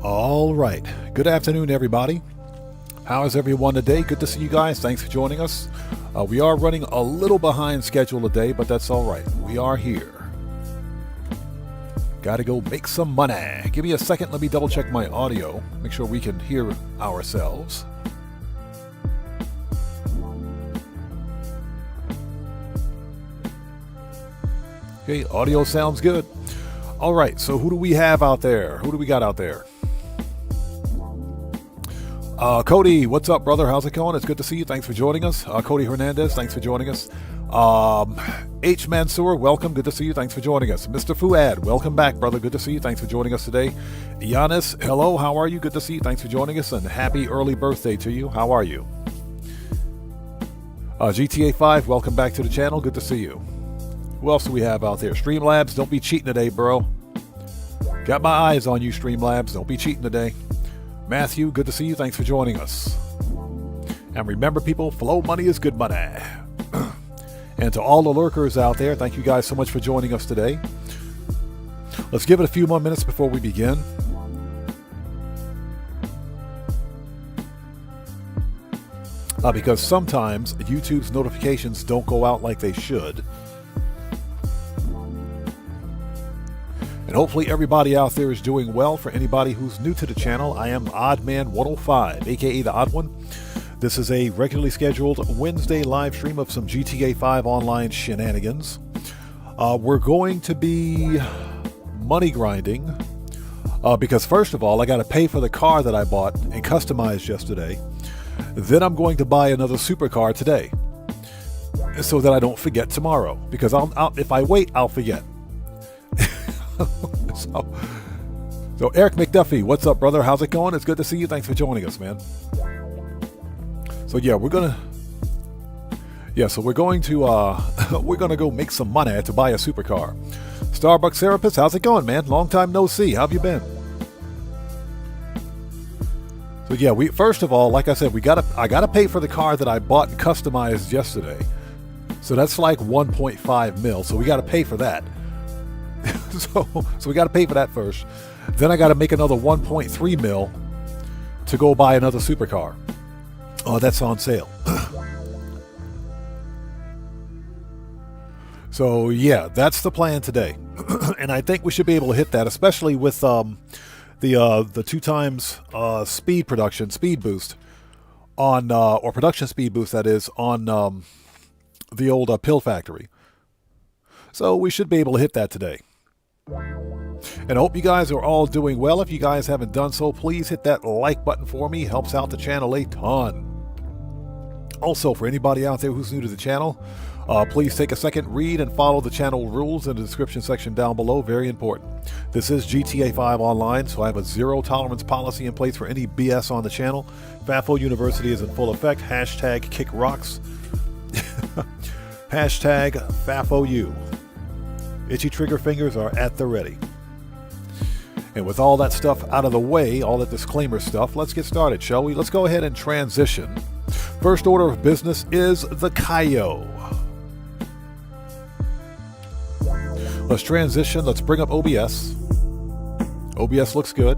All right. Good afternoon, everybody. How is everyone today? Good to see you guys. Thanks for joining us. We are running a little behind schedule today, but that's all right. We are here. Gotta go make some money. Give me a second. Let me double check my audio. Make sure we can hear ourselves. Okay, audio sounds good. All right, so who do we have out there? Who do we got out there? Cody, what's up, brother? How's it going? It's good to see you. Thanks for joining us. Cody Hernandez, thanks for joining us. H. Mansour, welcome. Good to see you. Thanks for joining us. Mr. Fuad, welcome back, brother. Good to see you. Thanks for joining us today. Giannis, hello. How are you? Good to see you. Thanks for joining us, and happy early birthday to you. How are you? GTA 5, welcome back to the channel. Good to see you. Who else do we have out there? Streamlabs, don't be cheating today, bro. Got my eyes on you, Streamlabs. Don't be cheating today. Matthew, good to see you. Thanks for joining us. And remember, people, flow money is good money. And to all the lurkers out there, thank you guys so much for joining us today. Let's give it a few more minutes before we begin. Because sometimes YouTube's notifications don't go out like they should. And hopefully everybody out there is doing well. For anybody who's new to the channel, I am Oddman105, aka The Odd One. This is a regularly scheduled Wednesday live stream of some GTA 5 online shenanigans. We're going to be money grinding because first of all, I got to pay for the car that I bought and customized yesterday. Then I'm going to buy another supercar today so that I don't forget tomorrow, because if I wait, I'll forget. So Eric McDuffie, what's up, brother? How's it going? It's good to see you. Thanks for joining us, man. So yeah, we're going to go make some money to buy a supercar. Starbucks Therapist, how's it going, man? Long time no see. How have you been? So yeah, first of all, like I said, I gotta pay for the car that I bought and customized yesterday. So that's like 1.5 mil. So we got to pay for that. So we got to pay for that first. Then I got to make another 1.3 mil to go buy another supercar. Oh, that's on sale. So yeah, that's the plan today. And I think we should be able to hit that, especially with the 2 times speed boost on or production speed boost, that is, on the old pill factory. So we should be able to hit that today. And I hope you guys are all doing well. If you guys haven't done so, please hit that like button for me. Helps out the channel a ton. Also, for anybody out there who's new to the channel, please take a second, read and follow the channel rules in the description section down below. Very important. This is GTA 5 Online, so I have a zero tolerance policy in place for any BS on the channel. FAFO University is in full effect. Hashtag kick rocks. Hashtag FAFOU. Itchy trigger fingers are at the ready. And with all that stuff out of the way, all that disclaimer stuff, let's get started, shall we? Let's go ahead and transition. First order of business is the Cayo. Let's transition. Let's bring up OBS. OBS looks good.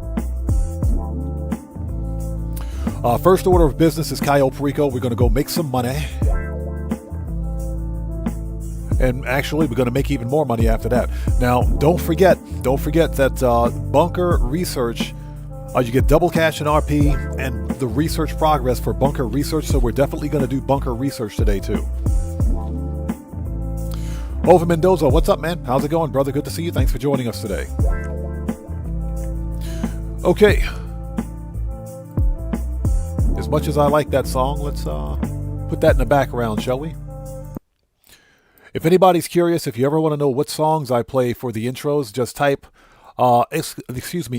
First order of business is Cayo Perico. We're going to go make some money. And actually, we're going to make even more money after that. Now, don't forget that bunker research, you get double cash in RP and the research progress for bunker research. So we're definitely going to do bunker research today too. Over Mendoza, what's up, man? How's it going, brother? Good to see you. Thanks for joining us today. Okay. As much as I like that song, let's put that in the background, shall we? If anybody's curious, if you ever want to know what songs I play for the intros, just type,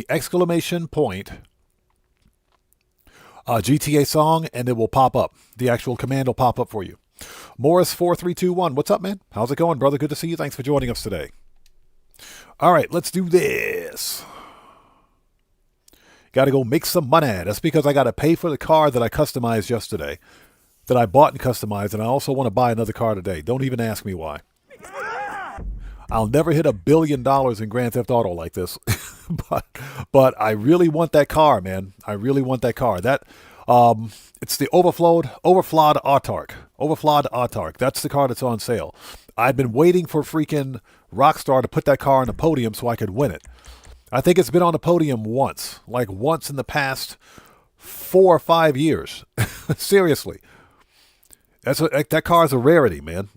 exclamation point, GTA song, and it will pop up. The actual command will pop up for you. Morris4321, what's up, man? How's it going, brother? Good to see you. Thanks for joining us today. All right, let's do this. this. Got to go make some money. That's because I got to pay for the car that I customized yesterday, that I bought and customized, and I also want to buy another car today. Don't even ask me why. I'll never hit $1 billion in Grand Theft Auto like this, but I really want that car, man. I really want that car. That it's the overflawed Autark. That's the car that's on sale. I've been waiting for freaking Rockstar to put that car on the podium so I could win it. I think it's been on the podium once, like once in the past 4 or 5 years. Seriously, that car is a rarity, man.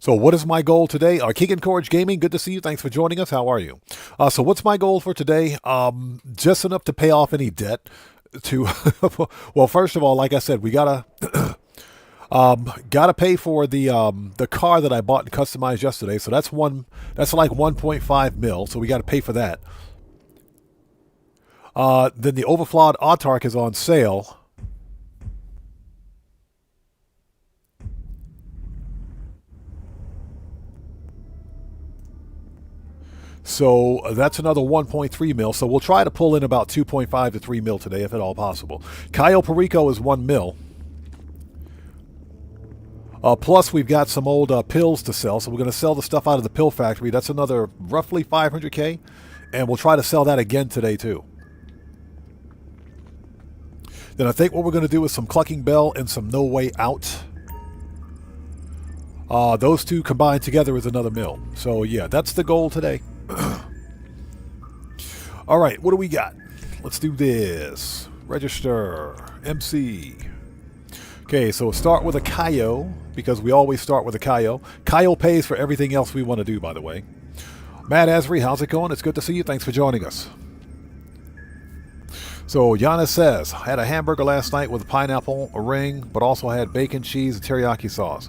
So what is my goal today? Keegan Courage Gaming, good to see you. Thanks for joining us. How are you? So what's my goal for today? Just enough to pay off any debt. Well, first of all, like I said, we gotta pay for the car that I bought and customized yesterday. So that's like 1.5 mil. So we got to pay for that. Then the overflawed Autark is on sale. So that's another 1.3 mil. So we'll try to pull in about 2.5 to 3 mil today, if at all possible. Cayo Perico is 1 mil. Plus, we've got some old pills to sell. So we're going to sell the stuff out of the pill factory. That's another roughly 500K. And we'll try to sell that again today, too. Then I think what we're going to do is some Clucking Bell and some No Way Out. Those two combined together is another mil. So, yeah, that's the goal today. All right, what do we got? Let's do this. Register. MC. Okay, so we'll start with a Cayo, because we always start with a Cayo. Cayo pays for everything else we want to do, by the way. Matt Asbury, how's it going? It's good to see you. Thanks for joining us. So Giannis says, I had a hamburger last night with a pineapple, a ring, but also had bacon, cheese, and teriyaki sauce.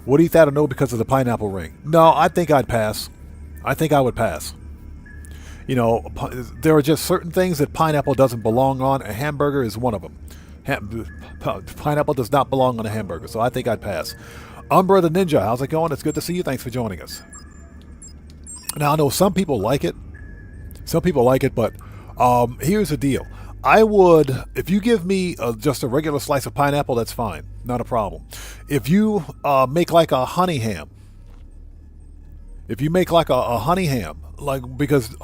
Would eat that or no because of the pineapple ring? No, I think I'd pass. I think I would pass. You know, there are just certain things that pineapple doesn't belong on. A hamburger is one of them. Pineapple does not belong on a hamburger, so I think I'd pass. Umbra the Ninja, how's it going? It's good to see you. Thanks for joining us. Now, I know some people like it. Some people like it, but here's the deal. I would, if you give me just a regular slice of pineapple, that's fine. Not a problem. If you make like a honey ham, because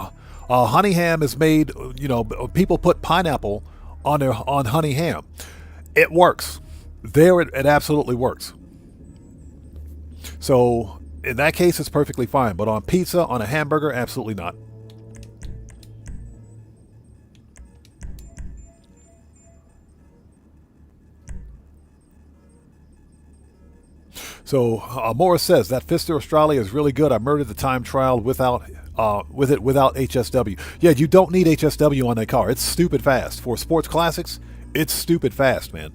honey ham is made, you know, people put pineapple on honey ham. It works. It absolutely works. So in that case, it's perfectly fine. But on pizza, on a hamburger, absolutely not. So Morris says that Fister Australia is really good. I murdered the time trial without HSW. Yeah, you don't need HSW on that car. It's stupid fast. For sports classics, it's stupid fast, man.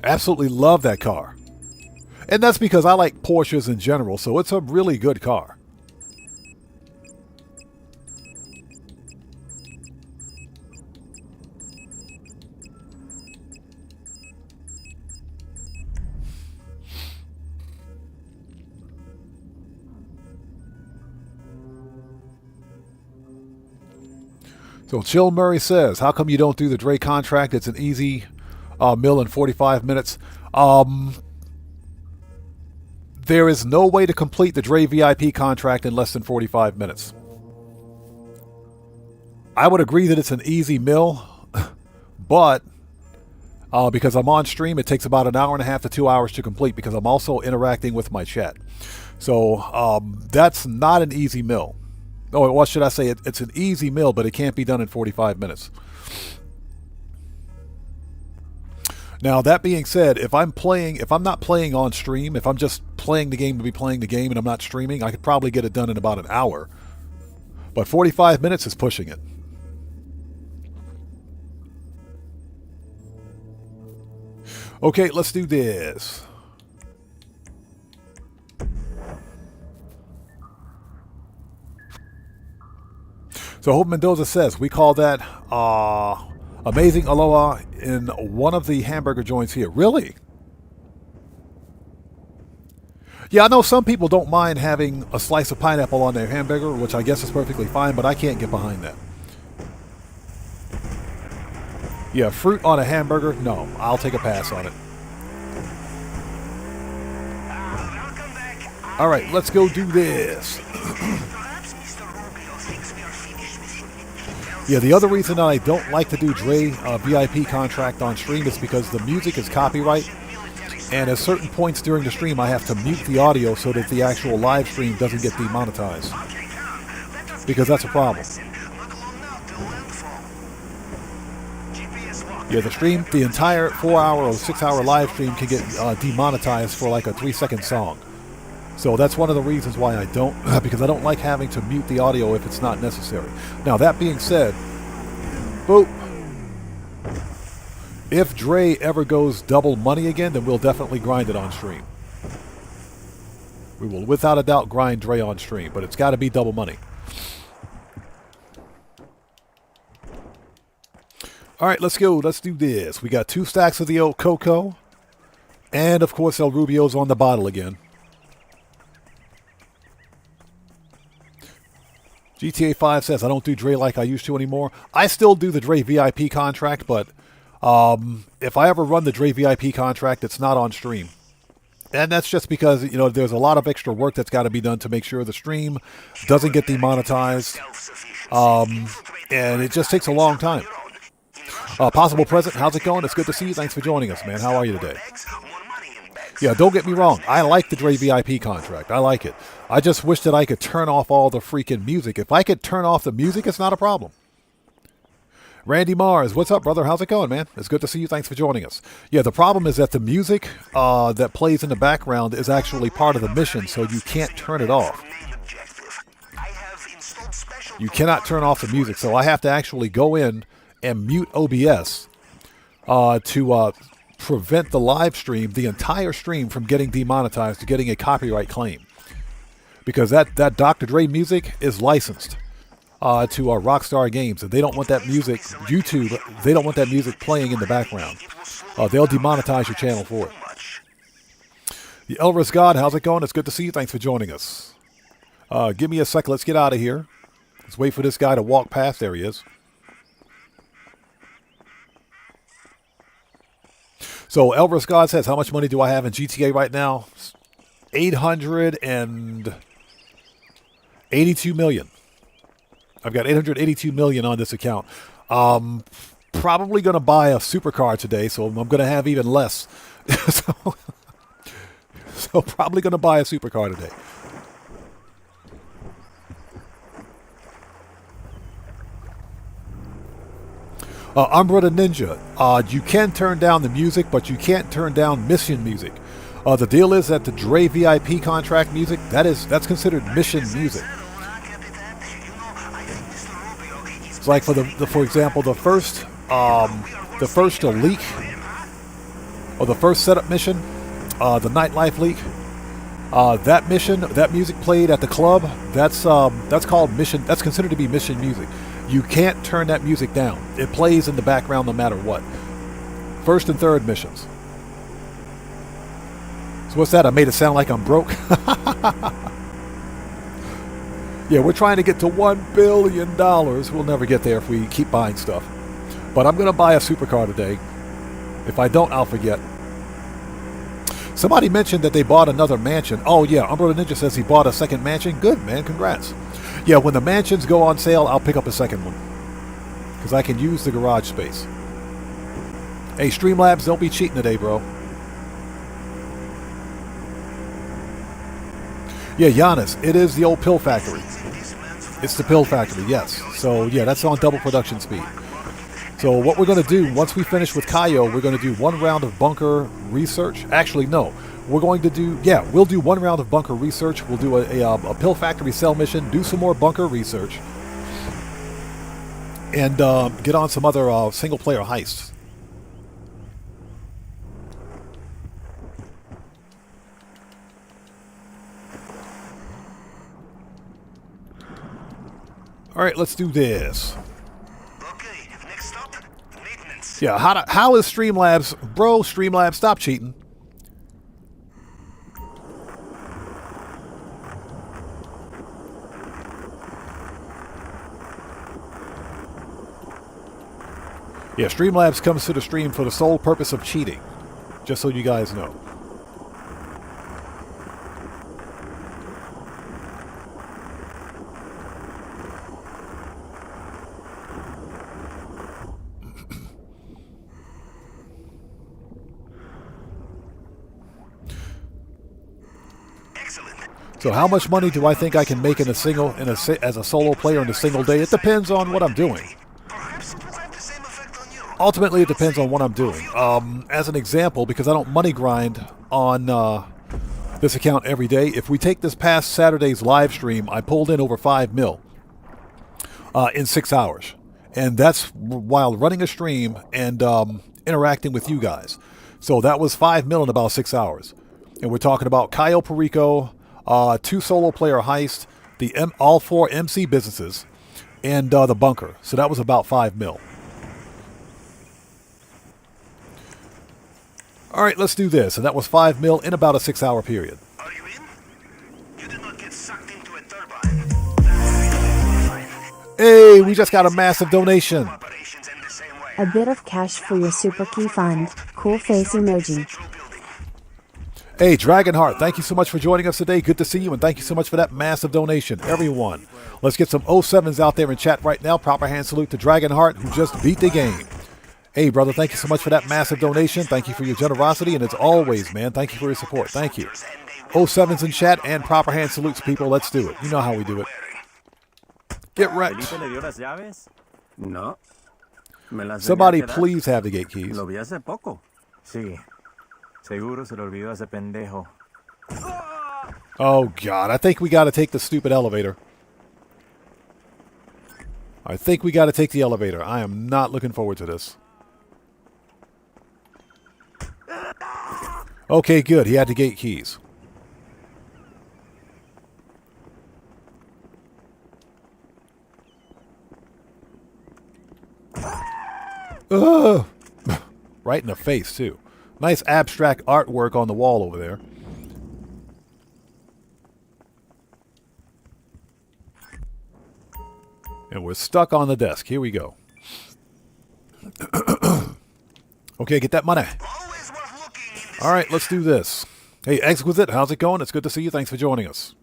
Absolutely love that car. And that's because I like Porsches in general, so it's a really good car. So Chill Murray says, how come you don't do the Dre contract? It's an easy mill in 45 minutes. There is no way to complete the Dre VIP contract in less than 45 minutes. I would agree that it's an easy mill, but because I'm on stream, it takes about an hour and a half to 2 hours to complete because I'm also interacting with my chat. So that's not an easy mill. Oh, what should I say? It's an easy mill, but it can't be done in 45 minutes. Now, that being said, if I'm not playing on stream, if I'm just playing the game to be playing the game and I'm not streaming, I could probably get it done in about an hour. But 45 minutes is pushing it. Okay, let's do this. So Hope Mendoza says, we call that a Amazing aloha in one of the hamburger joints here. Really? Yeah, I know some people don't mind having a slice of pineapple on their hamburger, which I guess is perfectly fine, but I can't get behind that. Yeah, fruit on a hamburger? No, I'll take a pass on it. Alright, let's go do this. Yeah, the other reason that I don't like to do Dre VIP contract on stream is because the music is copyright, and at certain points during the stream I have to mute the audio so that the actual live stream doesn't get demonetized. Because that's a problem. Yeah, the entire 4-hour or 6-hour live stream can get demonetized for like a 3-second song. So that's one of the reasons why I don't, because I don't like having to mute the audio if it's not necessary. Now, that being said, boop. If Dre ever goes double money again, then we'll definitely grind it on stream. We will, without a doubt, grind Dre on stream, but it's got to be double money. All right, let's go. Let's do this. We got 2 stacks of the old Cocoa, and of course, El Rubio's on the bottle again. GTA 5 says, I don't do Dre like I used to anymore. I still do the Dre VIP contract, but if I ever run the Dre VIP contract, it's not on stream. And that's just because, you know, there's a lot of extra work that's got to be done to make sure the stream doesn't get demonetized. And it just takes a long time. Possible Present, how's it going? It's good to see you. Thanks for joining us, man. How are you today? Yeah, don't get me wrong. I like the Dre VIP contract. I like it. I just wish that I could turn off all the freaking music. If I could turn off the music, it's not a problem. Randy Mars, what's up, brother? How's it going, man? It's good to see you. Thanks for joining us. Yeah, the problem is that the music that plays in the background is actually part of the mission, so you can't turn it off. You cannot turn off the music, so I have to actually go in and mute OBS to prevent the live stream, the entire stream, from getting demonetized, to getting a copyright claim. Because that Dr. Dre music is licensed to Rockstar Games, and they don't want that music, YouTube, they don't want that music playing in the background. They'll demonetize your channel for it. The Elvis God, how's it going? It's good to see you. Thanks for joining us. Give me a sec. Let's get out of here. Let's wait for this guy to walk past. There he is. So Elvis God says, how much money do I have in GTA right now? 882 million. I've got 882 million on this account. Probably going to buy a supercar today, so I'm going to have even less. so probably going to buy a supercar today. Umbrella Ninja, you can turn down the music, but you can't turn down mission music. The deal is that the Dre VIP contract music, that's considered mission music. It's like for example, the first leak, or the first setup mission, the nightlife leak. That mission, that music played at the club, that's called mission. That's considered to be mission music. You can't turn that music down. It plays in the background no matter what. First and third missions. So what's that? I made it sound like I'm broke. Yeah, we're trying to get to $1 billion. We'll never get there if we keep buying stuff. But I'm going to buy a supercar today. If I don't, I'll forget. Somebody mentioned that they bought another mansion. Oh, yeah, Umbrella Ninja says he bought a second mansion. Good, man. Congrats. Yeah, when the mansions go on sale, I'll pick up a second one. Because I can use the garage space. Hey, Streamlabs, don't be cheating today, bro. Yeah, Giannis, it is the old pill factory. It's the pill factory, yes. So, yeah, that's on double production speed. So what we're going to do, once we finish with Cayo, we're going to do 1 round of bunker research. Actually, no. We're going to do, we'll do 1 round of bunker research. We'll do a pill factory sell mission, do some more bunker research, and get on some other single-player heists. All right, let's do this. Okay, next stop, Yeah, how is Streamlabs... Bro, Streamlabs, stop cheating. Yeah, Streamlabs comes to the stream for the sole purpose of cheating. Just so you guys know. So how much money do I think I can make as a solo player in a single day? It depends on what I'm doing. Ultimately, it depends on what I'm doing. As an example, because I don't money grind on this account every day, if we take this past Saturday's live stream, I pulled in over 5 mil in 6 hours. And that's while running a stream and interacting with you guys. So that was 5 mil in about 6 hours. And we're talking about Cayo Perico, 2 solo player Heist, all 4 MC businesses, and the bunker. So that was about 5 mil. All right, let's do this. And that was 5 mil in about a 6-hour period. Are you in? You did not get sucked into a turbine. Hey, we just got a massive donation. A bit of cash for your super key fund. Cool face emoji. Hey, Dragonheart, thank you so much for joining us today. Good to see you, and thank you so much for that massive donation. Everyone, let's get some 07s out there in chat right now. Proper hand salute to Dragonheart, who just beat the game. Hey, brother, thank you so much for that massive donation. Thank you for your generosity, and as always, man, thank you for your support. Thank you. 07s in chat and proper hand salutes, people. Let's do it. You know how we do it. Get wrecked. No. Somebody please have the gate keys. Lo vi hace poco. Sí. Seguro se lo olvidó a ese pendejo. Oh, God. I think we got to take the stupid elevator. I think we got to take the elevator. I am not looking forward to this. Okay, good. He had the gate keys. Ugh. Right in the face, too. Nice abstract artwork on the wall over there. And we're stuck on the desk. Here we go. Okay, get that money. All right, let's do this. Hey, Exquisite, how's it going? It's good to see you. Thanks for joining us.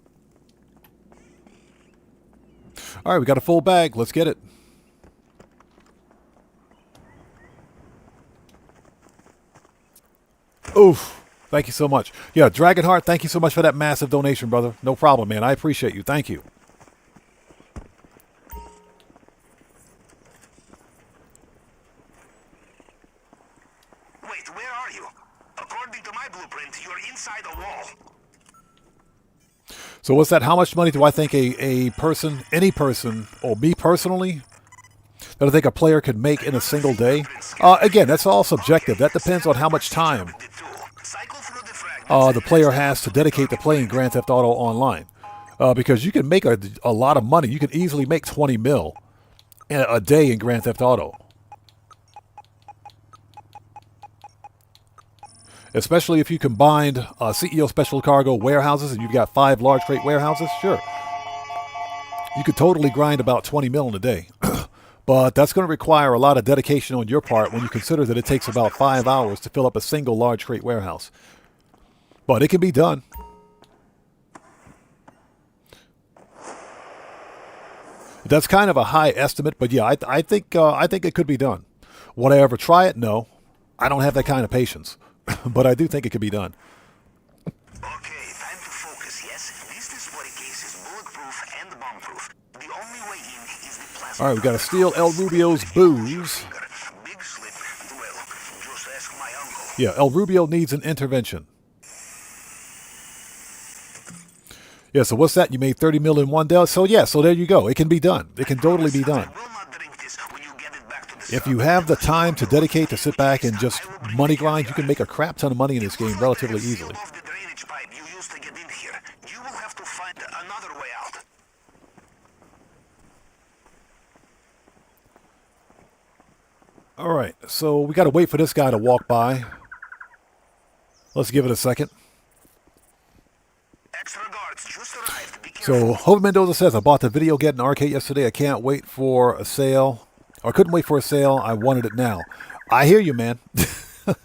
All right, we got a full bag. Let's get it. Oof. Thank you so much. Yeah, Dragonheart, thank you so much for that massive donation, brother. No problem, man. I appreciate you. Thank you. Wait, where are you? According to my blueprint, you're inside a wall. So what's that? How much money do I think a person, any person, or me personally, that I think a player could make in a single day? Again, that's all subjective. That depends on how much time the player has to dedicate to playing Grand Theft Auto Online. Because you can make a lot of money. You can easily make 20 mil a day in Grand Theft Auto. Especially if you combined CEO Special Cargo warehouses and you've got 5 large crate warehouses, sure. You could totally grind about 20 mil in a day. But that's going to require a lot of dedication on your part when you consider that it takes about 5 hours to fill up a single large crate warehouse. But it can be done. That's kind of a high estimate, but yeah, I think it could be done. Would I ever try it? No. I don't have that kind of patience. But I do think it could be done. Okay, time to focus, yes? This body case is bulletproof and bomb-proof. The only way in is the plasma. All right, we got to steal El Rubio's booze. Big slip. Well, just ask my uncle. Yeah, El Rubio needs an intervention. Yeah, so what's that? You made 30 mil in one day? So yeah, so there you go. It can be done. It can totally be done. If you have the time to dedicate to sit back and just money grind, you can make a crap ton of money in this game relatively easily. All right, so we got to wait for this guy to walk by. Let's give it a second. Extra guards just arrived. Be So careful. Hope Mendoza says, I bought the video Get an Arcade yesterday. I can't wait for a sale. Or I couldn't wait for a sale. I wanted it now. I hear you, man. Remember,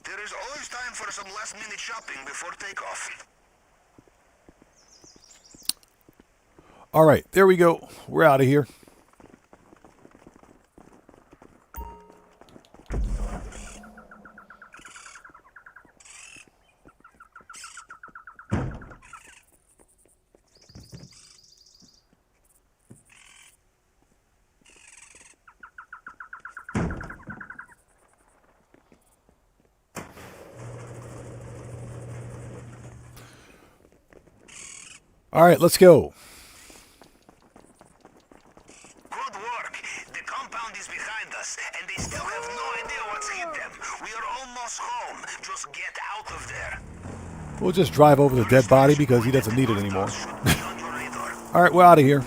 there is always time for some last-minute shopping before takeoff. All right, there we go. We're out of here. All right, let's go. Good work. The compound is behind us, and they still have no idea what's hit them. We are almost home. Just get out of there. We'll just drive over the dead body because he doesn't need it anymore. Should be on your radar. All right, we're out of here.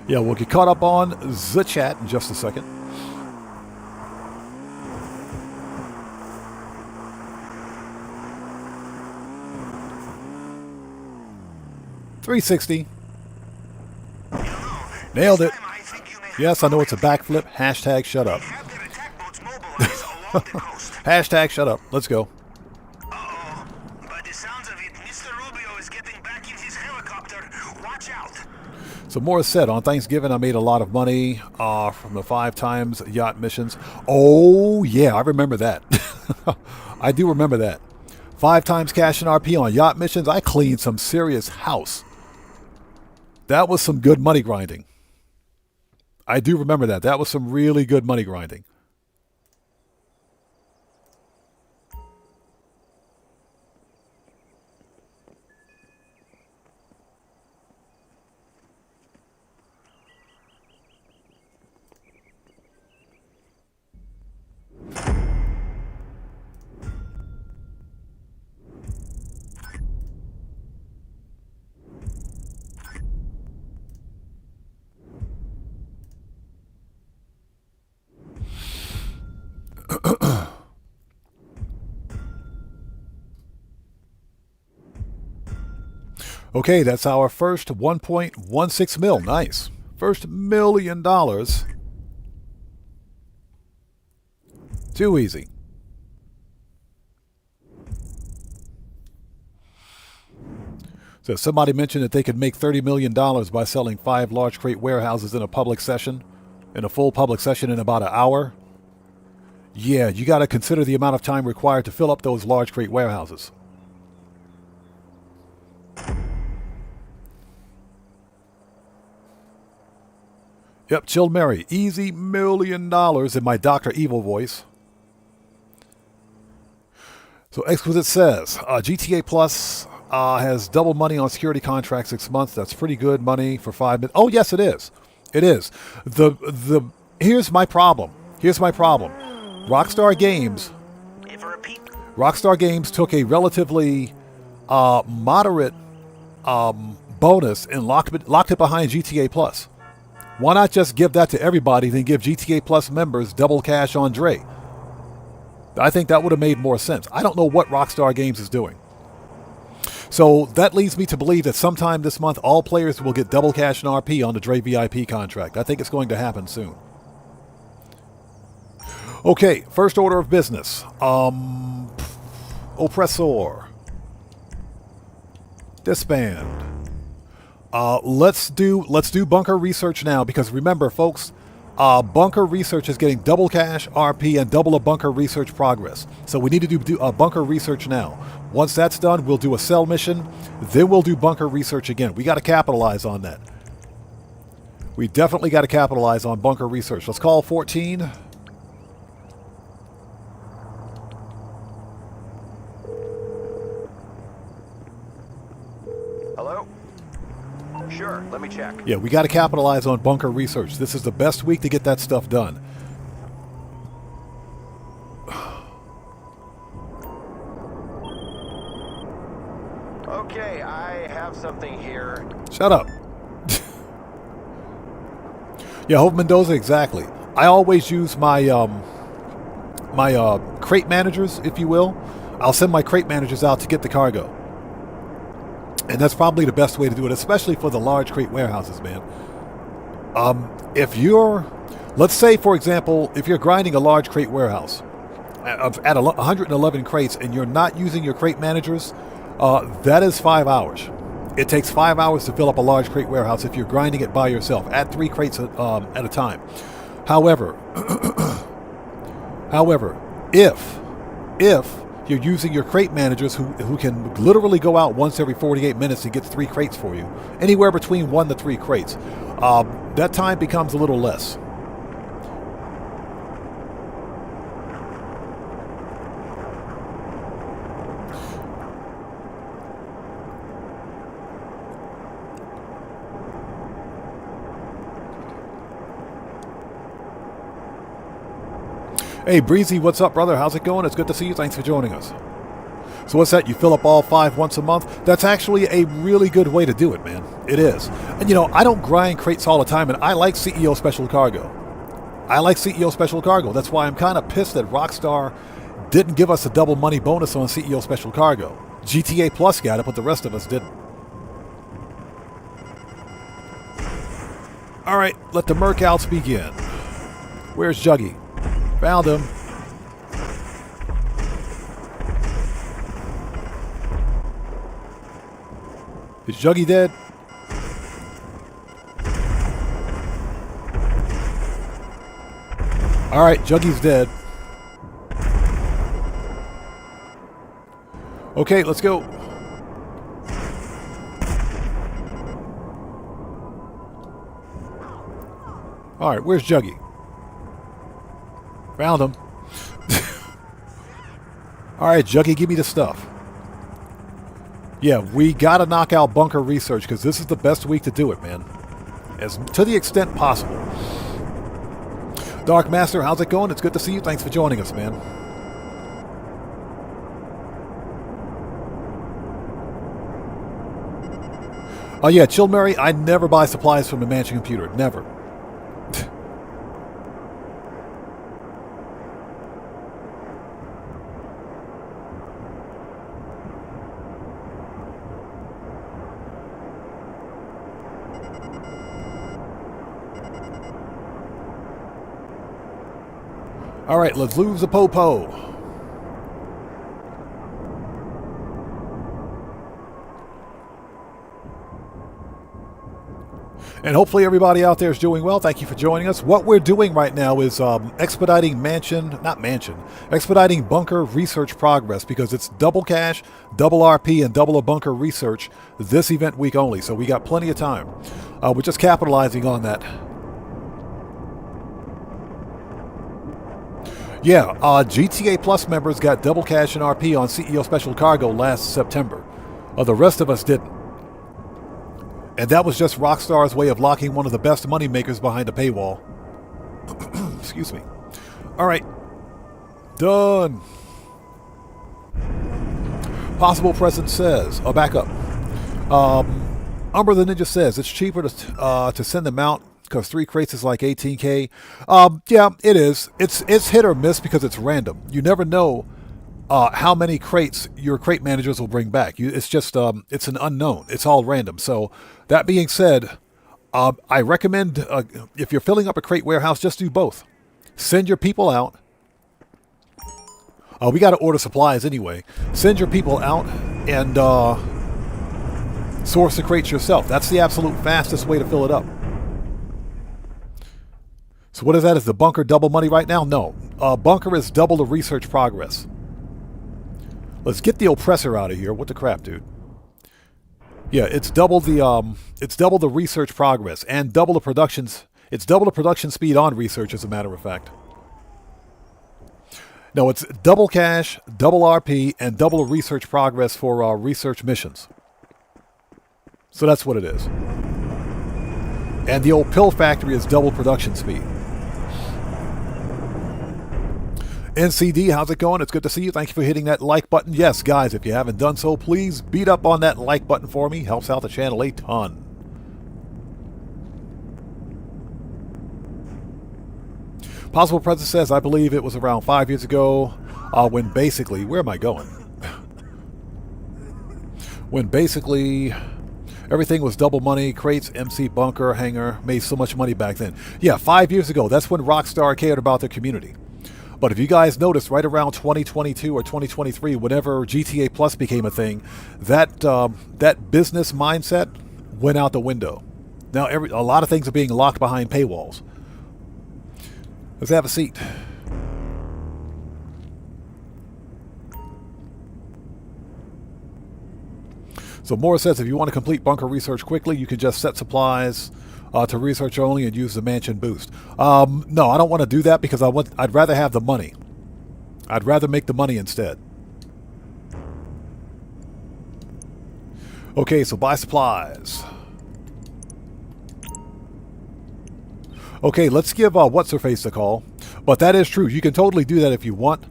Yeah, we'll get caught up on the chat in just a second. $360. Nailed it. Time I think you may have Yes, I know it's a backflip. Hashtag shut up. have their attack boats mobilized along the coast. Hashtag shut up. Let's go. Uh-oh. By the sounds of it, Mr. Rubio is getting back in his helicopter. Watch out. So Morris said, on Thanksgiving, I made a lot of money from the 5 times yacht missions. Oh, yeah, I remember that. I do remember that. 5 times cash and RP on yacht missions. I cleaned some serious house. That was some good money grinding. I do remember that. That was some really good money grinding. Okay, that's our first 1.16 mil. Nice. First $1 million. Too easy. So somebody mentioned that they could make $30 million by selling 5 large crate warehouses in a public session, in a full public session in about an hour. Yeah, you got to consider the amount of time required to fill up those large crate warehouses. Yep, Chilled Mary. Easy $1 million in my Dr. Evil voice. So Exquisite says, GTA Plus has double money on security contract 6 months. That's pretty good money for 5 minutes. Oh, yes, it is. It is. Here's my problem. Rockstar Games took a relatively moderate bonus and locked it behind GTA Plus. Why not just give that to everybody, then give GTA Plus members double cash on Dre? I think that would have made more sense. I don't know what Rockstar Games is doing. So that leads me to believe that sometime this month, all players will get double cash and RP on the Dre VIP contract. I think it's going to happen soon. Okay, first order of business. Oppressor. Disband. Let's do bunker research now, because remember, folks, bunker research is getting double cash, RP, and double a bunker research progress. So we need to do bunker research now. Once that's done, we'll do a cell mission. Then we'll do bunker research again. We got to capitalize on that. We definitely got to capitalize on bunker research. Let's call 14. Hello? Sure, let me check. Yeah, we got to capitalize on bunker research. This is the best week to get that stuff done. Okay, I have something here. Shut up. Yeah, Hope Mendoza, exactly. I always use my crate managers, if you will. I'll send my crate managers out to get the cargo. And that's probably the best way to do it, especially for the large crate warehouses, man. If you're, let's say, for example, if you're grinding a large crate warehouse at 111 crates and you're not using your crate managers, that is 5 hours. It takes 5 hours to fill up a large crate warehouse if you're grinding it by yourself at 3 crates at a time. However, if you're using your crate managers who can literally go out once every 48 minutes and get 3 crates for you, anywhere between 1 to 3 crates, that time becomes a little less. Hey, Breezy, what's up, brother? How's it going? It's good to see you. Thanks for joining us. So what's that? You fill up all 5 once a month? That's actually a really good way to do it, man. It is. And, you know, I don't grind crates all the time, and I like CEO Special Cargo. That's why I'm kind of pissed that Rockstar didn't give us a double money bonus on CEO Special Cargo. GTA Plus got it, but the rest of us didn't. All right, let the Mercouts begin. Where's Juggy? Found him. Is Juggy dead? Alright, Juggy's dead. Okay, let's go. Alright, where's Juggy? Found him. Alright, Juggy, give me the stuff. Yeah, we gotta knock out bunker research because this is the best week to do it, man. As to the extent possible. Dark Master, how's it going? It's good to see you. Thanks for joining us, man. Oh yeah, Chill Mary, I never buy supplies from the Mansion Computer. Never. All right, let's lose the po-po. And hopefully everybody out there is doing well. Thank you for joining us. What we're doing right now is expediting expediting bunker research progress because it's double cash, double RP, and double a bunker research this event week only. So we got plenty of time. We're just capitalizing on that. Yeah, GTA Plus members got double cash and RP on CEO Special Cargo last September. The rest of us didn't. And that was just Rockstar's way of locking one of the best money makers behind a paywall. Excuse me. All right. Done. Possible Present says, back up. Umber the Ninja says, it's cheaper to send them out because 3 crates is like 18K. Yeah, it is. It's hit or miss because it's random. You never know how many crates your crate managers will bring back. It's just it's an unknown. It's all random. So that being said, I recommend if you're filling up a crate warehouse, just do both. Send your people out. We got to order supplies anyway. Send your people out and source the crates yourself. That's the absolute fastest way to fill it up. So what is that? Is the bunker double money right now? No. Bunker is double the research progress. Let's get the oppressor out of here. What the crap, dude? Yeah, it's double the research progress and double the productions. It's double the production speed on research, as a matter of fact. No, it's double cash, double RP, and double the research progress for research missions. So that's what it is. And the old pill factory is double production speed. NCD, how's it going? It's good to see you. Thank you for hitting that like button. Yes, guys, if you haven't done so, please beat up on that like button for me. Helps out the channel a ton. Possible Present says, I believe it was around 5 years ago when basically, where am I going? When basically everything was double money, crates, MC, bunker, hangar, made so much money back then. Yeah, 5 years ago, that's when Rockstar cared about their community. But if you guys noticed, right around 2022 or 2023, whenever GTA Plus became a thing, that business mindset went out the window. Now a lot of things are being locked behind paywalls. Let's have a seat. So Morris says, if you want to complete bunker research quickly, you can just set supplies to research only and use the mansion boost. No, I don't want to do that because I'd rather have the money. I'd rather make the money instead. Okay, so buy supplies. Okay, let's give What's-Her-Face a call. But that is true. You can totally do that if you want.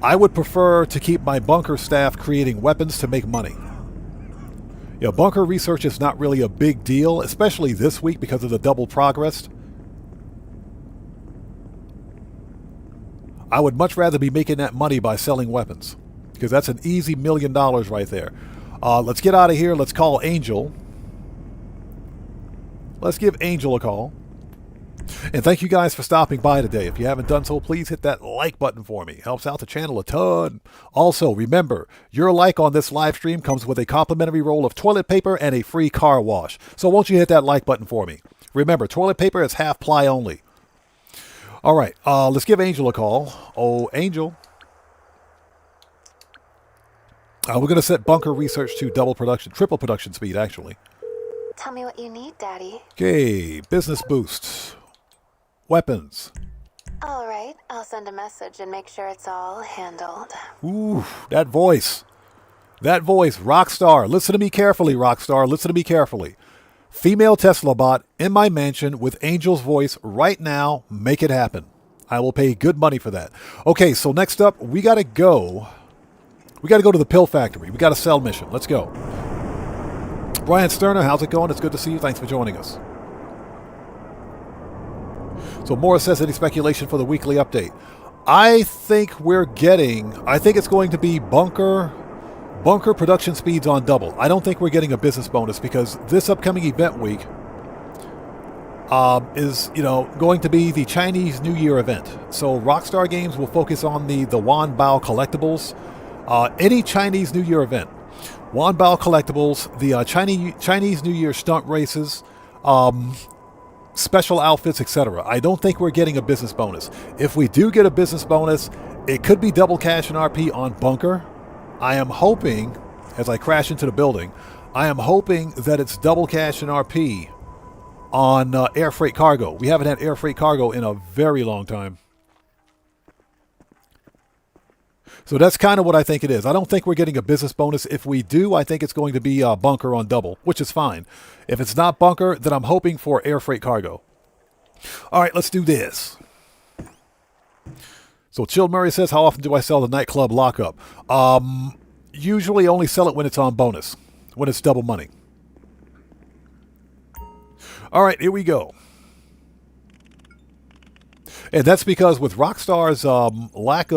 I would prefer to keep my bunker staff creating weapons to make money. Yeah, bunker research is not really a big deal, especially this week because of the double progress. I would much rather be making that money by selling weapons, because that's an easy $1 million right there. Let's get out of here. Let's call Angel. Let's give Angel a call. And thank you guys for stopping by today. If you haven't done so, please hit that like button for me. Helps out the channel a ton. Also, remember, your like on this live stream comes with a complimentary roll of toilet paper and a free car wash. So won't you hit that like button for me? Remember, toilet paper is half ply only. All right, let's give Angel a call. Oh, Angel. We're going to set bunker research to triple production speed, actually. Tell me what you need, Daddy. Okay, business boost. Weapons. All right, I'll send a message and make sure it's all handled. Ooh, that voice. That voice, Rockstar. Listen to me carefully, Rockstar. Listen to me carefully. Female Tesla bot in my mansion with Angel's voice right now. Make it happen. I will pay good money for that. Okay, so next up, we got to go. We got to go to the pill factory. We got a sell mission. Let's go. Brian Sterner, how's it going? It's good to see you. Thanks for joining us. So Morris says, any speculation for the weekly update? I think it's going to be bunker production speeds on double. I don't think we're getting a business bonus because this upcoming event week is, going to be the Chinese New Year event. So Rockstar Games will focus on the Wan Bao collectibles. Any Chinese New Year event. Wan Bao collectibles, the Chinese New Year stunt races, special outfits, etc. I don't think we're getting a business bonus. If we do get a business bonus, it could be double cash and RP on bunker. I am hoping, as I crash into the building, I am hoping that it's double cash and RP on air freight cargo. We haven't had air freight cargo in a very long time. So that's kind of what I think it is. I don't think we're getting a business bonus. If we do, I think it's going to be bunker on double, which is fine. If it's not bunker, then I'm hoping for air freight cargo. All right, let's do this. So Chill Murray says, how often do I sell the nightclub lockup? Usually only sell it when it's on bonus, when it's double money. All right, here we go. And that's because with Rockstar's lack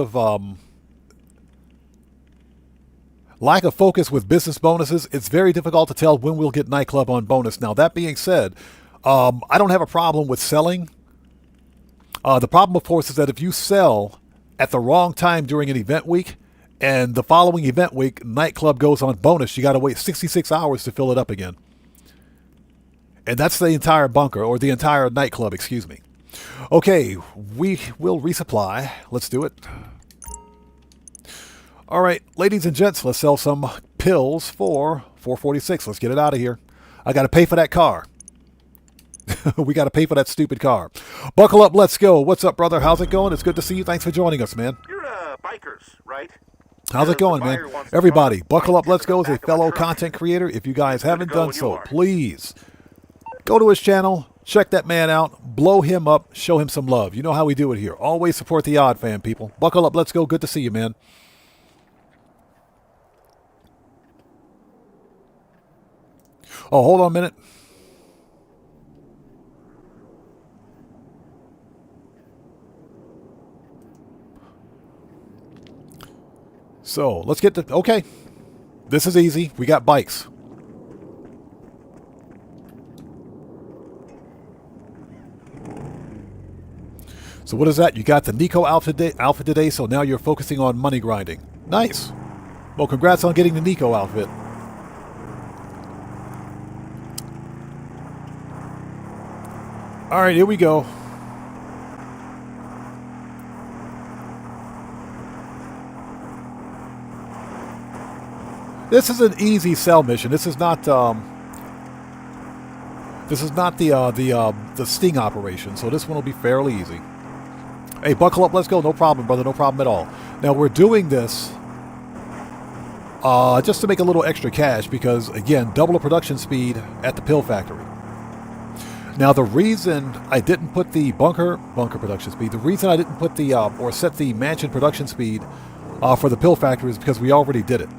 of focus with business bonuses, it's very difficult to tell when we'll get nightclub on bonus. Now, that being said, I don't have a problem with selling. The problem, of course, is that if you sell at the wrong time during an event week, and the following event week, nightclub goes on bonus, you got to wait 66 hours to fill it up again. And that's the entire bunker, or the entire nightclub, excuse me. Okay, we will resupply. Let's do it. All right, ladies and gents, let's sell some pills for $4.46. Let's get it out of here. I got to pay for that car. We got to pay for that stupid car. Buckle up, let's go. What's up, brother? How's it going? It's good to see you. Thanks for joining us, man. You're bikers, right? How's it going, man? Everybody, Buckle Up, Let's Go is a fellow content creator. If you guys haven't done so, please go to his channel, Check that man out. Blow him up. Show him some love. You know how we do it here. Always support the Odd Fan, people. Buckle up. Let's go. Good to see you, man. Oh, hold on a minute. So, let's get to... Okay. This is easy. We got bikes. So what is that? You got the Nico outfit today, so now you're focusing on money grinding. Nice. Well, congrats on getting the Nico outfit. All right, here we go. This is an easy sell mission. This is not the sting operation, so this one will be fairly easy. Hey, buckle up, let's go. No problem, brother, no problem at all. Now, we're doing this just to make a little extra cash because, again, double the production speed at the pill factory. Now, the reason I didn't put the bunker production speed, the reason I didn't put the, or set the mansion production speed for the pill factory is because we already did it.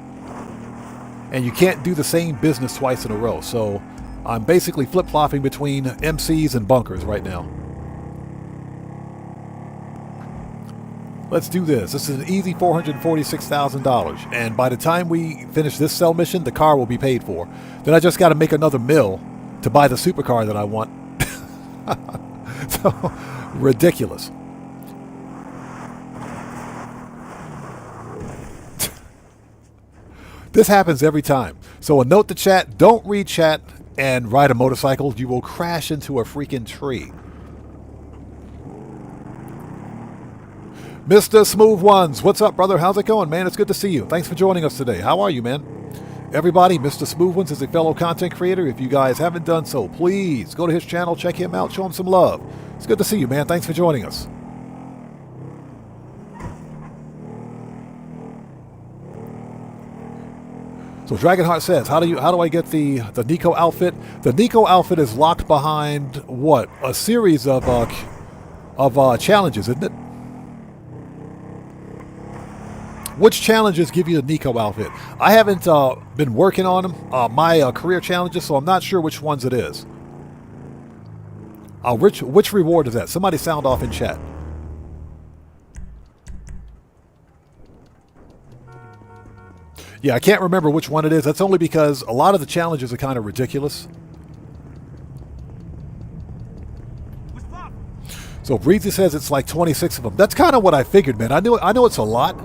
And you can't do the same business twice in a row. So I'm basically flip-flopping between MCs and bunkers right now. Let's do this. This is an easy $446,000. And by the time we finish this sell mission, the car will be paid for. Then I just got to make another mill to buy the supercar that I want. So, ridiculous. This happens every time. So a note to chat, don't read chat and ride a motorcycle. You will crash into a freaking tree. Mr. Smooth Ones, what's up, brother? How's it going, man? It's good to see you. Thanks for joining us today. How are you, man? Everybody, Mr. Smooth Ones is a fellow content creator. If you guys haven't done so, please go to his channel, check him out, show him some love. It's good to see you, man. Thanks for joining us. So Dragonheart says, how do I get the Nico outfit? The Nico outfit is locked behind what? A series of challenges, isn't it? Which challenges give you the Nico outfit? I haven't been working on them, my career challenges, so I'm not sure which ones it is. Which reward is that? Somebody sound off in chat. Yeah, I can't remember which one it is. That's only because a lot of the challenges are kind of ridiculous. So Breezy says it's like 26 of them. That's kind of what I figured, man. I know it's a lot.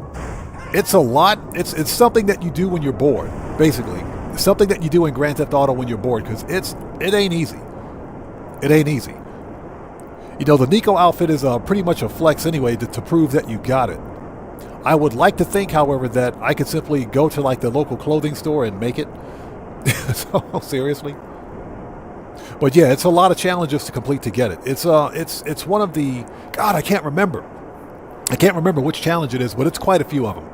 It's a lot. It's something that you do when you're bored, basically. It's something that you do in Grand Theft Auto when you're bored, because it ain't easy. It ain't easy. You know, the Nico outfit is pretty much a flex anyway to prove that you got it. I would like to think, however, that I could simply go to like the local clothing store and make it. So, seriously. But yeah, it's a lot of challenges to complete to get it. It's one of the... God, I can't remember. I can't remember which challenge it is, but it's quite a few of them.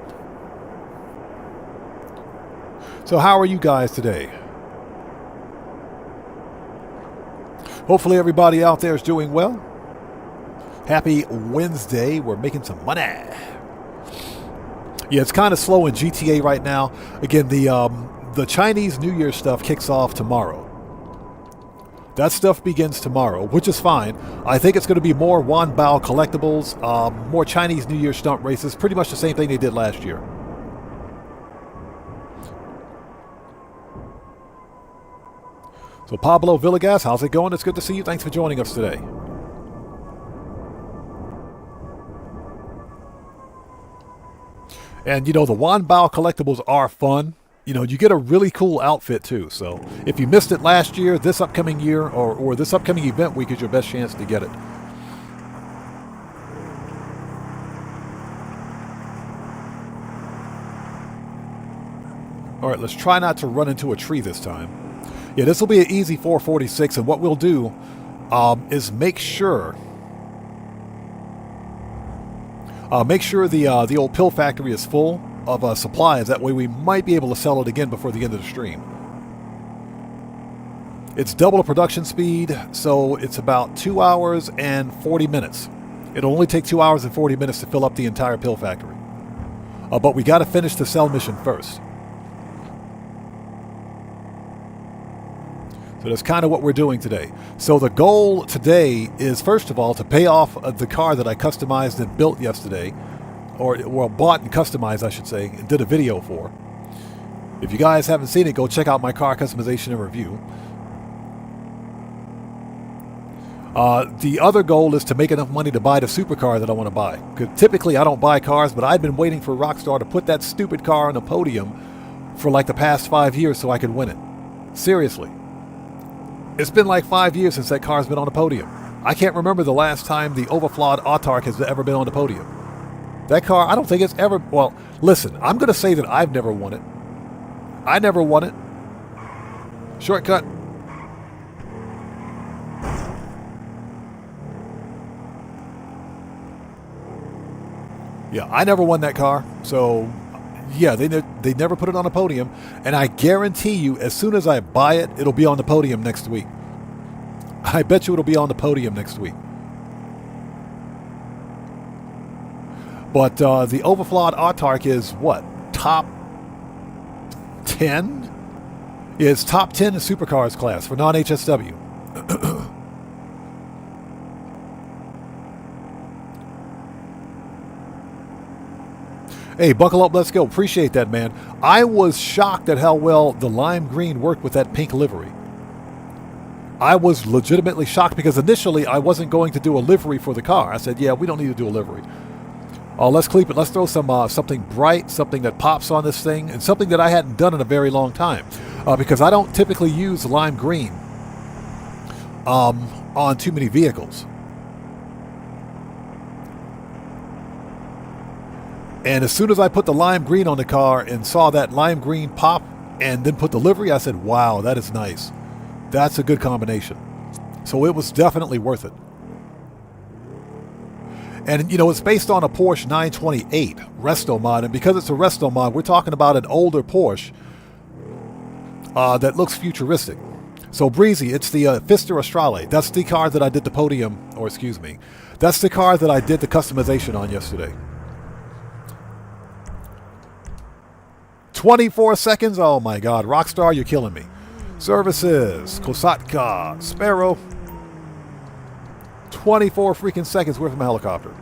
So how are you guys today? Hopefully everybody out there is doing well. Happy Wednesday. We're making some money. Yeah, it's kind of slow in GTA right now. Again, the Chinese New Year stuff kicks off tomorrow. That stuff begins tomorrow, which is fine. I think it's going to be more Wanbao collectibles, more Chinese New Year stunt races, pretty much the same thing they did last year. So Pablo Villegas, how's it going? It's good to see you. Thanks for joining us today. And, you know, the Wanbao collectibles are fun. You know, you get a really cool outfit, too. So if you missed it last year, this upcoming year, or this upcoming event week is your best chance to get it. All right, let's try not to run into a tree this time. Yeah, this will be an easy 446, and what we'll do is make sure the old pill factory is full of supplies. That way we might be able to sell it again before the end of the stream. It's double the production speed, so it's about 2 hours and 40 minutes. It'll only take 2 hours and 40 minutes to fill up the entire pill factory. But we got to finish the cell mission first. So that's kind of what we're doing today. So the goal today is, first of all, to pay off the car that I customized and built yesterday. Or, well, bought and customized, I should say, and did a video for. If you guys haven't seen it, go check out my car customization and review. The other goal is to make enough money to buy the supercar that I want to buy. Because typically I don't buy cars, but I've been waiting for Rockstar to put that stupid car on the podium for like the past 5 years so I could win it. Seriously. It's been like 5 years since that car's been on the podium. I can't remember the last time the overflawed Autark has ever been on the podium. That car, I don't think it's ever... Well, listen, I'm going to say that I've never won it. I never won it. Shortcut. Yeah, I never won that car. So, yeah, they never put it on a podium. And I guarantee you, as soon as I buy it, it'll be on the podium next week. I bet you it'll be on the podium next week. But the overflawed Autark is what? Top 10? It's top 10 in supercars class for non-HSW. Hey, buckle up, let's go. Appreciate that, man. I was shocked at how well the lime green worked with that pink livery. I was legitimately shocked because initially I wasn't going to do a livery for the car. I said, yeah, we don't need to do a livery. Let's keep it. Let's throw some something bright, something that pops on this thing, and something that I hadn't done in a very long time. Because I don't typically use lime green on too many vehicles. And as soon as I put the lime green on the car and saw that lime green pop and then put the livery, I said, wow, that is nice. That's a good combination. So it was definitely worth it. And, you know, it's based on a Porsche 928 resto mod. And because it's a resto mod, we're talking about an older Porsche that looks futuristic. So, Breezy, it's the Fister Astrale. That's the car that I did the podium, or excuse me, that's the car that I did the customization on yesterday. 24 seconds? Oh my God. Rockstar, you're killing me. Services. Kosatka. Sparrow. 24 freaking seconds worth from a helicopter.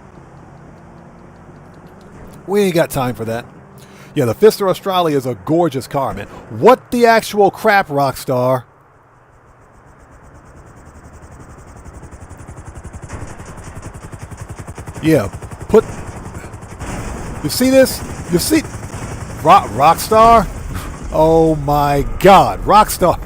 We ain't got time for that. Yeah, the Fister Australia is a gorgeous car, man. What the actual crap, Rockstar? Yeah, put... You see this? You see... Rockstar? Oh my God, Rockstar.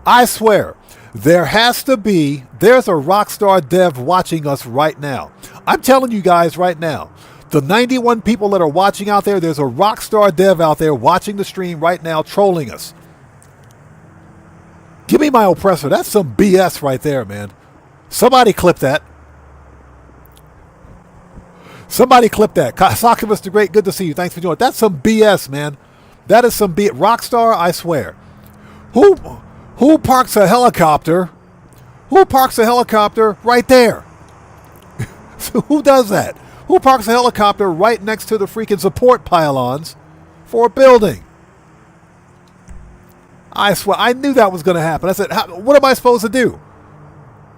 I swear, there's a Rockstar dev watching us right now. I'm telling you guys right now, the 91 people that are watching out there, there's a Rockstar dev out there watching the stream right now, trolling us. Give me my oppressor. That's some BS right there, man. Somebody clip that. Somebody clip that. Sakavus the Great, good to see you. Thanks for joining. That's some BS, man. That is some BS. Rockstar, I swear. Who parks a helicopter? Who parks a helicopter right there? Who does that? Who parks a helicopter right next to the freaking support pylons for a building? I swear, I knew that was going to happen. I said, what am I supposed to do?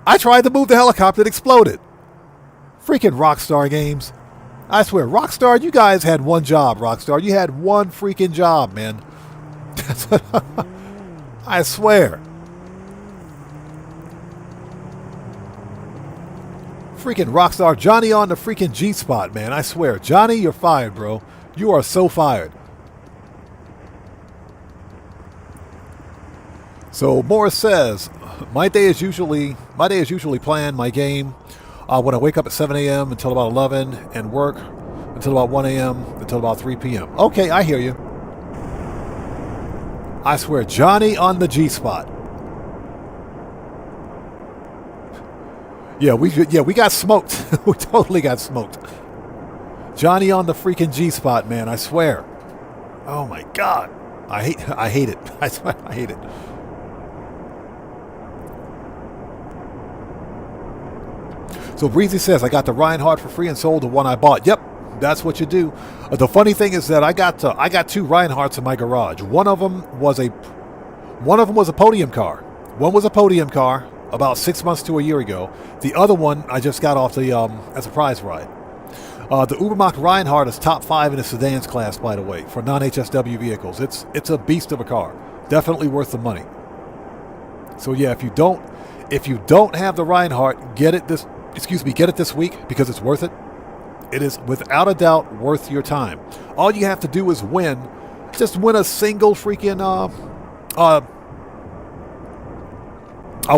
I tried to move the helicopter, it exploded. Freaking Rockstar Games. I swear, Rockstar, you guys had one job, Rockstar. You had one freaking job, man. I swear. Freaking Rockstar. Johnny on the freaking G-spot, man. I swear. Johnny, you're fired, bro. You are so fired. So Morris says, my day is usually planned, my game, when I wake up at 7 a.m. until about 11 and work until about 1 a.m. until about 3 p.m. Okay, I hear you. I swear, Johnny on the G-spot. Yeah, we got smoked. We totally got smoked. Johnny on the freaking G-spot, man, I swear. Oh my God. I hate it. I swear I hate it. So Breezy says, I got the Reinhardt for free and sold the one I bought. Yep, that's what you do. The funny thing is that I got two Reinhardts in my garage. One of them was a podium car. One was a podium car about 6 months to a year ago. The other one I just got off the as a prize ride. The Ubermacht Reinhardt is top 5 in the sedans class, by the way, for non-HSW vehicles. It's a beast of a car. Definitely worth the money. So yeah, if you don't have the Reinhardt, get it this week because it's worth it. It is without a doubt worth your time. All you have to do is just win a single freaking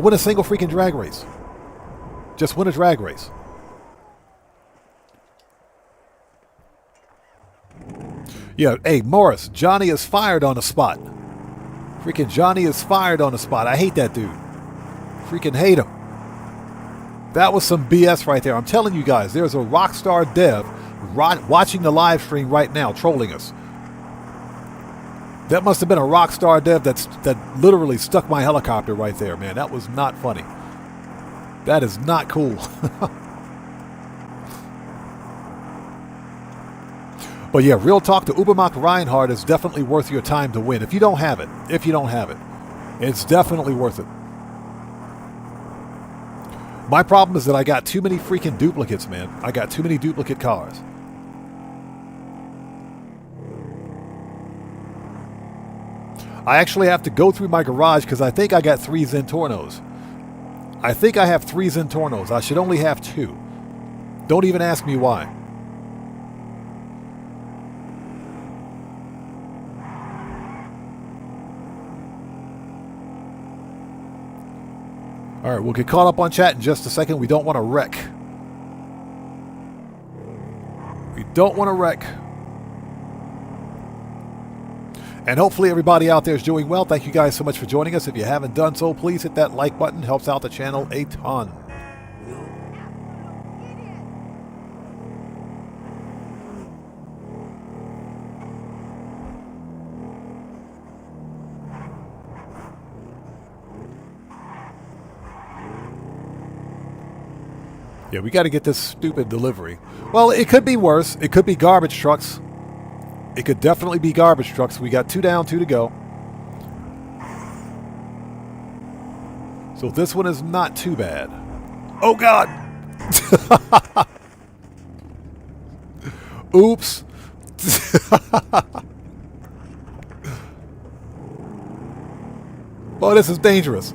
win a single freaking drag race. Just win a drag race. Yeah, hey, Morris, Johnny is fired on the spot. Freaking Johnny is fired on the spot. I hate that dude. Freaking hate him. That was some BS right there. I'm telling you guys, there's a Rockstar dev watching the live stream right now, trolling us. That must have been a Rockstar dev that literally stuck my helicopter right there, man. That was not funny. That is not cool. But yeah, real talk, the Ubermacht Reinhardt is definitely worth your time to win. If you don't have it, it's definitely worth it. My problem is that I got too many freaking duplicates, man. I got too many duplicate cars. I actually have to go through my garage because I think I got 3 Zentornos. I think I have 3 Zentornos. I should only have 2. Don't even ask me why. All right, we'll get caught up on chat in just a second. We don't want to wreck. We don't want to wreck. And hopefully everybody out there is doing well. Thank you guys so much for joining us. If you haven't done so, please hit that like button. Helps out the channel a ton. Yeah, we got to get this stupid delivery. Well, it could be worse. It could be garbage trucks. It could definitely be garbage trucks. We got 2 down, 2 to go. So this one is not too bad. Oh, God. Oops. Oh, this is dangerous.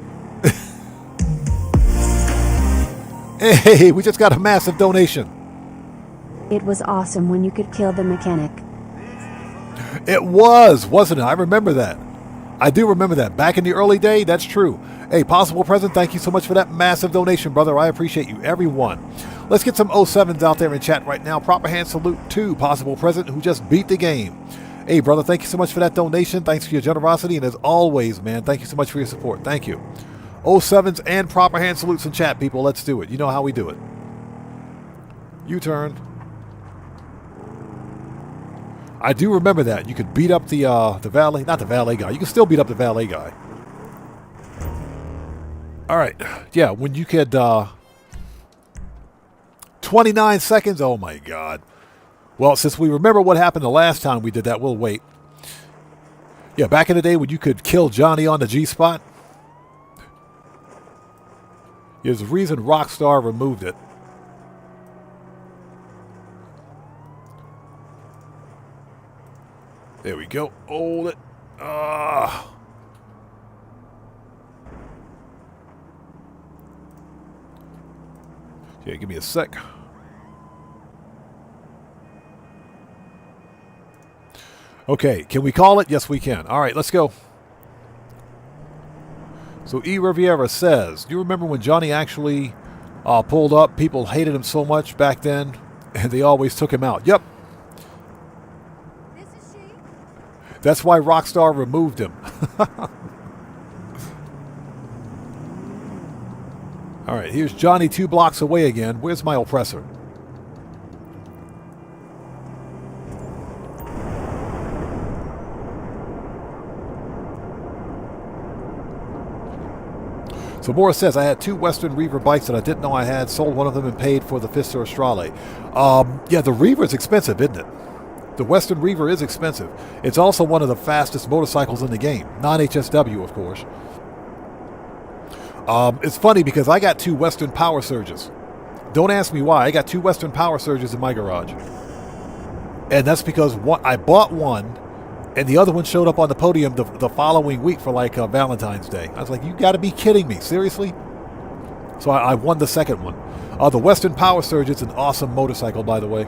Hey, we just got a massive donation. It was awesome when you could kill the mechanic. It was, wasn't it? I remember that. I do remember that. Back in the early day, that's true. Hey, Possible Present, thank you so much for that massive donation, brother. I appreciate you, everyone. Let's get some 07s out there in chat right now. Proper hand salute to Possible Present, who just beat the game. Hey, brother, thank you so much for that donation. Thanks for your generosity. And as always, man, thank you so much for your support. Thank you. 07s and proper hand salutes in chat, people. Let's do it. You know how we do it. U-turn. I do remember that. You could beat up the valet. Not the valet guy. You can still beat up the valet guy. All right. Yeah, when you could... 29 seconds? Oh, my God. Well, since we remember what happened the last time we did that, we'll wait. Yeah, back in the day when you could kill Johnny on the G-spot. There's a reason Rockstar removed it. There we go. Hold it. Yeah, give me a sec. Okay, can we call it? Yes, we can. All right, let's go. So E. Riviera says, do you remember when Johnny actually pulled up? People hated him so much back then, and they always took him out. Yep. That's why Rockstar removed him. All right, here's Johnny 2 blocks away again. Where's my oppressor? So Morris says, I had 2 Western Reaver bikes that I didn't know I had. Sold one of them and paid for the Fister Astrale. Yeah, the Reaver is expensive, isn't it? The Western Reaver is expensive. It's also one of the fastest motorcycles in the game. Non-HSW, of course. It's funny because I got 2 Western Power Surges. Don't ask me why. I got 2 Western Power Surges in my garage. And that's because I bought one, and the other one showed up on the podium the following week for like Valentine's Day. I was like, you got to be kidding me. Seriously? So I won the second one. The Western Power Surge is an awesome motorcycle, by the way.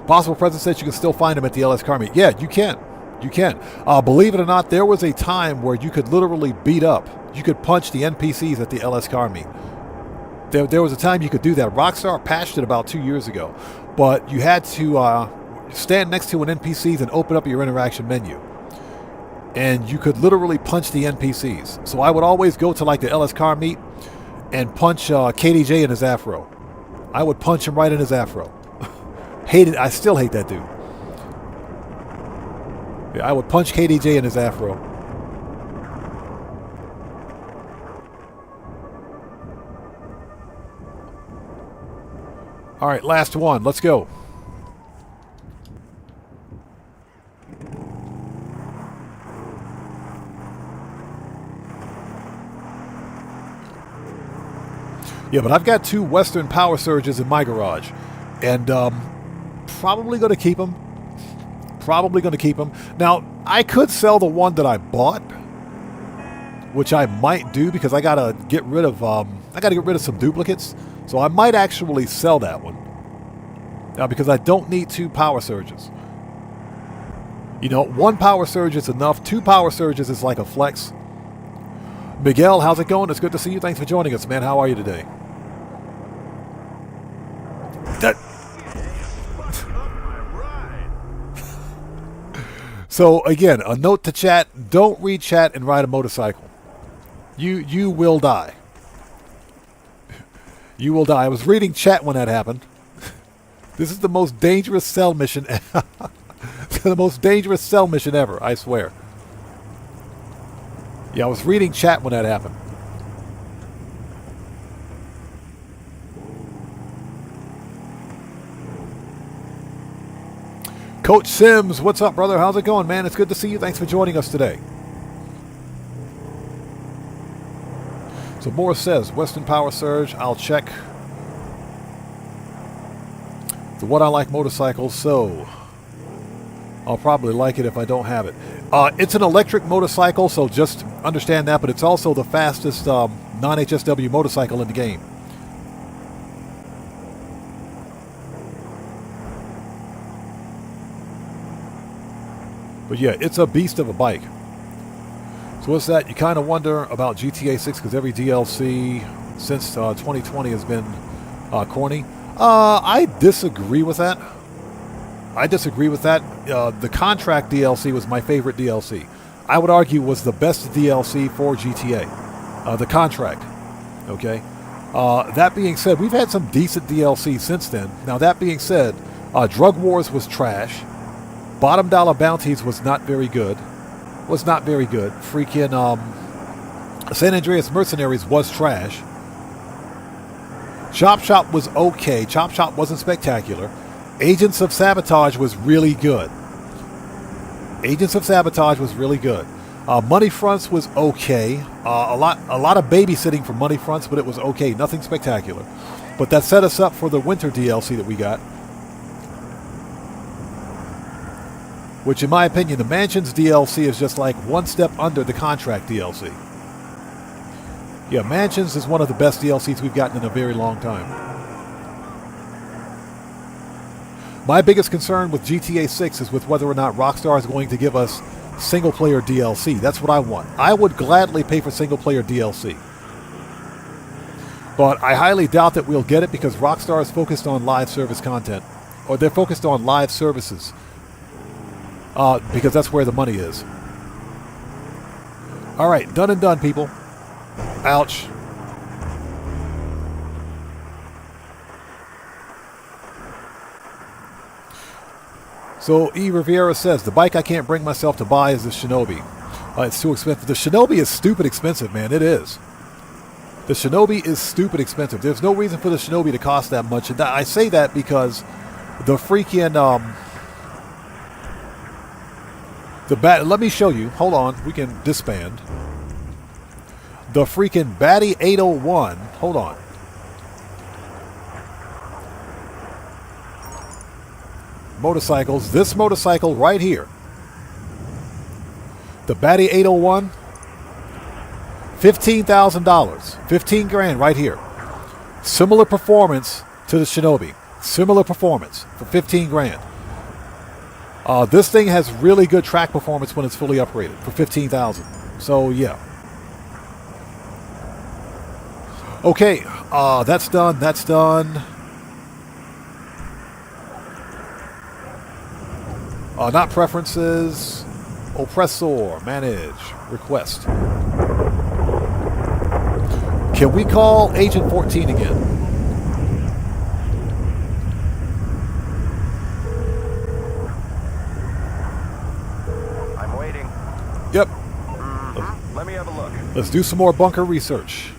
Possible President says you can still find them at the LS Car Meet. Yeah, you can. You can. Believe it or not, there was a time where you could literally beat up. You could punch the NPCs at the LS Car Meet. There was a time you could do that. Rockstar patched it about 2 years ago. But you had to stand next to an NPCs and open up your interaction menu. And you could literally punch the NPCs. So I would always go to like the LS Car Meet and punch KDJ in his afro. I would punch him right in his afro. Hated. I still hate that dude. Yeah, I would punch KDJ in his afro. All right, last one. Let's go. Yeah, but I've got 2 Western Power Surges in my garage, and probably going to keep them. Probably going to keep them. Now, I could sell the one that I bought, which I might do because I got to get rid of some duplicates. So I might actually sell that one. Now, because I don't need 2 Power Surges. You know, 1 Power Surge is enough. 2 Power Surges is like a flex. Miguel, how's it going? It's good to see you. Thanks for joining us, man. How are you today? So, again, a note to chat. Don't read chat and ride a motorcycle. You will die. You will die. I was reading chat when that happened. This is the most dangerous cell mission. The most dangerous cell mission ever, I swear. Yeah, I was reading chat when that happened. Coach Sims, what's up, brother? How's it going, man? It's good to see you. Thanks for joining us today. So Morris says, Western Power Surge, I'll check. The What I Like motorcycle, so I'll probably like it if I don't have it. It's an electric motorcycle, so just understand that, but it's also the fastest non-HSW motorcycle in the game. But yeah, it's a beast of a bike. So what's that? You kind of wonder about GTA 6 because every DLC since 2020 has been corny. I disagree with that. The Contract DLC was my favorite DLC. I would argue was the best DLC for GTA. The Contract. Okay. That being said, we've had some decent DLC since then. Now that being said, Drug Wars was trash. Bottom Dollar Bounties was not very good. Freaking San Andreas Mercenaries was trash. Chop Shop was okay. Chop Shop wasn't spectacular. Agents of Sabotage was really good. Money Fronts was okay. A lot of babysitting for Money Fronts, but it was okay. Nothing spectacular. But that set us up for the winter DLC that we got. Which, in my opinion, the Mansions DLC is just like one step under the Contract DLC. Yeah, Mansions is one of the best DLCs we've gotten in a very long time. My biggest concern with GTA 6 is with whether or not Rockstar is going to give us single-player DLC. That's what I want. I would gladly pay for single-player DLC. But I highly doubt that we'll get it because Rockstar is focused on live service content. Or they're focused on live services. Because that's where the money is. Alright, done and done, people. Ouch. So E. Rivera says, the bike I can't bring myself to buy is the Shinobi. It's too expensive. The Shinobi is stupid expensive, man. It is. The Shinobi is stupid expensive. There's no reason for the Shinobi to cost that much. And I say that because the freaking let me show you. Hold on. We can disband. The freaking Batty 801. Hold on. Motorcycles. This motorcycle right here. The Batty 801. $15,000. 15 grand right here. Similar performance to the Shinobi. Similar performance for 15 grand. This thing has really good track performance when it's fully upgraded for 15,000. So yeah. Okay, that's done. That's done. Not preferences. Oppressor. Manage. Request. Can we call Agent 14 again? I'm waiting. Yep. Let me have a look. Let's do some more bunker research.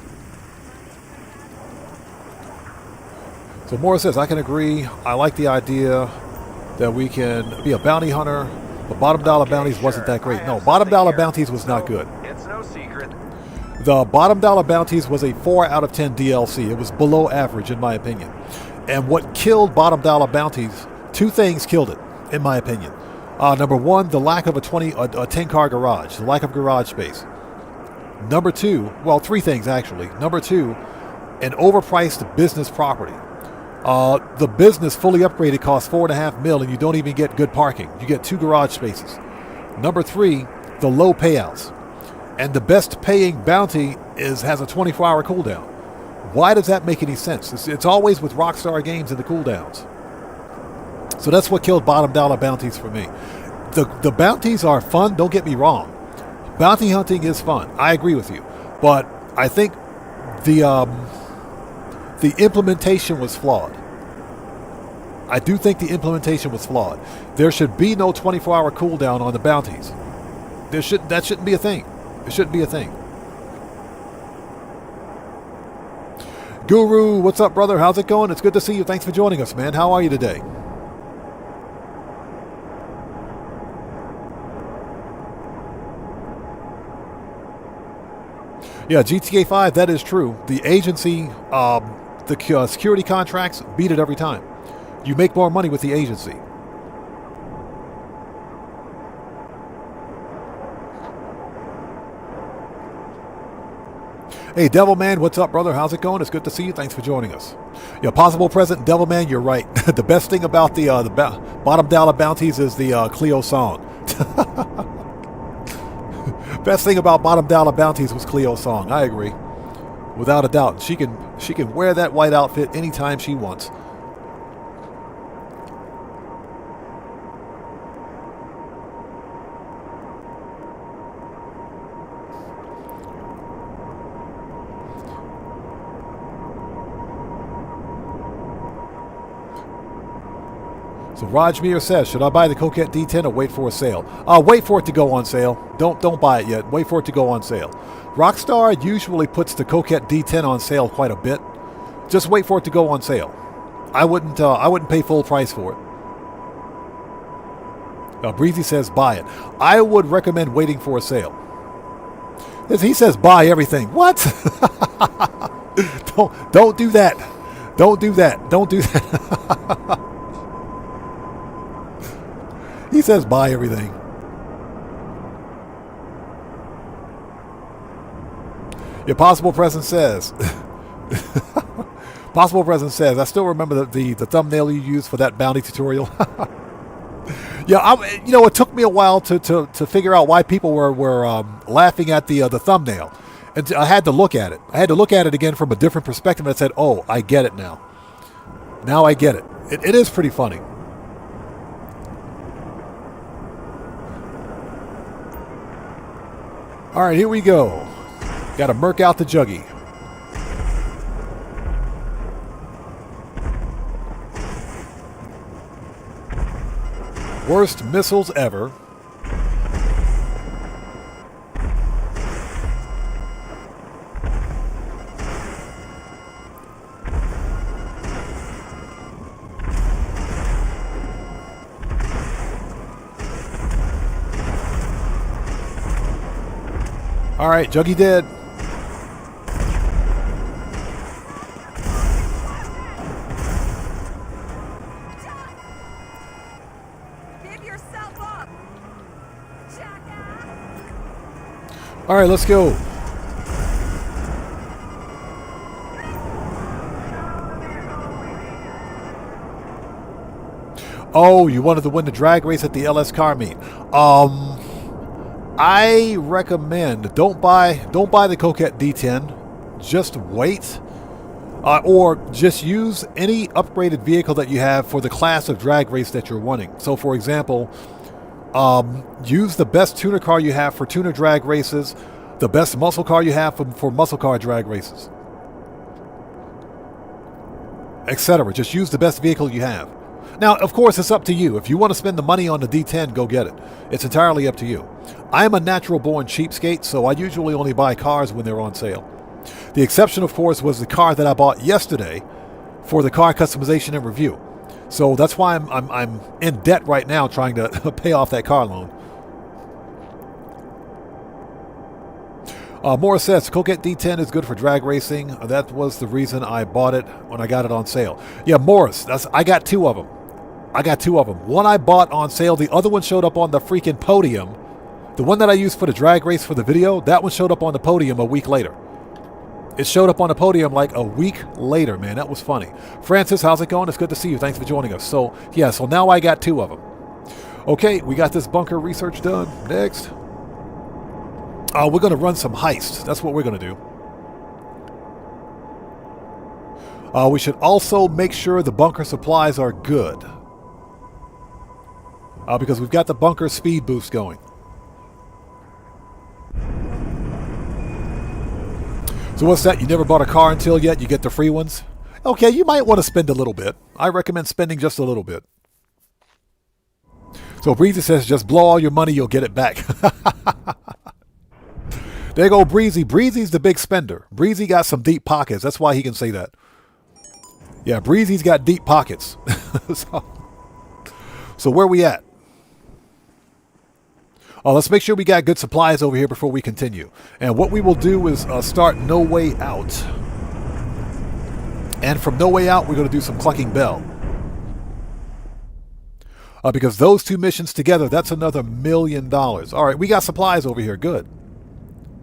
So Morris says, I can agree. I like the idea that we can be a bounty hunter, but bottom dollar bounties wasn't that great. No, bottom dollar bounties was not good. It's no secret. The bottom dollar bounties was a 4 out of 10 DLC. It was below average in my opinion. And what killed bottom dollar bounties, two things killed it, in my opinion. Number one, the lack of a 10-car garage, the lack of garage space. Number two, well, three things actually. Number two, an overpriced business property. The business fully upgraded costs $4.5 million, and you don't even get good parking. You get 2 garage spaces. Number three, the low payouts. And the best paying bounty has a 24-hour cooldown. Why does that make any sense? It's always with Rockstar Games and the cooldowns. So that's what killed bottom dollar bounties for me. The bounties are fun, don't get me wrong. Bounty hunting is fun. I agree with you. But I think the implementation was flawed. I do think the implementation was flawed. There should be no 24-hour cooldown on the bounties. That shouldn't be a thing. It shouldn't be a thing. Guru, what's up, brother? How's it going? It's good to see you. Thanks for joining us, man. How are you today? Yeah, GTA 5, that is true. The agency, the security contracts beat it every time. You make more money with the agency. Hey, Devilman, what's up, brother? How's it going? It's good to see you. Thanks for joining us. Yeah, possible present, Devilman, you're right. The best thing about the bottom dollar bounties is the Cleo song. Best thing about bottom dollar bounties was Cleo's song. I agree, without a doubt. She can wear that white outfit anytime she wants. So Rajmir says, should I buy the Coquette D10 or wait for a sale? Wait for it to go on sale. Don't buy it yet. Wait for it to go on sale. Rockstar usually puts the Coquette D10 on sale quite a bit. Just wait for it to go on sale. I wouldn't pay full price for it. Breezy says buy it. I would recommend waiting for a sale. He says buy everything. What? Don't do that. Don't do that. Don't do that. He says buy everything. Your possible present says. Possible present says. I still remember the thumbnail you used for that bounty tutorial. Yeah, it took me a while to figure out why people were laughing at the thumbnail, and I had to look at it. I had to look at it again from a different perspective, and I said, "Oh, I get it now. Now I get it. It is pretty funny." All right, here we go. Got to murk out the juggy. Worst missiles ever. All right, Juggy dead. Give yourself up, jackass. All right, let's go. Oh, you wanted to win the drag race at the LS car meet. I recommend don't buy the Coquette D10. Just wait, or just use any upgraded vehicle that you have for the class of drag race that you're wanting. So, for example, use the best tuner car you have for tuner drag races, the best muscle car you have for muscle car drag races, etc. Just use the best vehicle you have. Now, of course, it's up to you. If you want to spend the money on the D10, go get it. It's entirely up to you. I am a natural-born cheapskate, so I usually only buy cars when they're on sale. The exception, of course, was the car that I bought yesterday for the car customization and review. So that's why I'm in debt right now trying to pay off that car loan. Morris says, Coquette D10 is good for drag racing. That was the reason I bought it when I got it on sale. Yeah, Morris, I got two of them. One I bought on sale. The other one showed up on the freaking podium. The one that I used for the drag race for the video, that one showed up on the podium a week later. It showed up on the podium like a week later, man. That was funny. Francis, how's it going? It's good to see you. Thanks for joining us. So, yeah, so now I got two of them. Okay, we got this bunker research done. Next. We're going to run some heists. That's what we're going to do. We should also make sure the bunker supplies are good. Because we've got the bunker speed boost going. So what's that? You never bought a car until yet? You get the free ones? Okay, you might want to spend a little bit. I recommend spending just a little bit. So Breezy says, just blow all your money, you'll get it back. There you go, Breezy. Breezy's the big spender. Breezy got some deep pockets. That's why he can say that. Yeah, Breezy's got deep pockets. So where we at? Let's make sure we got good supplies over here before we continue. And what we will do is start No Way Out. And from No Way Out, we're going to do some Clucking Bell. Because those two missions together, that's another $1 million. All right, we got supplies over here. Good.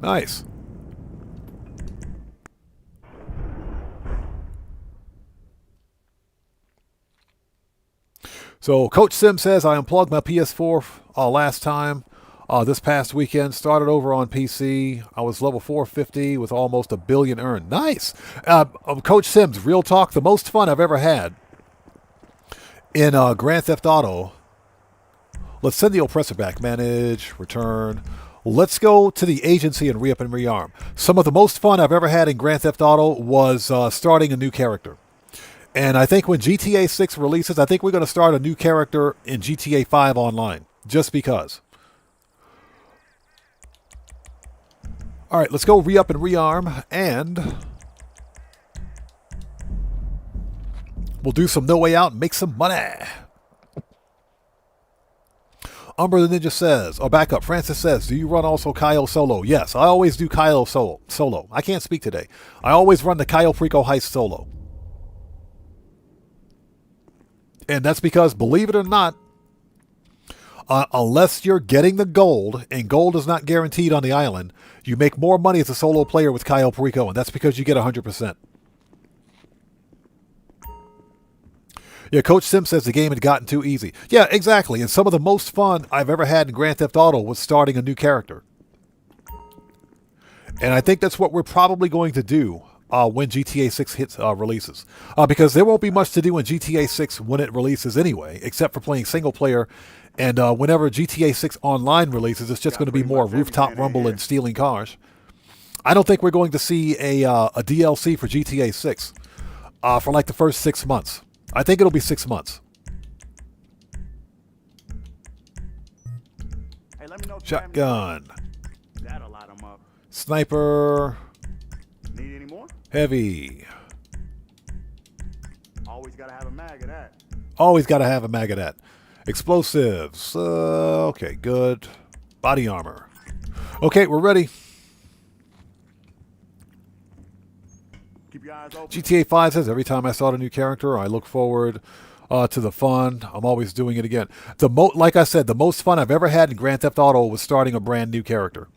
Nice. So Coach Sim says, I unplugged my PS4 last time. This past weekend, started over on PC. I was level 450 with almost $1 billion earned. Nice. Coach Sims, real talk, the most fun I've ever had in Grand Theft Auto. Let's send the oppressor back. Manage, return. Let's go to the agency and re-up and rearm. Some of the most fun I've ever had in Grand Theft Auto was starting a new character. And I think when GTA 6 releases, I think we're going to start a new character in GTA 5 online. Just because. All right, let's go re-up and rearm, and we'll do some No Way Out and make some money. Umber the Ninja says, back up. Francis says, do you run also Cayo solo? Yes, I always do Cayo solo. I can't speak today. I always run the Cayo Perico Heist solo. And that's because, believe it or not, unless you're getting the gold, and gold is not guaranteed on the island, you make more money as a solo player with Cayo Perico, and that's because you get 100%. Yeah, Coach Sim says the game had gotten too easy. Yeah, exactly. And some of the most fun I've ever had in Grand Theft Auto was starting a new character. And I think that's what we're probably going to do when GTA 6 releases. Because there won't be much to do in GTA 6 when it releases anyway, except for playing single player. And whenever GTA 6 Online releases, it's just going to be more rooftop rumble and stealing cars. I don't think we're going to see a DLC for GTA 6 for like the first 6 months. I think it'll be 6 months. Hey, let me know if Shotgun. that'll light 'em up. Sniper. Need any more? Heavy. Always gotta have a mag of that. Always got to have a mag of that. Explosives. Okay, good. Body armor. Okay, we're ready. Keep your eyes open. GTA 5 says, every time I start a new character, I look forward to the fun. I'm always doing it again. Like I said, the most fun I've ever had in Grand Theft Auto was starting a brand new character.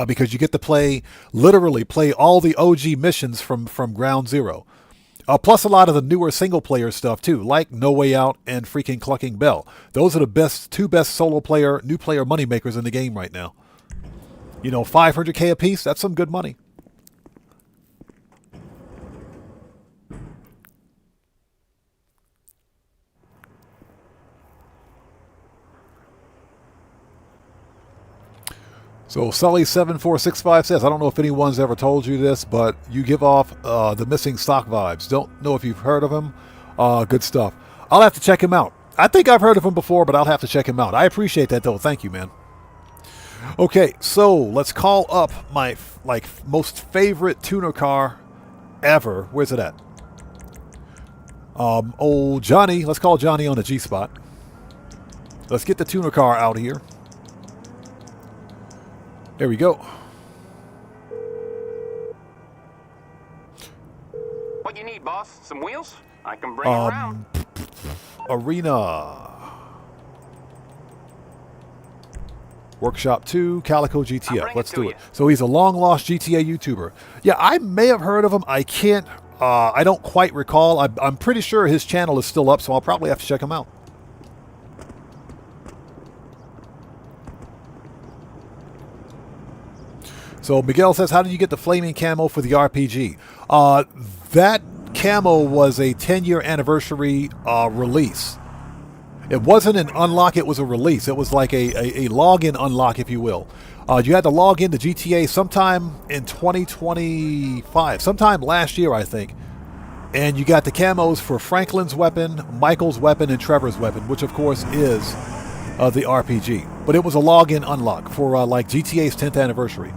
Because you get to literally play all the OG missions from ground zero. Plus a lot of the newer single-player stuff, too, like No Way Out and freaking Clucking Bell. Those are the two best new player moneymakers in the game right now. You know, $500K a piece, that's some good money. So Sully7465 says, I don't know if anyone's ever told you this, but you give off the missing stock vibes. Don't know if you've heard of him. Good stuff. I'll have to check him out. I think I've heard of him before, but I'll have to check him out. I appreciate that, though. Thank you, man. Okay, so let's call up my most favorite tuner car ever. Where's it at? Old Johnny. Let's call Johnny on the G-spot. Let's get the tuner car out here. There we go. What you need, boss? Some wheels? I can bring it around. Arena. Workshop 2, Calico GTF. Let's do it. So he's a long-lost GTA YouTuber. Yeah, I may have heard of him. I can't, I don't quite recall. I'm pretty sure his channel is still up, so I'll probably have to check him out. So Miguel says, how did you get the flaming camo for the RPG? That camo was a 10-year anniversary release. It wasn't an unlock, it was a release. It was like a login unlock, if you will. You had to log into GTA sometime in 2025, sometime last year, I think. And you got the camos for Franklin's weapon, Michael's weapon, and Trevor's weapon, which of course is the RPG. But it was a login unlock for like GTA's 10th anniversary.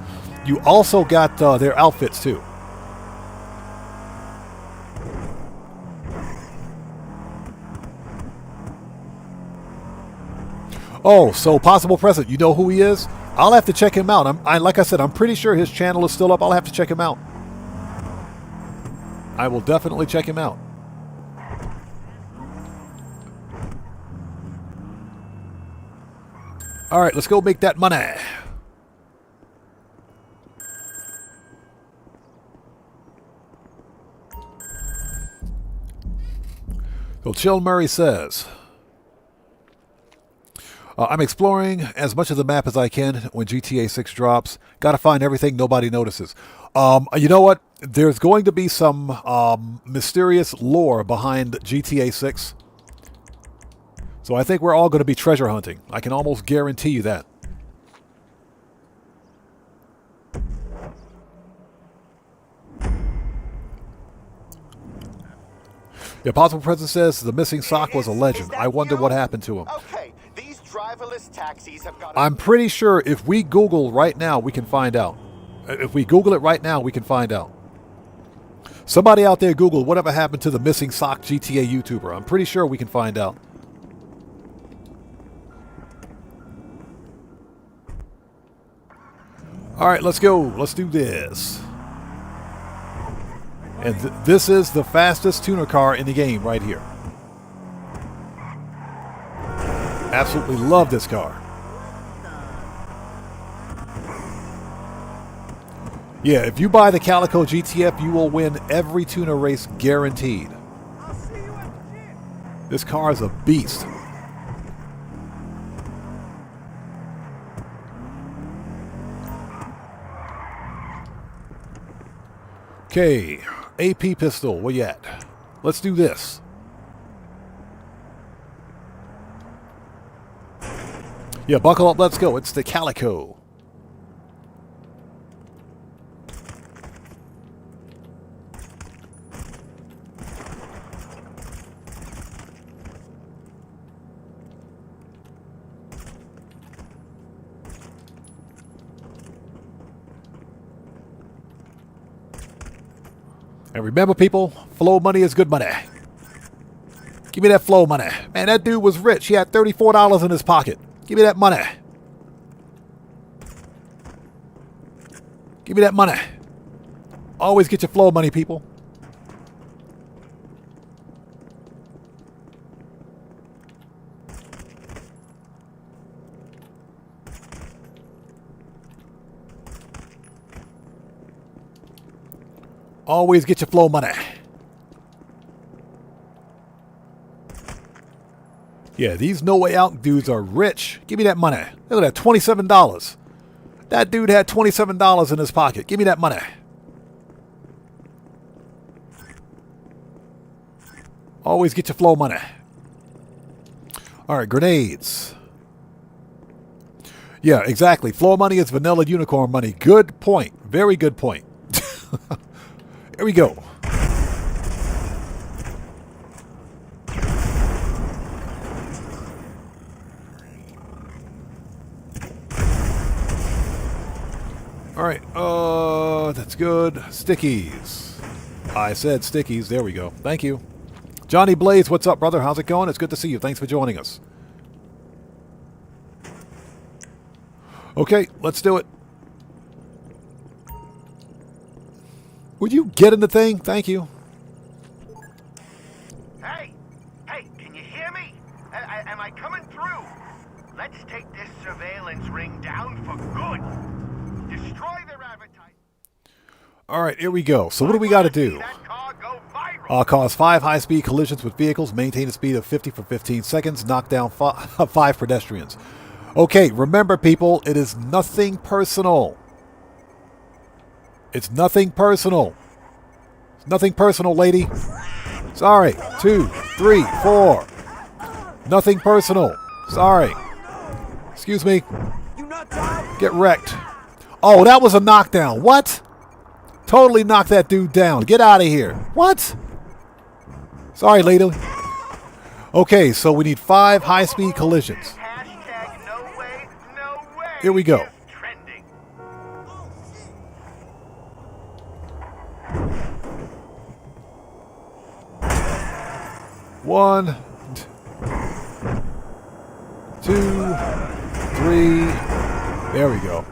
You also got their outfits too. Oh, so Possible Present, you know who he is? I'll have to check him out. Like I said, I'm pretty sure his channel is still up. I'll have to check him out. I will definitely check him out. All right, let's go make that money. So Chill Murray says, I'm exploring as much of the map as I can when GTA 6 drops. Gotta find everything nobody notices. You know what? There's going to be some mysterious lore behind GTA 6. So I think we're all going to be treasure hunting. I can almost guarantee you that. The Possible President says the missing sock was a legend. I wonder what happened to him. Okay, these driverless taxis have got. I'm pretty sure if we Google right now, we can find out. If we Google it right now, we can find out. Somebody out there Google whatever happened to the missing sock GTA YouTuber. I'm pretty sure we can find out. All right, let's go. Let's do this. And this is the fastest tuner car in the game right here. Absolutely love this car. Yeah, if you buy the Calico GTF, you will win every tuner race guaranteed. This car is a beast. Okay, AP pistol, where you at? Let's do this. Yeah, buckle up, let's go. It's the Calico. And remember, people, flow money is good money. Give me that flow money. Man, that dude was rich. He had $34 in his pocket. Give me that money. Give me that money. Always get your flow money, people. Always get your flow money. Yeah, these No Way Out dudes are rich. Give me that money. Look at that, $27. That dude had $27 in his pocket. Give me that money. Always get your flow money. All right, grenades. Yeah, exactly. Flow money is vanilla unicorn money. Good point. Very good point. Here we go. All right. That's good. Stickies. I said stickies. There we go. Thank you. Johnny Blaze, what's up, brother? How's it going? It's good to see you. Thanks for joining us. Okay, let's do it. Would you get in the thing? Thank you. Hey, can you hear me? Am I coming through? Let's take this surveillance ring down for good. Destroy their advertising. All right, here we go. So what do we got to do? Cause 5 high-speed collisions with vehicles, maintain a speed of 50 for 15 seconds, knock down 5 pedestrians. Okay, remember, people, it is nothing personal. It's nothing personal. It's nothing personal, lady. Sorry. 2, 3, 4. Nothing personal. Sorry. Excuse me. Get wrecked. Oh, that was a knockdown. What? Totally knocked that dude down. Get out of here. What? Sorry, lady. Okay, so we need 5 high-speed collisions. Here we go. 1, 2, 3. There we go.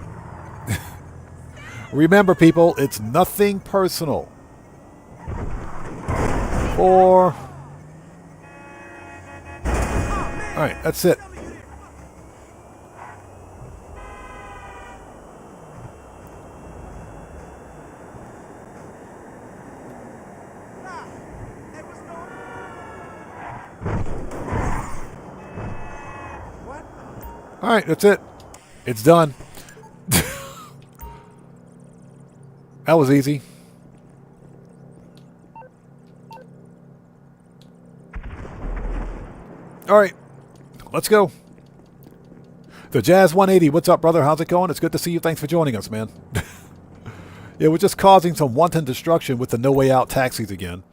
Remember, people, it's nothing personal. 4. All right, that's it. All right, that's it. It's done. That was easy. All right, let's go. The Jazz 180, what's up, brother? How's it going? It's good to see you. Thanks for joining us, man. Yeah, we're just causing some wanton destruction with the No Way Out taxis again.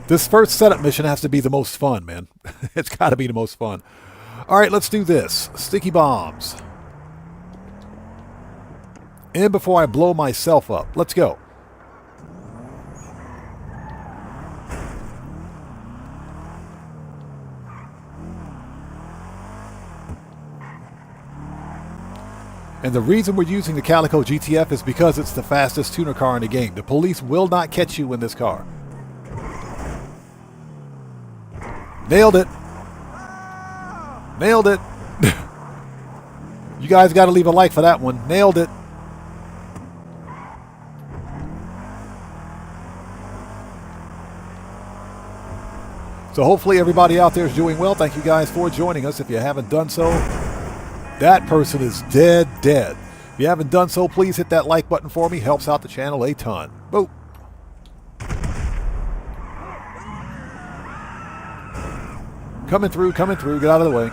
This first setup mission has to be the most fun, man. It's got to be the most fun. All right, let's do this. Sticky bombs. In before I blow myself up. Let's go. And the reason we're using the Calico GTF is because it's the fastest tuner car in the game. The police will not catch you in this car. Nailed it. Nailed it. You guys got to leave a like for that one. Nailed it. So hopefully everybody out there is doing well. Thank you guys for joining us. If you haven't done so, that person is dead. If you haven't done so, please hit that like button for me. Helps out the channel a ton. Boop. Coming through. Get out of the way.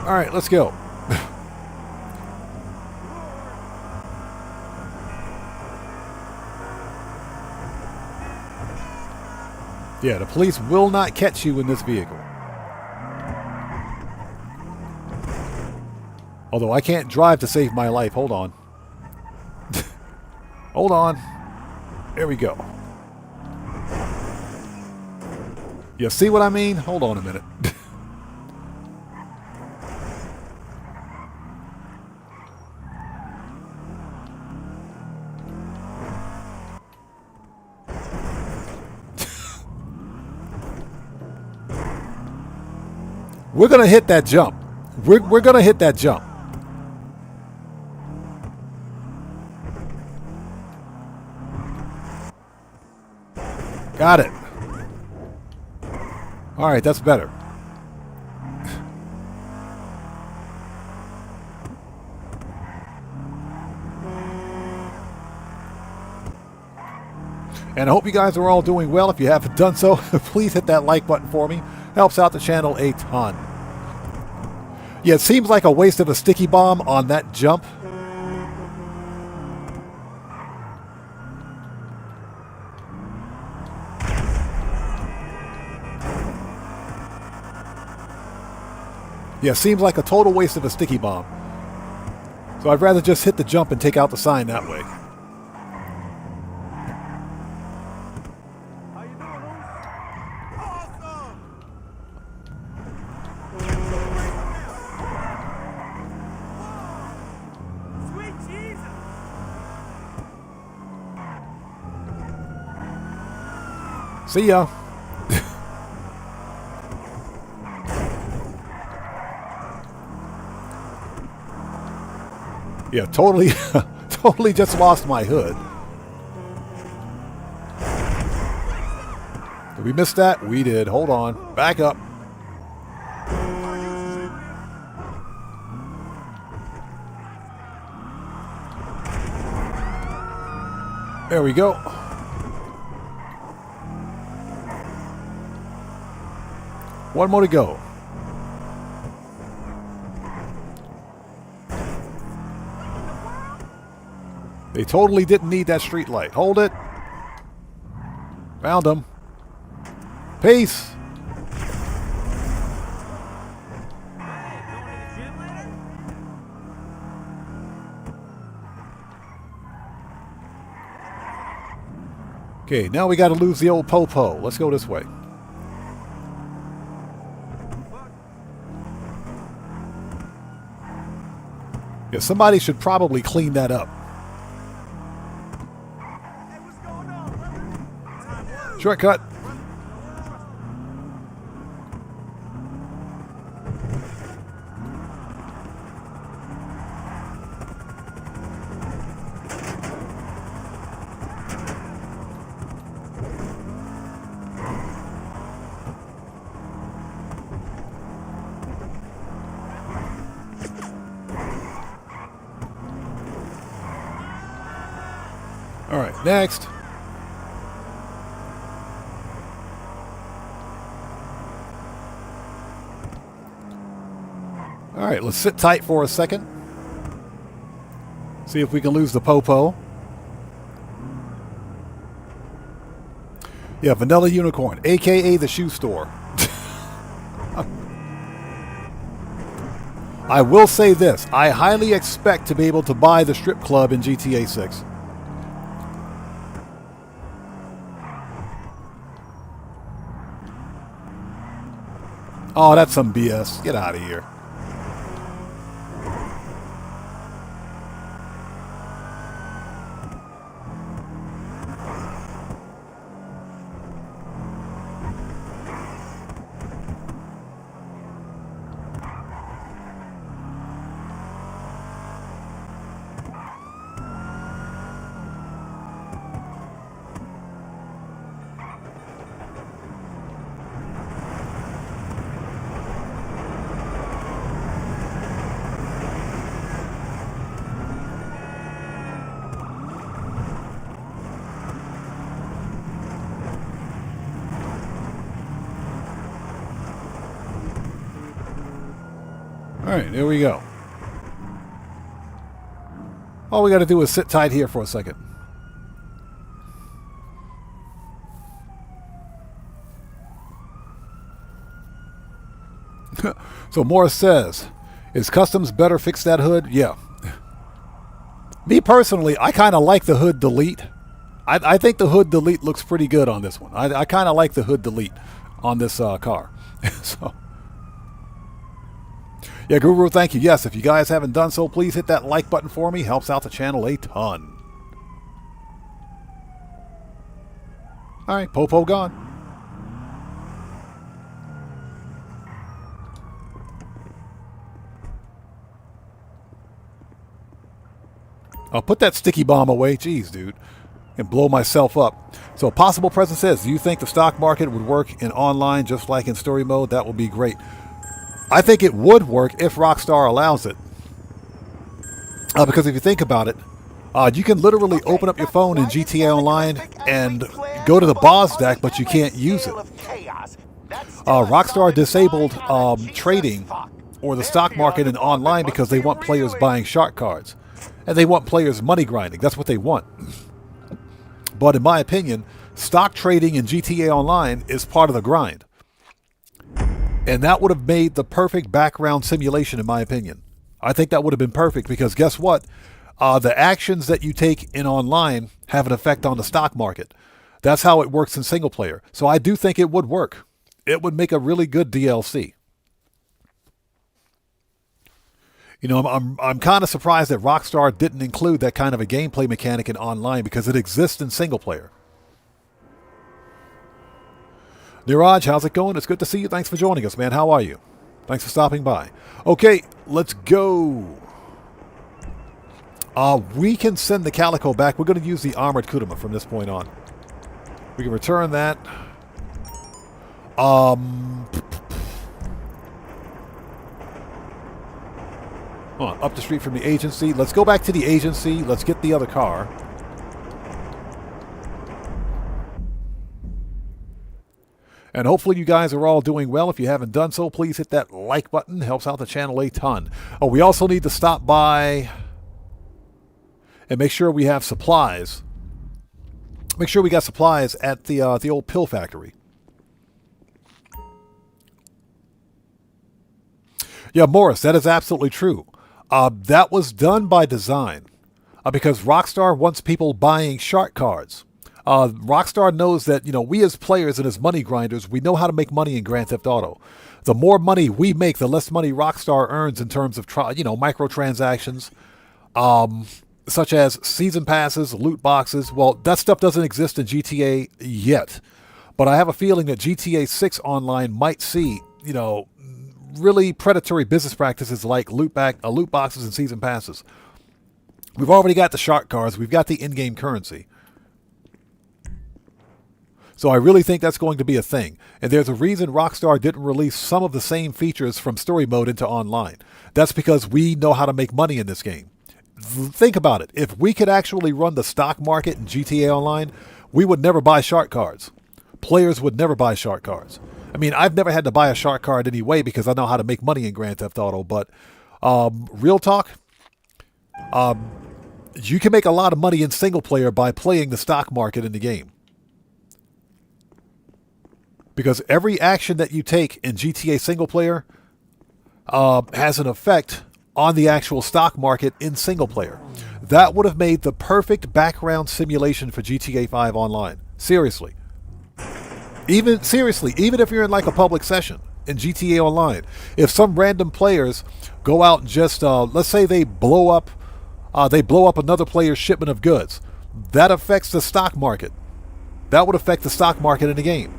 All right, let's go. Yeah, the police will not catch you in this vehicle. Although I can't drive to save my life. Hold on. Hold on. There we go. You see what I mean? Hold on a minute. We're going to hit that jump. We're going to hit that jump. Got it. All right, that's better. And I hope you guys are all doing well. If you haven't done so, please hit that like button for me. Helps out the channel a ton. Yeah, it seems like a waste of a sticky bomb on that jump. Yeah, seems like a total waste of a sticky bomb. So I'd rather just hit the jump and take out the sign that way. How you doing, Awesome! Sweet Jesus! See ya. Yeah, totally, totally just lost my hood. Did we miss that? We did. Hold on. Back up. There we go. One more to go. They totally didn't need that street light. Hold it. Found them. Peace. Okay, now we got to lose the old po-po. Let's go this way. Yeah, somebody should probably clean that up. Shortcut. All right, next. All right, let's sit tight for a second. See if we can lose the po-po. Yeah, Vanilla Unicorn, a.k.a. the shoe store. I will say this. I highly expect to be able to buy the strip club in GTA 6. Oh, that's some BS. Get out of here. All right, there we go. All we got to do is sit tight here for a second. So Morris says, is Customs better fix that hood? Yeah. Me personally, I kind of like the hood delete. I think the hood delete looks pretty good on this one. I kind of like the hood delete on this car. So, yeah, Guru, thank you. Yes, if you guys haven't done so, please hit that like button for me. Helps out the channel a ton. All right, Popo gone. I'll put that sticky bomb away. Jeez, dude. And blow myself up. So Possible Present says, do you think the stock market would work in online just like in story mode? That would be great. I think it would work if Rockstar allows it. Because if you think about it, you can literally open up your phone in GTA Online and go to the boss deck, but you can't use it. Rockstar disabled trading or the stock market in online because they want players buying shark cards. And they want players money grinding. That's what they want. But in my opinion, stock trading in GTA Online is part of the grind. And that would have made the perfect background simulation, in my opinion. I think that would have been perfect because guess what? The actions that you take in online have an effect on the stock market. That's how it works in single player. So I do think it would work. It would make a really good DLC. You know, I'm kind of surprised that Rockstar didn't include that kind of a gameplay mechanic in online because it exists in single player. Niraj, how's it going? It's good to see you. Thanks for joining us, man. How are you? Thanks for stopping by. Okay, let's go. We can send the Calico back. We're going to use the Armored Kudama from this point on. We can return that. Up the street from the agency. Let's go back to the agency. Let's get the other car. And hopefully you guys are all doing well. If you haven't done so, please hit that like button. Helps out the channel a ton. Oh, we also need to stop by and make sure we have supplies. Make sure we got supplies at the old pill factory. Yeah, Morris, that is absolutely true. That was done by design because Rockstar wants people buying shark cards. Rockstar knows that, you know, we as players and as money grinders, we know how to make money in Grand Theft Auto. The more money we make, the less money Rockstar earns in terms of, microtransactions, such as season passes, loot boxes. Well, that stuff doesn't exist in GTA yet. But I have a feeling that GTA 6 Online might see, you know, really predatory business practices like loot boxes and season passes. We've already got the shark cards. We've got the in-game currency. So I really think that's going to be a thing. And there's a reason Rockstar didn't release some of the same features from story mode into online. That's because we know how to make money in this game. Think about it. If we could actually run the stock market in GTA Online, we would never buy shark cards. Players would never buy shark cards. I mean, I've never had to buy a shark card anyway because I know how to make money in Grand Theft Auto. But real talk, you can make a lot of money in single player by playing the stock market in the game. Because every action that you take in GTA single player has an effect on the actual stock market in single player. That would have made the perfect background simulation for GTA 5 Online. Seriously. Even if you're in like a public session in GTA Online, if some random players go out and just, let's say they blow up another player's shipment of goods, that affects the stock market. That would affect the stock market in the game.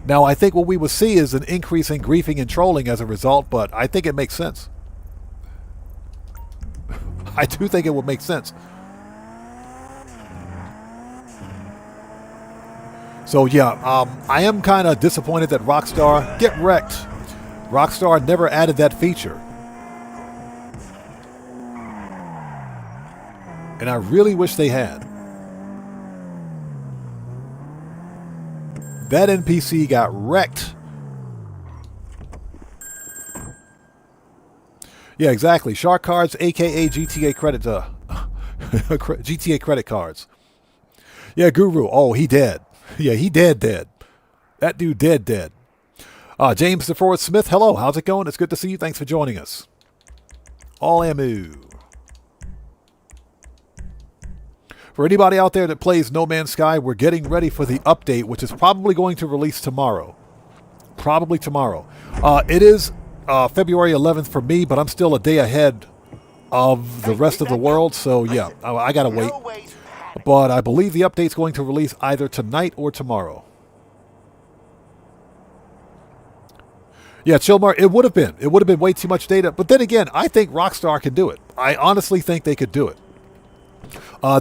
Now, I think what we will see is an increase in griefing and trolling as a result, but I think it makes sense. I do think it would make sense. So yeah, I am kind of disappointed that Rockstar, get wrecked. Rockstar never added that feature. And I really wish they had. That NPC got wrecked. Yeah, exactly. Shark cards, aka GTA credit, GTA credit cards. Yeah, Guru. Oh, he dead. Yeah, he dead. That dude dead. James DeForest Smith, hello. How's it going? It's good to see you. Thanks for joining us. All ammo. For anybody out there that plays No Man's Sky, we're getting ready for the update, which is probably going to release tomorrow. Probably tomorrow. It is February 11th for me, but I'm still a day ahead of the rest of the world, so yeah, I gotta wait. But I believe the update's going to release either tonight or tomorrow. Yeah, Chilmar, it would have been. It would have been way too much data. But then again, I think Rockstar can do it. I honestly think they could do it.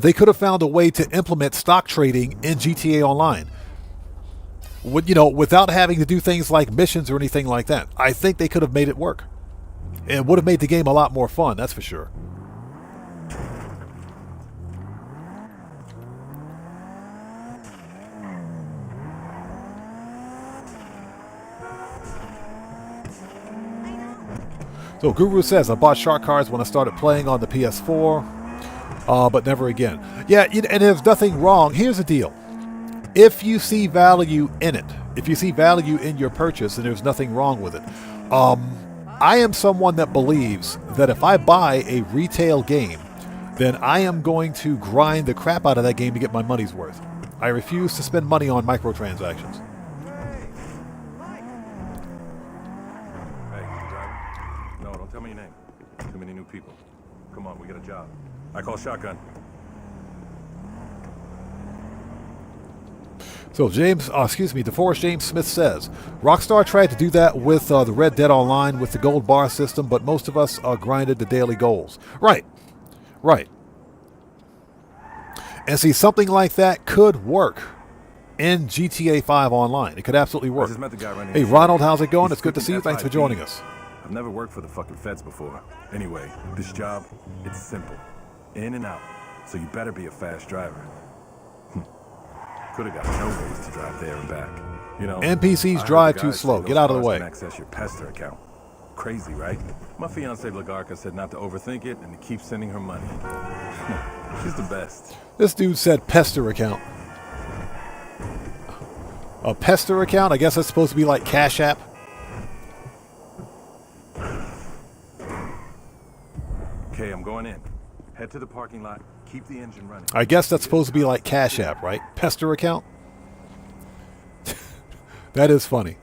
They could have found a way to implement stock trading in GTA Online. Without having to do things like missions or anything like that. I think they could have made it work. It would have made the game a lot more fun, that's for sure. So Guru says, I bought shark cards when I started playing on the PS4, but never again. Yeah, and there's nothing wrong. Here's the deal. If you see value in it, if you see value in your purchase, then there's nothing wrong with it. I am someone that believes that if I buy a retail game, then I am going to grind the crap out of that game to get my money's worth. I refuse to spend money on microtransactions. Hey, driver. No, don't tell me your name. Too many new people. Come on, we got a job. I call shotgun. So DeForest James Smith says, Rockstar tried to do that with the Red Dead Online with the gold bar system, but most of us grinded the daily goals. Right. And see, something like that could work in GTA 5 Online. It could absolutely work. Hey, Ronald, how's it going? It's good to see you. Thanks for joining us. I've never worked for the fucking feds before. Anyway, this job, it's simple. In and out. So you better be a fast driver. Could have got no ways to drive there and back. NPCs drive too slow. Get out of the way. Access your Pester account. Crazy, right? My fiance Lagarca said not to overthink it and to keep sending her money. She's the best. This dude said Pester account. A Pester account? I guess that's supposed to be like Cash App. Okay, I'm going in. Head to the parking lot. Keep the engine running. I guess that's supposed to be like Cash App, right? Pester account? That is funny.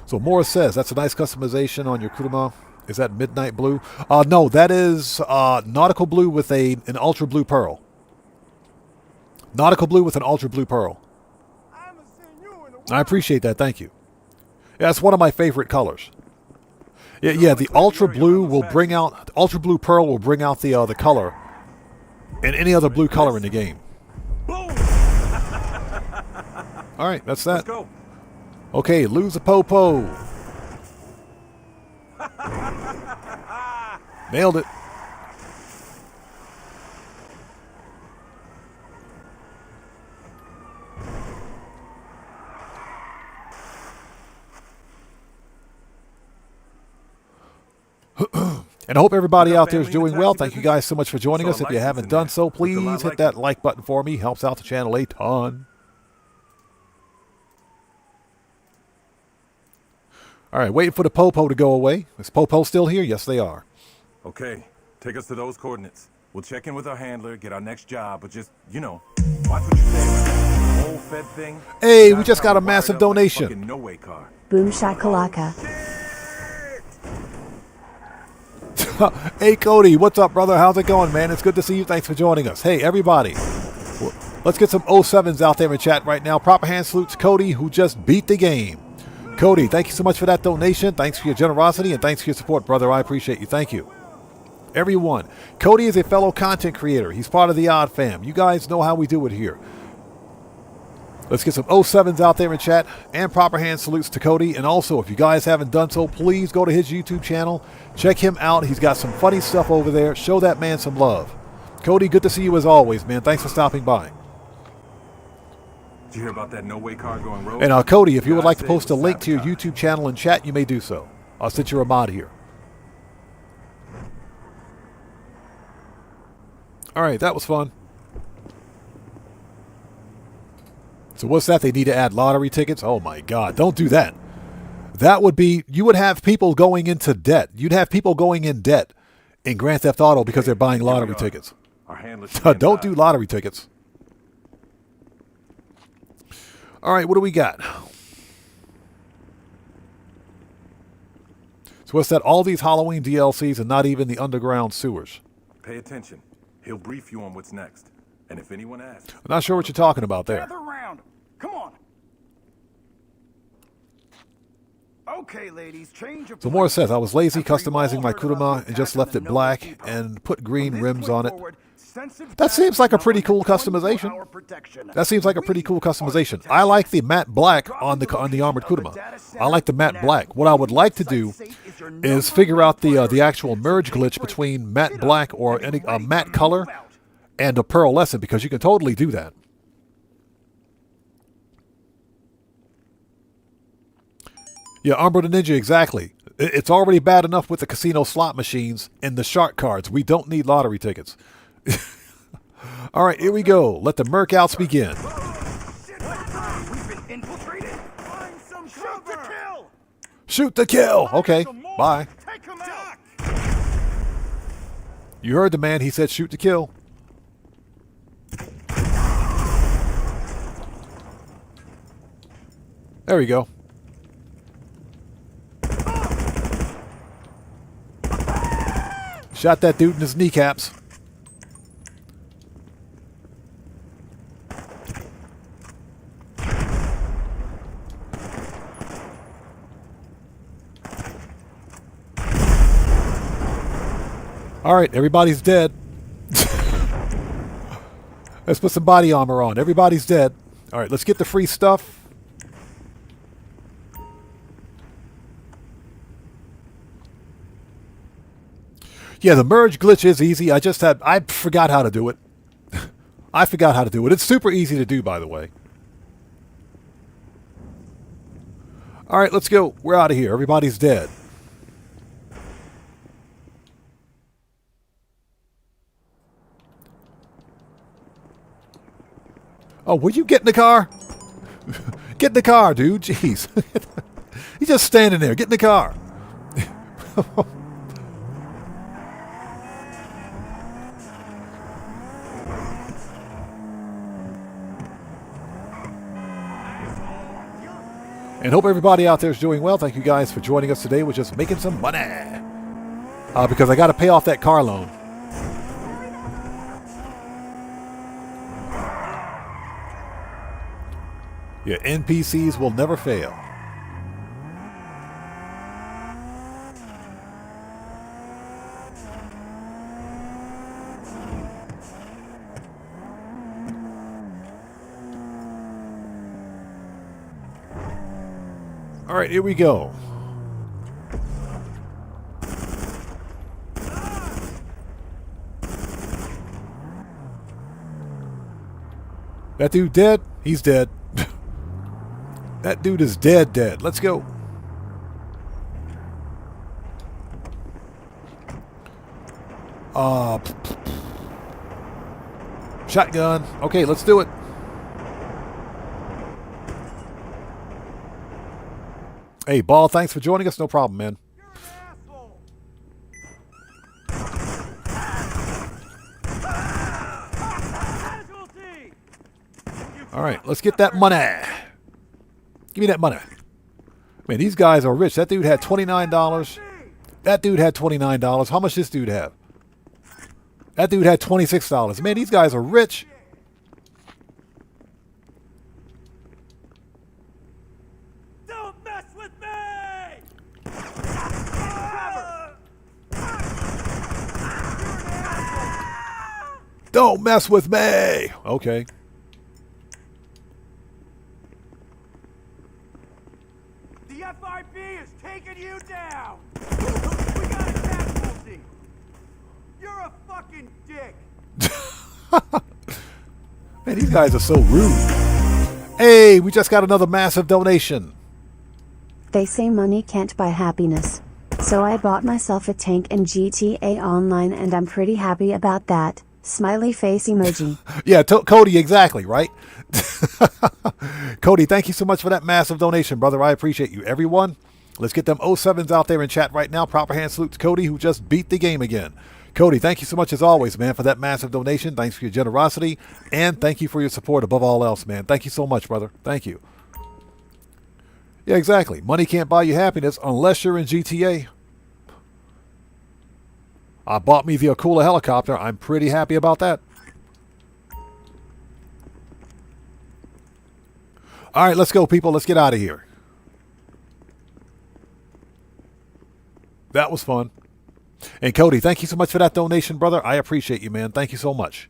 So Morris says, that's a nice customization on your Kuruma. Is that midnight blue? No, that is nautical blue with an ultra blue pearl. Nautical blue with an ultra blue pearl. I appreciate that. Thank you. Yeah, that's one of my favorite colors. Yeah, the ultra blue will bring out, ultra blue pearl will bring out the color and any other blue color in the game. All right, that's that. Let's go. Okay, lose a popo. Nailed it. And I hope everybody out there is doing well. Thank you guys so much for joining us. If you haven't done so, please hit that like button for me. Helps out the channel a ton. All right, waiting for the popo to go away. Is popo still here? Yes, they are. Okay, take us to those coordinates. We'll check in with our handler, get our next job, but just, watch what you say about that whole Fed thing. Hey, we just got a massive donation. No way car. Boom shakalaka. Hey, Cody, what's up, brother? How's it going, man? It's good to see you. Thanks for joining us. Hey, everybody. Let's get some 07s out there in chat right now. Proper hand salutes Cody, who just beat the game. Cody, thank you so much for that donation. Thanks for your generosity, and thanks for your support, brother. I appreciate you. Thank you. Everyone, Cody is a fellow content creator. He's part of the Odd Fam. You guys know how we do it here. Let's get some 07s out there in chat, and proper hand salutes to Cody. And also, if you guys haven't done so, please go to his YouTube channel. Check him out. He's got some funny stuff over there. Show that man some love. Cody, good to see you as always, man. Thanks for stopping by. Did you hear about that no-way car going rogue? And Cody, if you would like to post a link to your YouTube channel in chat, you may do so. Since you're a mod here. All right, that was fun. So what's that? They need to add lottery tickets? Oh my God, don't do that. That would be, you would have people going into debt. You'd have people going in debt in Grand Theft Auto because they're buying lottery tickets. Our handlers Don't do lottery tickets. All right, what do we got? So what's that? All these Halloween DLCs and not even the underground sewers. Pay attention. He'll brief you on what's next. And if anyone asks... I'm not sure what you're talking about there. Gather round. Come on. Okay, ladies, change of So Moore says, I was lazy customizing my Kuruma and just left it black and put green rims on it. That seems like a pretty cool customization. That seems like a pretty cool customization. I like the matte black on the armored Kuruma. I like the matte black. What I would like to do is figure out the actual merge glitch between matte black or a matte color and a pearlescent, because you can totally do that. Yeah, Umbra the Ninja, exactly. It's already bad enough with the casino slot machines and the shark cards. We don't need lottery tickets. All right, here we go. Let the Merkouts begin. We've been infiltrated. Find some shoot to kill. Shoot to kill. Okay, bye. Take him out. You heard the man. He said shoot to kill. There we go. Shot that dude in his kneecaps. All right, everybody's dead. Let's put some body armor on. Everybody's dead. All right, let's get the free stuff. Yeah, the merge glitch is easy. I forgot how to do it. I forgot how to do it. It's super easy to do, by the way. All right, let's go. We're out of here. Everybody's dead. Oh, will you get in the car? Get in the car, dude. Jeez. He's just standing there. Get in the car. And hope everybody out there is doing well. Thank you guys for joining us today. We're just making some money. Because I got to pay off that car loan. Yeah, NPCs will never fail. All right, here we go. That dude dead? He's dead. That dude is dead. Let's go. Shotgun. Okay, let's do it. Hey, Ball, thanks for joining us. No problem, man. All right, let's get that money. Give me that money. Man, these guys are rich. That dude had $29. That dude had $29. How much this dude have? That dude had $26. Man, these guys are rich. Don't mess with me! Don't mess with me. Okay. The FIB is taking you down! We got a casualty! You're a fucking dick! Man, these guys are so rude. Hey, we just got another massive donation. They say money can't buy happiness. So I bought myself a tank in GTA Online and I'm pretty happy about that. Smiley face emoji. Yeah, Cody, exactly, right? Cody, thank you so much for that massive donation, brother. I appreciate you. Everyone, let's get them 07s out there in chat right now. Proper hand salute to Cody, who just beat the game again. Cody, thank you so much as always, man, for that massive donation. Thanks for your generosity, and thank you for your support above all else, man. Thank you so much, brother. Thank you. Yeah, exactly. Money can't buy you happiness unless you're in GTA. I bought me the Akula helicopter. I'm pretty happy about that. All right, let's go, people. Let's get out of here. That was fun. And Cody, thank you so much for that donation, brother. I appreciate you, man. Thank you so much.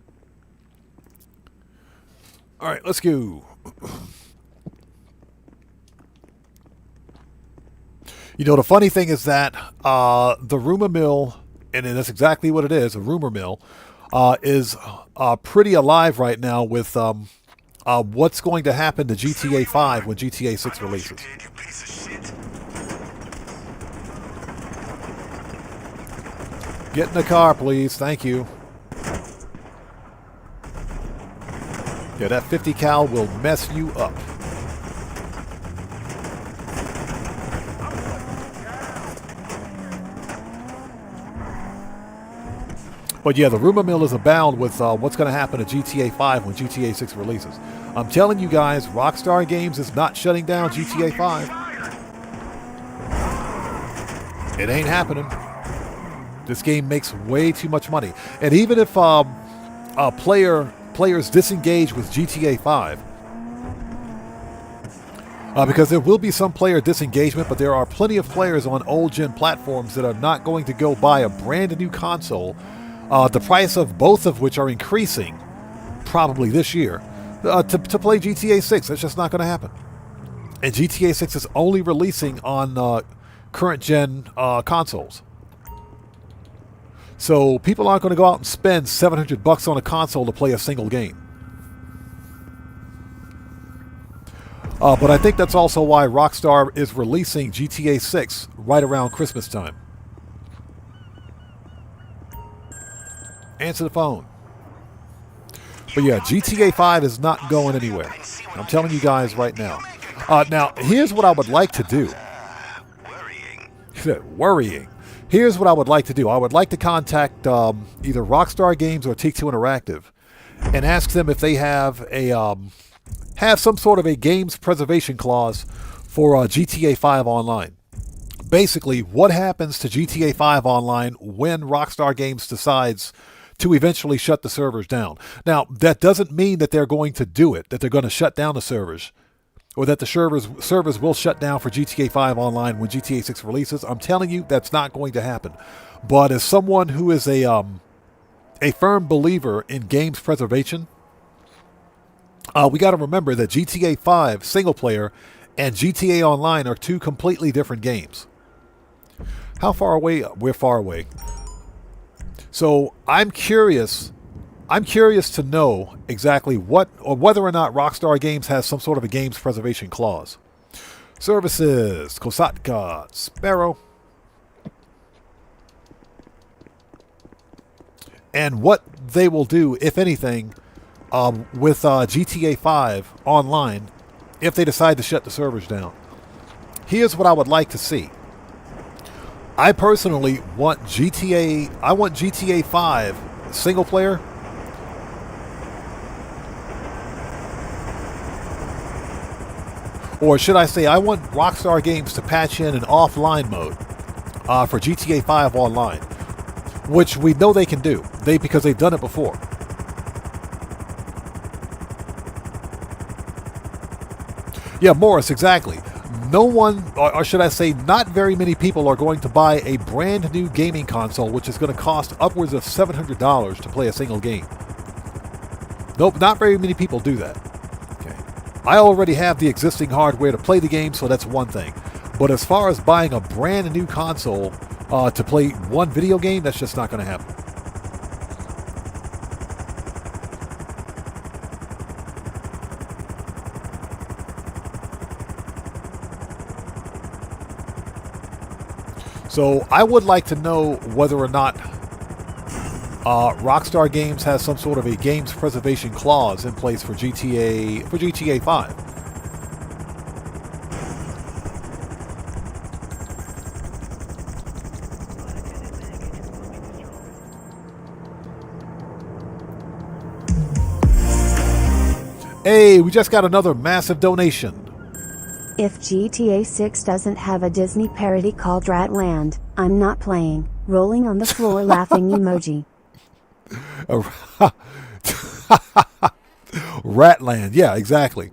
All right, let's go. You know, the funny thing is that the rumor mill, and that's exactly what it is, a rumor mill, is pretty alive right now with what's going to happen to GTA 5 when GTA 6 releases. Get in the car, please. Thank you. Yeah, that 50 cal will mess you up. But yeah, the rumor mill is abound with what's going to happen to GTA 5 when GTA 6 releases. I'm telling you guys, Rockstar Games is not shutting down GTA 5. It ain't happening. This game makes way too much money. And even if players disengage with GTA 5, because there will be some player disengagement, but there are plenty of players on old-gen platforms that are not going to go buy a brand new console, the price of both of which are increasing probably this year, to play GTA 6. That's just not going to happen. And GTA 6 is only releasing on current-gen consoles. So people aren't going to go out and spend $700 on a console to play a single game. But I think that's also why Rockstar is releasing GTA 6 right around Christmas time. Answer the phone. But yeah, GTA 5 is not going anywhere. I'm telling you guys right now. Now, here's what I would like to do. Worrying. Here's what I would like to do. I would like to contact either Rockstar Games or Take-Two Interactive and ask them if they have some sort of a games preservation clause for GTA 5 Online. Basically, what happens to GTA 5 Online when Rockstar Games decides to eventually shut the servers down? Now, that doesn't mean that they're going to do it, that they're going to shut down the servers, or that the servers will shut down for GTA 5 Online when GTA 6 releases. I'm telling you, that's not going to happen. But as someone who is a firm believer in games preservation, we got to remember that GTA 5 single player and GTA Online are two completely different games. How far away? We're far away. So I'm curious to know exactly what, or whether or not Rockstar Games has some sort of a games preservation clause. Services, Kosatka, Sparrow. And what they will do, if anything, with GTA 5 Online, if they decide to shut the servers down. Here's what I would like to see. I personally want GTA 5 single player Or should I say, I want Rockstar Games to patch in an offline mode for GTA 5 Online, which we know they can do, because they've done it before. Yeah, Morris, exactly. No one, or should I say, not very many people are going to buy a brand new gaming console, which is going to cost upwards of $700 to play a single game. Nope, not very many people do that. Okay. I already have the existing hardware to play the game, so that's one thing. But as far as buying a brand new console to play one video game, that's just not going to happen. So I would like to know whether or not Rockstar Games has some sort of a games preservation clause in place for GTA 5. Hey, we just got another massive donation. If GTA 6 doesn't have a Disney parody called Ratland, I'm not playing. Rolling on the floor laughing emoji. Ratland, yeah, exactly.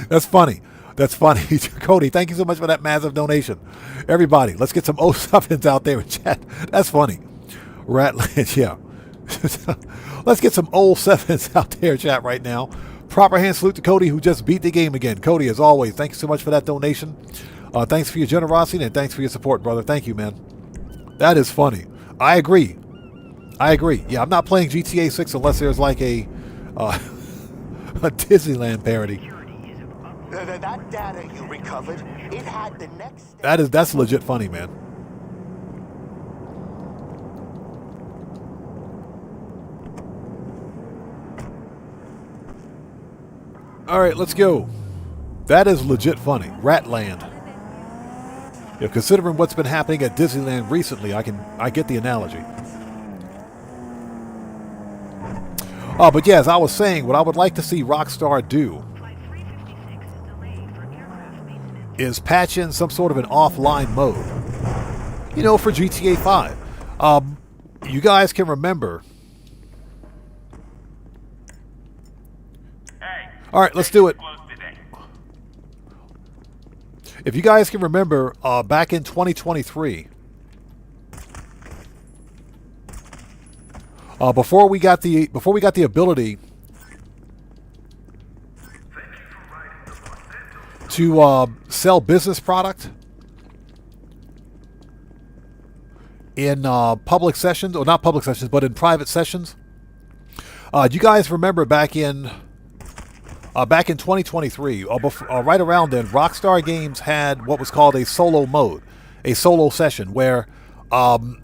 That's funny. That's funny. Cody, thank you so much for that massive donation. Everybody, let's get some old stuffings out there in chat. That's funny. Ratland, yeah. Let's get some old sevens out there in chat right now. Proper hand salute to Cody, who just beat the game again. Cody, as always, thank you so much for that donation. Thanks for your generosity and thanks for your support, brother. Thank you, man. That is funny. I agree. Yeah, I'm not playing GTA 6 unless there's like a Disneyland parody. That data you recovered, it had the next... That's legit funny, man. All right, let's go. That is legit funny. Ratland. Yeah, considering what's been happening at Disneyland recently, I get the analogy. But yeah, as I was saying, what I would like to see Rockstar do is patch in some sort of an offline mode. You know, for GTA 5. You guys can remember. All right, let's do it. If you guys can remember, back in 2023, before we got the ability to sell business product in public sessions, or not public sessions, but in private sessions. Do you guys remember back in 2023, right around then, Rockstar Games had what was called a solo mode, a solo session, where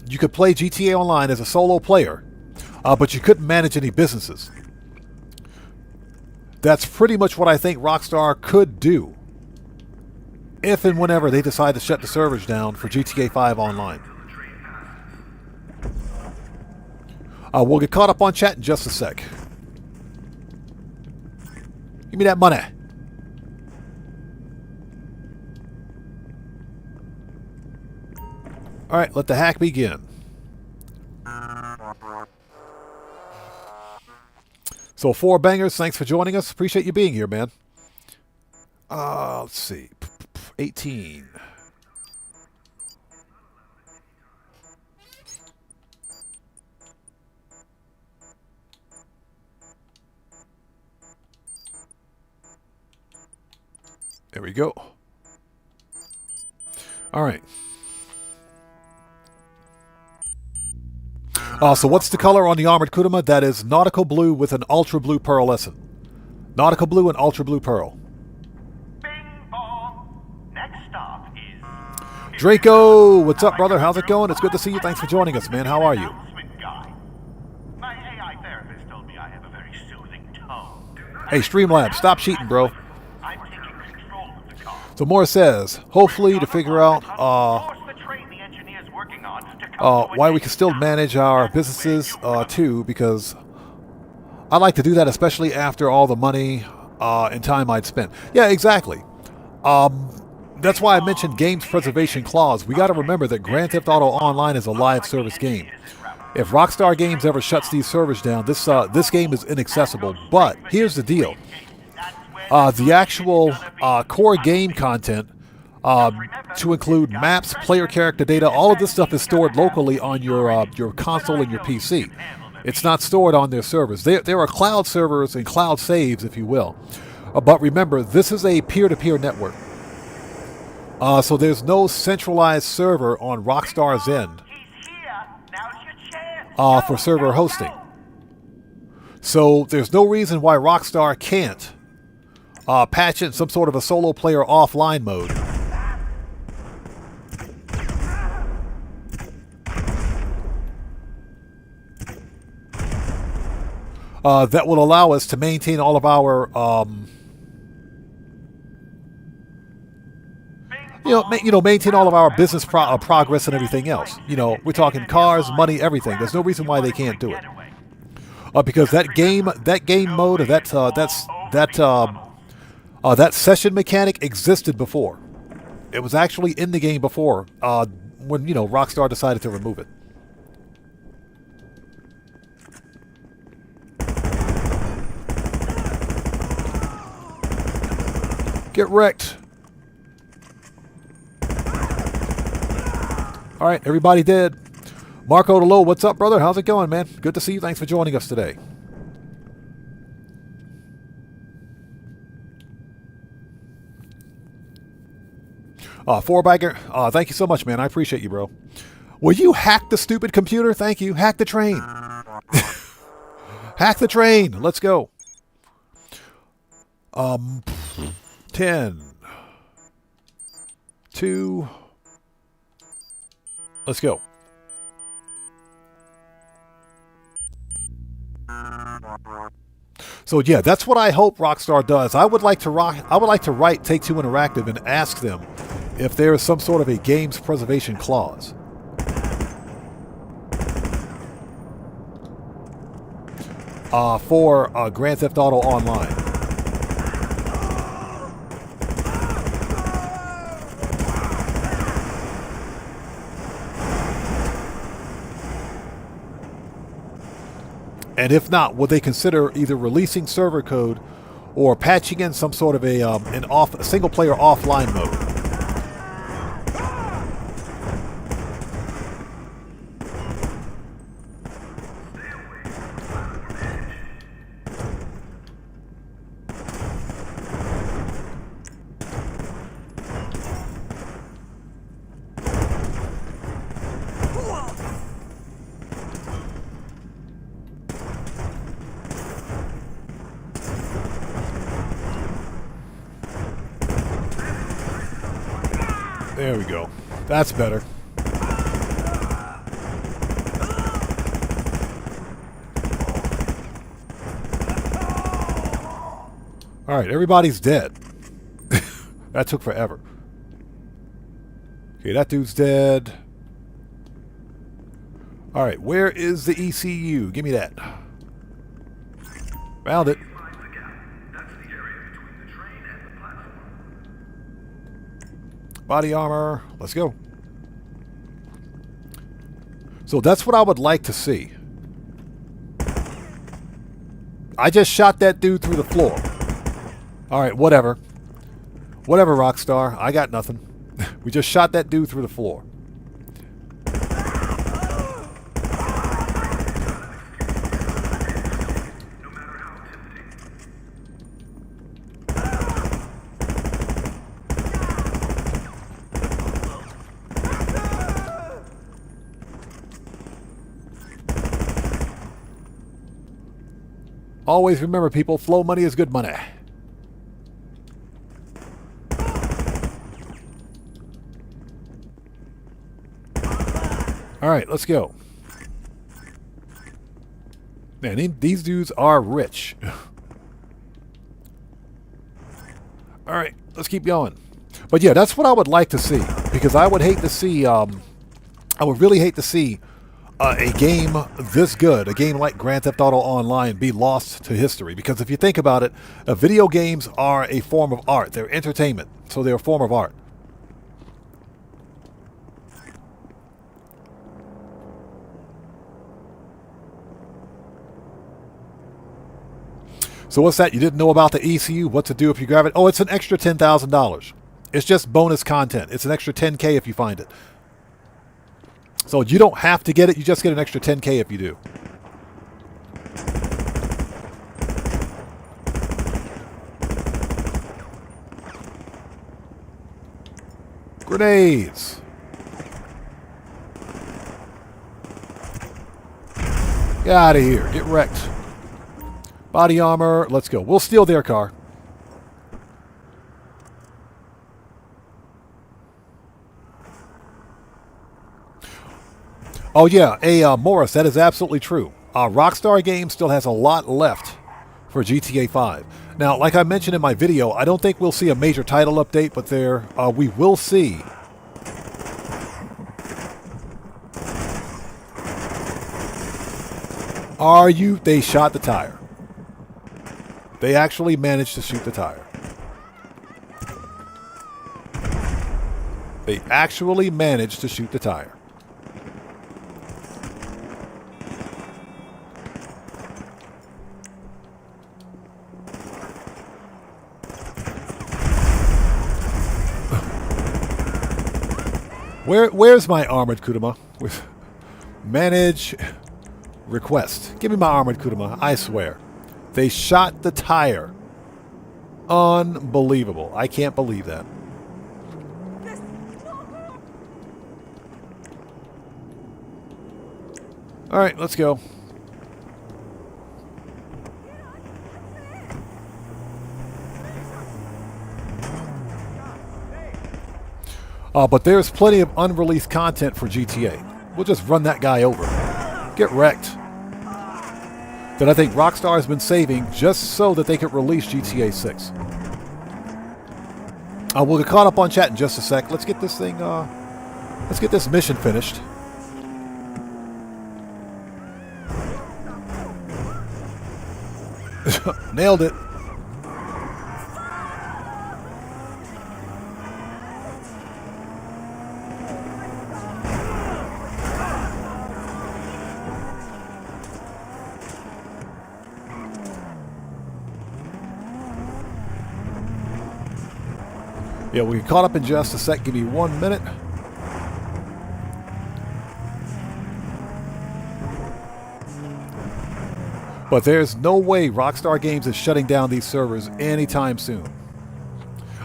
you could play GTA Online as a solo player, but you couldn't manage any businesses. That's pretty much what I think Rockstar could do if and whenever they decide to shut the servers down for GTA 5 Online. We'll get caught up on chat in just a sec. Give me that money. All right, let the hack begin. So 4 bangers, thanks for joining us. Appreciate you being here, man. Let's see. 18. There we go. All right. So what's the color on the armored Kuruma? That is nautical blue with an ultra blue pearlescent. Nautical blue and ultra blue pearl. Bing bong. Next stop is Draco, what's up, brother? How's it going? It's good to see you. Thanks for joining us, man. How are you? My AI therapist told me I have a very soothing tone. Hey, Streamlabs, stop cheating, bro. So Morris says, hopefully to figure out why we can still manage our businesses too, because I like to do that, especially after all the money and time I'd spent. Yeah, exactly. That's why I mentioned games preservation clause. We got to remember that Grand Theft Auto Online is a live service game. If Rockstar Games ever shuts these servers down, this game is inaccessible. But here's the deal. The actual core game content, to include maps, player character data, all of this stuff is stored locally on your console and your PC. It's not stored on their servers. There are cloud servers and cloud saves, if you will. But remember, this is a peer-to-peer network. So there's no centralized server on Rockstar's end for server hosting. So there's no reason why Rockstar can't patch in some sort of a solo player offline mode. that will allow us to maintain all of our, maintain all of our business progress and everything else. We're talking cars, money, everything. There's no reason why they can't do it. Because that game mode, or that session mechanic existed before. It was actually in the game before, when Rockstar decided to remove it. Get wrecked. All right, everybody dead. Marco DeLo, what's up, brother? How's it going, man? Good to see you. Thanks for joining us today. Four-bagger, thank you so much, man. I appreciate you, bro. Will you hack the stupid computer? Thank you. Hack the train. Hack the train. Let's go. 10. 2. Let's go. So yeah, that's what I hope Rockstar does. I would like to write Take-Two Interactive and ask them if there is some sort of a games preservation clause. For Grand Theft Auto Online. And if not, would they consider either releasing server code or patching in some sort of a single-player offline mode? There we go. That's better. All right, everybody's dead. That took forever. Okay, that dude's dead. All right, where is the ECU? Give me that. Found it. Body armor. Let's go. So that's what I would like to see. I just shot that dude through the floor. Alright, whatever. Whatever, Rockstar. I got nothing. We just shot that dude through the floor. Always remember, people, flow money is good money. All right, let's go. Man, these dudes are rich. All right, let's keep going. But yeah, that's what I would like to see, because I would hate to see, I would really hate to see a game this good, a game like Grand Theft Auto Online, be lost to history. Because if you think about it, video games are a form of art. They're entertainment, so they're a form of art. So what's that? You didn't know about the ECU? What to do if you grab it? Oh, it's an extra $10,000. It's just bonus content. It's an extra $10K if you find it. So you don't have to get it. You just get an extra $10K if you do. Grenades. Get out of here. Get wrecked. Body armor. Let's go. We'll steal their car. Oh, yeah. Morris, that is absolutely true. Rockstar Games still has a lot left for GTA 5. Now, like I mentioned in my video, I don't think we'll see a major title update, but we will see they shot the tire. They actually managed to shoot the tire. They actually managed to shoot the tire. Where's my armored Kuruma? With manage request. Give me my armored Kuruma, I swear. They shot the tire. Unbelievable. I can't believe that. Alright, let's go. But there's plenty of unreleased content for GTA. We'll just run that guy over. Get wrecked. That I think Rockstar has been saving just so that they could release GTA 6. We'll get caught up on chat in just a sec. Let's get this thing, let's get this mission finished. Nailed it. Yeah, we'll get caught up in just a sec. Give me 1 minute. But there's no way Rockstar Games is shutting down these servers anytime soon.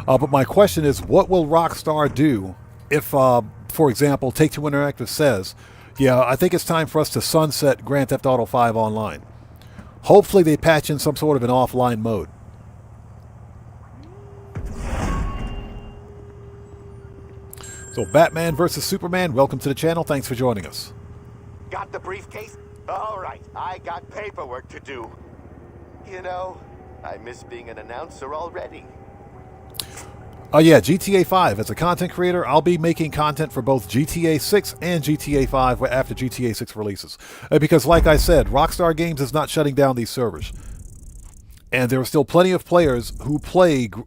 But my question is, what will Rockstar do if, for example, Take-Two Interactive says, yeah, I think it's time for us to sunset Grand Theft Auto 5 Online. Hopefully they patch in some sort of an offline mode. So Batman versus Superman, welcome to the channel. Thanks for joining us. Got the briefcase? All right, I got paperwork to do. You know, I miss being an announcer already. Yeah, GTA 5. As a content creator, I'll be making content for both GTA 6 and GTA 5 after GTA 6 releases. Because like I said, Rockstar Games is not shutting down these servers. And there are still plenty of players who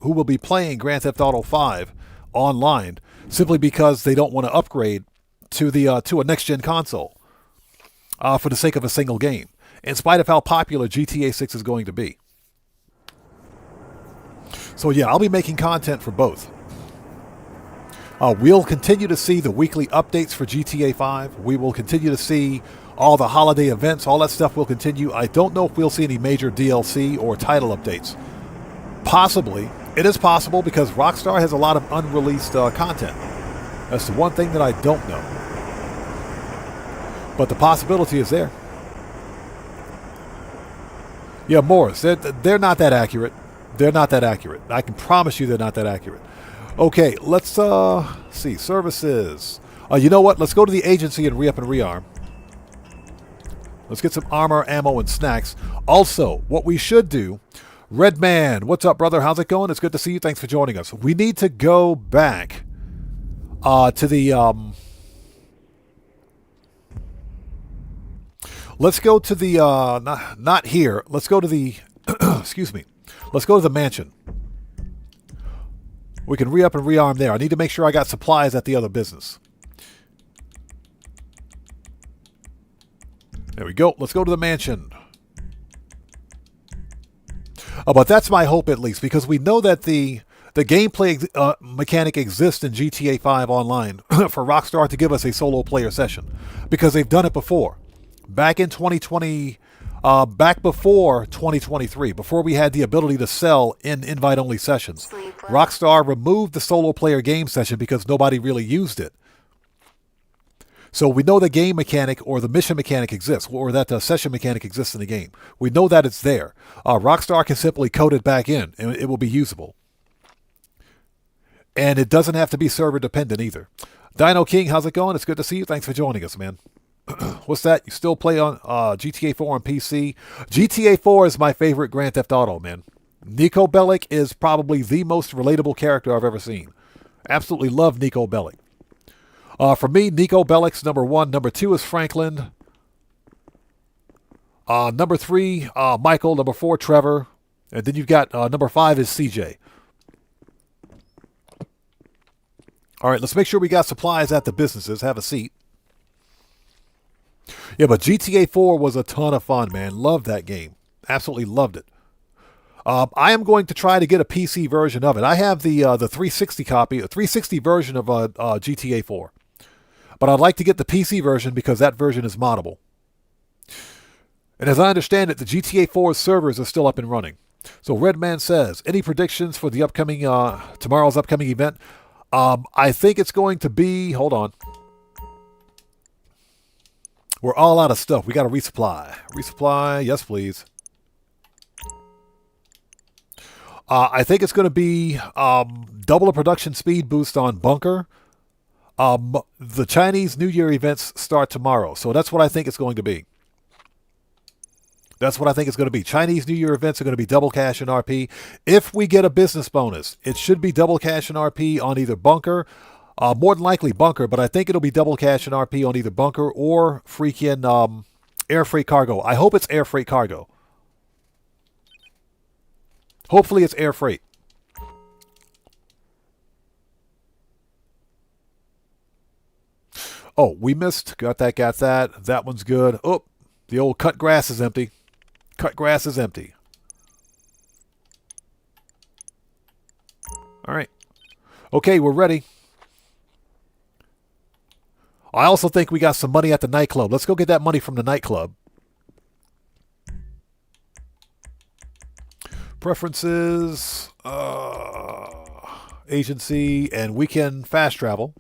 will be playing Grand Theft Auto 5 online simply because they don't want to upgrade to a next-gen console for the sake of a single game, in spite of how popular GTA 6 is going to be. So yeah, I'll be making content for both. We'll continue to see the weekly updates for GTA 5. We will continue to see all the holiday events. All that stuff will continue. I don't know if we'll see any major DLC or title updates. Possibly. It is possible because Rockstar has a lot of unreleased content. That's the one thing that I don't know. But the possibility is there. Yeah, Morris, they're not that accurate. They're not that accurate. I can promise you they're not that accurate. Okay, let's see. Services. You know what? Let's go to the agency and re-up and rearm. Let's get some armor, ammo, and snacks. Also, what we should do... Redman, what's up, brother? How's it going? It's good to see you. Thanks for joining us. We need to go back to the... let's go to the... not here. Let's go to the... excuse me. Let's go to the mansion. We can re-up and rearm there. I need to make sure I got supplies at the other business. There we go. Let's go to the mansion. But that's my hope, at least, because we know that the gameplay mechanic exists in GTA 5 Online for Rockstar to give us a solo player session, because they've done it before. Back in 2020, back before 2023, before we had the ability to sell in invite-only sessions, Rockstar removed the solo player game session because nobody really used it. So we know the game mechanic or the mission mechanic exists, or that the session mechanic exists in the game. We know that it's there. Rockstar can simply code it back in, and it will be usable. And it doesn't have to be server dependent either. Dino King, how's it going? It's good to see you. Thanks for joining us, man. What's that? You still play on GTA 4 on PC? GTA 4 is my favorite Grand Theft Auto, man. Nico Bellic is probably the most relatable character I've ever seen. Absolutely love Nico Bellic. For me, Nico Bellic's number 1. Number 2 is Franklin. Number 3, Michael. Number 4, Trevor. And then you've got number 5 is CJ. All right, let's make sure we got supplies at the businesses. Have a seat. Yeah, but GTA 4 was a ton of fun, man. Loved that game. Absolutely loved it. I am going to try to get a PC version of it. I have the 360 copy, a 360 version of GTA 4. But I'd like to get the PC version because that version is moddable. And as I understand it, the GTA 4 servers are still up and running. So Redman says, any predictions for the upcoming tomorrow's upcoming event? I think it's going to be, hold on. We're all out of stuff. We got to resupply. Resupply, yes please. I think it's going to be double the production speed boost on Bunker. The Chinese New Year events start tomorrow, so that's what I think it's going to be. That's what I think it's going to be. Chinese New Year events are going to be double cash and RP. If we get a business bonus, it should be double cash and RP on either Bunker, more than likely Bunker, but I think it'll be double cash and RP on either Bunker or freaking air freight cargo. I hope it's air freight cargo. Hopefully it's air freight. Oh, we missed. Got that, got that. That one's good. Oh, the old cut grass is empty. Cut grass is empty. All right. Okay, we're ready. I also think we got some money at the nightclub. Let's go get that money from the nightclub. Preferences, agency, and weekend fast travel.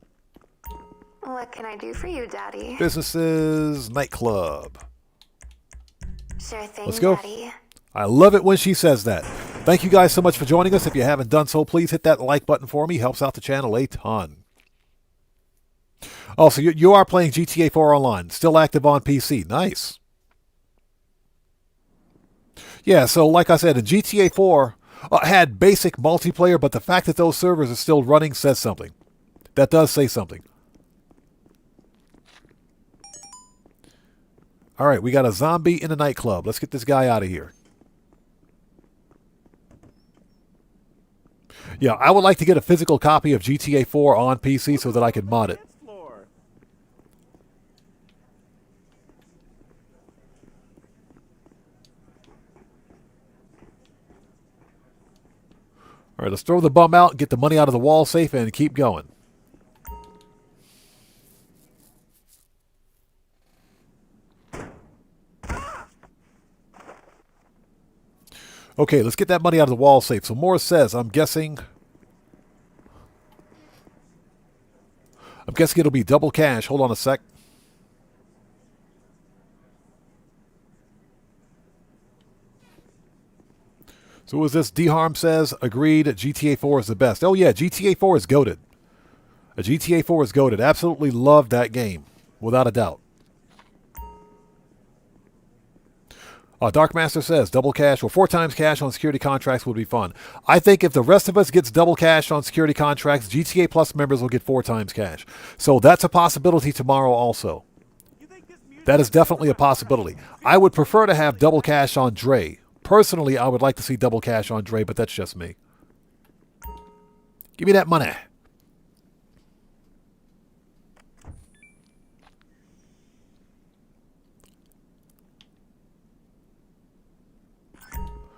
What can I do for you, Daddy? Businesses, nightclub. Sure thing, Let's go. Daddy. I love it when she says that. Thank you guys so much for joining us. If you haven't done so, please hit that like button for me. Helps out the channel a ton. Oh, so you are playing GTA 4 online. Still active on PC. Nice. Yeah, so like I said, in GTA 4 had basic multiplayer, but the fact that those servers are still running says something. That does say something. All right, we got a zombie in a nightclub. Let's get this guy out of here. Yeah, I would like to get a physical copy of GTA 4 on PC so that I can mod it. All right, let's throw the bum out, get the money out of the wall safe, and keep going. Okay, let's get that money out of the wall safe. So Morris says, I'm guessing it'll be double cash. Hold on a sec. So who is this? D-Harm says, agreed, GTA 4 is the best. Oh yeah, GTA 4 is goated. GTA 4 is goated. Absolutely love that game, without a doubt. Dark Master says, double cash or 4 times cash on security contracts would be fun. I think if the rest of us gets double cash on security contracts, GTA Plus members will get 4 times cash. So that's a possibility tomorrow also. That is definitely a possibility. I would prefer to have double cash on Dre. Personally, I would like to see double cash on Dre, but that's just me. Give me that money.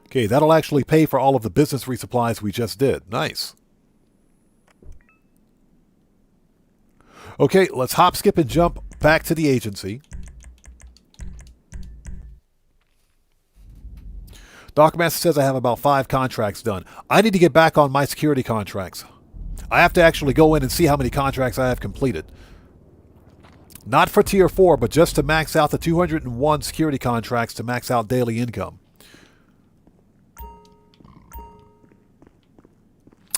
Okay, that'll actually pay for all of the business resupplies we just did. Nice. Okay, let's hop, skip, and jump back to the agency. Darkmaster says I have about 5 contracts done. I need to get back on my security contracts. I have to actually go in and see how many contracts I have completed. Not for Tier 4, but just to max out the 201 security contracts to max out daily income.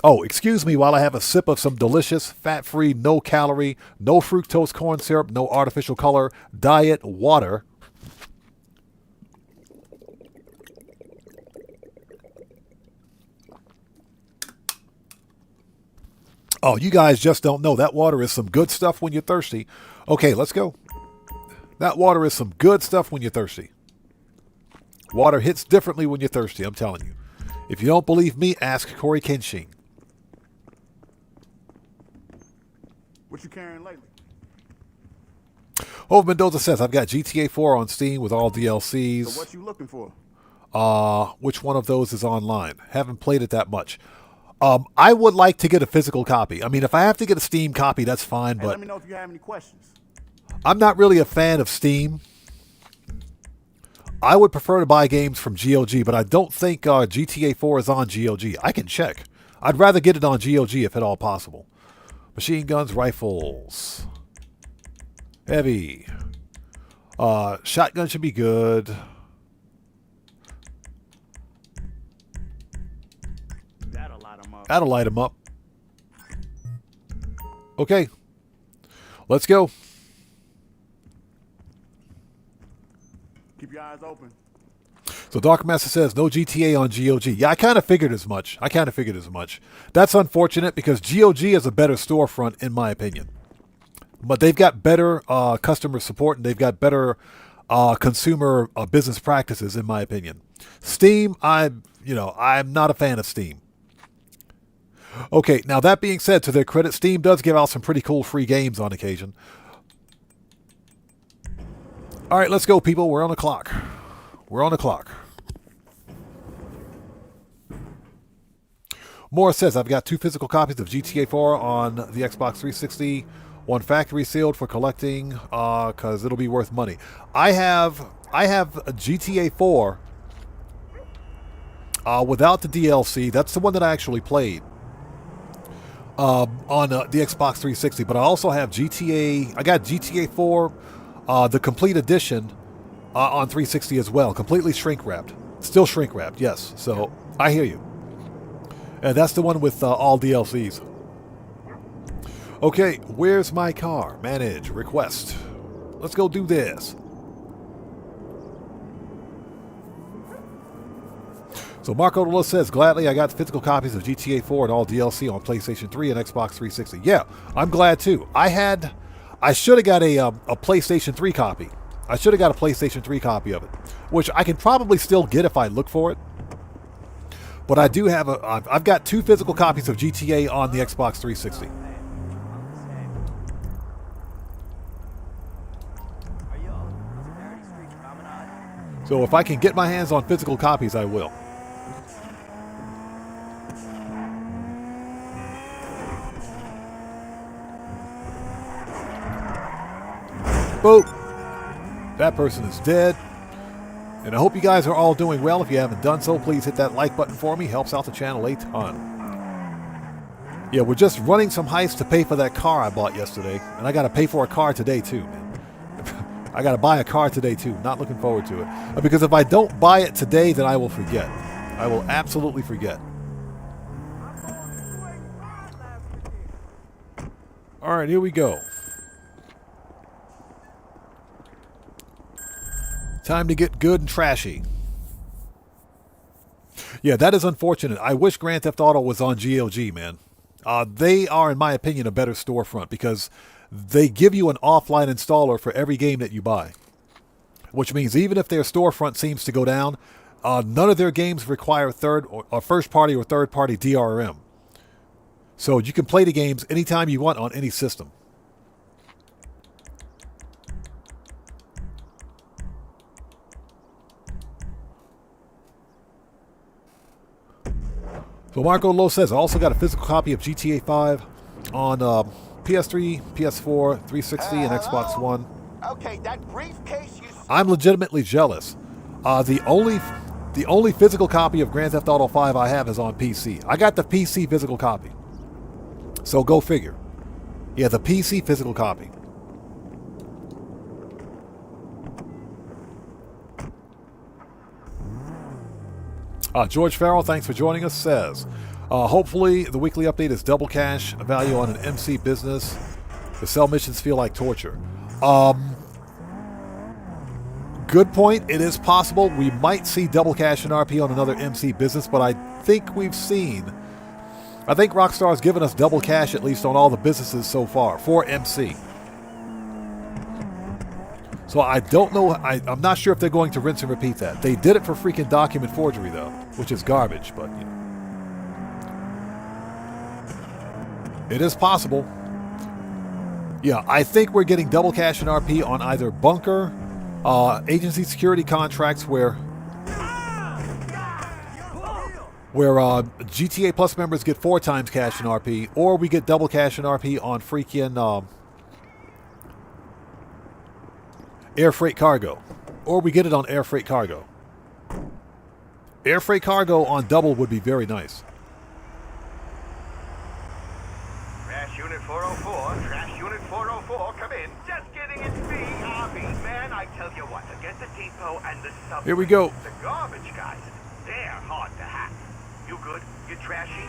Oh, excuse me while I have a sip of some delicious, fat-free, no-calorie, no fructose corn syrup, no artificial color, diet water. Oh, you guys just don't know. That water is some good stuff when you're thirsty. Okay, let's go. That water is some good stuff when you're thirsty. Water hits differently when you're thirsty, I'm telling you. If you don't believe me, ask Corey Kenshin. What you carrying lately? Hove Mendoza says, I've got GTA 4 on Steam with all DLCs. So what you looking for? Which one of those is online? Haven't played it that much. I would like to get a physical copy. I mean, if I have to get a Steam copy, that's fine, Hey, but let me know if you have any questions. I'm not really a fan of Steam. I would prefer to buy games from GOG, but I don't think GTA 4 is on GOG. I can check. I'd rather get it on GOG if at all possible. Machine guns, rifles. Heavy. Shotgun should be good. That'll light 'em up. That'll light them up. Okay. Let's go. Keep your eyes open. So Dark Master says, no GTA on GOG. Yeah, I kind of figured as much. That's unfortunate because GOG is a better storefront, in my opinion. But they've got better customer support and they've got better consumer business practices, in my opinion. Steam, I'm not a fan of Steam. Okay, now that being said, to their credit, Steam does give out some pretty cool free games on occasion. All right, let's go, people. We're on the clock. Morris says, I've got 2 physical copies of GTA 4 on the Xbox 360. One factory sealed for collecting because it'll be worth money. I have a GTA 4 without the DLC. That's the one that I actually played on the Xbox 360. But I also have GTA. I got GTA 4, the complete edition on 360 as well. Completely shrink wrapped. Still shrink wrapped, yes. So I hear you. And that's the one with all DLCs. Okay, where's my car? Manage, request. Let's go do this. So Marco Dolo says, gladly I got physical copies of GTA 4 and all DLC on PlayStation 3 and Xbox 360. Yeah, I'm glad too. I should have got a PlayStation 3 copy. I should have got a PlayStation 3 copy of it, which I can probably still get if I look for it. But I do have I've got 2 physical copies of GTA on the Xbox 360. So if I can get my hands on physical copies, I will. Boop. That person is dead. And I hope you guys are all doing well. If you haven't done so, please hit that like button for me. Helps out the channel a ton. Yeah, we're just running some heists to pay for that car I bought yesterday. And I got to pay for a car today, too, man. I got to buy a car today, too. Not looking forward to it. Because if I don't buy it today, then I will forget. I will absolutely forget. All right, here we go. Time to get good and trashy. Yeah, that is unfortunate. I wish Grand Theft Auto was on GOG, man. They are, in my opinion, a better storefront because they give you an offline installer for every game that you buy. Which means even if their storefront seems to go down, none of their games require first party or third party DRM. So you can play the games anytime you want on any system. So Marco Lowe says, I also got a physical copy of GTA 5 on PS3, PS4, 360, and Xbox One. Okay, that briefcase you... I'm legitimately jealous. The only physical copy of Grand Theft Auto 5 I have is on PC. I got the PC physical copy. So go figure. Yeah, the PC physical copy. George Farrell, thanks for joining us, says, Hopefully, the weekly update is double cash value on an MC business. The cell missions feel like torture. Good point. It is possible we might see double cash and RP on another MC business, but I think Rockstar's given us double cash at least on all the businesses so far for MC. So I don't know. I'm not sure if they're going to rinse and repeat that. They did it for freaking document forgery though, which is garbage, but you know. It is possible. Yeah, I think we're getting double cash and RP on either bunker, agency security contracts where GTA Plus members get 4 times cash and RP, or we get double cash and RP on freaking air freight cargo, or we get it on air freight cargo. Air freight cargo on double would be very nice. Trash Unit 404, Trash Unit 404, come in. Just kidding, it's me, Harvey. Man, I tell you what, to get the depot and the subway. Here we go. The garbage guys, they're hard to hack. You good? You trashy?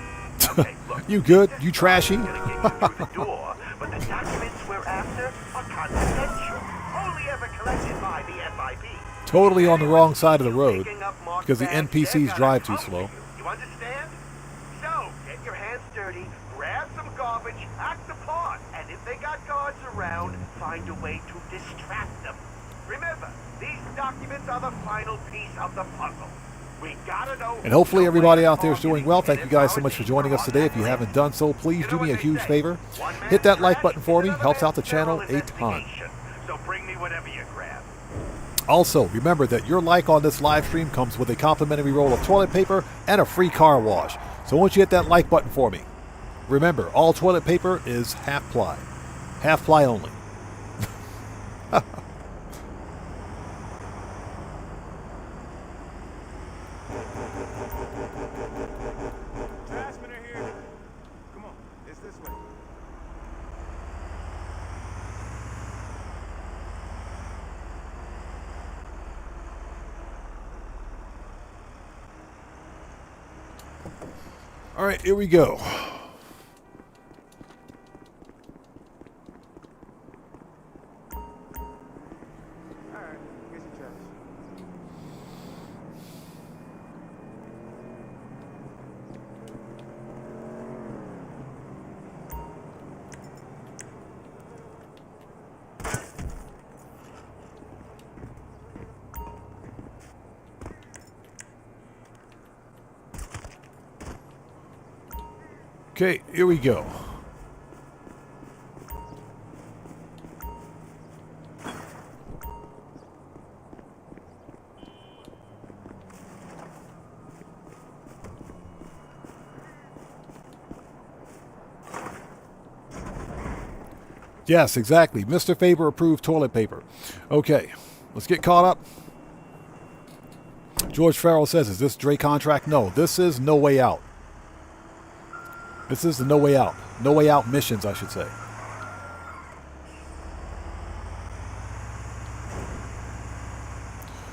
Okay, look. You good? You trashy? I'm gonna get you through the door, but the documents we're after are confidential. Only ever collected by the FIB. Totally on the wrong side of the road because the NPCs drive too slow. You understand? So, get your hands dirty, grab some garbage, act the part, and if they got guards around, find a way to distract them. Remember, these documents are the final piece of the puzzle. We gotta know. And hopefully everybody out there is doing well. Thank you guys so much for joining us today. If you haven't done so, please do me a huge favor. Hit that like button for me. Helps out the channel a ton. So bring me whatever you grab. Also, remember that your like on this live stream comes with a complimentary roll of toilet paper and a free car wash. So won't you hit that like button for me? Remember, all toilet paper is half ply. Half ply only. Trashmen are here. Come on, it's this way. All right, here we go. Alright, here's your trash. Okay, here we go. Yes, exactly. Mr. Faber approved toilet paper. Okay, let's get caught up. George Farrell says, is this Dre contract? No, this is No Way Out. This is the No Way Out. No Way Out missions, I should say.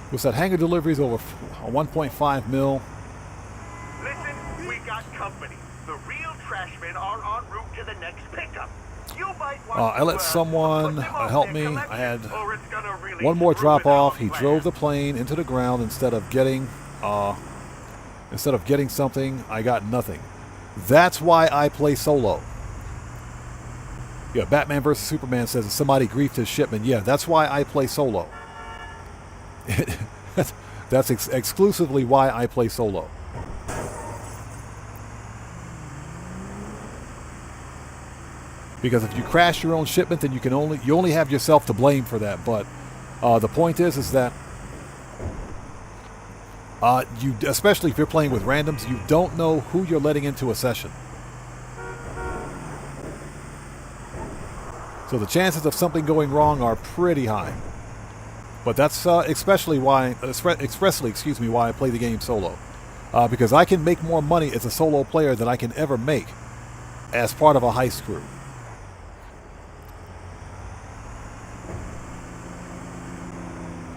What's that? Hangar deliveries over 1.5 mil. Listen, we got company. The real trashmen are en route to the next pickup. You might want I let to, someone put them on help their me. I had collection, or it's gonna really one more screw drop with our off. He plan. drove the plane into the ground instead of getting something. I got nothing. That's why I play solo. Yeah, Batman vs. Superman says somebody griefed his shipment. Yeah, that's why I play solo. That's exclusively why I play solo. Because if you crash your own shipment, then you only have yourself to blame for that. But the point is that you, especially if you're playing with randoms, you don't know who you're letting into a session. So the chances of something going wrong are pretty high. But that's expressly why I play the game solo. Because I can make more money as a solo player than I can ever make as part of a heist crew.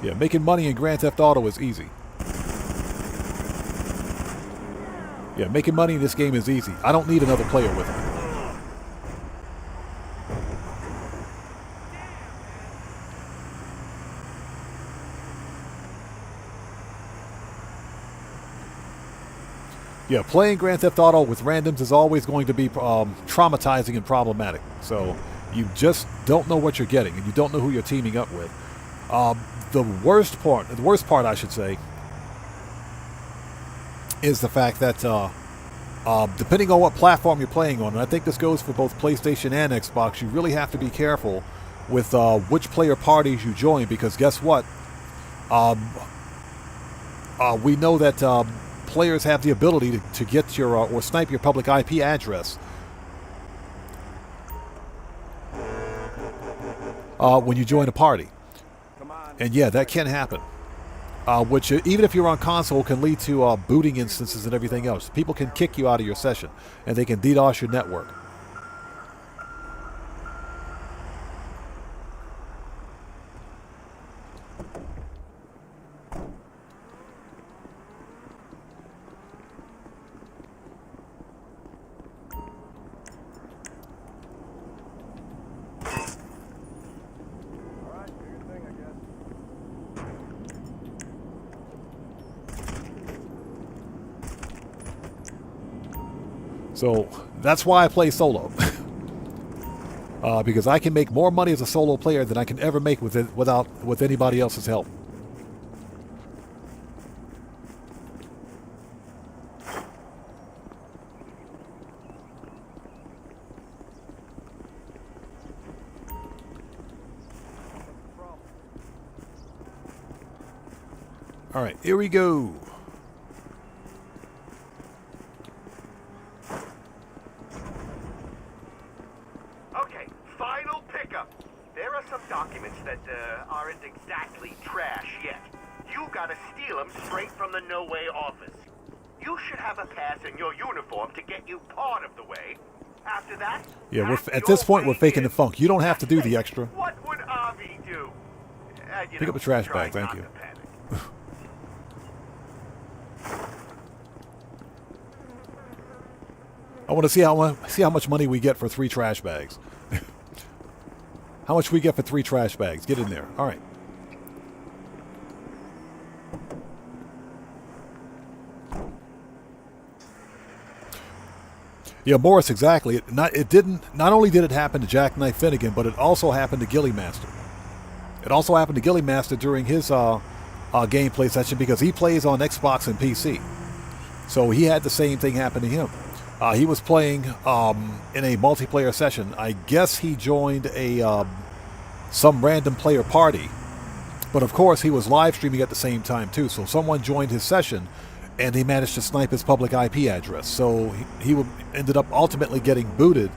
Yeah, making money in Grand Theft Auto is easy. Yeah, making money in this game is easy. I don't need another player with me. Yeah, playing Grand Theft Auto with randoms is always going to be traumatizing and problematic. So you just don't know what you're getting, and you don't know who you're teaming up with. The worst part, I should say, is the fact that depending on what platform you're playing on, and I think this goes for both PlayStation and Xbox, you really have to be careful with which player parties you join, because guess what? We know that players have the ability to get your or snipe your public IP address when you join a party. And yeah, that can happen. Which, even if you're on console, can lead to booting instances and everything else. People can kick you out of your session, and they can DDoS your network. So that's why I play solo, because I can make more money as a solo player than I can ever make with anybody else's help. All right, here we go. Documents that aren't exactly trash yet. You gotta steal them straight from the No Way office. You should have a pass in your uniform to get you part of the way. After that, yeah, at this point we're faking the funk. You don't have to do the extra. What would Avi do? Pick up a trash bag, thank you. I want to see how much money we get for 3 trash bags. How much we get for 3 trash bags? Get in there. All right. Yeah, Morris, exactly. Not only did it happen to Jackknife Finnegan, but it also happened to Gilly Master. It also happened to Gilly Master during his gameplay session, because he plays on Xbox and PC. So he had the same thing happen to him. He was playing in a multiplayer session. I guess he joined some random player party, but of course he was live streaming at the same time too. So someone joined his session, and he managed to snipe his public IP address. So he ended up ultimately getting booted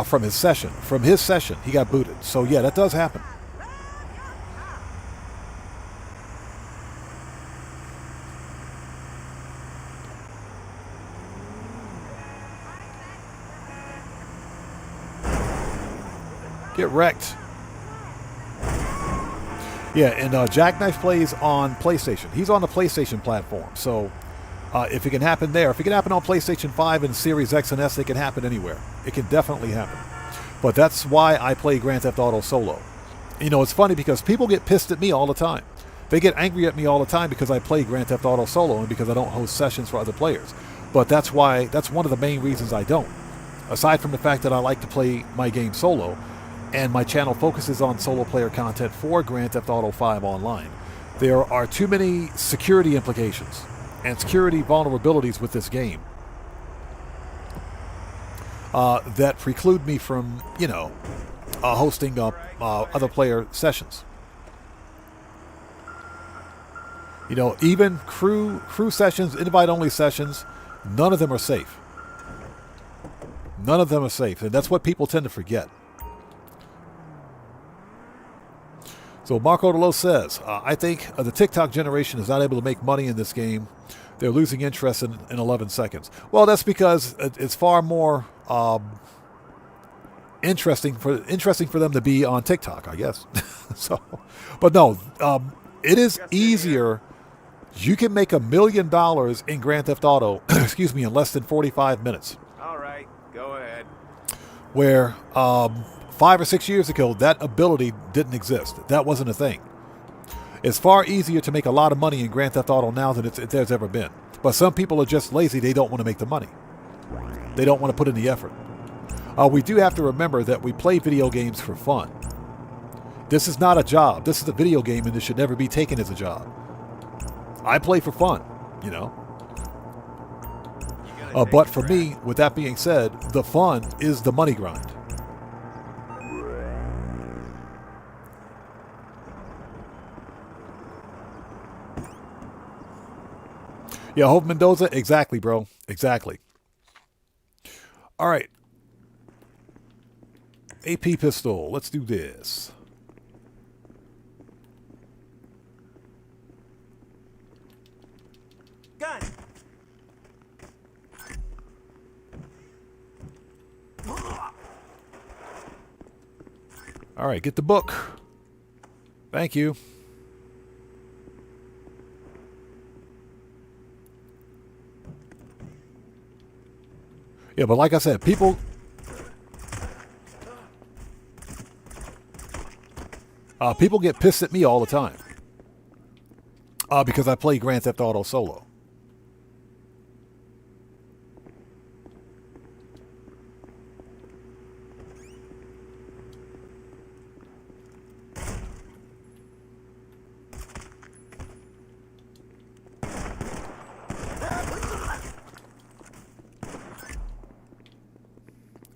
from his session. From his session, he got booted. So yeah, that does happen. Get wrecked. Yeah, and Jackknife plays on PlayStation. He's on the PlayStation platform. So if it can happen there, if it can happen on PlayStation 5 and Series X and S, it can happen anywhere. It can definitely happen. But that's why I play Grand Theft Auto solo. You know, it's funny because people get pissed at me all the time. They get angry at me all the time because I play Grand Theft Auto solo and because I don't host sessions for other players. But that's one of the main reasons I don't. Aside from the fact that I like to play my game solo, and my channel focuses on solo player content for Grand Theft Auto 5 Online, there are too many security implications and security vulnerabilities with this game that preclude me from, hosting other player sessions. Even crew sessions, invite-only sessions, none of them are safe. None of them are safe, and that's what people tend to forget. So Marco DeLo says, I think the TikTok generation is not able to make money in this game. They're losing interest in 11 seconds. Well, that's because it's far more interesting for them to be on TikTok, I guess. But no, it is easier You can make $1 million in Grand Theft Auto, excuse me, in less than 45 minutes. All right, go ahead. Where 5 or 6 years ago, that ability didn't exist. That wasn't a thing. It's far easier to make a lot of money in Grand Theft Auto now than there's ever been. But some people are just lazy. They don't want to make the money. They don't want to put in the effort. We do have to remember that we play video games for fun. This is not a job. This is a video game, and it should never be taken as a job. I play for fun, you know. But for me, with that being said, the fun is the money grind. Yeah, Hope Mendoza, exactly, bro. Exactly. All right. AP pistol, let's do this. Gun. All right, get the book. Thank you. Yeah, but like I said, people get pissed at me all the time because I play Grand Theft Auto solo.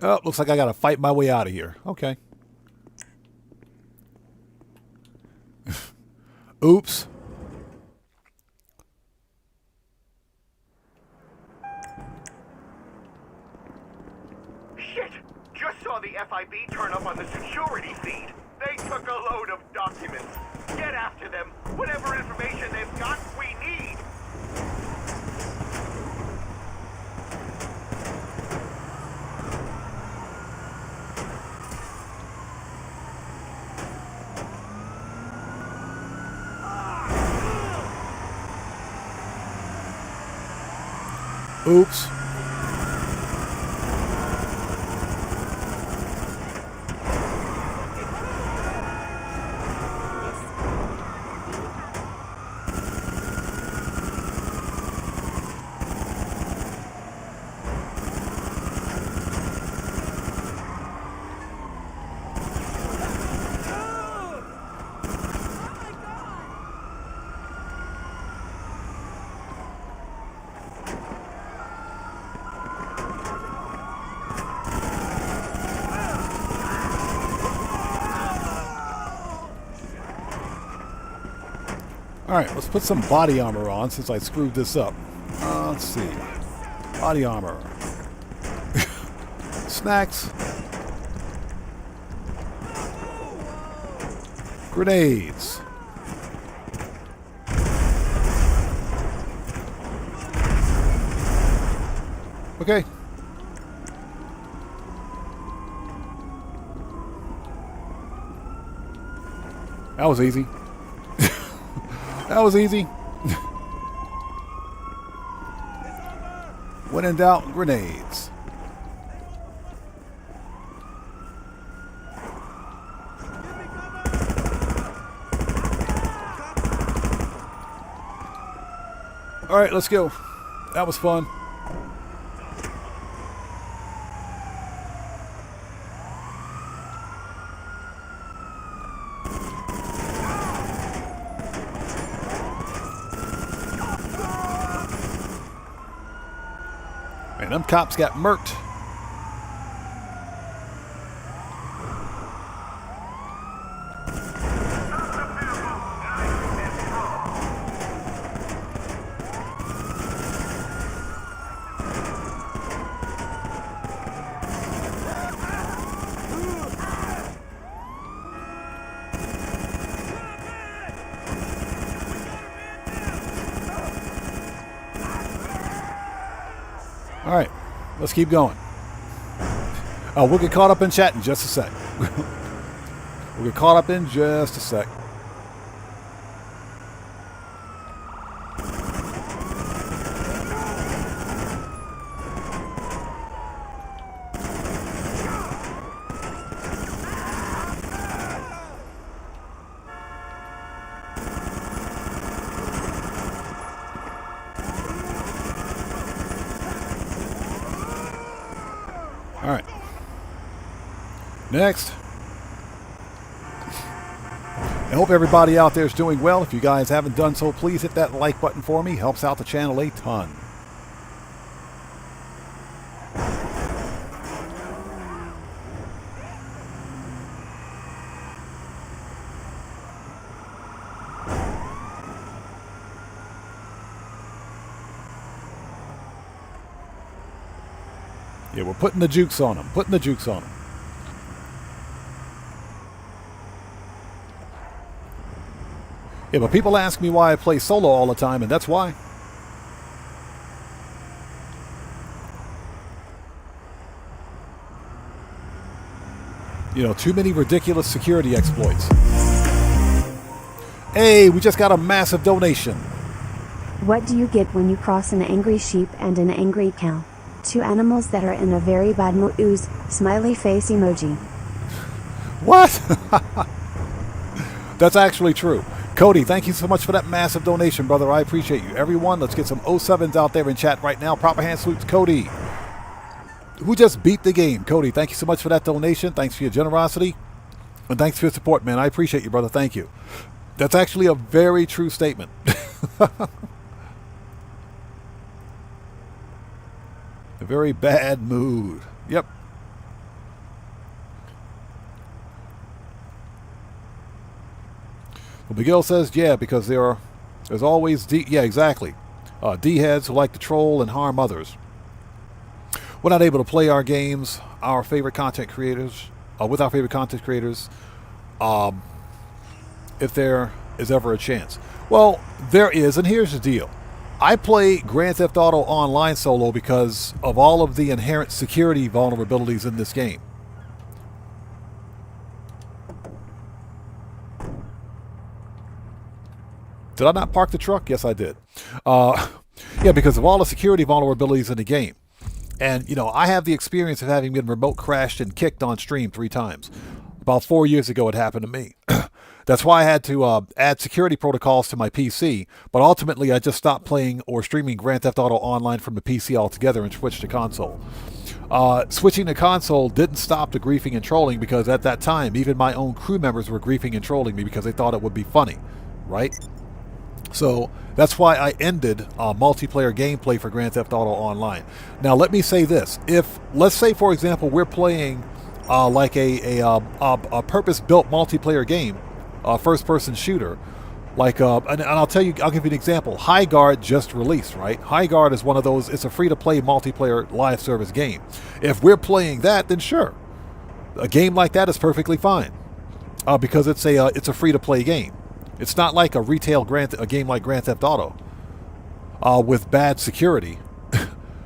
Oh, looks like I gotta fight my way out of here. Okay. Oops. Shit! Just saw the FIB turn up on the security feed. They took a load of documents. Get after them. Whatever information they've got, we need. Oops. Alright, let's put some body armor on since I screwed this up. Let's see. Body armor. Snacks. Grenades. Okay. That was easy. That was easy. When in doubt, grenades. All right, let's go. That was fun. And them cops got murked. All right, let's keep going. We'll get caught up in chat in just a sec. We'll get caught up in just a sec. All right. Next. I hope everybody out there is doing well. If you guys haven't done so, please hit that like button for me. Helps out the channel a ton. Yeah, we're putting the jukes on them. Putting the jukes on them. Yeah, but people ask me why I play solo all the time, and that's why. You know, too many ridiculous security exploits. Hey, we just got a massive donation. What do you get when you cross an angry sheep and an angry cow? Two animals that are in a very bad mood. Ooze, smiley face emoji. What? That's actually true. Cody, thank you so much for that massive donation, brother. I appreciate you. Everyone, let's get some 07s out there in chat right now. Proper hand salutes, Cody, who just beat the game. Cody, thank you so much for that donation. Thanks for your generosity. And thanks for your support, man. I appreciate you, brother. Thank you. That's actually a very true statement. A very bad mood. Yep. Well, Miguel says, yeah, because there's always yeah, exactly. D-heads who like to troll and harm others. We're not able to play our games, our favorite content creators, with our favorite content creators, if there is ever a chance. Well, there is, and here's the deal. I play Grand Theft Auto Online solo because of all of the inherent security vulnerabilities in this game. Did I not park the truck? Yes, I did. Yeah, because of all the security vulnerabilities in the game. And, you know, I have the experience of having been remote crashed and kicked on stream 3 times. About 4 years ago, it happened to me. That's why I had to add security protocols to my PC, but ultimately I just stopped playing or streaming Grand Theft Auto Online from the PC altogether and switched to console. Switching to console didn't stop the griefing and trolling, because at that time, even my own crew members were griefing and trolling me because they thought it would be funny, right? So that's why I ended multiplayer gameplay for Grand Theft Auto Online. Now, let me say this. If, let's say, for example, we're playing like a purpose-built multiplayer game, first-person shooter, like, and I'll tell you, I'll give you an example. High Guard just released, right? High Guard is one of those, it's a free-to-play multiplayer live service game. If we're playing that, then sure. A game like that is perfectly fine, because it's a free-to-play game. It's not like a retail a game like Grand Theft Auto with bad security.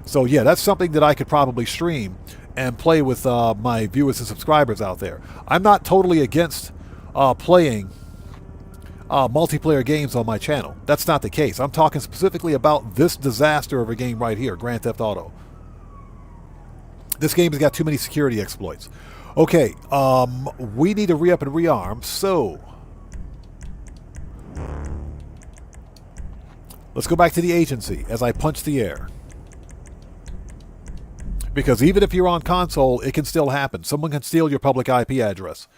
So yeah, that's something that I could probably stream and play with my viewers and subscribers out there. I'm not totally against playing multiplayer games on my channel. That's not the case. I'm talking specifically about this disaster of a game right here, Grand Theft Auto. This game has got too many security exploits. Okay, we need to re-up and rearm, so let's go back to the agency as I punch the air. Because even if you're on console, it can still happen. Someone can steal your public IP address.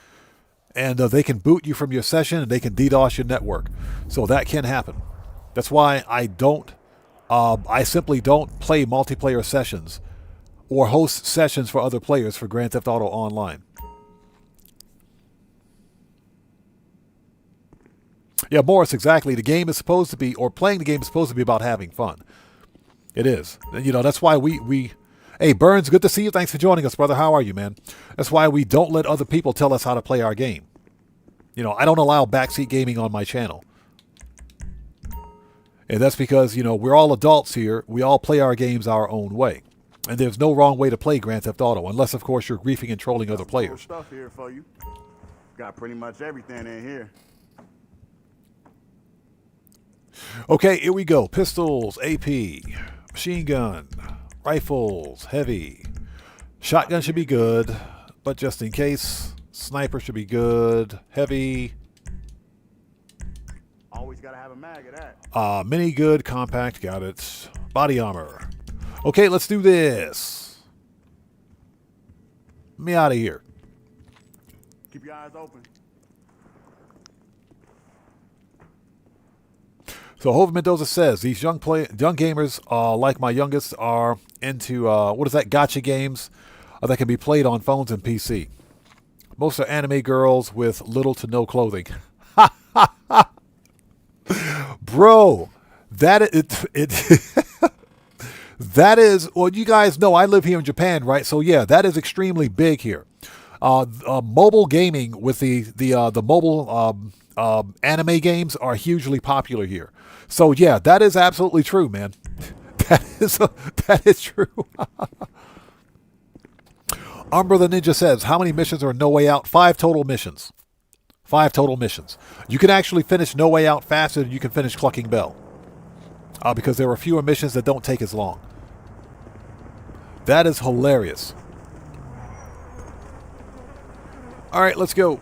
And they can boot you from your session, and they can DDoS your network. So that can happen. That's why I simply don't play multiplayer sessions or host sessions for other players for Grand Theft Auto Online. Yeah, Morris, exactly. The game is supposed to be, or playing the game is supposed to be about having fun. It is. And, you know, that's why we hey, Burns, good to see you. Thanks for joining us, brother. How are you, man? That's why we don't let other people tell us how to play our game. You know, I don't allow backseat gaming on my channel. And that's because, you know, we're all adults here. We all play our games our own way. And there's no wrong way to play Grand Theft Auto, unless, of course, you're griefing and trolling other players. Stuff here for you. Got pretty much everything in here. Okay, here we go. Pistols, AP, machine gun, rifles, heavy. Shotgun should be good, but just in case. Sniper should be good. Heavy. Always gotta have a mag of that. Mini good, compact, got it. Body armor. Okay, let's do this. Me out of here. Keep your eyes open. So Hova Mendoza says these young gamers, like my youngest, are into what is that? Gotcha games that can be played on phones and PC. Most are anime girls with little to no clothing. Bro, that that is. Well, you guys know I live here in Japan, right? So yeah, that is extremely big here. Mobile gaming with the mobile anime games are hugely popular here. So yeah, that is absolutely true, man. That is true. Umbra the Ninja says, how many missions are in No Way Out? 5 total missions. 5 total missions. You can actually finish No Way Out faster than you can finish Clucking Bell. Because there are fewer missions that don't take as long. That is hilarious. Alright, let's go.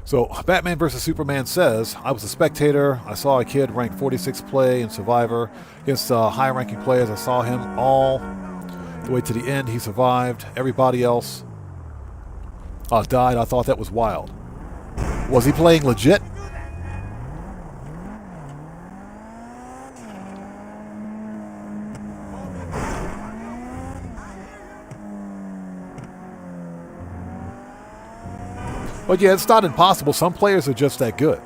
So, Batman vs. Superman says, I was a spectator. I saw a kid ranked 46th play in Survivor against high-ranking players. I saw him all the way to the end. He survived. Everybody else died. I thought that was wild. Was he playing legit? But yeah, it's not impossible. Some players are just that good.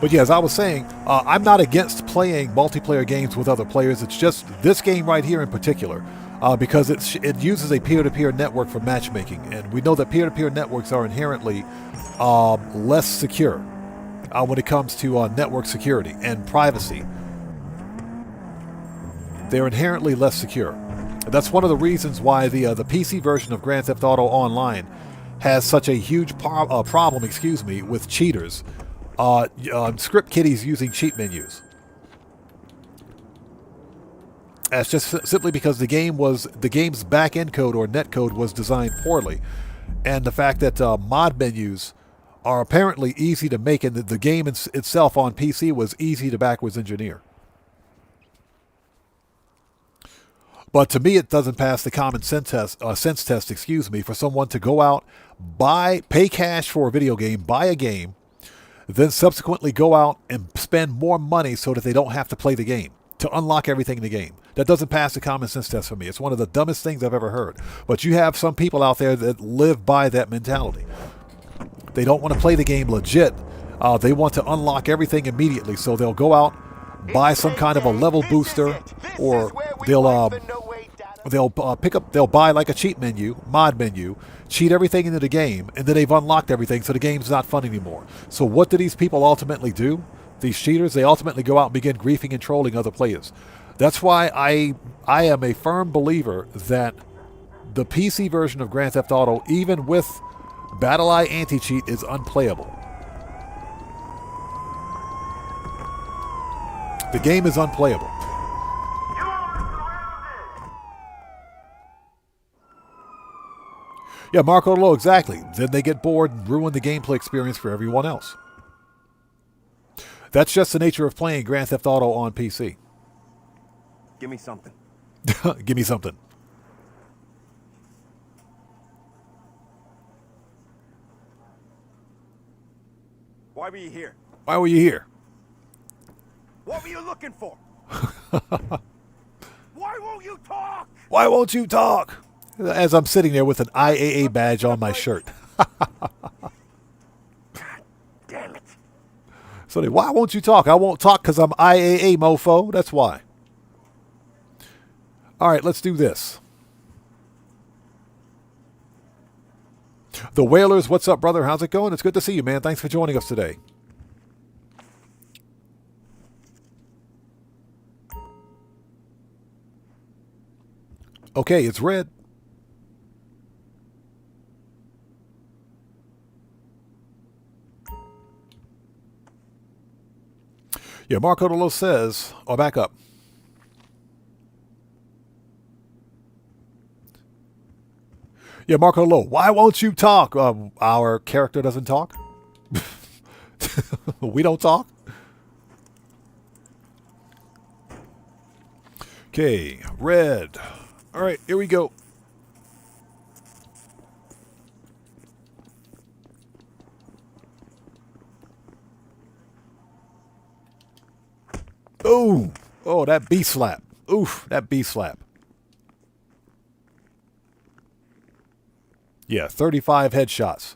But yeah, as I was saying, I'm not against playing multiplayer games with other players. It's just this game right here in particular, because it uses a peer-to-peer network for matchmaking. And we know that peer-to-peer networks are inherently less secure when it comes to network security and privacy. They're inherently less secure. That's one of the reasons why the PC version of Grand Theft Auto Online has such a huge problem, with cheaters, script kiddies using cheat menus. That's just simply because the game's back-end code or net code was designed poorly, and the fact that mod menus are apparently easy to make, and the game itself on PC was easy to backwards engineer. But to me, it doesn't pass the common sense test, for someone to go out, pay cash for a video game, buy a game, then subsequently go out and spend more money so that they don't have to play the game, to unlock everything in the game. That doesn't pass the common sense test for me. It's one of the dumbest things I've ever heard. But you have some people out there that live by that mentality. They don't want to play the game legit. They want to unlock everything immediately, so they'll go out, buy some kind of a level booster, or they'll buy like a cheat menu, mod menu, cheat everything into the game, and then they've unlocked everything, so the game's not fun anymore. So what do these people ultimately do? These cheaters, they ultimately go out and begin griefing and trolling other players. That's why I am a firm believer that the PC version of Grand Theft Auto, even with BattlEye anti-cheat, is unplayable. The game is unplayable. Yeah, Marco Low, exactly. Then they get bored and ruin the gameplay experience for everyone else. That's just the nature of playing Grand Theft Auto on PC. Give me something. Give me something. Why were you here? Why were you here? What were you looking for? Why won't you talk? Why won't you talk? As I'm sitting there with an IAA badge on my shirt. God damn it. So why won't you talk? I won't talk because I'm IAA, mofo. That's why. All right, let's do this. The Whalers, what's up, brother? How's it going? It's good to see you, man. Thanks for joining us today. Okay, it's red. Yeah, Marco Dolo says, or back up. Yeah, Marco Dolo, why won't you talk? Our character doesn't talk. We don't talk. Okay, red. All right, here we go. Boom. Oh, that B slap. Oof, that B slap. Yeah, 35 headshots.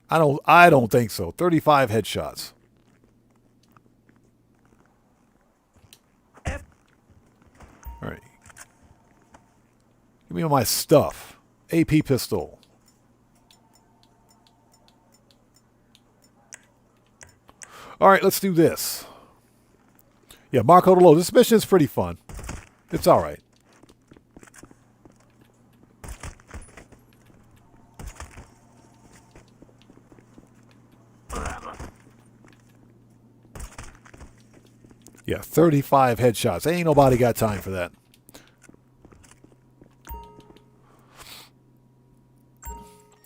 I don't think so. 35 headshots. All right. Give me my stuff. AP pistol. All right, let's do this. Yeah, Marco Dolo, this mission is pretty fun. It's all right. Yeah, 35 headshots. Ain't nobody got time for that.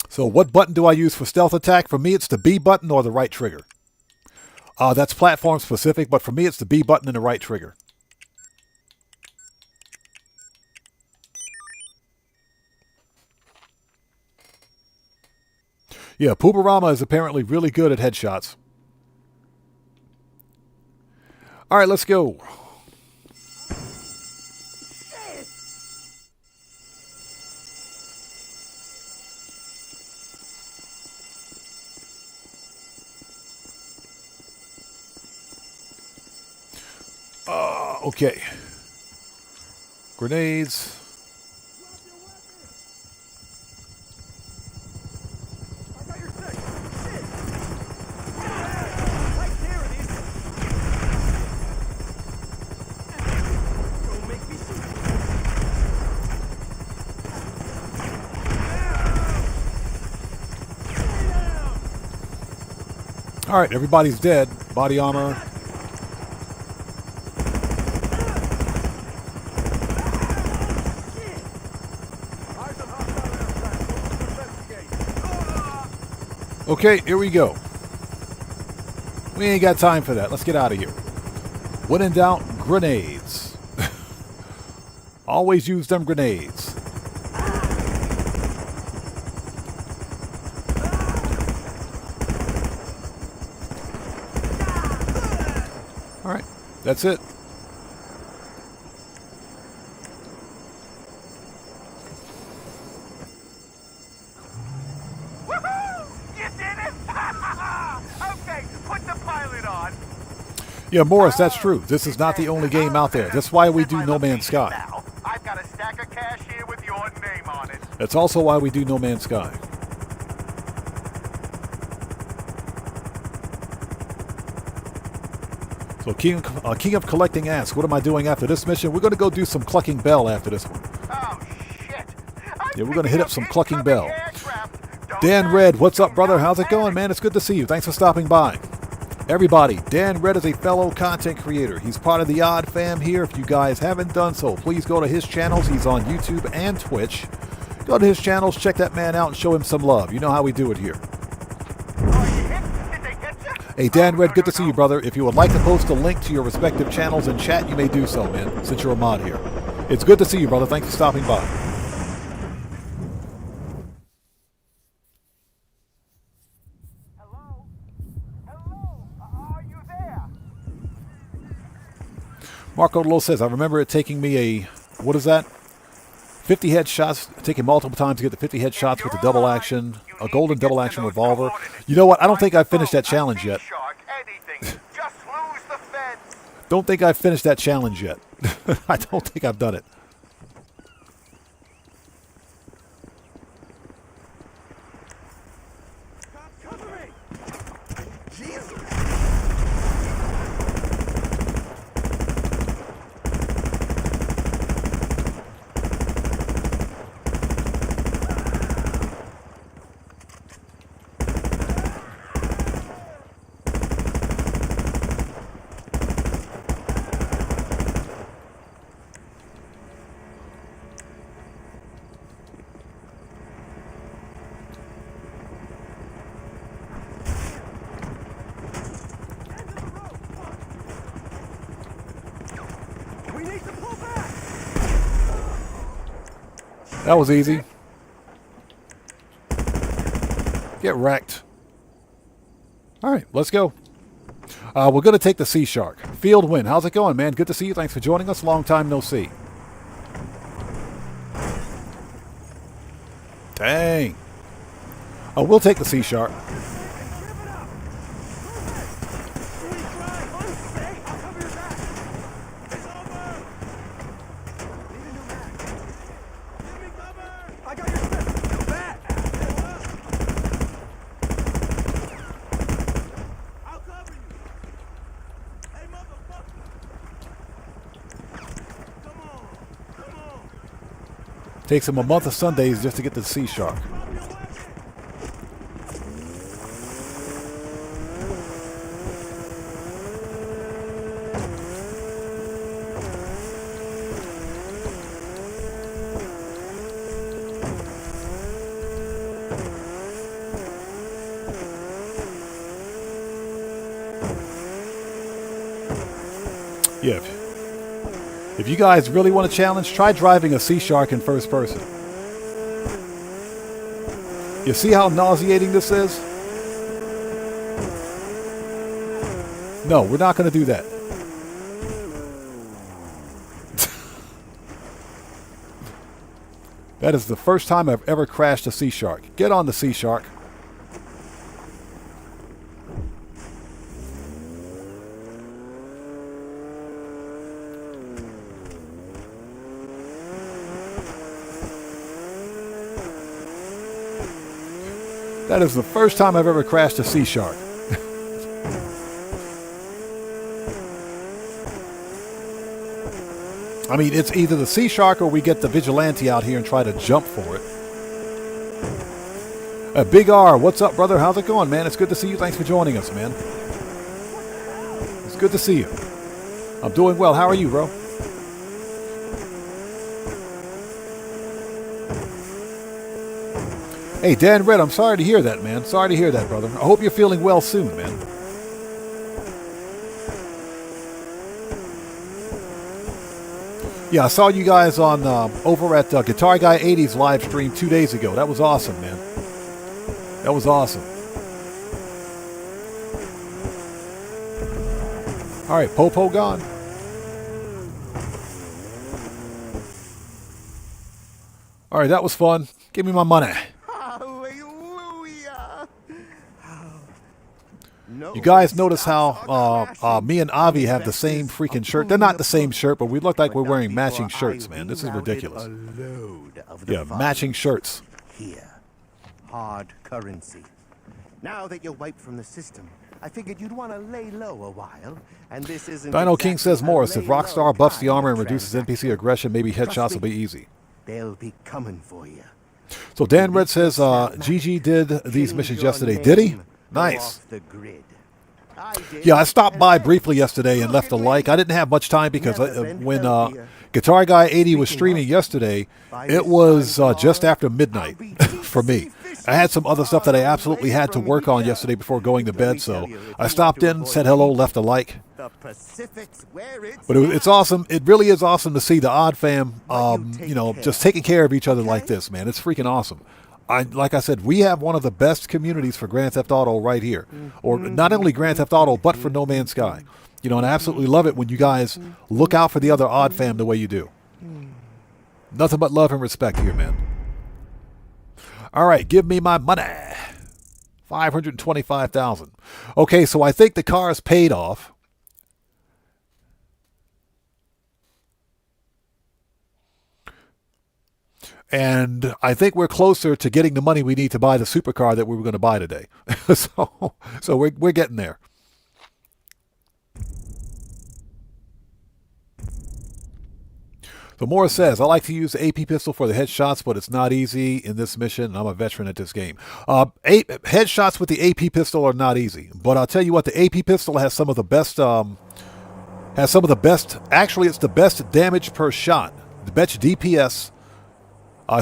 So what button do I use for stealth attack? For me, it's the B button or the right trigger. That's platform specific, but for me, it's the B button and the right trigger. Yeah, Poobarama is apparently really good at headshots. All right, let's go. Okay. Grenades. All right, everybody's dead. Body armor. Okay, here we go. We ain't got time for that. Let's get out of here. When in doubt, grenades. Always use them grenades. All right, that's it. Yeah, Morris, that's true. This is not the only game out there. That's why we do No Man's Sky. I've got a stack of cash here with your name on it. That's also why we do No Man's Sky. So King of Collecting asks, what am I doing after this mission? We're going to go do some Clucking Bell after this one. Oh, shit. Yeah, we're going to hit up some Clucking Bell. Dan Red, what's up, brother? How's it going, man? It's good to see you. Thanks for stopping by. Everybody, Dan Red is a fellow content creator. He's part of the Odd Fam here. If you guys haven't done so, please go to his channels. He's on YouTube and Twitch. Go to his channels, check that man out, and show him some love. You know how we do it here. Hey, Dan Red, good to see you, brother. If you would like to post a link to your respective channels in chat, you may do so, man, since you're a mod here. It's good to see you, brother. Thanks for stopping by. Marco Dolo says, I remember it taking me a, what is that? 50 headshots, taking multiple times to get the 50 headshots with the double action, a golden double action revolver. You know what? I don't think I've finished that challenge yet. Don't think I've finished that challenge yet. I don't think I've done it. That was easy. Get wrecked. All right, let's go. We're going to take the Sea Shark. Field win. How's it going, man? Good to see you. Thanks for joining us. Long time no see. Dang. Oh, we'll take the Sea Shark. Takes him a month of Sundays just to get the Sea Shark. Yeah. If you guys really want a challenge, try driving a Sea Shark in first person. You see how nauseating this is? No, we're not going to do that. That is the first time I've ever crashed a Sea Shark. Get on the Sea Shark. That is the first time I've ever crashed a Sea Shark. I mean, it's either the Sea Shark or we get the vigilante out here and try to jump for it. Big R, what's up, brother? How's it going, man? It's good to see you. Thanks for joining us, man. It's good to see you. I'm doing well. How are you, bro? Hey, Dan Red, I'm sorry to hear that, man. Sorry to hear that, brother. I hope you're feeling well soon, man. Yeah, I saw you guys on over at Guitar Guy 80's live stream 2 days ago. That was awesome, man. That was awesome. All right, Popo gone. All right, that was fun. Give me my money. You guys notice how me and Avi have the same freaking shirt? They're not the same shirt, but we look like we're wearing matching shirts, man. This is ridiculous. Yeah, matching shirts. Here, hard currency. Now that you're wiped from the system, I figured you'd want to lay low a while. And this isn't. Dino King says Morris, if Rockstar buffs the armor and reduces NPC aggression, maybe headshots will be easy. They'll be coming for you. So Dan Red says GG did these missions yesterday. Did he? Nice. Yeah, I stopped by briefly yesterday and left a like. I didn't have much time because when Guitar Guy 80 was streaming yesterday, it was just after midnight for me. I had some other stuff that I absolutely had to work on yesterday before going to bed, so I stopped in, said hello, left a like. But it's awesome. It really is awesome to see the Odd Fam, you know, just taking care of each other like this, man. It's freaking awesome. Like I said, we have one of the best communities for Grand Theft Auto right here. Or not only Grand Theft Auto, but for No Man's Sky. You know, and I absolutely love it when you guys look out for the other Odd Fam the way you do. Nothing but love and respect here, man. All right, give me my money. $525,000. Okay, so I think the car is paid off. And I think we're closer to getting the money we need to buy the supercar that we were going to buy today. so we're getting there. So Morris says, I like to use the AP pistol for the headshots, but it's not easy in this mission, and I'm a veteran at this game. Headshots with the AP pistol are not easy, but I'll tell you what, the AP pistol has some of the best, actually it's the best damage per shot, the best DPS, I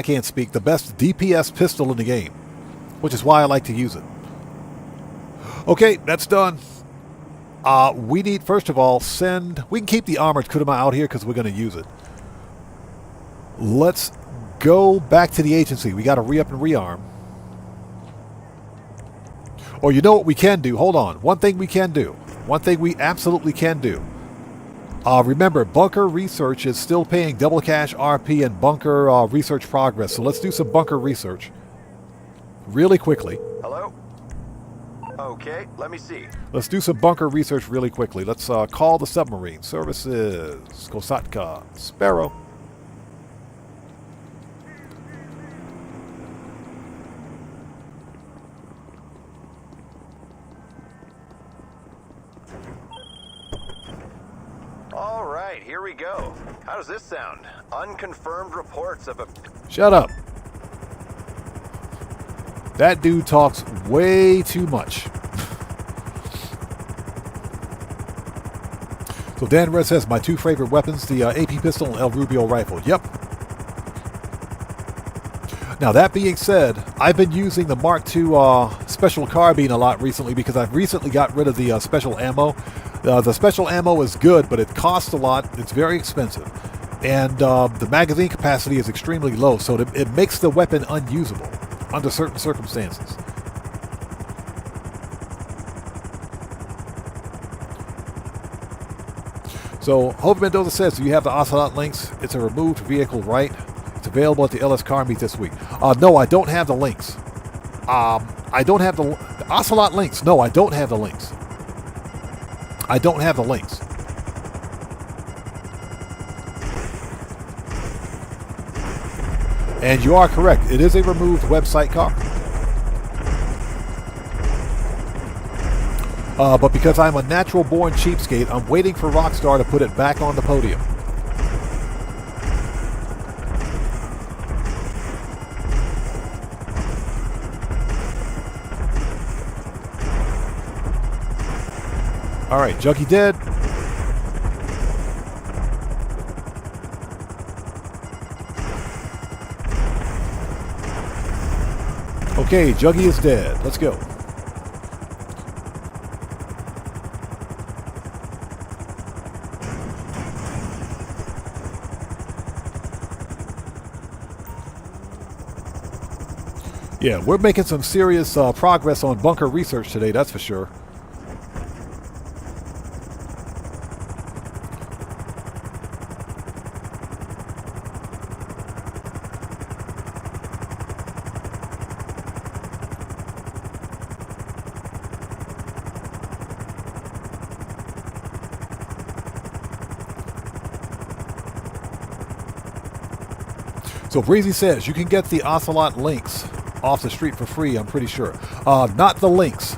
can't speak, the best DPS pistol in the game, which is why I like to use it. Okay, that's done. We need, first of all, we can keep the armored Kuruma out here because we're going to use it. Let's go back to the agency. We got to re-up and rearm. Or you know what we can do? Hold on. One thing we can do. One thing we absolutely can do. Remember, bunker research is still paying double cash RP and bunker research progress. So let's do some bunker research really quickly. Hello? Okay, let me see. Let's do some bunker research really quickly. Let's call the submarine. Services, Kosatka, Sparrow. All right, here we go. How does this sound? Unconfirmed reports of a... Shut up. That dude talks way too much. So Dan Red says, my two favorite weapons, the AP pistol and El Rubio rifle. Yep. Now that being said, I've been using the Mark II special carbine a lot recently because I've recently got rid of the special ammo. The special ammo is good, but it costs a lot. It's very expensive. And the magazine capacity is extremely low, so it makes the weapon unusable under certain circumstances. So, Hope Mendoza says, do you have the Ocelot links? It's a removed vehicle, right? It's available at the LS Car Meet this week. No, I don't have the links. I don't have the Ocelot links. No, I don't have the links. I don't have the links. And you are correct. It is a removed website car. But because I'm a natural-born cheapskate, I'm waiting for Rockstar to put it back on the podium. All right, Juggy dead. Okay, Juggy is dead. Let's go. Yeah, we're making some serious progress on bunker research today, that's for sure. So Breezy says you can get the Ocelot links off the street for free, I'm pretty sure. Not the links.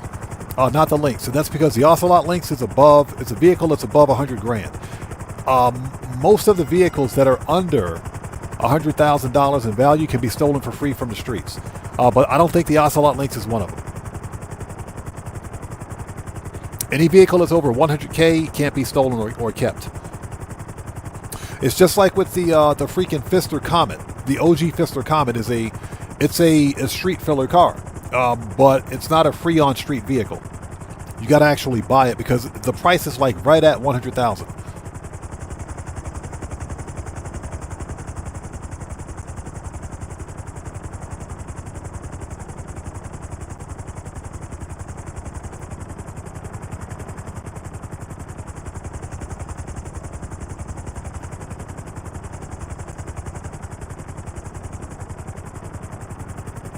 Not the links. And that's because the Ocelot links is above, it's a vehicle that's above 100 grand. Most of the vehicles that are under $100,000 in value can be stolen for free from the streets. But I don't think the Ocelot links is one of them. Any vehicle that's over 100K can't be stolen or kept. It's just like with the freaking Pfister Comet. The OG Pfister Comet is a street filler car, but it's not a free on street vehicle. You got to actually buy it because the price is like right at 100,000.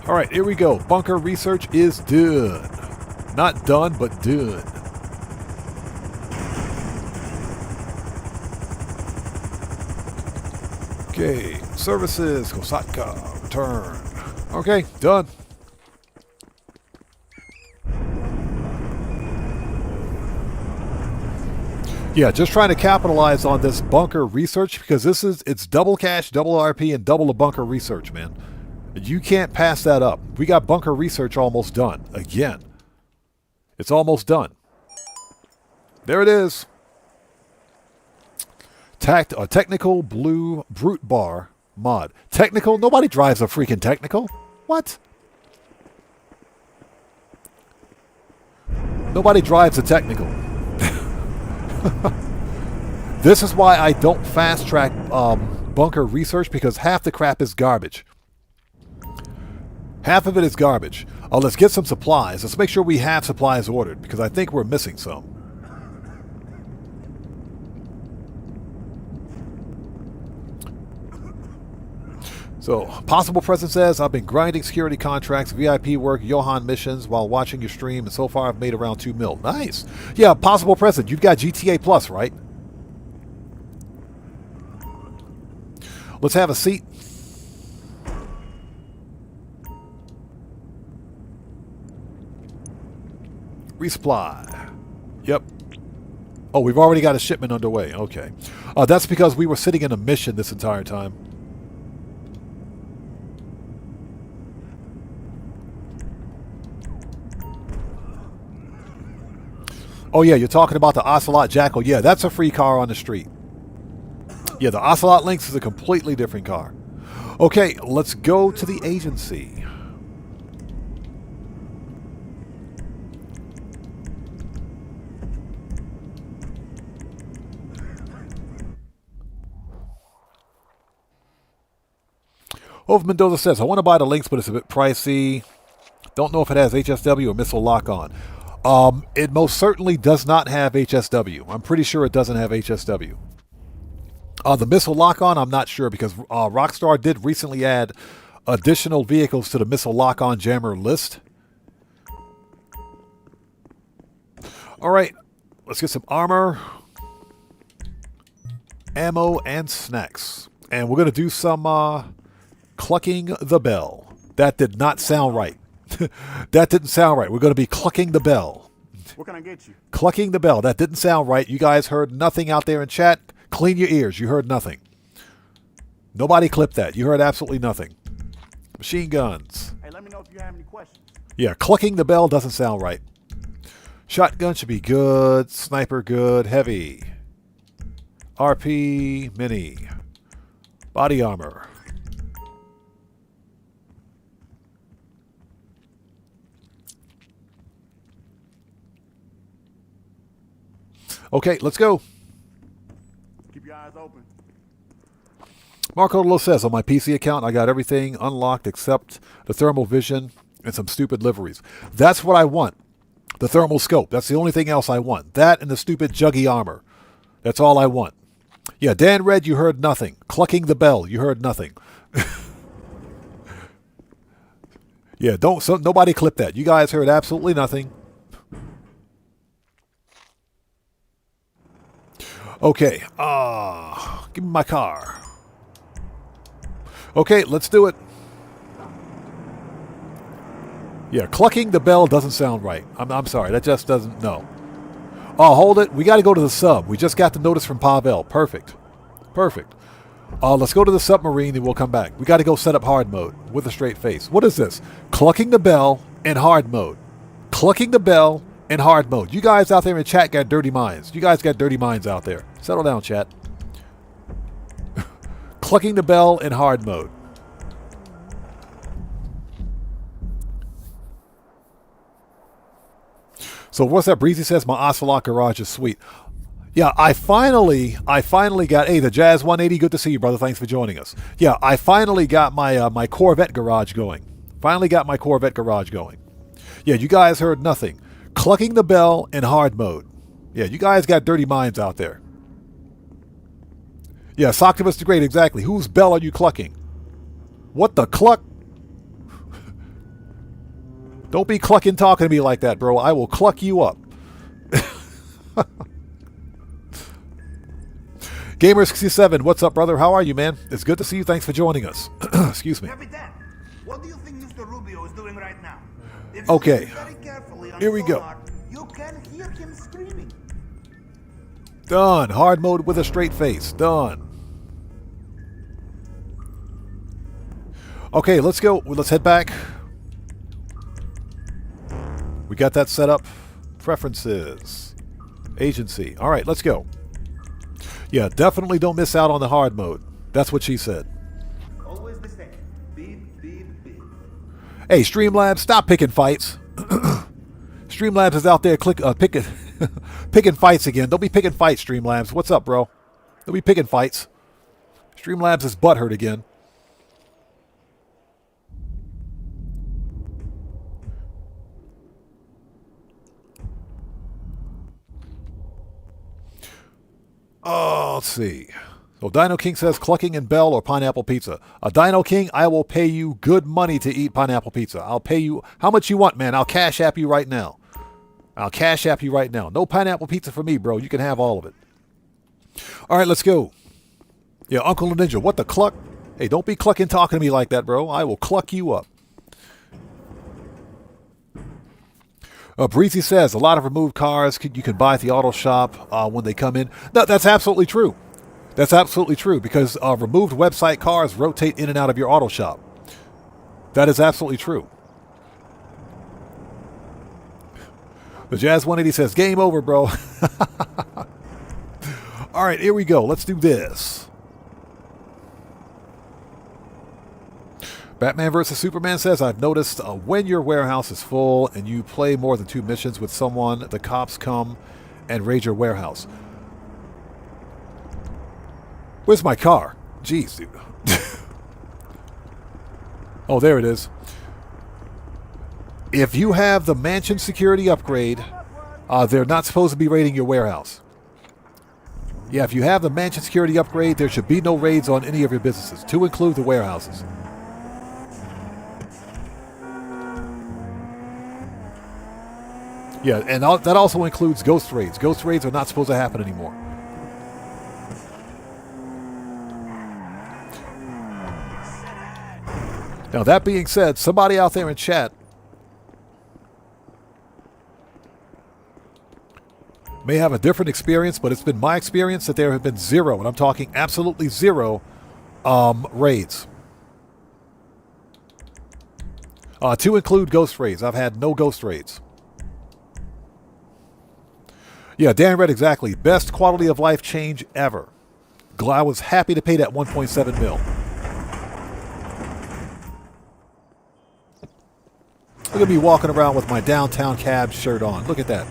All right, here we go. Bunker research is done. Not done, but done. Okay, services, Kosatka, return. Okay, done. Yeah, just trying to capitalize on this bunker research because it's double cash, double RP, and double the bunker research, man. You can't pass that up. We got bunker research almost done. Again. It's almost done. There it is. Technical blue brute bar mod. Technical? Nobody drives a freaking technical. What? Nobody drives a technical. This is why I don't fast track bunker research, because half the crap is garbage. Half of it is garbage. Let's get some supplies. Let's make sure we have supplies ordered, because I think we're missing some. So, Possible Present says, I've been grinding security contracts, VIP work, Johan missions while watching your stream, and so far I've made around 2 mil. Nice. Yeah, Possible Present, you've got GTA Plus, right? Let's have a seat. Resupply. Yep. Oh, we've already got a shipment underway. Okay. That's because we were sitting in a mission this entire time. Oh, yeah, you're talking about the Ocelot Jackal. Yeah, that's a free car on the street. Yeah, the Ocelot Lynx is a completely different car. Okay, let's go to the agency. Ove Mendoza says, I want to buy the Lynx, but it's a bit pricey. Don't know if it has HSW or missile lock-on. It most certainly does not have HSW. I'm pretty sure it doesn't have HSW. The missile lock-on, I'm not sure, because Rockstar did recently add additional vehicles to the missile lock-on jammer list. All right, let's get some armor, ammo, and snacks. And we're going to do some clucking the bell. That did not sound right. That didn't sound right. We're going to be clucking the bell. What can I get you? Clucking the bell. That didn't sound right. You guys heard nothing out there in chat. Clean your ears. You heard nothing. Nobody clipped that. You heard absolutely nothing. Machine guns. Hey, let me know if you have any questions. Yeah, clucking the bell doesn't sound right. Shotgun should be good. Sniper good. Heavy. RP mini. Body armor. Okay, let's go. Keep your eyes open. Marco Lo says, on my PC account, I got everything unlocked except the thermal vision and some stupid liveries. That's what I want. The thermal scope. That's the only thing else I want. That and the stupid juggy armor. That's all I want. Yeah, Dan Red, you heard nothing. Clucking the bell, you heard nothing. Yeah, nobody clip that. You guys heard absolutely nothing. Okay, give me my car. Okay, let's do it. Yeah, clucking the bell doesn't sound right. I'm sorry, that just doesn't, no. Oh, hold it. We got to go to the sub. We just got the notice from Pavel. Perfect. Perfect. Let's go to the submarine and we'll come back. We got to go set up hard mode with a straight face. What is this? Clucking the bell in hard mode. Clucking the bell in hard mode. You guys out there in chat got dirty minds. You guys got dirty minds out there. Settle down, chat. Clucking the bell in hard mode. So what's that? Breezy says my Ocelot garage is sweet. Yeah, I finally got, hey, the Jazz 180, good to see you, brother. Thanks for joining us. Yeah, I finally got my my Corvette garage going. Finally got my Corvette garage going. Yeah, you guys heard nothing. Clucking the bell in hard mode. Yeah, you guys got dirty minds out there. Yeah, Soctopus the Great, exactly. Whose bell are you clucking? What the cluck? Don't be clucking talking to me like that, bro. I will cluck you up. Gamer67, what's up, brother? How are you, man? It's good to see you. Thanks for joining us. Excuse me. Capitan, what do you think Mr. Rubio is doing right now? If Okay. you listen very carefully on Here we go. sonar, you can hear him screaming. Done. Hard mode with a straight face. Done. Okay, let's go. Let's head back. We got that set up. Preferences. Agency. All right, let's go. Yeah, definitely don't miss out on the hard mode. That's what she said. Always the same. Beep, beep, beep. Hey, Streamlabs, stop picking fights. Streamlabs is out there picking Picking fights again. Don't be picking fights, Streamlabs. What's up, bro? Don't be picking fights. Streamlabs is butthurt again. Oh, let's see. So Dino King says Clucking and Bell or pineapple pizza. Dino King, I will pay you good money to eat pineapple pizza. I'll pay you how much you want, man. I'll cash app you right now. I'll cash app you right now. No pineapple pizza for me, bro. You can have all of it. All right, let's go. Yeah, Uncle Ninja, what the cluck? Hey, don't be clucking talking to me like that, bro. I will cluck you up. Breezy says, a lot of removed cars you can buy at the auto shop when they come in. No, that's absolutely true. That's absolutely true because removed website cars rotate in and out of your auto shop. That is absolutely true. The Jazz 180 says, game over, bro. All right, here we go. Let's do this. Batman vs. Superman says, I've noticed when your warehouse is full and you play more than 2 missions with someone, the cops come and raid your warehouse. Where's my car? Jeez, dude. Oh, there it is. If you have the mansion security upgrade, they're not supposed to be raiding your warehouse. Yeah, if you have the mansion security upgrade, there should be no raids on any of your businesses, to include the warehouses. Yeah, and that also includes ghost raids. Ghost raids are not supposed to happen anymore. Now, that being said, somebody out there in chat may have a different experience, but it's been my experience that there have been 0, and I'm talking absolutely 0, raids. To include ghost raids. I've had no ghost raids. Yeah, Dan Red, exactly. Best quality of life change ever. I was happy to pay that 1.7 mil. Look at me walking around with my downtown cab shirt on. Look at that.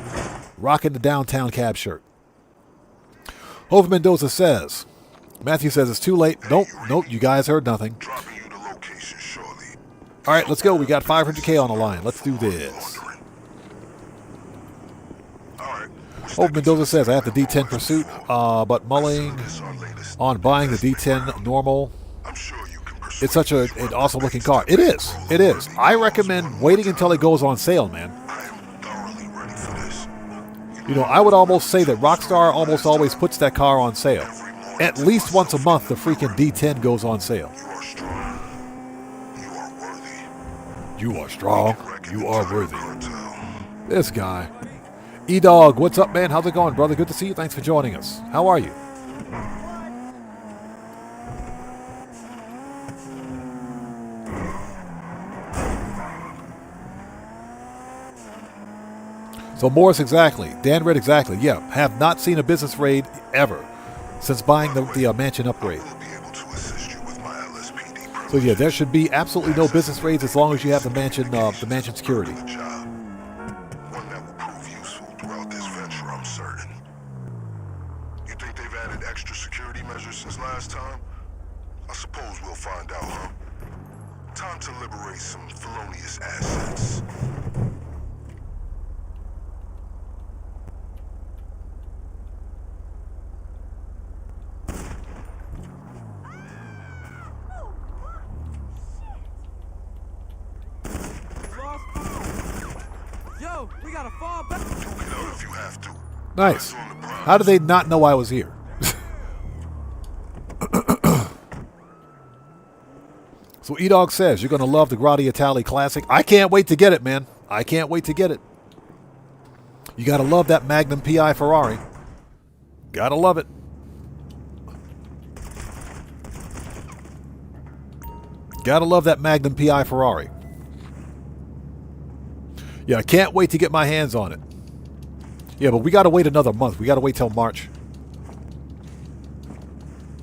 Rocking the downtown cab shirt. Hope Mendoza says. Matthew says it's too late. Nope, you guys heard nothing. All right, let's go. We got 500K on the line. Let's do this. Hope Mendoza says I have the D10 Pursuit, but mulling on buying the D10 normal. It's such an awesome looking car. It is. It is. I recommend waiting until it goes on sale, man. You know, I would almost say that Rockstar almost always puts that car on sale. At least once a month, the freaking D10 goes on sale. You are strong. You are worthy. This guy. E-Dog, what's up, man? How's it going, brother? Good to see you. Thanks for joining us. How are you? So Morris, exactly. Dan Red, exactly. Yeah, have not seen a business raid ever since buying the mansion upgrade. So yeah, there should be absolutely no business raids as long as you have the mansion security. Nice. How did they not know I was here? So E-Dog says, you're going to love the Grotti Itali Classic. I can't wait to get it, man. I can't wait to get it. You got to love that Magnum PI Ferrari. Got to love it. Got to love that Magnum PI Ferrari. Yeah, I can't wait to get my hands on it. Yeah, but we got to wait another month. We got to wait till March.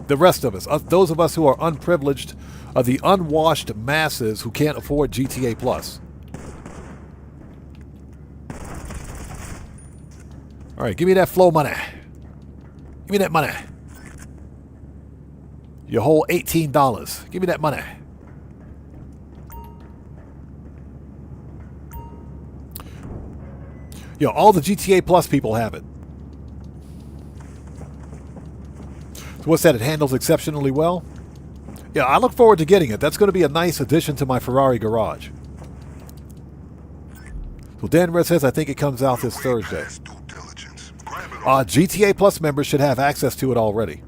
The rest of us, those of us who are unprivileged, are the unwashed masses who can't afford GTA Plus. All right, give me that flow money. Give me that money. Your whole $18. Give me that money. Yo, all the GTA Plus people have it. So what's that? It handles exceptionally well? Yeah, I look forward to getting it. That's going to be a nice addition to my Ferrari garage. So Dan Red says, I think it comes out this Thursday. GTA Plus members should have access to it already.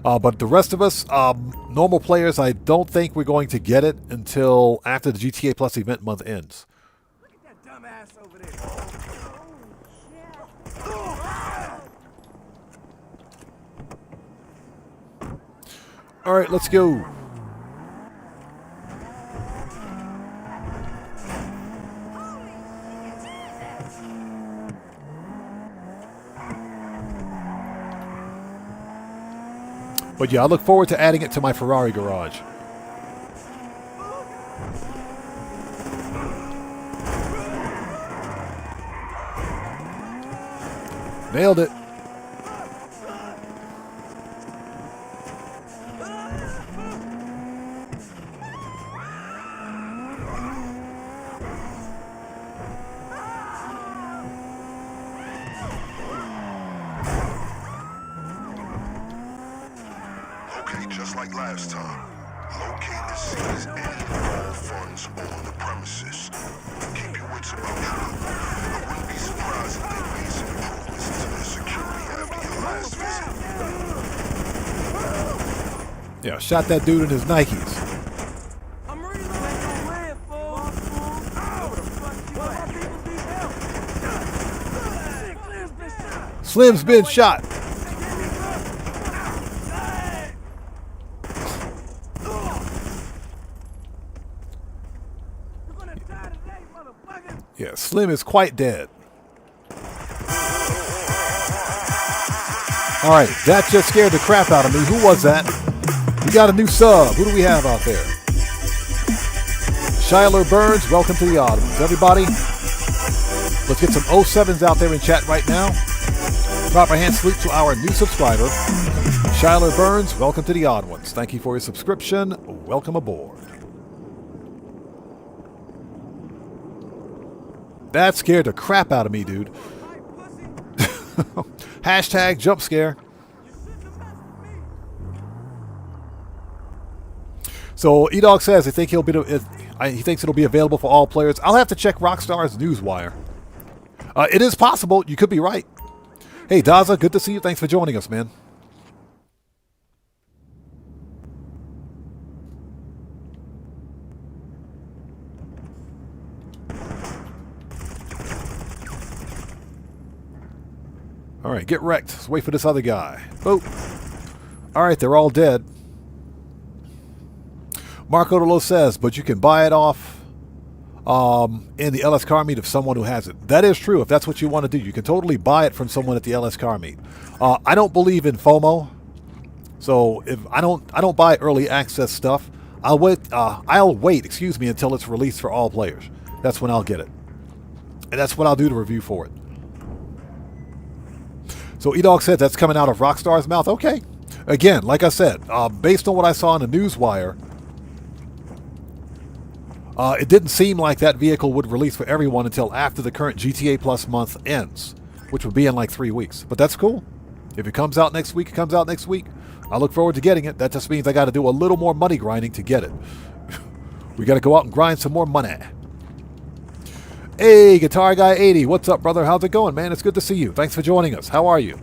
But the rest of us, normal players, I don't think we're going to get it until after the GTA Plus event month ends. Look at that dumbass over there. All right, let's go. But yeah, I look forward to adding it to my Ferrari garage. Nailed it. Just like last time, locate and seize any and all funds on the premises. Keep your wits about you. I wouldn't be surprised if they made some improvements to their security after your last visit. Yeah, shot that dude in his Nikes. I'm reloading the land, fool. Oh, the fuck you Slim's been shot. Yeah, Slim is quite dead. All right, that just scared the crap out of me. Who was that? We got a new sub. Who do we have out there? Shiler Burns, welcome to the Odd Ones. Everybody, let's get some 07s out there in chat right now. Proper hand salute to our new subscriber. Shiler Burns, welcome to the Odd Ones. Thank you for your subscription. Welcome aboard. That scared the crap out of me, dude. Hashtag jump scare. So E-Dog says he thinks it'll be available for all players. I'll have to check Rockstar's Newswire. It is possible. You could be right. Hey, Daza, good to see you. Thanks for joining us, man. All right, get wrecked. Let's wait for this other guy. Oh. All right, they're all dead. Marco Delo says, but you can buy it off in the LS car meet of someone who has it. That is true. If that's what you want to do, you can totally buy it from someone at the LS car meet. I don't believe in FOMO, so if I don't buy early access stuff. I'll wait. Excuse me, until it's released for all players. That's when I'll get it, and that's what I'll do to review for it. So E-Dog said that's coming out of Rockstar's mouth. Okay. Again, like I said, based on what I saw in the Newswire, it didn't seem like that vehicle would release for everyone until after the current GTA Plus month ends, which would be in like 3 weeks. But that's cool. If it comes out next week, it comes out next week. I look forward to getting it. That just means I got to do a little more money grinding to get it. We got to go out and grind some more money. Hey, Guitar Guy 80, what's up, brother? How's it going, man? It's good to see you. Thanks for joining us. How are you?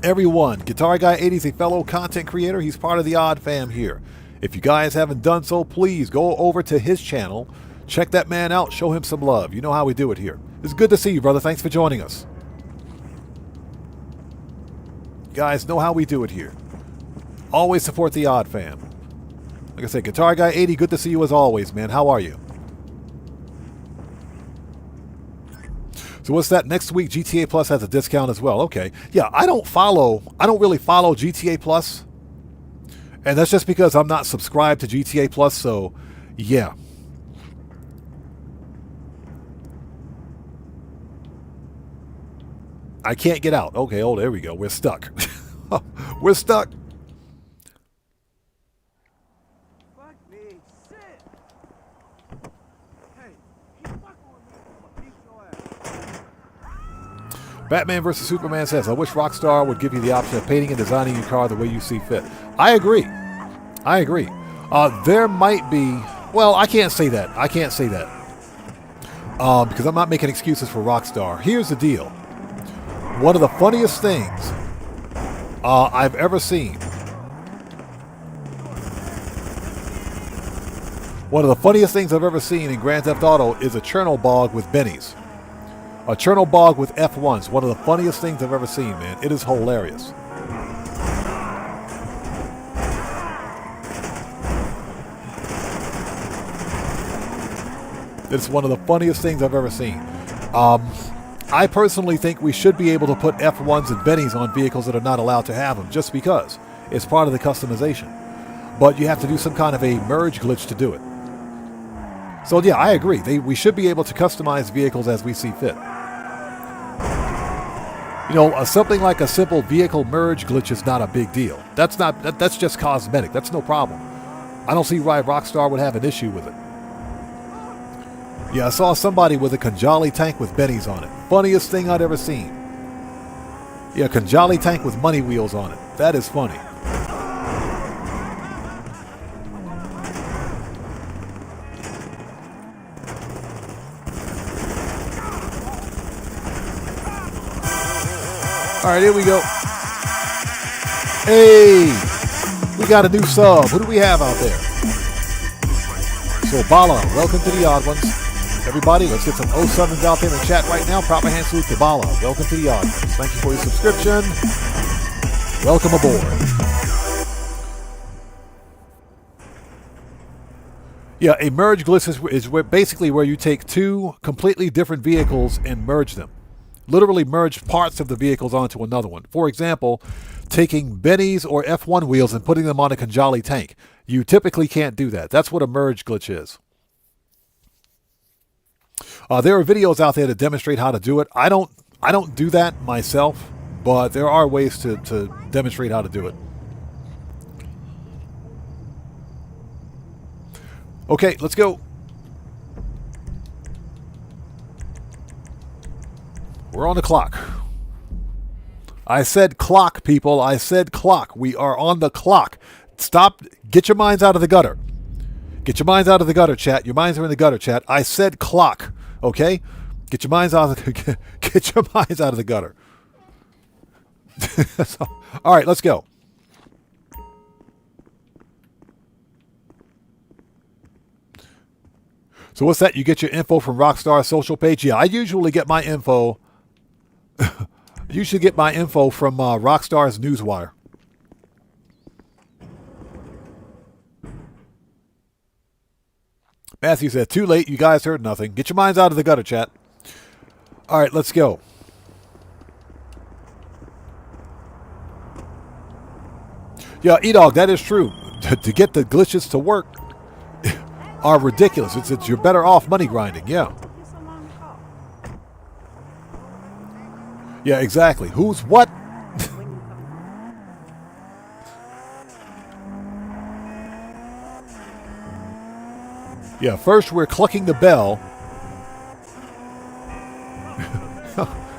Everyone, Guitar Guy 80 is a fellow content creator. He's part of the Odd Fam here. If you guys haven't done so, please go over to his channel. Check that man out. Show him some love. You know how we do it here. It's good to see you, brother. Thanks for joining us. You guys know how we do it here. Always support the Odd Fam. Like I said, Guitar Guy 80, good to see you as always, man. How are you? So what's that? Next week, GTA Plus has a discount as well. Okay. Yeah, I don't really follow GTA Plus. And that's just because I'm not subscribed to GTA Plus, so yeah. I can't get out. Okay, oh, there we go. We're stuck. We're stuck. Fuck me. Shit. Hey, you fucking with me, I'm gonna beat your ass. Batman vs. Superman says, I wish Rockstar would give you the option of painting and designing your car the way you see fit. I agree. I agree. There might be... Well, I can't say that. I can't say that. Because I'm not making excuses for Rockstar. Here's the deal. One of the funniest things I've ever seen. One of the funniest things I've ever seen in Grand Theft Auto is a Chernobyl bog with bennies. A Chernobyl bog with F1s. One of the funniest things I've ever seen, man. It is hilarious. It's one of the funniest things I've ever seen. I personally think we should be able to put F1s and bennies on vehicles that are not allowed to have them, just because it's part of the customization. But you have to do some kind of a merge glitch to do it. So yeah, I agree. We should be able to customize vehicles as we see fit. You know, something like a simple vehicle merge glitch is not a big deal. That's just cosmetic. That's no problem. I don't see why Rockstar would have an issue with it. Yeah, I saw somebody with a Conjali tank with bennies on it. Funniest thing I'd ever seen. Yeah, Conjali tank with money wheels on it. That is funny. All right, here we go. Hey, we got a new sub. Who do we have out there? So, Bala, welcome to the Odd Ones. Everybody, let's get some 07s out there in chat right now. Proper hand salute to Bala. Welcome to the Odd Ones. Thank you for your subscription. Welcome aboard. Yeah, a merge glitch is basically where you take two completely different vehicles and merge them. Literally merge parts of the vehicles onto another one. For example, taking bennies or F1 wheels and putting them on a Conjali tank. You typically can't do that. That's what a merge glitch is. There are videos out there that demonstrate how to do it. I don't do that myself, but there are ways to demonstrate how to do it. Okay, let's go. We're on the clock. I said clock, people. I said clock. We are on the clock. Stop. Get your minds out of the gutter. Get your minds out of the gutter, chat. Your minds are in the gutter, chat. I said clock. Okay? Get your minds out of the get your minds out of the gutter. So, all right, let's go. So what's that? You get your info from Rockstar's social page? Yeah, I usually get my info. You should get my info from Rockstar's Newswire. Matthew said, too late. You guys heard nothing. Get your minds out of the gutter, chat. All right, let's go. Yeah, E-Dog, that is true. To get the glitches to work are ridiculous. It's you're better off money grinding, yeah. Yeah, exactly. Who's what? Yeah, first we're clucking the bell.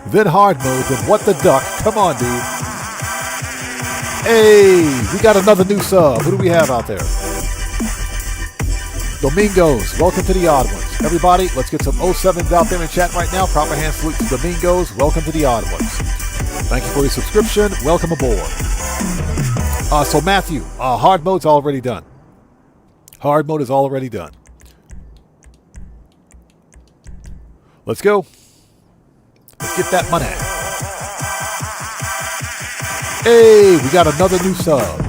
Then hard mode, then what the duck. Come on, dude. Hey, we got another new sub. Who do we have out there? Domingos, welcome to the Odd Ones. Everybody, let's get some 07s out there in chat right now. Proper hand salute to Domingos. Welcome to the Odd Ones. Thank you for your subscription. Welcome aboard. So Matthew, hard mode's already done. Hard mode is already done. Let's go. Let's get that money. Hey, we got another new sub.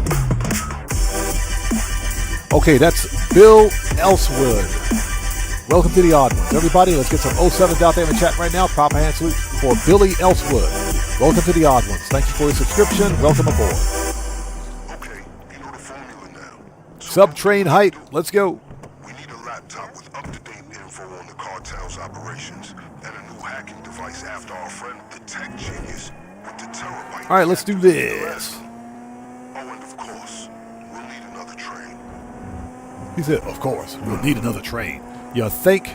Okay, that's Bill Elswood. Welcome to the Odd Ones. Everybody, let's get some 07s out there in the chat right now. Proper hand salute for Billy Elswood. Welcome to the Odd Ones. Thank you for your subscription. Welcome aboard. Okay, you know the formula now. Subtrain height. Let's go. We need a laptop with up-to-date info on the cartel's operations and a new hacking device after our friend the tech genius with the terabyte. All right, let's do this. Oh, and of course, we'll need another train. He said, of course, we'll need another train. You think?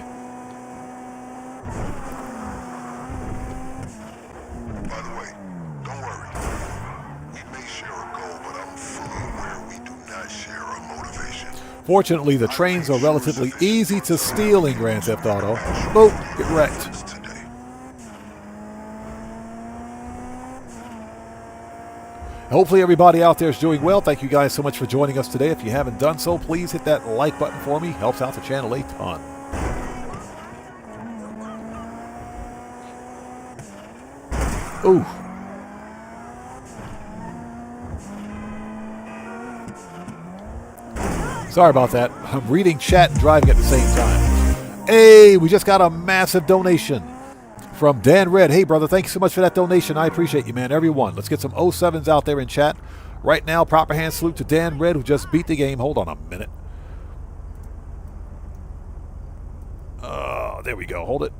By the way, don't worry. We may share a goal, but I'm fully aware we do not share a motivation. Fortunately, the trains are relatively easy to steal in Grand Theft Auto. Boop, get wrecked. Hopefully everybody out there is doing well. Thank you guys so much for joining us today. If you haven't done so, please hit that like button for me. Helps out the channel a ton. Ooh. Sorry about that. I'm reading chat and driving at the same time. Hey, we just got a massive donation from Dan Red. Hey, brother, thank you so much for that donation. I appreciate you, man. Everyone, let's get some 07s out there in chat. Right now, proper hand salute to Dan Red, who just beat the game. Hold on a minute. There we go. Hold it.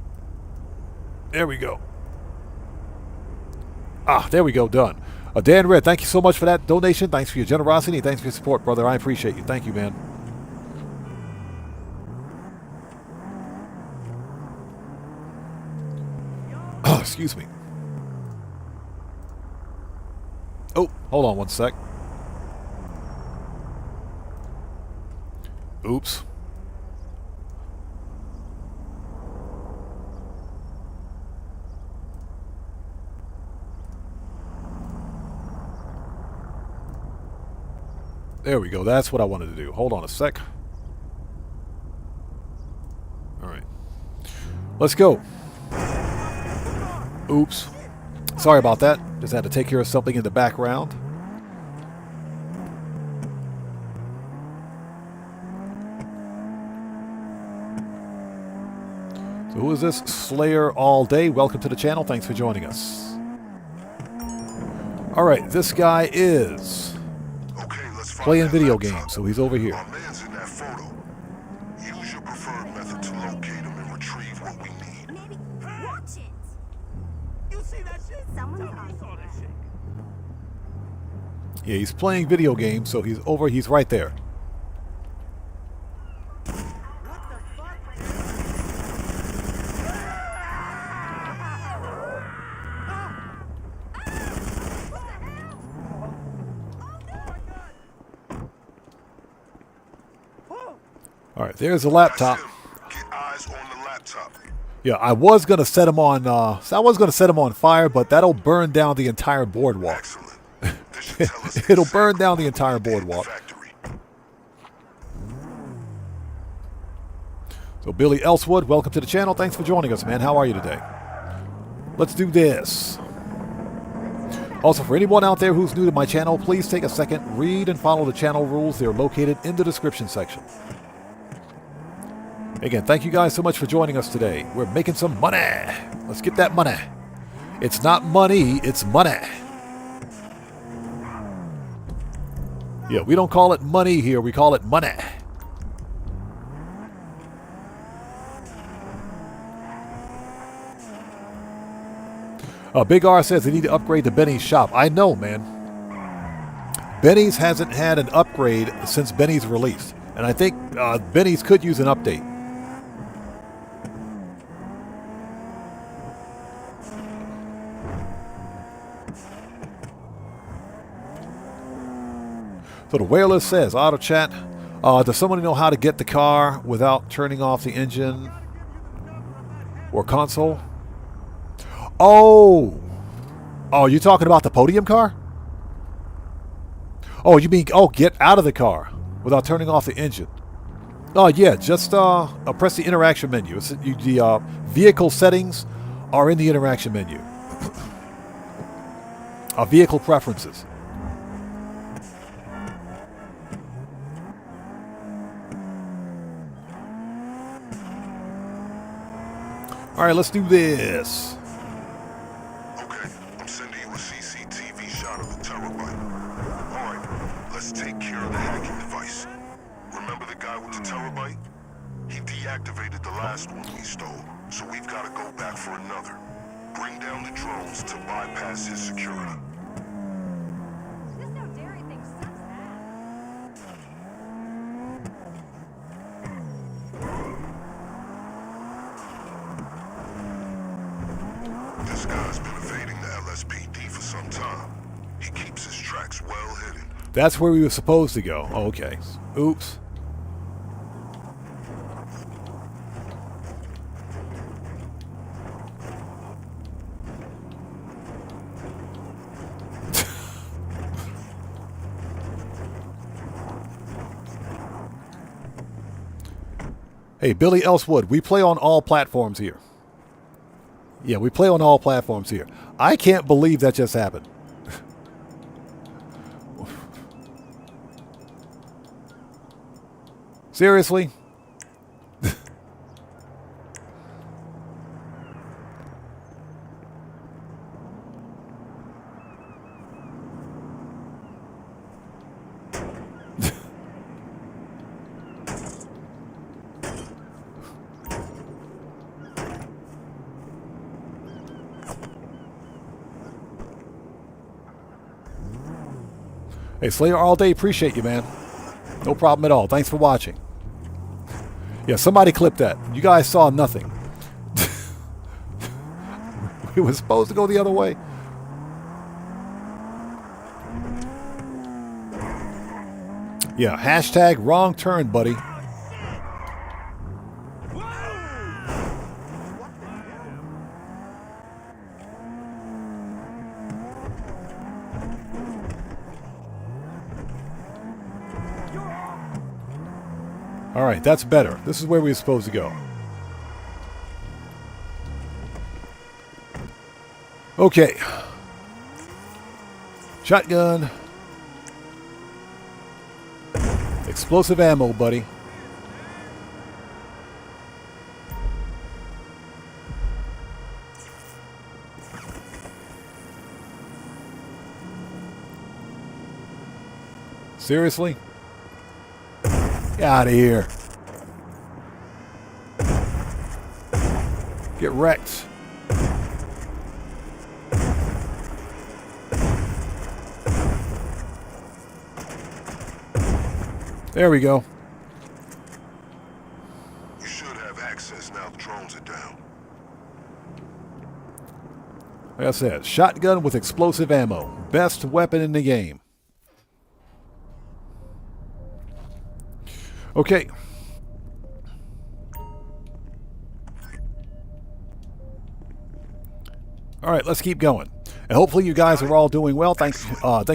There we go. There we go. Done. Dan Red, thank you so much for that donation. Thanks for your generosity. Thanks for your support, brother. I appreciate you. Thank you, man. Excuse me. Oh, hold on one sec. Oops. There we go. That's what I wanted to do. Hold on a sec. All right. Let's go. Oops. Sorry about that. Just had to take care of something in the background. So who is this? Slayer All Day. Welcome to the channel. Thanks for joining us. All right. This guy is playing video games, so he's over here. Our man's in that photo. Use your preferred method to locate him and retrieve what we need. Maybe watch it. You see that shit? Someone saw that shit. Yeah, he's playing video games, so he's over. He's right there. All right, there's the laptop. Get eyes on the laptop. Yeah, I was gonna set him on. Fire, but that'll burn down the entire boardwalk. It'll burn down the entire boardwalk. So Billy Elswood, welcome to the channel. Thanks for joining us, man. How are you today? Let's do this. Also, for anyone out there who's new to my channel, please take a second, read and follow the channel rules. They're located in the description section. Again, thank you guys so much for joining us today. We're making some money. Let's get that money. It's not money, it's money. Yeah, we don't call it money here, we call it money. Big R says they need to upgrade to Benny's shop. I know, man. Benny's hasn't had an upgrade since Benny's released. And I think Benny's could use an update. So the whaler says, auto chat, does somebody know how to get the car without turning off the engine or console? Oh, you're talking about the podium car? Oh, you mean, get out of the car without turning off the engine. Oh, yeah, just press the interaction menu. The vehicle settings are in the interaction menu. Vehicle preferences. All right, let's do this. Okay, I'm sending you a CCTV shot of the terabyte. All right, let's take care of the hacking device. Remember the guy with the terabyte? He deactivated the last one we stole, so we've got to go back for another. Bring down the drones to bypass his security. This no dairy thing sucks ass. This guy's been evading the LSPD for some time. He keeps his tracks well hidden. That's where we were supposed to go. Okay. Oops. Hey, Billy Elswood, we play on all platforms here. Yeah, we play on all platforms here. I can't believe that just happened. Seriously? Hey, Slayer all day, appreciate you, man. No problem at all. Thanks for watching. Yeah, somebody clipped that. You guys saw nothing. We were supposed to go the other way. Yeah, hashtag wrong turn, buddy. All right, that's better. This is where we're supposed to go. Okay. Shotgun. Explosive ammo, buddy. Seriously? Get out of here. Get wrecked. There we go. You should have access now the drones are down. Like I said, shotgun with explosive ammo. Best weapon in the game. Okay. All right, let's keep going. And hopefully you guys are all doing well. Thank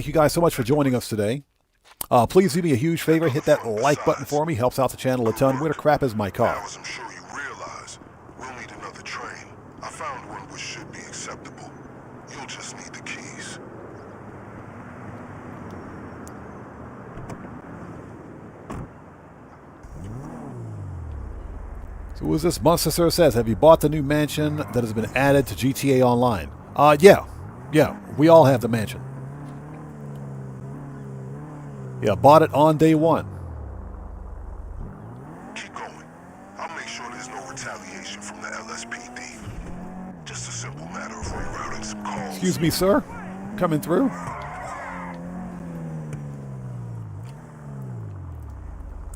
you guys so much for joining us today. Please do me a huge favor. Hit that like button for me. Helps out the channel a ton. Where the crap is my car? As I'm sure you realize, we'll need another train. I found one which should be acceptable. You'll just need the keys. So who's this? Monster Sir says, have you bought the new mansion that has been added to GTA Online? Yeah, we all have the mansion. Yeah, bought it on day one. Keep going. I'll make sure there's no retaliation from the LSPD. Just a simple matter of rerouting some calls. Excuse me, sir. Coming through.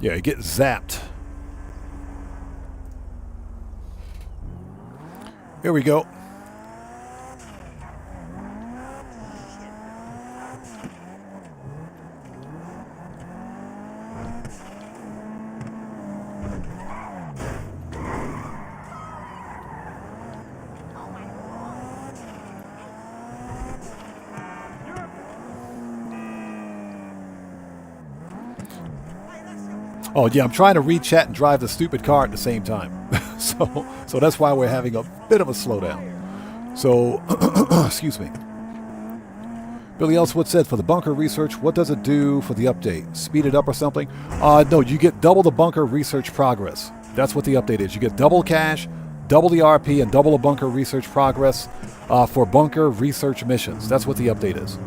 Yeah, you get zapped. Here we go. Oh yeah, I'm trying to read chat and drive the stupid car at the same time. so that's why we're having a bit of a slowdown. So, excuse me. Billy Elswood said, for the bunker research, what does it do for the update? Speed it up or something? No, you get double the bunker research progress. That's what the update is. You get double cash, double the RP, and double the bunker research progress for bunker research missions. That's what the update is.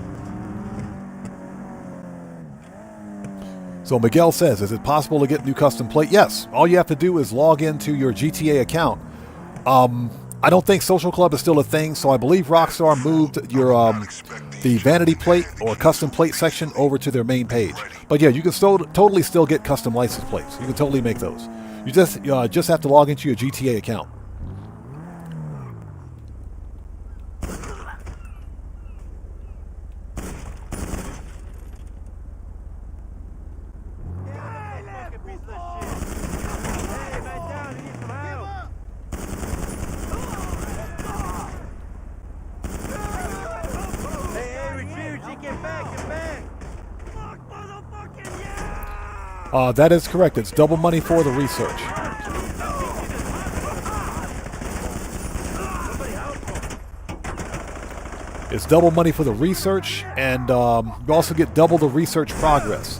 So Miguel says, is it possible to get new custom plate? Yes. All you have to do is log into your GTA account. I don't think Social Club is still a thing, so I believe Rockstar moved your the vanity plate or custom plate section over to their main page. But yeah, you can totally still get custom license plates. You can totally make those. You just have to log into your GTA account. That is correct. It's double money for the research. It's double money for the research, and you also get double the research progress.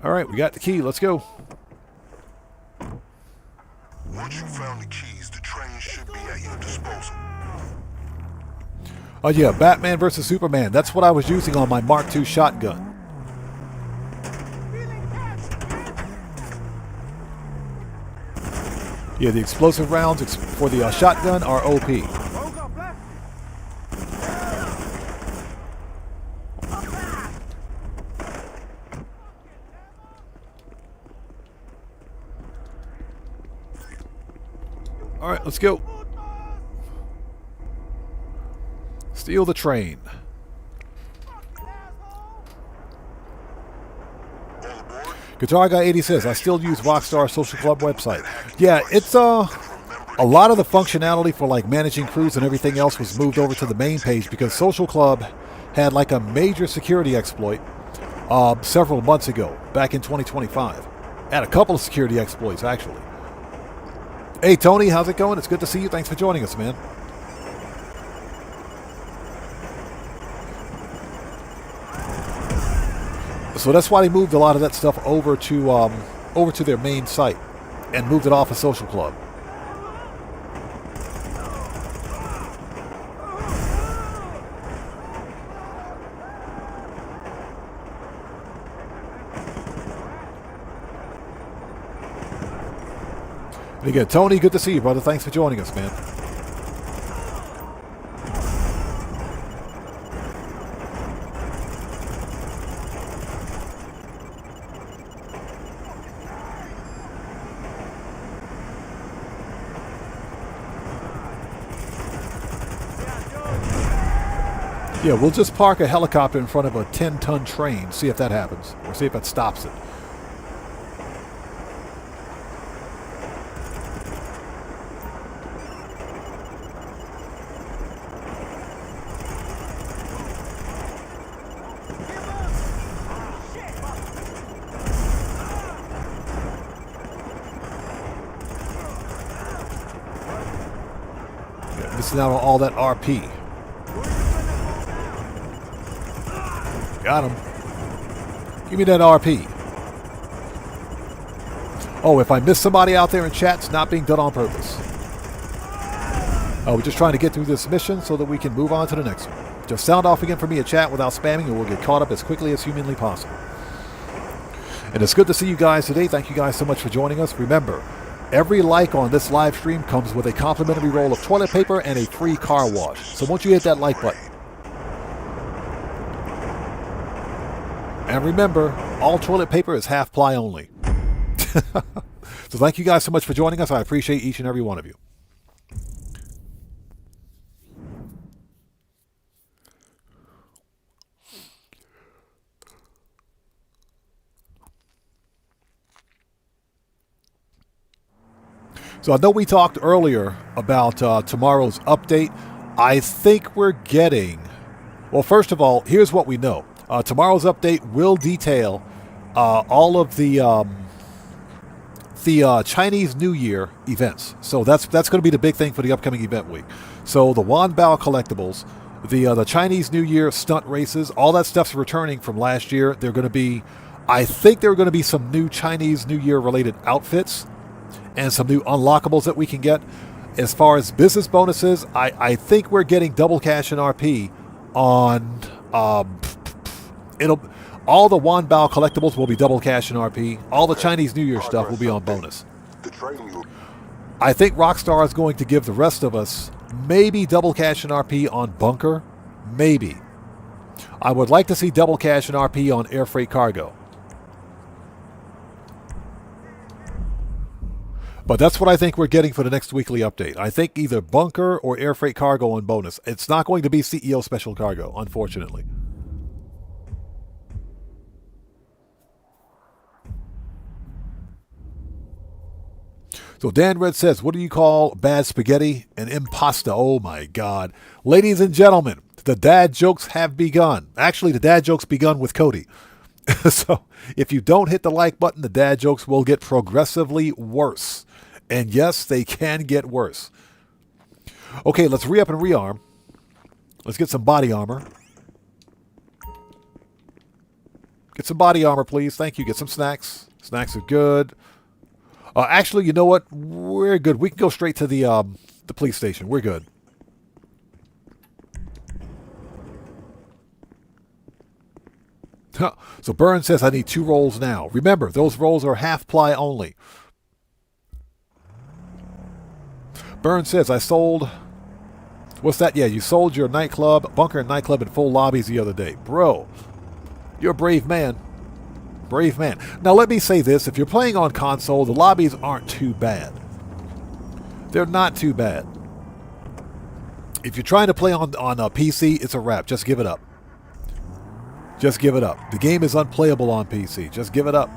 All right, we got the key. Let's go. Once you found the keys, the train should be at your disposal. Oh yeah, Batman versus Superman. That's what I was using on my Mark II shotgun. Yeah, the explosive rounds for the shotgun are OP. All right, let's go. Steal the train. Guitar Guy 80 says, I still use Rockstar Social Club website. Yeah, it's a lot of the functionality for like managing crews and everything else was moved over to the main page because Social Club had like a major security exploit several months ago, back in 2025. Had a couple of security exploits, actually. Hey, Tony, how's it going? It's good to see you. Thanks for joining us, man. So that's why they moved a lot of that stuff over to their main site and moved it off of Social Club. And again, Tony, good to see you, brother. Thanks for joining us, man. Yeah, we'll just park a helicopter in front of a 10-ton train, see if that happens, or see if it stops it. Yeah, missing out on all that RP. Got him. Give me that RP. Oh, if I miss somebody out there in chat, it's not being done on purpose. We're just trying to get through this mission so that we can move on to the next one. Just sound off again for me in chat without spamming and we'll get caught up as quickly as humanly possible. And it's good to see you guys today. Thank you guys so much for joining us. Remember, every like on this live stream comes with a complimentary roll of toilet paper and a free car wash. So won't you hit that like button? And remember, all toilet paper is half ply only. So thank you guys so much for joining us. I appreciate each and every one of you. So I know we talked earlier about tomorrow's update. I think we're getting... Well, first of all, here's what we know. Tomorrow's update will detail all of the Chinese New Year events. So that's going to be the big thing for the upcoming event week. So the Wanbao collectibles, the Chinese New Year stunt races, all that stuff's returning from last year. They're going to be, I think there are going to be some new Chinese New Year related outfits and some new unlockables that we can get. as far as business bonuses, I think we're getting double cash and RP on all the Wanbao collectibles will be double cash and RP. All the Chinese New Year stuff will be on bonus. I think Rockstar is going to give the rest of us maybe double cash and RP on Bunker. Maybe. I would like to see double cash and RP on air freight cargo. But that's what I think we're getting for the next weekly update. I think either Bunker or air freight cargo on bonus. It's not going to be CEO special cargo, unfortunately. So Dan Red says, what do you call bad spaghetti? An impasta. Oh my God. Ladies and gentlemen, the dad jokes have begun. Actually, the dad jokes begun with Cody. So if you don't hit the like button, the dad jokes will get progressively worse. And yes, they can get worse. Okay, let's re-up and rearm. Let's get some body armor. Get some body armor, please. Thank you. Get some snacks. Snacks are good. Actually, you know what? We're good. We can go straight to the police station. We're good. So Burn says, I need 2 rolls now. Remember, those rolls are half ply only. Burn says, I sold... What's that? Yeah, you sold your nightclub, Bunker and nightclub in full lobbies the other day. Bro, you're a brave man. Brave man. Now, let me say this. If you're playing on console, the lobbies aren't too bad. They're not too bad. If you're trying to play on a PC, it's a wrap. Just give it up. Just give it up. The game is unplayable on PC. Just give it up.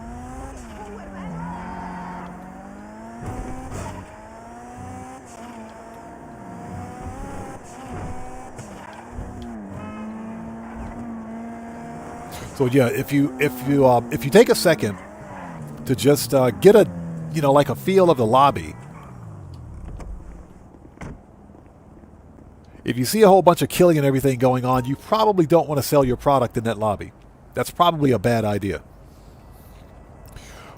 So yeah, if you take a second to just get a, like a feel of the lobby. If you see a whole bunch of killing and everything going on, you probably don't want to sell your product in that lobby. That's probably a bad idea.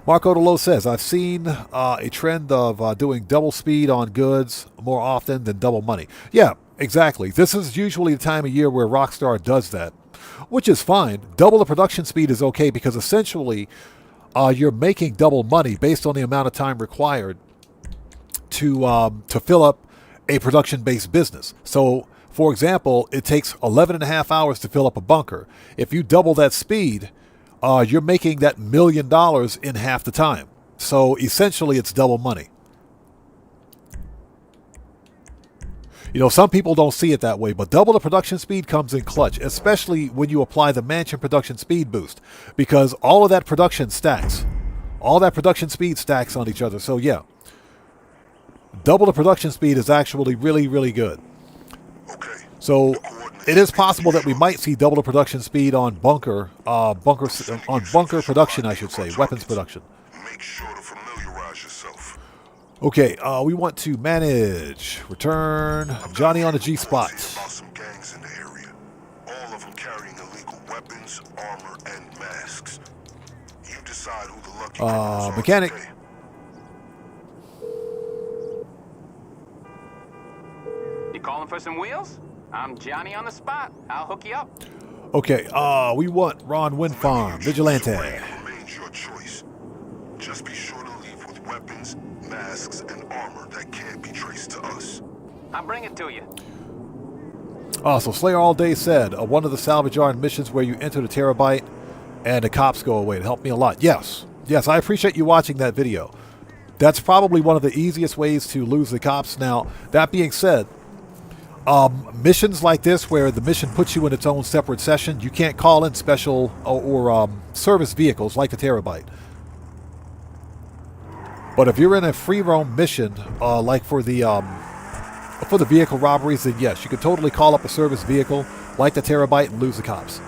Marco DeLo says, I've seen a trend of doing double speed on goods more often than double money. Yeah, exactly. This is usually the time of year where Rockstar does that, which is fine. Double the production speed is okay because essentially you're making double money based on the amount of time required to fill up a production-based business. So, for example, it takes 11 and a half hours to fill up a bunker. If you double that speed, you're making that $1 million in half the time. So, essentially, it's double money. Some people don't see it that way, but double the production speed comes in clutch, especially when you apply the Mansion production speed boost, because all of that production stacks. All that production speed stacks on each other. So, yeah. Double the production speed is actually really, really good. So it is possible that we might see double the production speed on bunker production, I should say, weapons production. Make sure to familiarize yourself. Okay, we want to manage, return, Johnny on the G spot. Awesome gangs in the area. All of them carrying illegal weapons, armor, and masks. You decide who the lucky criminals are mechanic. today. You calling for some wheels? I'm Johnny on the spot. I'll hook you up. Okay, we want Ron Wind Farm, Vigilante. Remains your choice. Just be sure to leave with weapons, masks, and armor that can't be traced to us. I'll bring it to you. So Slayer All Day said, one of the salvage yard missions where you enter the terabyte and the cops go away. It helped me a lot. Yes, I appreciate you watching that video. That's probably one of the easiest ways to lose the cops. Now, that being said, missions like this where the mission puts you in its own separate session, you can't call in special or service vehicles like the terabyte. But if you're in a free roam mission, like for the vehicle robberies, then yes, you could totally call up a service vehicle like the terabyte and lose the cops.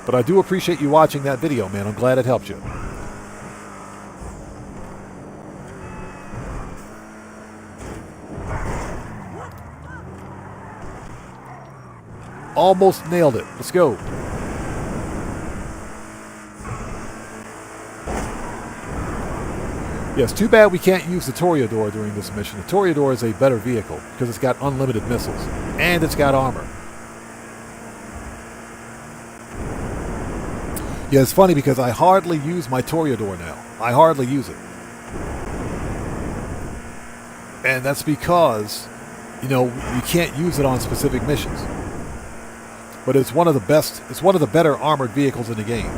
But I do appreciate you watching that video, man. I'm glad it helped you. Almost nailed it. Let's go. Yes, too bad we can't use the Toreador during this mission. The Toreador is a better vehicle because it's got unlimited missiles and it's got armor. Yeah, it's funny because I hardly use my Toreador now. I hardly use it. And that's because, you know, you can't use it on specific missions. But it's one of the best, it's one of the better armored vehicles in the game.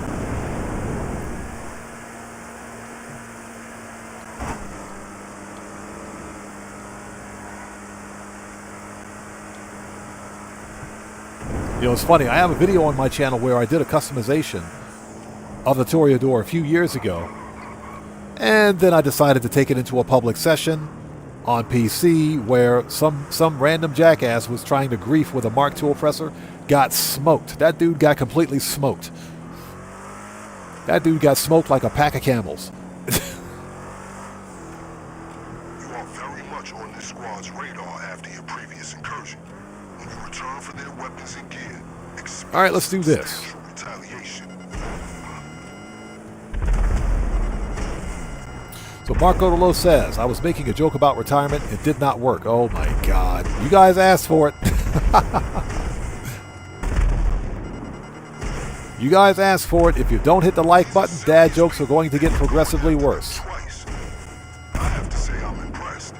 You know, it's funny, I have a video on my channel where I did a customization of the Toreador a few years ago. And then I decided to take it into a public session on PC where some random jackass was trying to grief with a Mark II oppressor. Got smoked. That dude got completely smoked. That dude got smoked like a pack of camels. You are very much on this squad's radar after your previous incursion. When you return for their weapons and gear, all right, let's do this. Retaliation. So Marco Dolo says, I was making a joke about retirement. It did not work. Oh my God. You guys asked for it. You guys asked for it. If you don't hit the like button, dad jokes are going to get progressively worse. I have to say I'm impressed.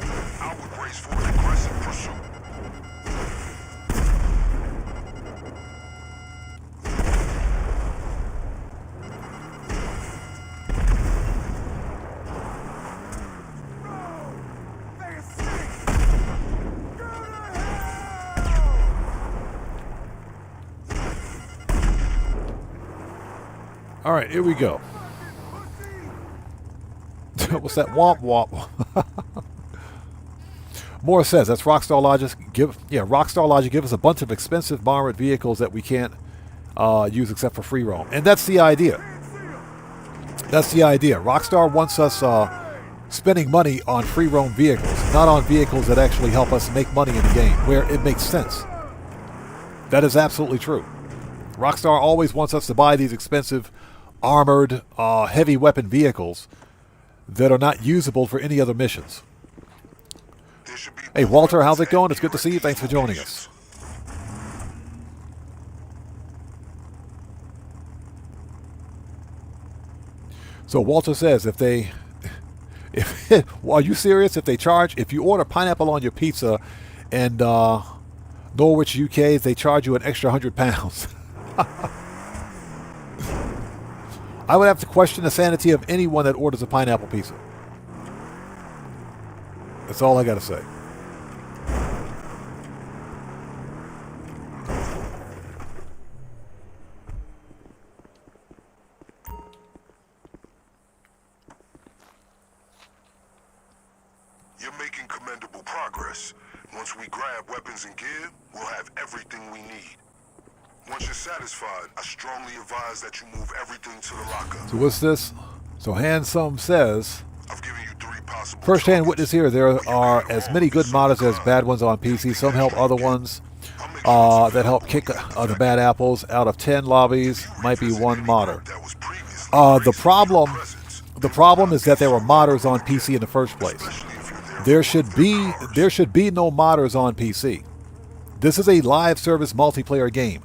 I would brace for an aggressive pursuit. All right, here we go. What's that? Womp womp. Morris says that's Rockstar Logic. Rockstar Logic give us a bunch of expensive borrowed vehicles that we can't use except for free roam, and that's the idea. That's the idea. Rockstar wants us spending money on free roam vehicles, not on vehicles that actually help us make money in the game, where it makes sense. That is absolutely true. Rockstar always wants us to buy these expensive, armored, heavy weapon vehicles that are not usable for any other missions. Hey, Walter, how's it going? It's good to see you. Thanks for joining us. So Walter says, are you serious? If you order pineapple on your pizza and Norwich, UK, they charge you an extra £100. I would have to question the sanity of anyone that orders a pineapple pizza. That's all I got to say. You're making commendable progress. Once we grab weapons and gear, we'll have everything we need. Once you're satisfied, I strongly advise that you move everything to the locker. So what's this? So Handsome says, I've given you 3 possible first-hand witness here, there are as many good modders as bad ones on PC. Some help other ones that help kick the bad apples. Out of 10 lobbies, might be 1 modder. The problem is that there were modders on PC in the first place. There should be no modders on PC. This is a live service multiplayer game.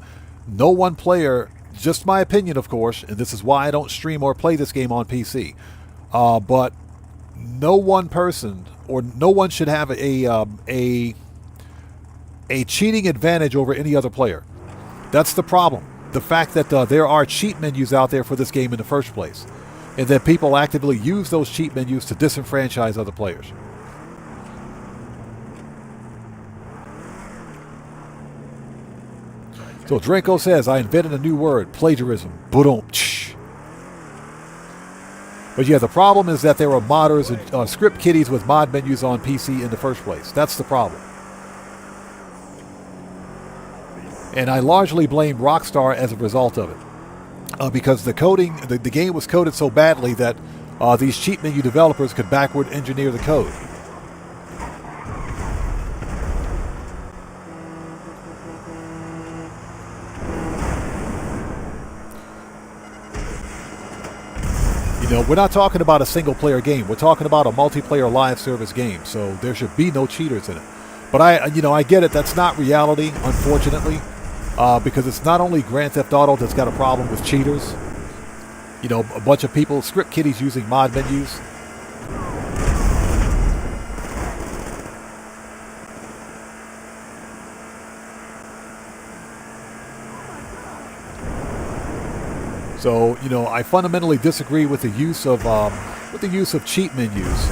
No one player, just my opinion of course, and this is why I don't stream or play this game on PC, but no one person or no one should have a cheating advantage over any other player. That's the problem. The fact that there are cheat menus out there for this game in the first place, and that people actively use those cheat menus to disenfranchise other players. So Dranko says, I invented a new word, plagiarism. Ba-dum-tsh. But yeah, the problem is that there are modders and script kiddies with mod menus on PC in the first place. That's the problem. And I largely blame Rockstar as a result of it. Because the coding, the game was coded so badly that these cheat menu developers could backward engineer the code. You know, we're not talking about a single-player game. We're talking about a multiplayer live service game, so there should be no cheaters in it. But I get it. That's not reality, unfortunately, because it's not only Grand Theft Auto that's got a problem with cheaters. You know, a bunch of people, script kiddies using mod menus. So, you know, I fundamentally disagree with the use of cheat menus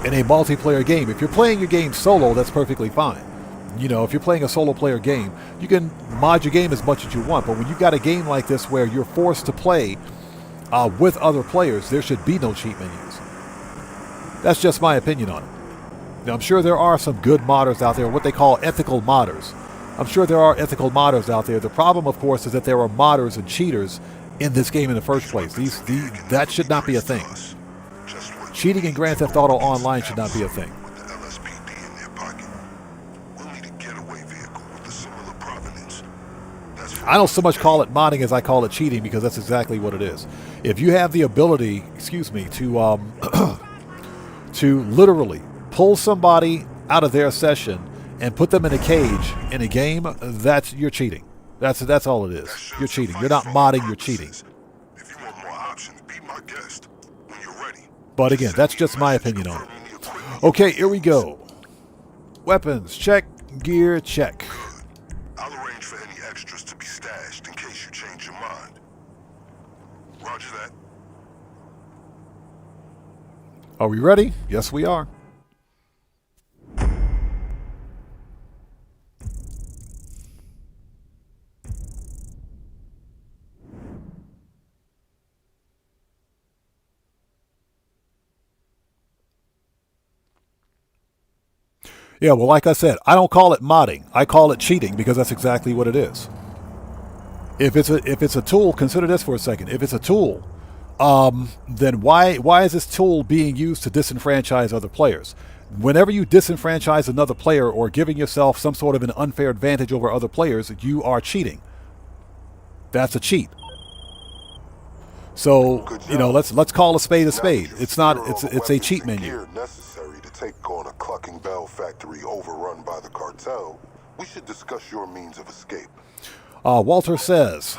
in a multiplayer game. If you're playing your game solo, that's perfectly fine. You know, if you're playing a solo player game, you can mod your game as much as you want. But when you've got a game like this where you're forced to play with other players, there should be no cheat menus. That's just my opinion on it. Now, I'm sure there are some good modders out there, what they call ethical modders. I'm sure there are ethical modders out there. The problem, of course, is that there are modders and cheaters in this game in the first place. That should not be a thing. Cheating in Grand Theft Auto Online should not be a thing. I don't so much call it modding as I call it cheating, because that's exactly what it is. If you have the ability, to to literally pull somebody out of their session and put them in a cage in a game, you're cheating. That's all it is. You're cheating. You're not modding, you're cheating. But again, that's just my opinion on it. Okay, here we go. Weapons, check. Gear, check. I'll arrange for any extras to be stashed in case you change your mind. Roger that. Are we ready? Yes, we are. Yeah, well, like I said, I don't call it modding. I call it cheating, because that's exactly what it is. If it's a tool, consider this for a second. If it's a tool, then why is this tool being used to disenfranchise other players? Whenever you disenfranchise another player or giving yourself some sort of an unfair advantage over other players, you are cheating. That's a cheat. So, you know, let's call a spade a spade. It's not. It's a cheat menu. Necessary to take on a Clucking Bell factory overrun by the cartel. We should discuss your means of escape. Walter says,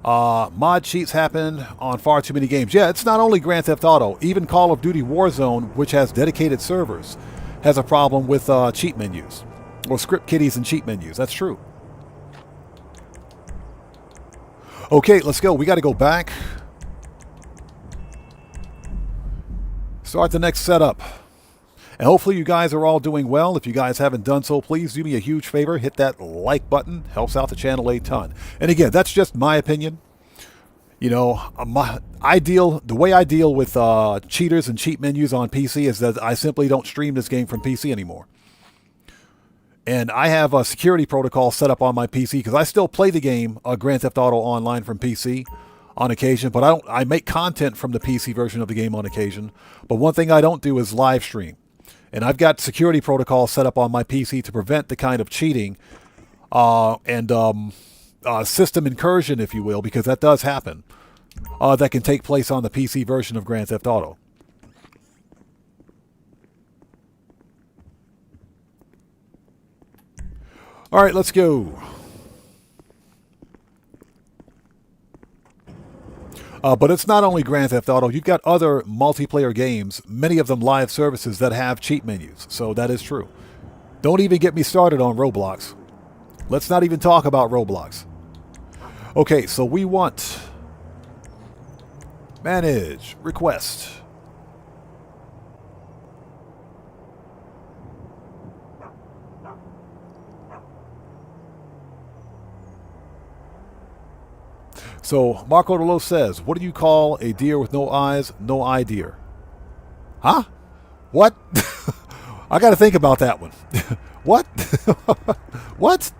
mod cheats happen on far too many games. Yeah, it's not only Grand Theft Auto. Even Call of Duty Warzone, which has dedicated servers, has a problem with cheat menus. Or script kiddies and cheat menus. That's true. Okay, let's go. We got to go back. Start the next setup. And hopefully you guys are all doing well. If you guys haven't done so, please do me a huge favor. Hit that like button. Helps out the channel a ton. And again, that's just my opinion. You know, the way I deal with cheaters and cheat menus on PC is that I simply don't stream this game from PC anymore. And I have a security protocol set up on my PC, because I still play the game Grand Theft Auto Online from PC on occasion, but I make content from the PC version of the game on occasion. But one thing I don't do is live stream. And I've got security protocols set up on my PC to prevent the kind of cheating and system incursion, if you will, because that does happen, that can take place on the PC version of Grand Theft Auto. All right, let's go. But it's not only Grand Theft Auto. You've got other multiplayer games, many of them live services, that have cheat menus. So that is true. Don't even get me started on Roblox. Let's not even talk about Roblox. Okay, so we want manage, request. So Marco Delos says, what do you call a deer with no eyes, no eye deer? Huh? What? I got to think about that one. What? What?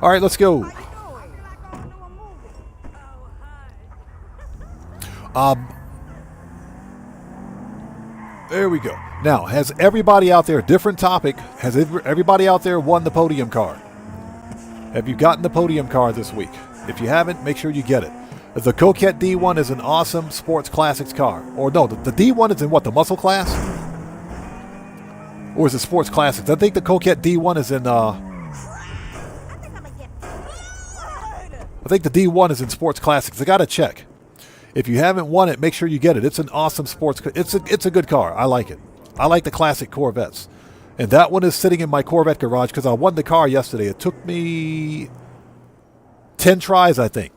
All right, let's go. There we go. Now, has everybody out there, different topic, has everybody out there won the podium car? Have you gotten the podium car this week? If you haven't, make sure you get it. The Coquette D1 is an awesome sports classics car. Or no, the D1 is in what, the muscle class? Or is it sports classics? I think the Coquette D1 is in, I think the D1 is in sports classics. I gotta check. If you haven't won it, make sure you get it. It's an awesome sports car. It's a good car. I like it. I like the classic Corvettes. And that one is sitting in my Corvette garage because I won the car yesterday. It took me 10 tries, I think.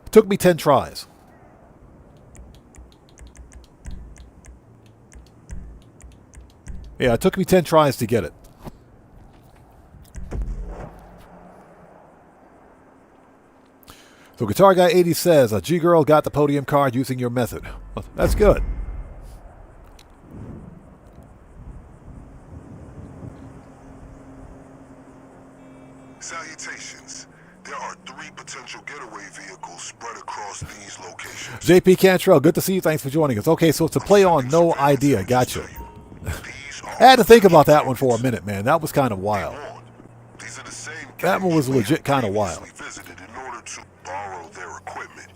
It took me 10 tries. Yeah, it took me 10 tries to get it. So Guitar Guy 80 says, a G-Girl got the podium card using your method. Well, that's good. Salutations. There are 3 potential getaway vehicles spread across these locations. JP Cantrell, good to see you. Thanks for joining us. Okay, so it's a play on No Idea. Gotcha. I had to think about that one for a minute, man. That was kind of wild. That one was legit kind of wild. In order to borrow their equipment.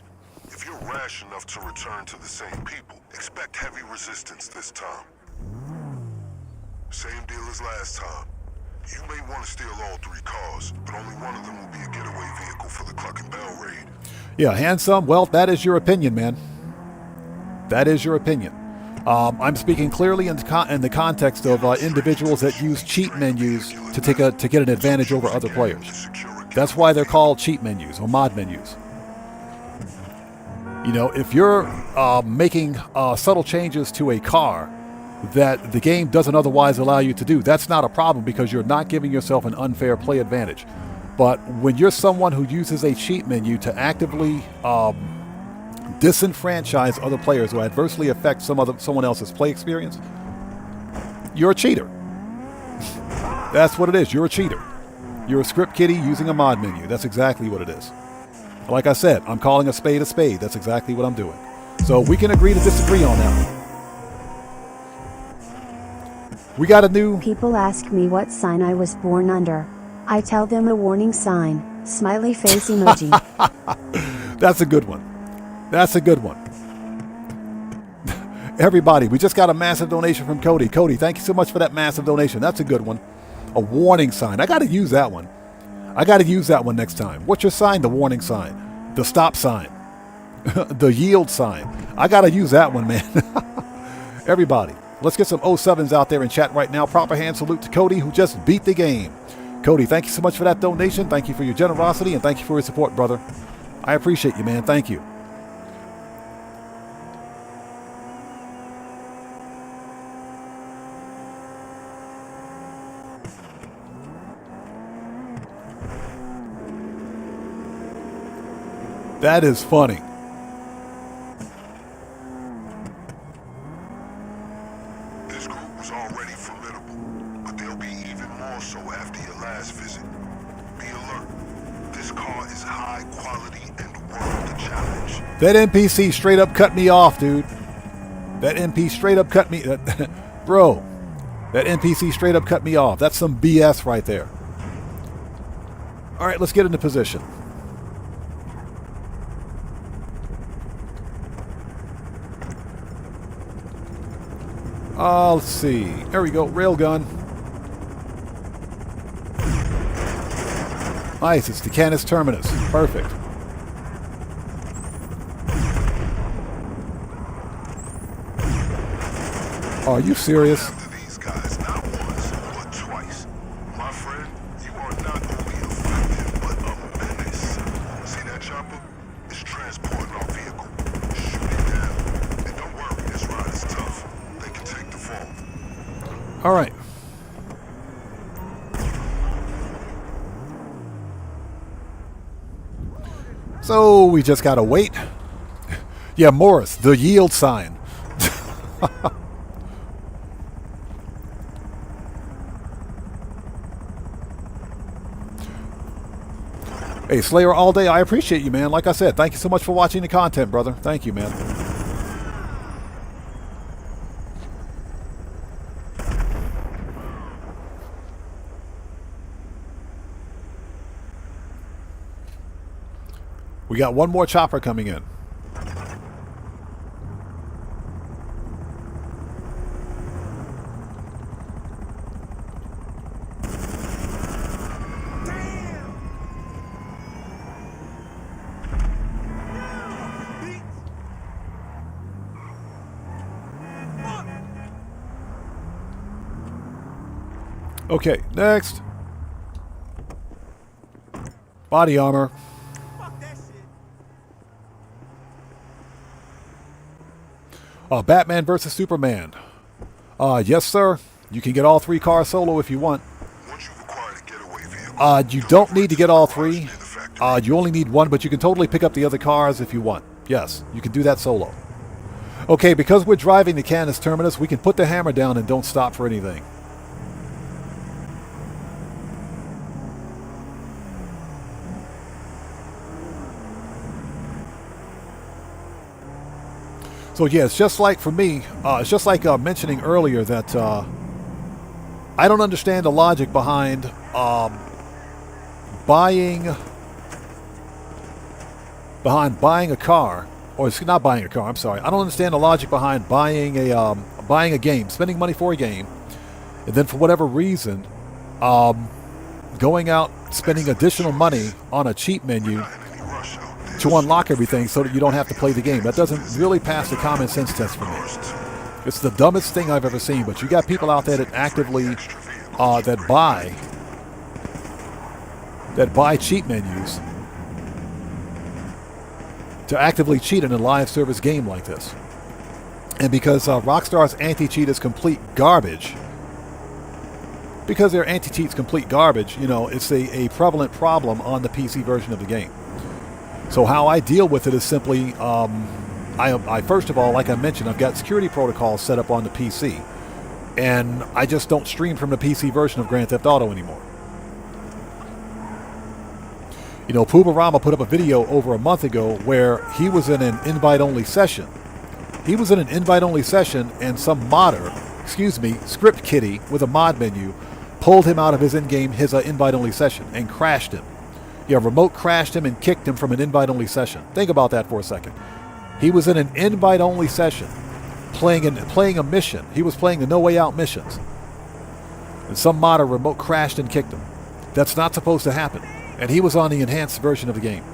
If you're rash enough to return to the same people, expect heavy resistance this time. Same deal as last time. You may want to steal all 3 cars, but only one of them will be a getaway vehicle for the Clucking Bell raid. Yeah, handsome. Well, that is your opinion, man. That is your opinion. I'm speaking clearly in the context of individuals that use cheat menus to get an advantage over other players. That's why they're called cheat menus or mod menus. You know, if you're making subtle changes to a car that the game doesn't otherwise allow you to do, that's not a problem because you're not giving yourself an unfair play advantage. But when you're someone who uses a cheat menu to actively disenfranchise other players or adversely affect someone else's play experience, you're a cheater. That's what it is. You're a cheater. You're a script kiddie using a mod menu. That's exactly what it is. Like I said, I'm calling a spade a spade. That's exactly what I'm doing. So we can agree to disagree on that one. We got a new... People ask me what sign I was born under. I tell them a warning sign. Smiley face emoji. That's a good one. That's a good one. Everybody, we just got a massive donation from Cody. Cody, thank you so much for that massive donation. That's a good one. A warning sign. I got to use that one. I got to use that one next time. What's your sign? The warning sign. The stop sign. The yield sign. I got to use that one, man. Everybody, let's get some 07s out there in chat right now. Proper hand salute to Cody, who just beat the game. Cody, thank you so much for that donation. Thank you for your generosity, and thank you for your support, brother. I appreciate you, man. Thank you. That is funny. This group was already formidable, but they'll be even more so after your last visit. Be alert. This car is high quality and worth the challenge. That NPC straight up cut me off, dude. That NPC straight up cut me... Bro, that NPC straight up cut me off. That's some BS right there. All right, let's get into position. Let's see. There we go. Railgun. Nice. It's the Canis Terminus. Perfect. Are you serious? These guys, not once, but twice. My friend, you are not only effective, but a menace. See that chopper? It's transporting our vehicle. Shoot it down. And don't worry, this ride is tough. They can take the fall. All right. So we just gotta wait. Yeah, Morris, the yield sign. Hey, Slayer all day, I appreciate you, man. Like I said, thank you so much for watching the content, brother. Thank you, man. We got one more chopper coming in. Okay, next. Body armor. Batman versus Superman. Yes, sir. You can get all 3 cars solo if you want. You don't need to get all 3. You only need 1, but you can totally pick up the other cars if you want. Yes, you can do that solo. Okay, because we're driving to Canis Terminus, we can put the hammer down and don't stop for anything. So yeah, it's just like for me, it's just like mentioning earlier that I don't understand the logic behind buying a car, or it's not buying a car. I'm sorry, I don't understand the logic behind buying a game, spending money for a game, and then for whatever reason, going out spending additional money on a cheat menu to unlock everything so that you don't have to play the game. That doesn't really pass the common sense test for me. It's the dumbest thing I've ever seen, but you got people out there that actively that buy cheat menus to actively cheat in a live service game like this. And because Rockstar's anti-cheat is complete garbage, because their anti-cheat's complete garbage, you know, it's a prevalent problem on the PC version of the game. So how I deal with it is simply, I first of all, like I mentioned, I've got security protocols set up on the PC, and I just don't stream from the PC version of Grand Theft Auto anymore. You know, Poobarama put up a video over a month ago where he was in an invite-only session. He was in an invite-only session, and some modder, script kiddie with a mod menu, pulled him out of his invite-only session and crashed him. Yeah, remote crashed him and kicked him from an invite-only session. Think about that for a second. He was in an invite-only session, playing a mission. He was playing the No Way Out missions, and some modder remote crashed and kicked him. That's not supposed to happen, and he was on the enhanced version of the game.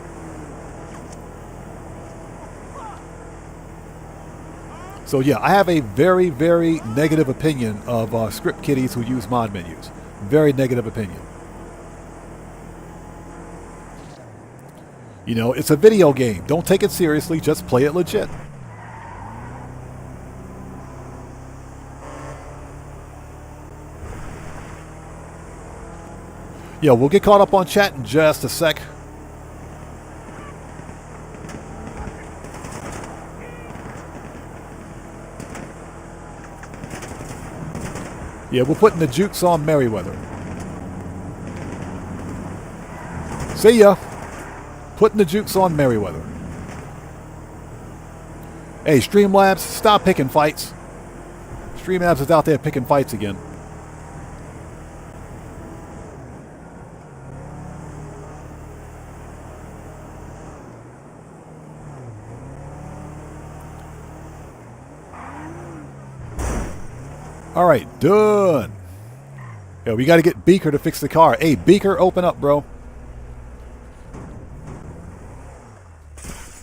So yeah, I have a very, very negative opinion of script kiddies who use mod menus. Very negative opinion. You know, it's a video game. Don't take it seriously. Just play it legit. Yeah, we'll get caught up on chat in just a sec. Yeah, we're putting the jukes on Merriweather. See ya. Putting the jukes on Merriweather. Hey, Streamlabs, stop picking fights. Streamlabs is out there picking fights again. All right, done. Yeah, we got to get Beaker to fix the car. Hey, Beaker, open up, bro.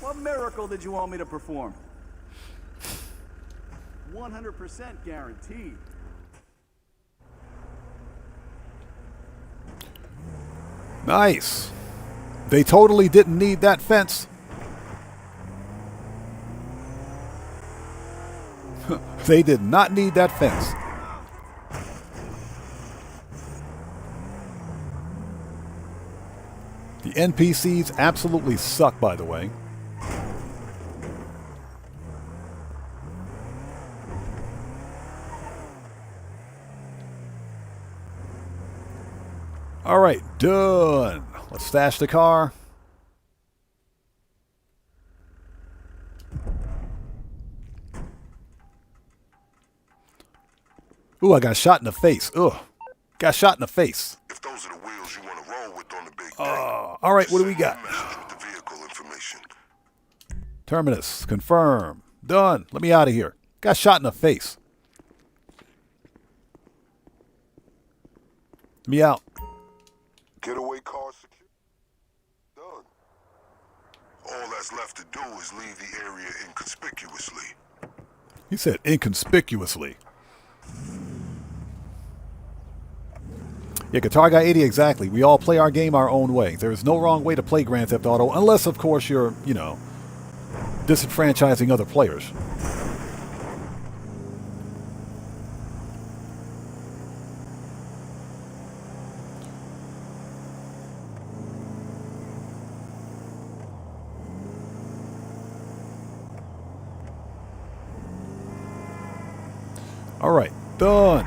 What miracle did you want me to perform? 100% guaranteed. Nice. They totally didn't need that fence. They did not need that fence. The NPCs absolutely suck, by the way. All right, done. Let's stash the car. Ooh, I got shot in the face. Ugh. Got shot in the face. If those are the wheels you want to roll with on the big all right, what do we got? Terminus. Confirm. Done. Let me out of here. Got shot in the face. Let me out. Getaway car secure. Done. All that's left to do is leave the area inconspicuously. He said inconspicuously. Yeah, Guitar Guy 80, exactly. We all play our game our own way. There is no wrong way to play Grand Theft Auto, unless, of course, you're, you know, disenfranchising other players. All right, done.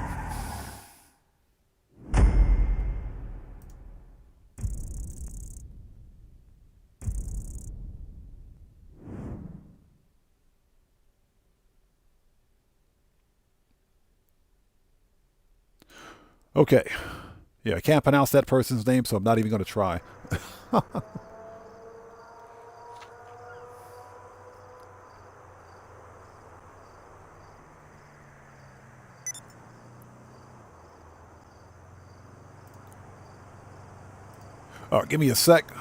Okay. Yeah, I can't pronounce that person's name, so I'm not even going to try. All right, give me a sec.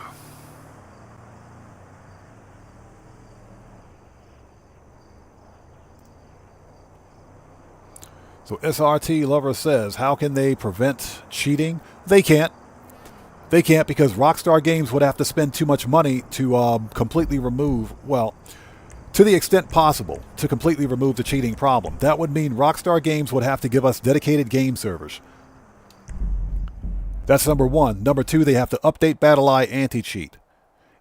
So SRT Lover says, how can they prevent cheating? They can't. They can't because Rockstar Games would have to spend too much money to completely remove, well, to the extent possible, to completely remove the cheating problem. That would mean Rockstar Games would have to give us dedicated game servers. That's number one. Number two, they have to update BattlEye anti-cheat.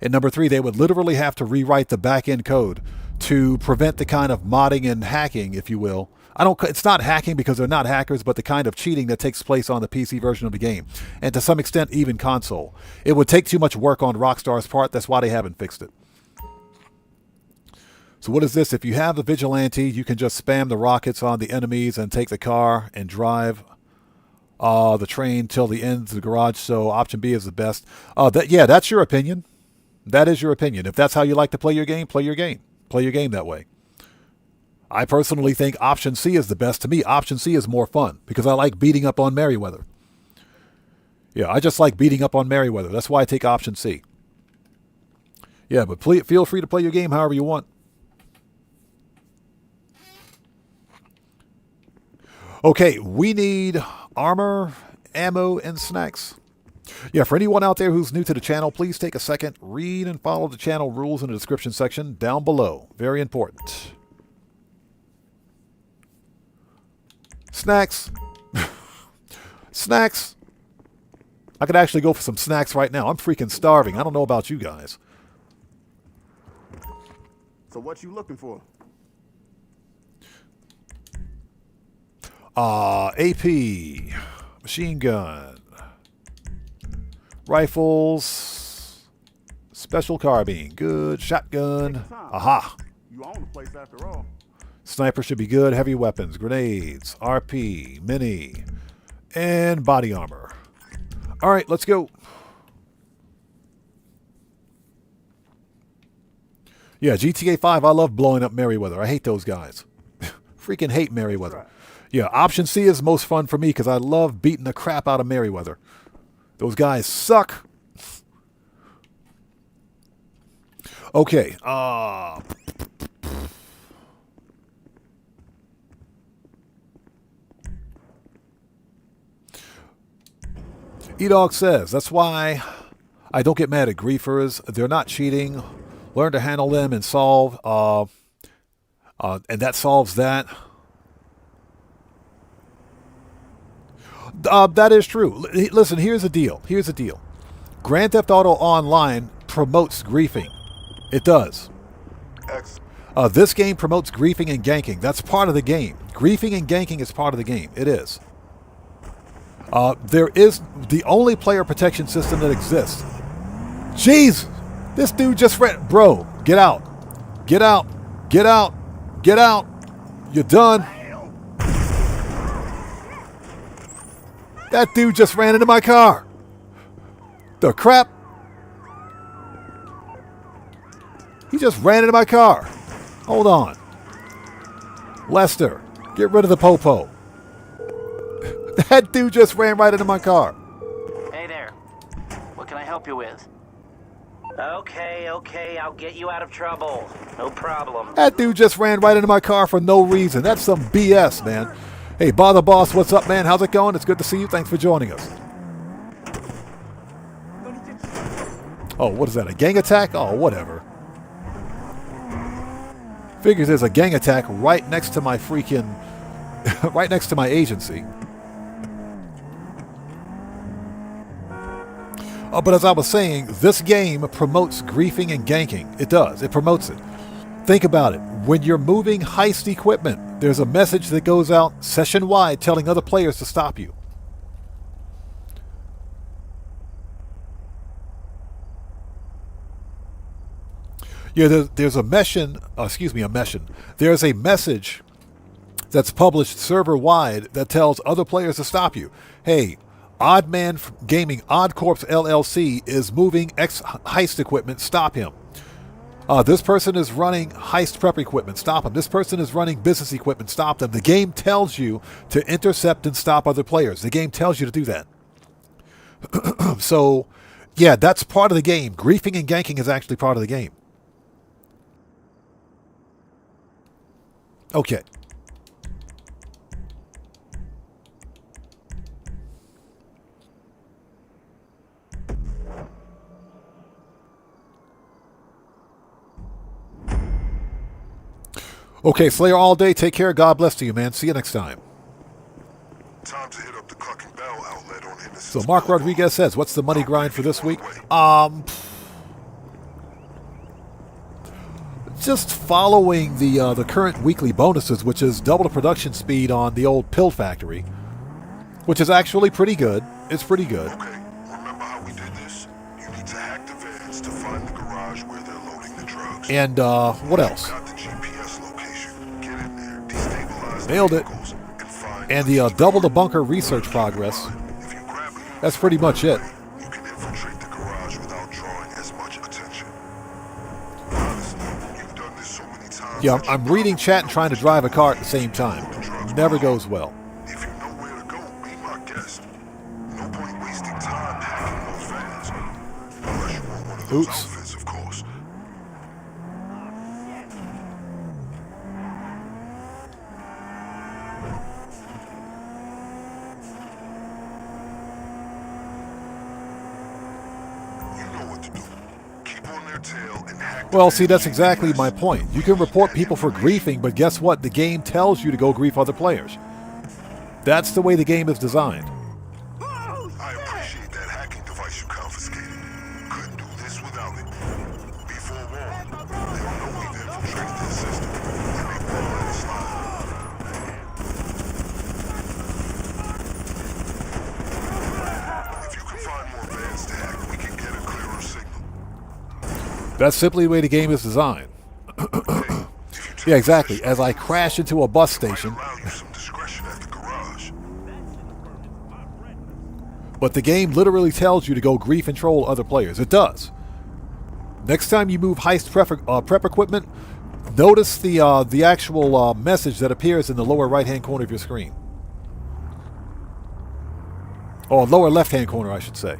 And number three, they would literally have to rewrite the back-end code to prevent the kind of modding and hacking, if you will. It's not hacking because they're not hackers, but the kind of cheating that takes place on the PC version of the game. And to some extent, even console. It would take too much work on Rockstar's part. That's why they haven't fixed it. So what is this? If you have the Vigilante, you can just spam the rockets on the enemies and take the car and drive the train till the end of the garage. So option B is the best. Yeah, that's your opinion. That is your opinion. If that's how you like to play your game, play your game. Play your game that way. I personally think option C is the best. To me, option C is more fun because I like beating up on Merryweather. Yeah, I just like beating up on Merryweather. That's why I take option C. Yeah, but feel free to play your game however you want. Okay, we need armor, ammo, and snacks. Yeah, for anyone out there who's new to the channel, please take a second, read and follow the channel rules in the description section down below. Very important. Snacks. Snacks. I could actually go for some snacks right now. I'm freaking starving. I don't know about you guys. So what you looking for? AP, machine gun, rifles, special carbine, good, shotgun, aha. You own the place after all. Sniper should be good, heavy weapons, grenades, RP, mini, and body armor. All right, let's go. Yeah, GTA 5, I love blowing up Merryweather. I hate those guys. Freaking hate Merryweather. Right. Yeah, option C is most fun for me because I love beating the crap out of Merryweather. Those guys suck. Okay. E-Dog says, that's why I don't get mad at griefers. They're not cheating. Learn to handle them and solve. And that solves that. That is true. Listen, here's the deal. Here's the deal. Grand Theft Auto Online promotes griefing. It does. This game promotes griefing and ganking. That's part of the game. Griefing and ganking is part of the game. It is. There is the only player protection system that exists. Jeez! This dude just ran. Bro, get out. Get out. Get out. Get out. You're done. That dude just ran into my car. The crap. He just ran into my car. Hold on. Lester, get rid of the popo. That dude just ran right into my car. Hey there. What can I help you with? Okay, I'll get you out of trouble. No problem. That dude just ran right into my car for no reason. That's some BS, man. Hey, Bother Boss, what's up, man? How's it going? It's good to see you. Thanks for joining us. Oh, what is that? A gang attack? Oh, whatever. Figures there's a gang attack right next to my freaking... right next to my agency. But as I was saying, this game promotes griefing and ganking. It does. It promotes it. Think about it. When you're moving heist equipment, there's a message that goes out session-wide telling other players to stop you. Yeah, there's a mission. There's a message that's published server-wide that tells other players to stop you. Hey, Odd Man Gaming, Odd Corps LLC is moving X heist equipment. Stop him. This person is running heist prep equipment. Stop him. This person is running business equipment. Stop them. The game tells you to intercept and stop other players. The game tells you to do that. So, yeah, that's part of the game. Griefing and ganking is actually part of the game. Okay. Okay, Slayer all day. Take care. God bless to you, man. See you next time. Time to hit up the Clucking Bell outlet on Innocence. So Mark Rodriguez says, what's the money grind for this week? Just following the current weekly bonuses, which is double the production speed on the old Pill Factory, which is actually pretty good. It's pretty good. Okay, remember how we did this? You need to hack the vans to find the garage where they're loading the drugs. And what else? Got the GPS location. Get in there, destabilize Nailed the it. vehicles, and find And the double the bunker research progress. If you grab it, That's pretty much it. you can infiltrate the garage without drawing as much attention. Honestly, you've done this so many times. Yeah, I'm reading chat and trying to drive a car at the same time. Never goes well. If you know where to go, be my guest. No point wasting time hacking those vans. Unless you want one of those Oops. outfits, of course. You know what to do. Keep on their tail and hack the Well, see, vans that's exactly my point. You can report people for griefing, but guess what? The game tells you to go grief other players. That's the way the game is designed. I appreciate that hacking device you confiscated. Couldn't do this without it. Be forewarned, they'll know we've infiltrated their system, and they won't let it slide. If you can find more vans to hack, we can get a clearer signal. That's simply the way the game is designed. Yeah, exactly. As I crash into a bus station, Allow you some discretion at the garage. but the game literally tells you to go grief and troll other players. It does. Next time you move heist prep equipment, notice the actual message that appears in the lower right-hand corner of your screen. Or lower left-hand corner, I should say.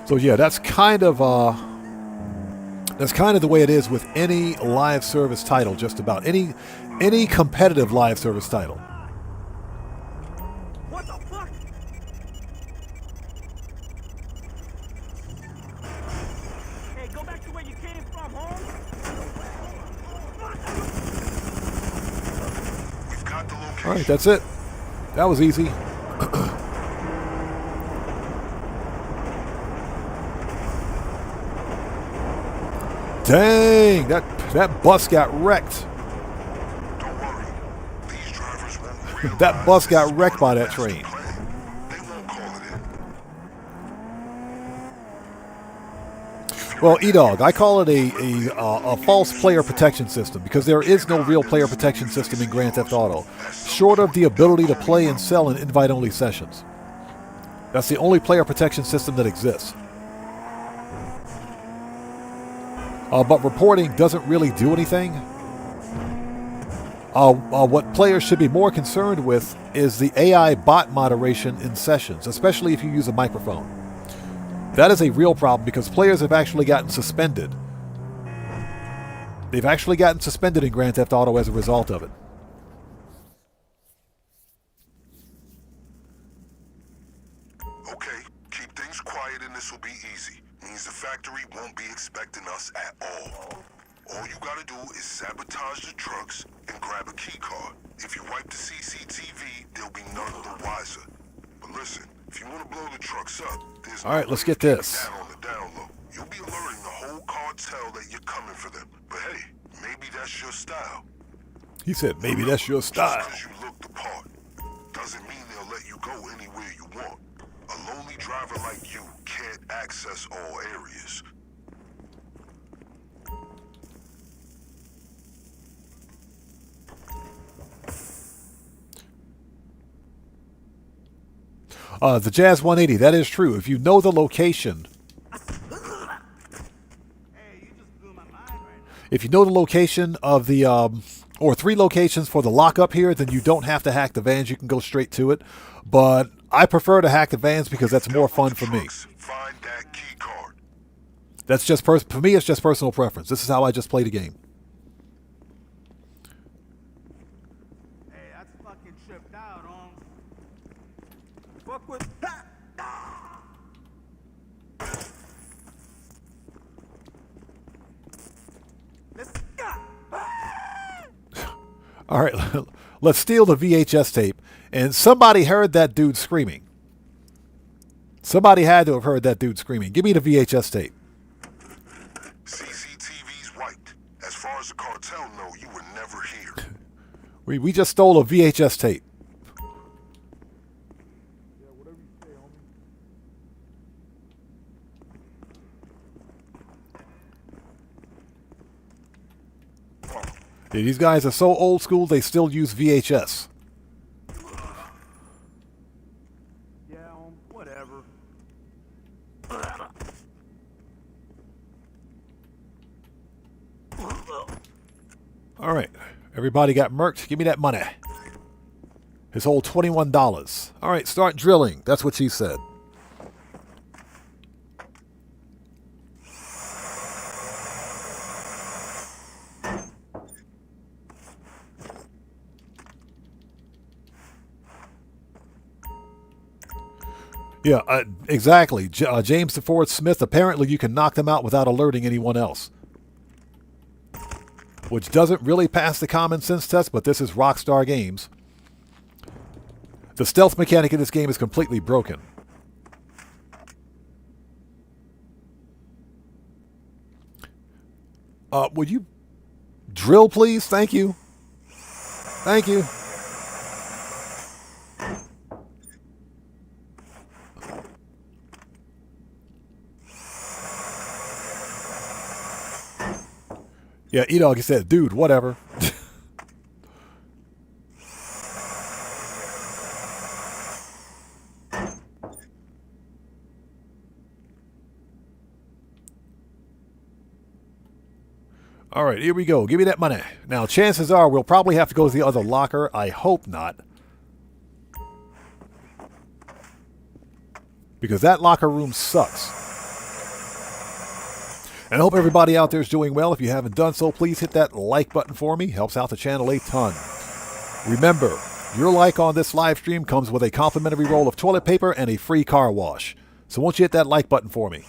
So yeah, that's kind of the way it is with any live service title. Just about any competitive live service title. What the fuck? Hey, go back to where you came from, Holmes. We've got the location. All right, that's it. That was easy. Dang, that bus got wrecked. Don't worry. These drivers won't realize That bus this got is wrecked by that master train. plan. They won't call it in. Well, E-Dog, I call it a false player protection system because there is no real player protection system in Grand Theft Auto, short of the ability to play and sell in invite-only sessions. That's the only player protection system that exists. But reporting doesn't really do anything. What players should be more concerned with is the AI bot moderation in sessions, especially if you use a microphone. That is a real problem because players have actually gotten suspended. They've actually gotten suspended in Grand Theft Auto as a result of it. Okay, keep things quiet and this will be easy. Means the factory won't be expecting us at all. All you gotta do is sabotage the trucks and grab a key card. If you wipe the CCTV, they'll be none the wiser. But listen, if you want to blow the trucks up, there's all right, let's get this. that on the down low. You'll be alerting the whole cartel that you're coming for them. But hey, maybe that's your style. He said, maybe that's your style. Just 'cause you look the part doesn't mean they'll let you go anywhere you want. A lowly driver like you can't access all areas. The Jazz 180, that is true. If you know the location, if you know the location of the, or 3 locations for the lockup here, then you don't have to hack the vans. You can go straight to it. But I prefer to hack the vans because that's more fun for me. Find that key card. That's just for me. It's just personal preference. This is how I just play the game. Hey, that's fucking tripped out, on. Fuck with. All right, let's steal the VHS tape. And somebody heard that dude screaming. Somebody had to have heard that dude screaming. Give me the VHS tape. CCTV's wiped. As far as the cartel know, you were never here. We just stole a VHS tape. Yeah, these guys are so old school, they still use VHS. Yeah, whatever. All right, everybody got murked. Give me that money. His whole $21. All right, start drilling. That's what she said. Yeah, exactly. James DeFord Smith, apparently you can knock them out without alerting anyone else. Which doesn't really pass the common sense test, but this is Rockstar Games. The stealth mechanic in this game is completely broken. Would you drill, please? Thank you. Thank you. Yeah, E-Dog, he said, dude, whatever. All right, here we go. Give me that money. Now, chances are we'll probably have to go to the other locker. I hope not. Because that locker room sucks. And I hope everybody out there is doing well. If you haven't done so, please hit that like button for me. Helps out the channel a ton. Remember, your like on this live stream comes with a complimentary roll of toilet paper and a free car wash. So won't you hit that like button for me?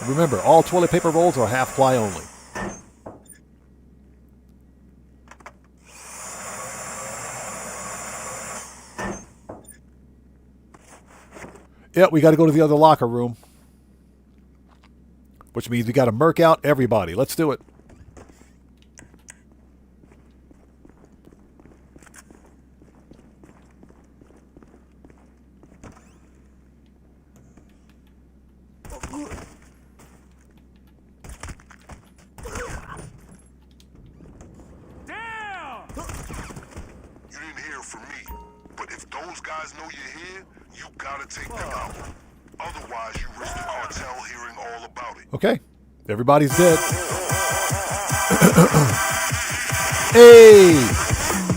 And remember, all toilet paper rolls are half ply only. Yeah, we got to go to the other locker room. Which means we got to murk out everybody. Let's do it. those guys know you're here, you gotta take them out. Otherwise, you risk the cartel hearing all about it. Okay. Everybody's dead. Hey!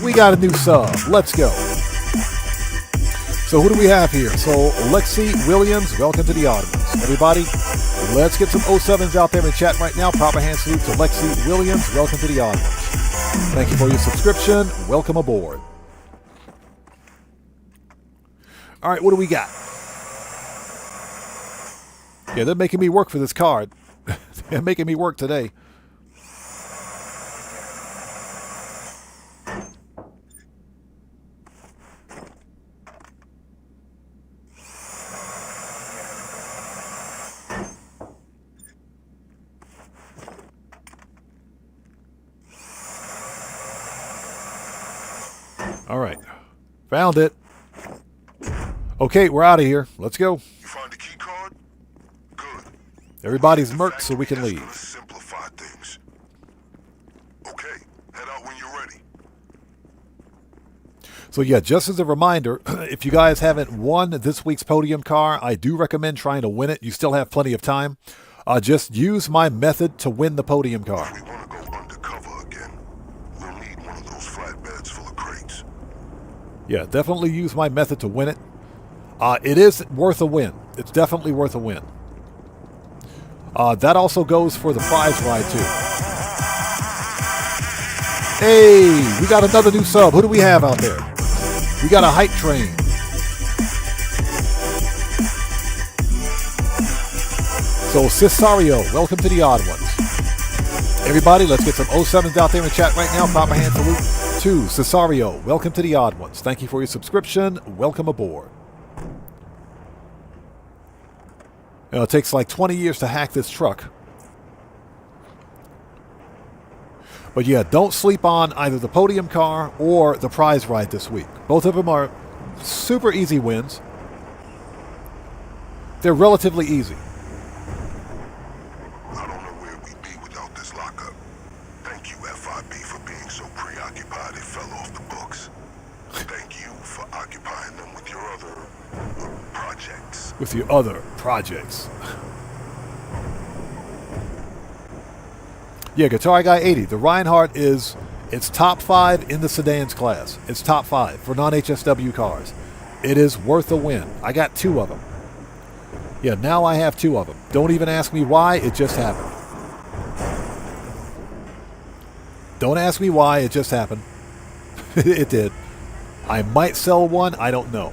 We got a new sub. Let's go. So who do we have here? So Lexi Williams, welcome to the audience. Everybody, let's get some 07s out there in chat right now. Proper hand salute to Lexi Williams. Welcome to the audience. Thank you for your subscription. Welcome aboard. All right, what do we got? Yeah, they're making me work for this card. They're making me work today. All right. Found it. Okay, we're out of here. Let's go. You find the key card? Good. Everybody's murked so we can leave. Simplify things. Okay, head out when you're ready. So yeah, just as a reminder, if you guys haven't won this week's podium car, I do recommend trying to win it. You still have plenty of time. Just use my method to win the podium car. If we want to go undercover again, we'll need one of those flatbeds full of crates. Yeah, definitely use my method to win it. It is worth a win. It's definitely worth a win. That also goes for the prize ride, too. Hey, we got another new sub. Who do we have out there? We got a hype train. So, Cesario, welcome to the Odd Ones. Everybody, let's get some 07s out there in chat right now. Proper hand salute to Cesario. Welcome to the Odd Ones. Thank you for your subscription. Welcome aboard. You know, it takes like 20 years to hack this truck. But yeah, don't sleep on either the podium car or the prize ride this week. Both of them are super easy wins. They're relatively easy. I don't know where we'd be without this lockup. Thank you, FIB, for being so preoccupied it fell off the books. Thank you for occupying them with your other projects. With your other projects. Yeah, Guitar Guy 80. The Reinhardt is, it's top 5 in the sedans class. It's top 5 for non-HSW cars. It is worth a win. I got 2 of them. Yeah, now I have 2 of them. Don't even ask me why, it just happened. Don't ask me why, it just happened. It did. I might sell one, I don't know.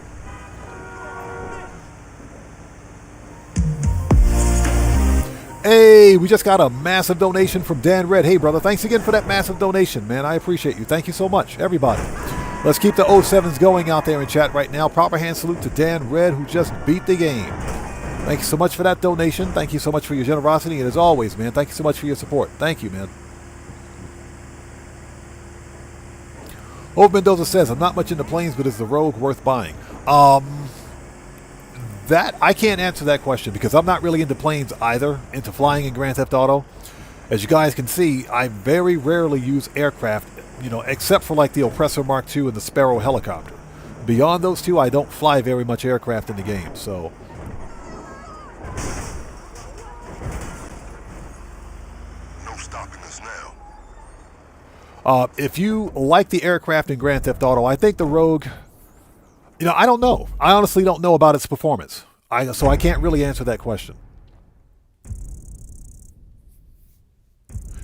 Hey, we just got a massive donation from Dan Red. Hey, brother, thanks again for that massive donation, man. I appreciate you. Thank you so much, everybody. Let's keep the 07s going out there in chat right now. Proper hand salute to Dan Red, who just beat the game. Thank you so much for that donation. Thank you so much for your generosity. And as always, man, thank you so much for your support. Thank you, man. Hope Mendoza says, I'm not much into planes, but is the Rogue worth buying? That I can't answer that question because I'm not really into planes either, into flying in Grand Theft Auto. As you guys can see, I very rarely use aircraft, you know, except for like the Oppressor Mark II and the Sparrow helicopter. Beyond those two, I don't fly very much aircraft in the game, so. No stopping us now. If you like the aircraft in Grand Theft Auto, I think the Rogue, you know, I don't know. I honestly don't know about its performance. So I can't really answer that question.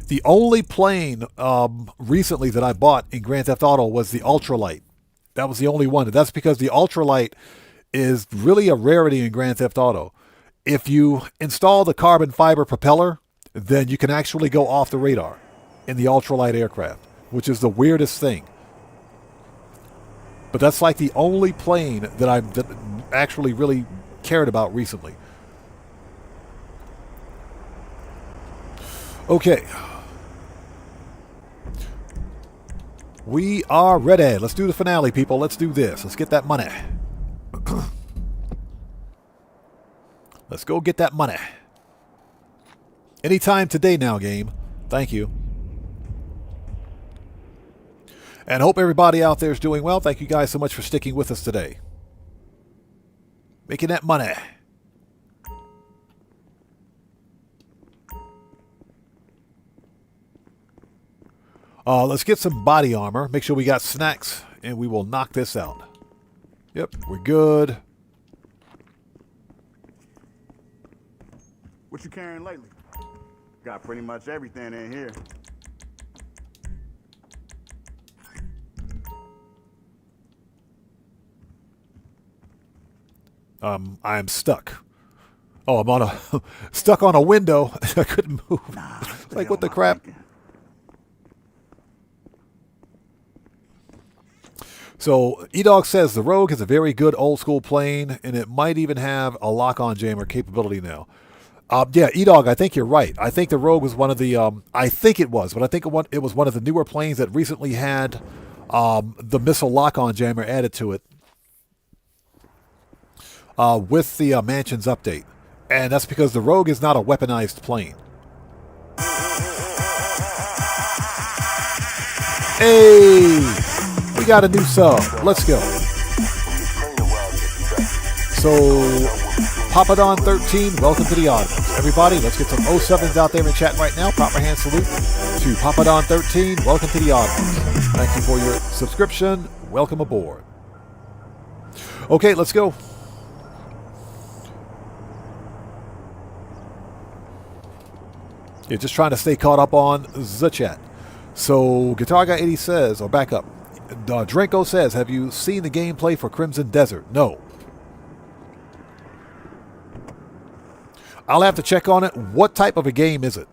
The only plane recently that I bought in Grand Theft Auto was the Ultralight. That was the only one. That's because the Ultralight is really a rarity in Grand Theft Auto. If you install the carbon fiber propeller, then you can actually go off the radar in the Ultralight aircraft, which is the weirdest thing. But that's like the only plane that I've actually really cared about recently. Okay. We are ready. Let's do the finale, people. Let's do this. Let's get that money. Let's go get that money. Anytime today now, game. Thank you. And hope everybody out there is doing well. Thank you guys so much for sticking with us today. Making that money. Let's get some body armor. Make sure we got snacks, and we will knock this out. Yep, we're good. What you carrying lately? Got pretty much everything in here. I'm stuck. Oh, I'm on a stuck on a window. I couldn't move. Like, what the crap? So, E-Dog says the Rogue is a very good old school plane, and it might even have a lock-on jammer capability now. Yeah, E-Dog, I think you're right. I think the Rogue was one of the, I think it was, but I think it was one of the newer planes that recently had the missile lock-on jammer added to it with the Mansions update. And that's because the Rogue is not a weaponized plane. Hey! We got a new sub. Let's go. So, Papadon13, welcome to the audience. Everybody, let's get some 07s out there in chat right now. Proper hand salute to Papadon13. Welcome to the audience. Thank you for your subscription. Welcome aboard. Okay, let's go. You're just trying to stay caught up on the chat. So, Guitar Guy 80 says, or back up. Drenko says, have you seen the gameplay for Crimson Desert? No. I'll have to check on it. What type of a game is it?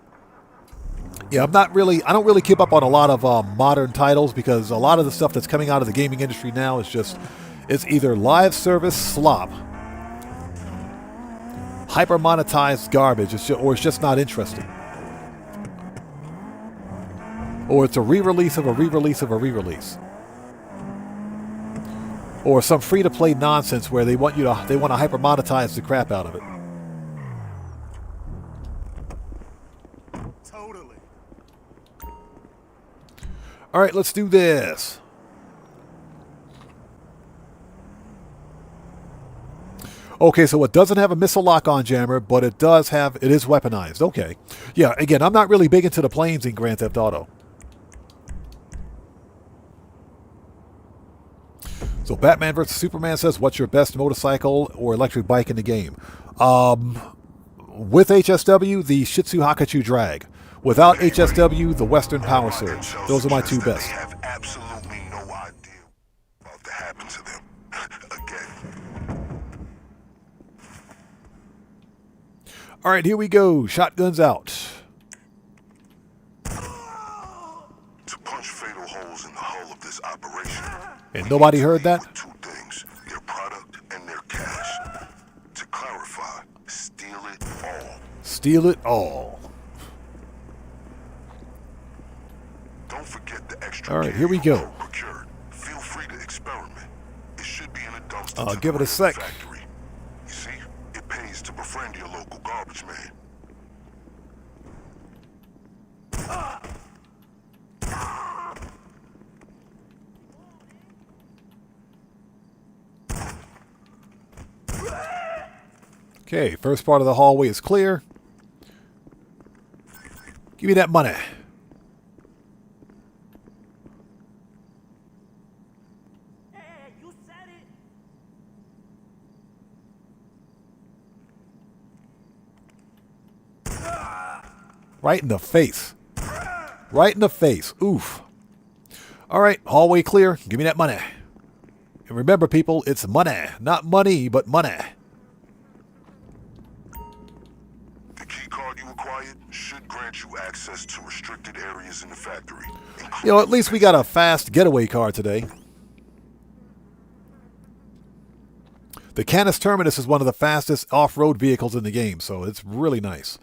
Yeah, I don't really keep up on a lot of modern titles because a lot of the stuff that's coming out of the gaming industry now is it's either live service slop, hyper monetized garbage, or it's just not interesting. Or it's a re-release of a re-release of a re-release. Or some free-to-play nonsense where they want to hyper monetize the crap out of it. Totally. All right, let's do this. Okay, so it doesn't have a missile lock-on jammer, but it is weaponized. Okay. Yeah, again, I'm not really big into the planes in Grand Theft Auto. So Batman vs. Superman says, what's your best motorcycle or electric bike in the game? With HSW, the Shitsu Hakachu Drag. Without HSW, the Western Power Surge. Those are my two best. They have absolutely no idea what to happen to them. Again. All right, here we go. Shotguns out. To punch fatal holes in the hull of this operation. And nobody heard that? Two things, their product and their cash. To clarify, steal it all. Steal it all. Don't forget the extra. All right, here we go. Procured. Feel free to experiment. It should be in a dumpster. Give it a sec. Factory. You see, it pays to befriend your local garbage man. Okay, first part of the hallway is clear. Give me that money. Hey, you said it. Right in the face. Right in the face. Oof. All right, hallway clear. Give me that money. And remember, people, it's money. Not money, but money. The key card you acquired should grant you access to restricted areas in the factory. You know, at least we got a fast getaway car today. The Canis Terminus is one of the fastest off-road vehicles in the game, so it's really nice.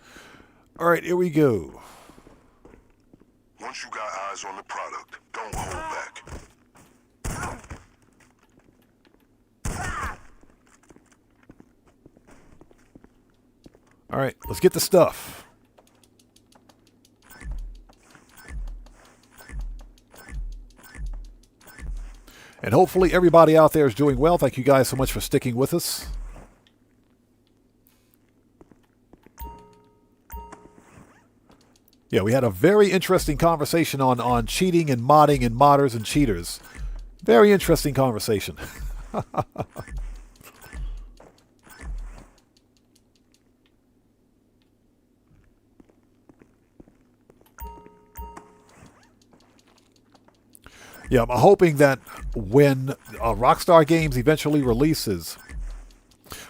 All right, here we go. Once you got eyes on the product, don't hold back. All right, let's get the stuff. And hopefully everybody out there is doing well. Thank you guys so much for sticking with us. Yeah, we had a very interesting conversation on cheating and modding and modders and cheaters. Very interesting conversation. Yeah, I'm hoping that when Rockstar Games eventually releases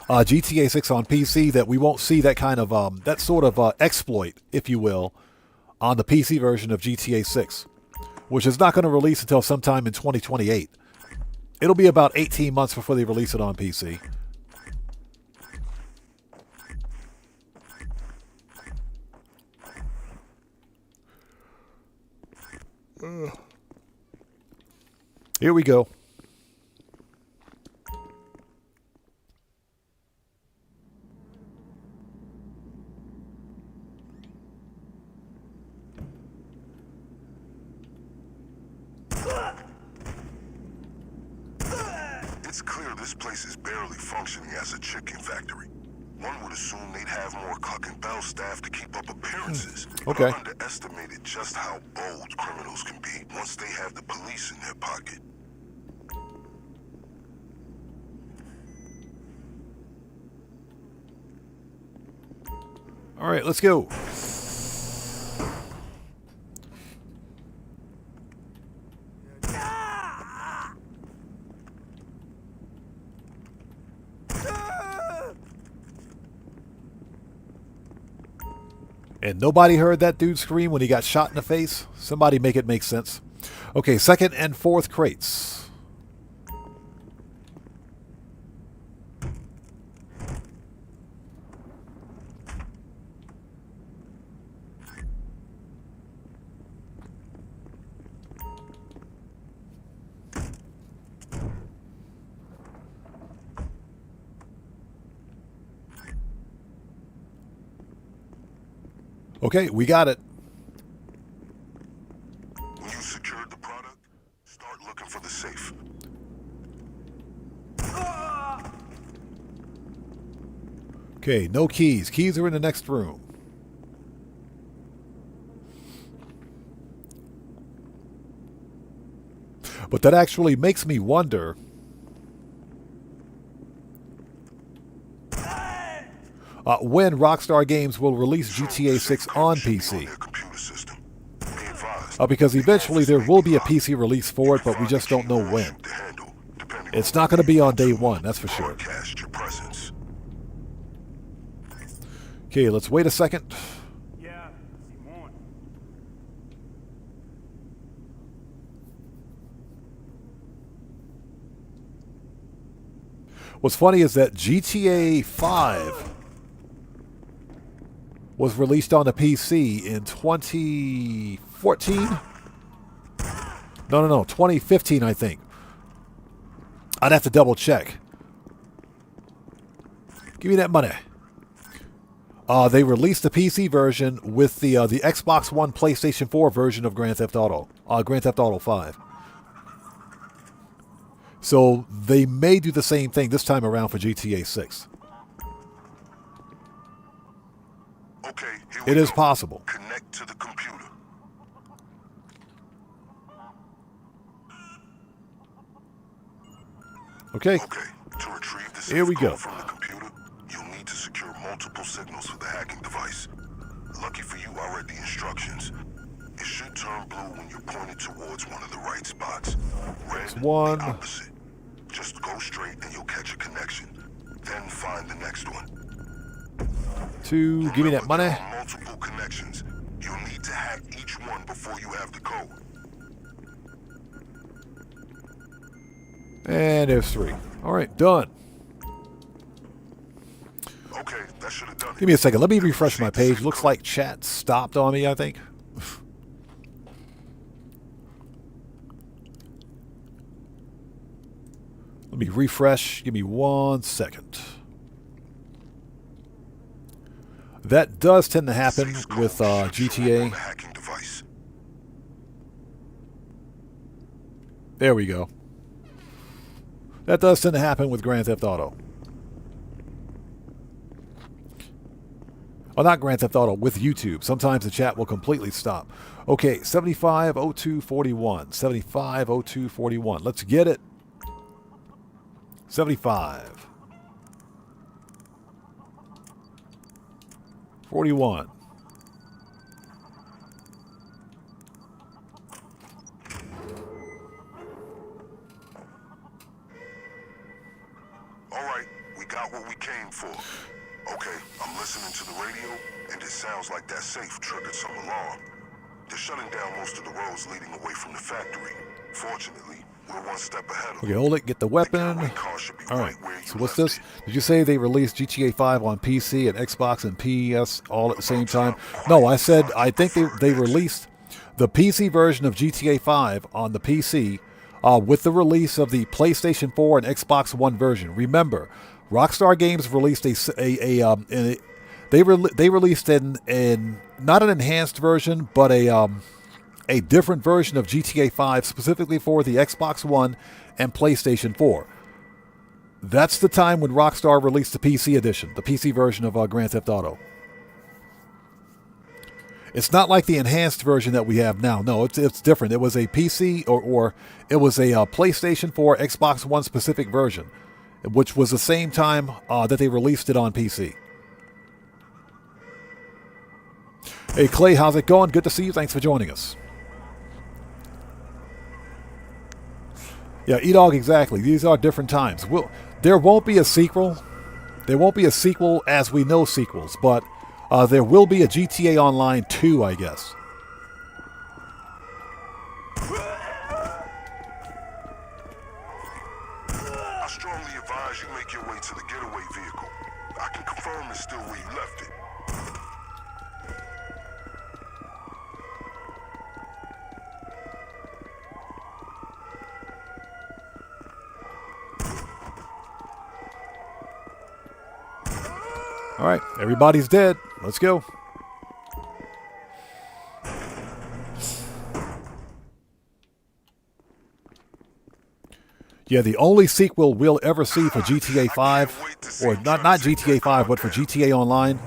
GTA 6 on PC, that we won't see that kind of that sort of exploit, if you will, on the PC version of GTA 6, which is not going to release until sometime in 2028. It'll be about 18 months before they release it on PC. Here we go. It's clear this place is barely functioning as a chicken factory. One would assume they'd have more Clucking Bell staff to keep up appearances. Okay. I underestimated just how bold criminals can be once they have the police in their pocket. All right, let's go. And nobody heard that dude scream when he got shot in the face? Somebody make it make sense. Okay, second and fourth crates. Okay, we got it. When you secured the product, start looking for the safe. Okay, no keys. Keys are in the next room. But that actually makes me wonder when Rockstar Games will release GTA 6 on PC. Because eventually there will be a PC release for it, but we just don't know when. It's not going to be on day one, that's for sure. Okay, let's wait a second. What's funny is that GTA 5 was released on the PC in 2014? No, 2015, I think. I'd have to double check. Give me that money. They released the PC version with the Xbox One, PlayStation 4 version of Grand Theft Auto 5. So they may do the same thing this time around for GTA 6. Okay, it is possible. Connect to the computer. Okay. To retrieve the Here we go. from the computer, you'll need to secure multiple signals for the hacking device. Lucky for you, I read the instructions. It should turn blue when you're pointed towards one of the right spots. Red, one. The opposite. Just go straight and you'll catch a connection. Then find the next one. 2, give me that money. There are multiple connections. You'll need to hack each one before you have the code. And there's 3. All right, done. Okay, that should have done it. Give me a second. Let me refresh my page. Looks like chat stopped on me, I think. Let me refresh. Give me 1 second. That does tend to happen with GTA. There we go. That does tend to happen with Grand Theft Auto. Oh, not Grand Theft Auto, with YouTube. Sometimes the chat will completely stop. Okay, 750241. 750241. Let's get it. 75. 41. All right, we got what we came for. Okay, I'm listening to the radio, and it sounds like that safe triggered some alarm. They're shutting down most of the roads leading away from the factory. Fortunately, we're one step ahead of Okay, hold it. Get the weapon. All right. So what's this? Did you say they released GTA 5 on PC and Xbox and PS all at the same time? No, I said I think they released the PC version of GTA 5 on the PC with the release of the PlayStation 4 and Xbox One version. Remember, Rockstar Games released they released an not an enhanced version, but a different version of GTA 5 specifically for the Xbox One and PlayStation 4. That's the time when Rockstar released the PC edition, the PC version of Grand Theft Auto. It's not like the enhanced version that we have now. No, it's different. It was a PC or it was a PlayStation 4, Xbox One specific version, which was the same time that they released it on PC. Hey Clay, how's it going? Good to see you. Thanks for joining us. Yeah, E-Dog, exactly. These are different times. There won't be a sequel. There won't be a sequel as we know sequels, but there will be a GTA Online 2, I guess. I strongly advise you make your way to the getaway vehicle. I can confirm it's still where you left it. All right, everybody's dead. Let's go. Yeah, the only sequel we'll ever see for GTA 5, or not GTA 5, but for GTA Online,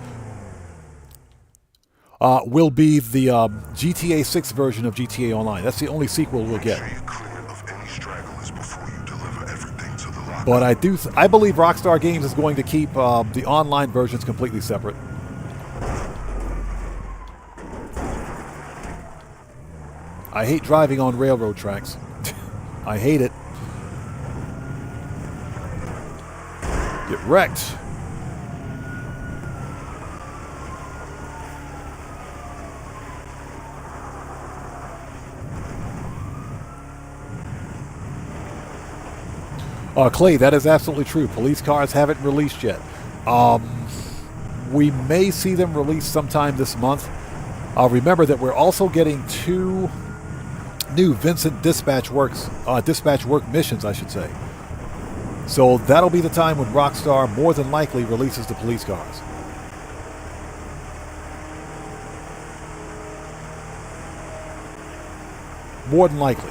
will be the GTA 6 version of GTA Online. That's the only sequel we'll get. But I believe Rockstar Games is going to keep the online versions completely separate. I hate driving on railroad tracks. I hate it. Get wrecked. Clay, that is absolutely true. Police cars haven't released yet. We may see them released sometime this month. Remember that we're also getting 2 new Vincent dispatch work missions, I should say. So that'll be the time when Rockstar more than likely releases the police cars. More than likely.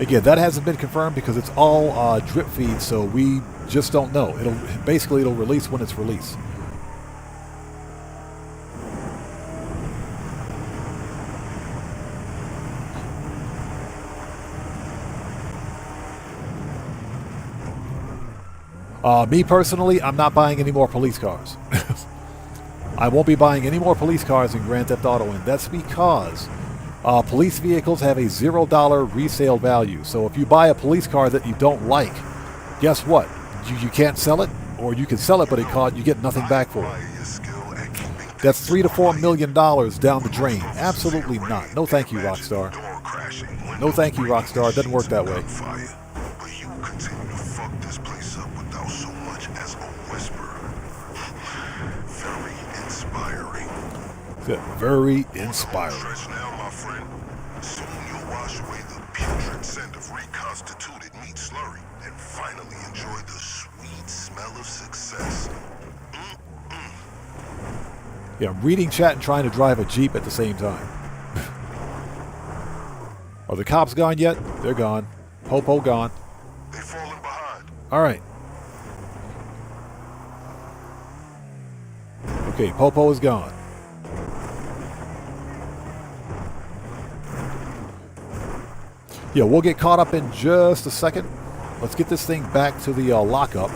Again, that hasn't been confirmed because it's all drip feed, so we just don't know. It'll release when it's released. Me personally, I'm not buying any more police cars. I won't be buying any more police cars in Grand Theft Auto, and that's because police vehicles have a $0 resale value. So if you buy a police car that you don't like, guess what? You can't sell it, or you can sell it, but you get nothing back for it. That's $3 to $4 million down the drain. Absolutely not. No thank you, Rockstar. No thank you, Rockstar. It doesn't work that way. Very inspiring. Now, my friend. Soon you'll wash away the putrid scent of reconstituted meat slurry and finally enjoy the sweet smell of success. Yeah, I'm reading chat and trying to drive a Jeep at the same time. Are the cops gone yet? They're gone. Popo gone. They've fallen behind. All right. Okay, Popo is gone. Yeah, we'll get caught up in just a second. Let's get this thing back to the lockup.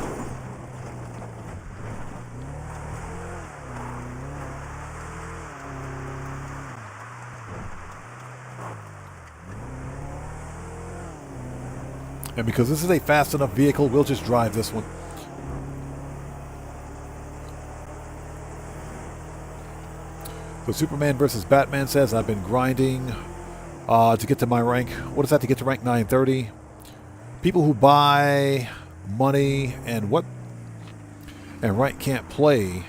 And because this is a fast enough vehicle, we'll just drive this one. So Superman versus Batman says, I've been grinding to get to my rank. What is that to get to rank 930? People who buy money and what? And rank can't play.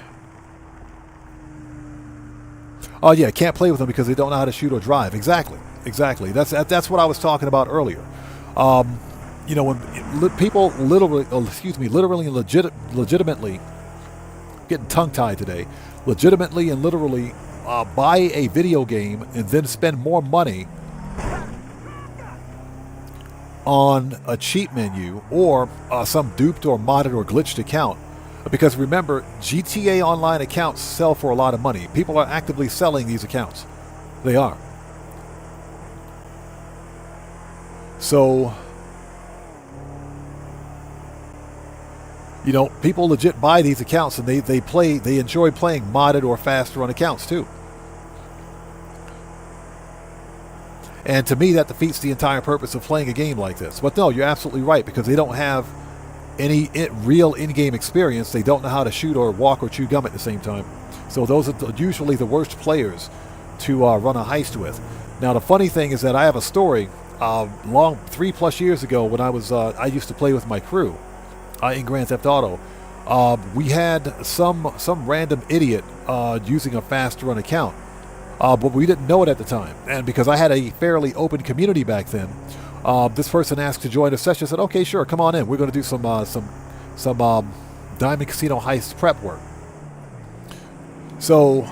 Oh yeah, can't play with them because they don't know how to shoot or drive. Exactly. That's what I was talking about earlier. You know, when people literally and legitimately, getting tongue-tied today, legitimately and literally buy a video game and then spend more money on a cheat menu or some duped or modded or glitched account. Because remember, GTA Online accounts sell for a lot of money. People are actively selling these accounts. They are. So, you know, people legit buy these accounts and they enjoy playing modded or fast run accounts too. And to me, that defeats the entire purpose of playing a game like this. But no, you're absolutely right, because they don't have any real in-game experience. They don't know how to shoot or walk or chew gum at the same time. So those are usually the worst players to run a heist with. Now, the funny thing is that I have a story 3+ years ago when I used to play with my crew in Grand Theft Auto. We had some random idiot using a fast run account. But we didn't know it at the time. And because I had a fairly open community back then, this person asked to join a session. I said, okay, sure, come on in. We're going to do some Diamond Casino Heist prep work. So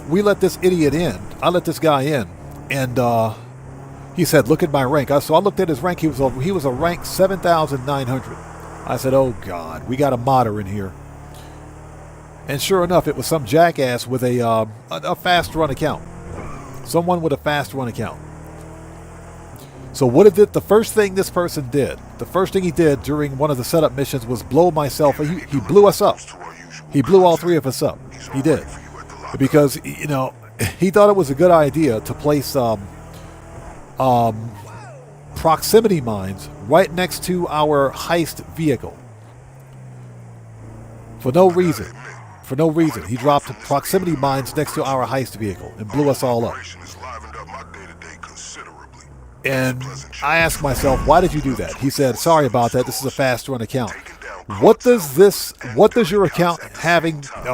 we let this idiot in. I let this guy in. And he said, look at my rank. So I looked at his rank. He was a rank 7,900. I said, oh, God, we got a modder in here. And sure enough, it was some jackass with a fast run account. Someone with a fast run account. So what it did, the first thing this person did, the first thing he did during one of the setup missions was blow myself. He blew us up. He blew all three of us up. He did. Because, you know, he thought it was a good idea to place proximity mines right next to our heist vehicle. For no reason. For no reason. He dropped proximity mines next to our heist vehicle and blew us all up. And I asked myself, why did you do that? He said, sorry about that. This is a fast run account. What does your account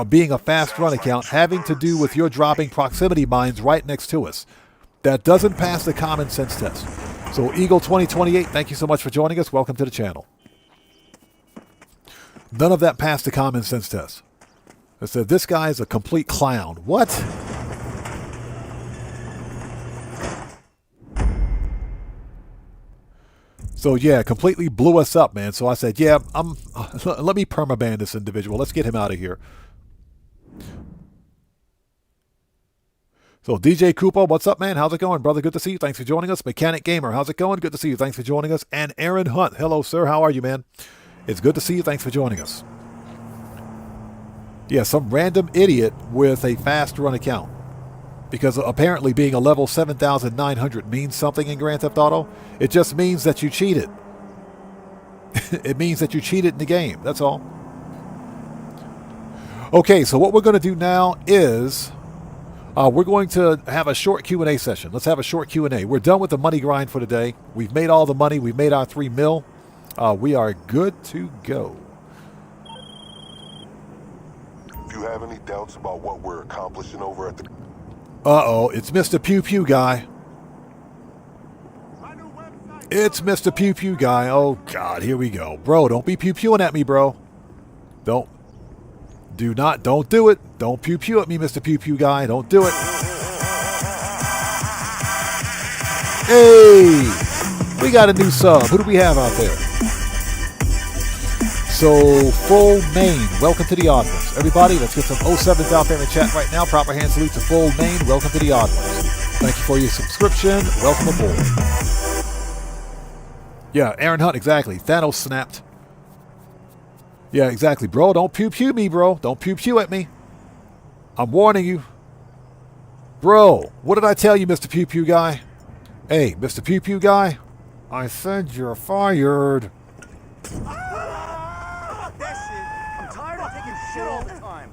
being a fast run account having to do with your dropping proximity mines right next to us? That doesn't pass the common sense test. So Eagle 2028, thank you so much for joining us. Welcome to the channel. None of that passed the common sense test. I said, this guy is a complete clown. What? So yeah, completely blew us up, man. So I said, yeah, let me permaban this individual. Let's get him out of here. So DJ Kupo, what's up, man? How's it going, brother? Good to see you. Thanks for joining us. Mechanic Gamer, how's it going? Good to see you. Thanks for joining us. And Aaron Hunt, hello, sir. How are you, man? It's good to see you. Thanks for joining us. Yeah, some random idiot with a fast run account. Because apparently being a level 7,900 means something in Grand Theft Auto. It just means that you cheated. It means that you cheated in the game. That's all. Okay, so what we're going to do now is we're going to have a short Q&A session. Let's have a short Q&A. We're done with the money grind for today. We've made all the money. We've made our 3 mil. We are good to go. If you have any doubts about what we're accomplishing over at the... Uh-oh, it's Mr. Pew Pew Guy. It's Mr. Pew Pew Guy. Oh, God, here we go. Bro, don't be pew-pewing at me, bro. Don't do it. Don't pew-pew at me, Mr. Pew Pew Guy. Don't do it. Hey, we got a new sub. Who do we have out there? So, Full Main, welcome to the Odd Ones. Everybody, let's get some 07s out there in chat right now. Proper hand salute to Full Main. Welcome to the Odd Ones. Thank you for your subscription. Welcome aboard. Yeah, Aaron Hunt, exactly. Thanos snapped. Yeah, exactly. Bro, don't pew-pew me, bro. Don't pew-pew at me. I'm warning you. Bro, what did I tell you, Mr. Pew-pew guy? Hey, Mr. Pew-pew guy, I said you're fired. Fuck that shit. I'm tired of taking shit all the time.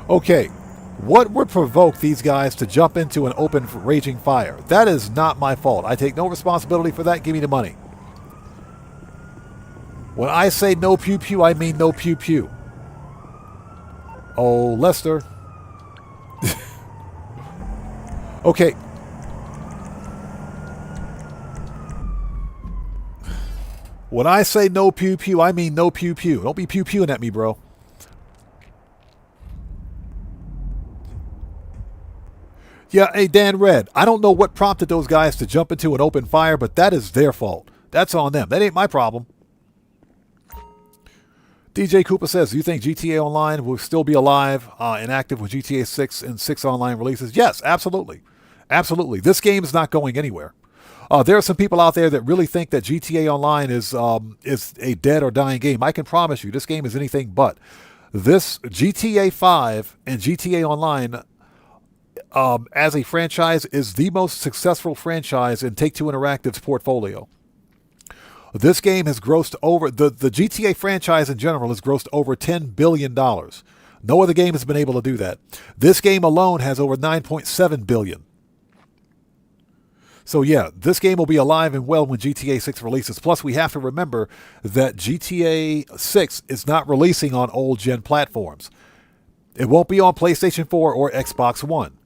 Okay, what would provoke these guys to jump into an open raging fire? That is not my fault. I take no responsibility for that. Give me the money. When I say no pew-pew, I mean no pew-pew. Oh, Lester. Okay. When I say no pew-pew, I mean no pew-pew. Don't be pew-pewing at me, bro. Yeah, hey, Dan Red, I don't know what prompted those guys to jump into an open fire, but that is their fault. That's on them. That ain't my problem. DJ Cooper says, do you think GTA Online will still be alive and active when GTA 6 and 6 Online releases? Yes, absolutely. Absolutely. This game is not going anywhere. There are some people out there that really think that GTA Online is a dead or dying game. I can promise you this game is anything but. This GTA 5 and GTA Online as a franchise is the most successful franchise in Take-Two Interactive's portfolio. This game has grossed over, the GTA franchise in general has grossed over $10 billion. No other game has been able to do that. This game alone has over $9.7 billion. So yeah, this game will be alive and well when GTA 6 releases. Plus, we have to remember that GTA 6 is not releasing on old-gen platforms. It won't be on PlayStation 4 or Xbox One.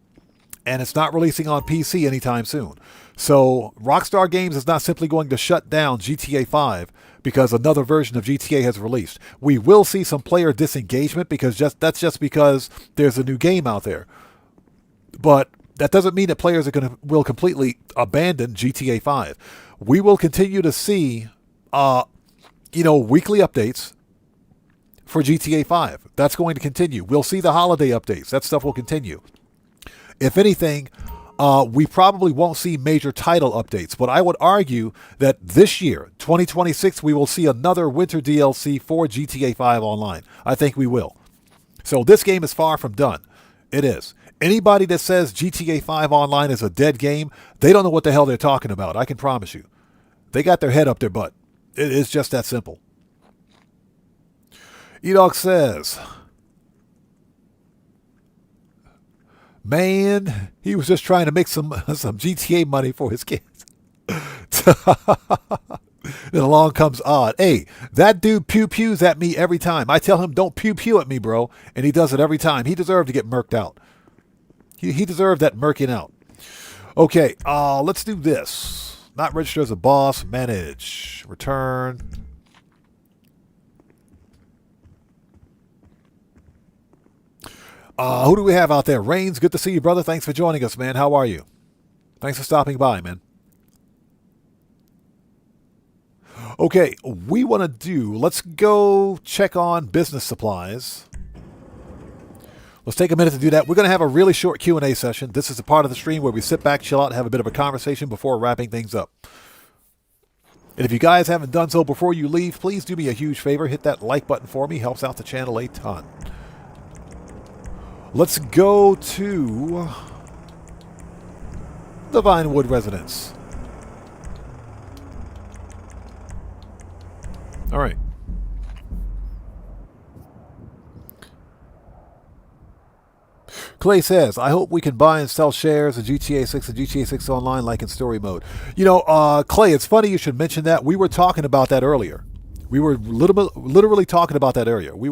And it's not releasing on PC anytime soon. So Rockstar Games is not simply going to shut down GTA 5 because another version of GTA has released. We will see some player disengagement because that's just because there's a new game out there. But that doesn't mean that players will completely abandon GTA 5. We will continue to see weekly updates for GTA 5. That's going to continue. We'll see the holiday updates. That stuff will continue. If anything, we probably won't see major title updates, but I would argue that this year, 2026, we will see another winter DLC for GTA 5 Online. I think we will. So this game is far from done. It is. Anybody that says GTA 5 Online is a dead game, they don't know what the hell they're talking about. I can promise you. They got their head up their butt. It is just that simple. Edog says, man, he was just trying to make some GTA money for his kids. Then along comes Odd. Hey, that dude pew-pews at me every time. I tell him, don't pew-pew at me, bro. And he does it every time. He deserved to get murked out. He deserved that murking out. Okay, let's do this. Not register as a boss. Manage. Return. Who do we have out there? Reigns, good to see you, brother. Thanks for joining us, man. How are you? Thanks for stopping by, man. Okay, let's go check on business supplies. Let's take a minute to do that. We're going to have a really short Q&A session. This is a part of the stream where we sit back, chill out, and have a bit of a conversation before wrapping things up. And if you guys haven't done so before you leave, please do me a huge favor. Hit that like button for me. Helps out the channel a ton. Let's go to the Vinewood residence. All right. Clay says, I hope we can buy and sell shares in GTA 6 and GTA 6 Online like in story mode. Clay, it's funny you should mention that. We were talking about that earlier. We were literally talking about that earlier. We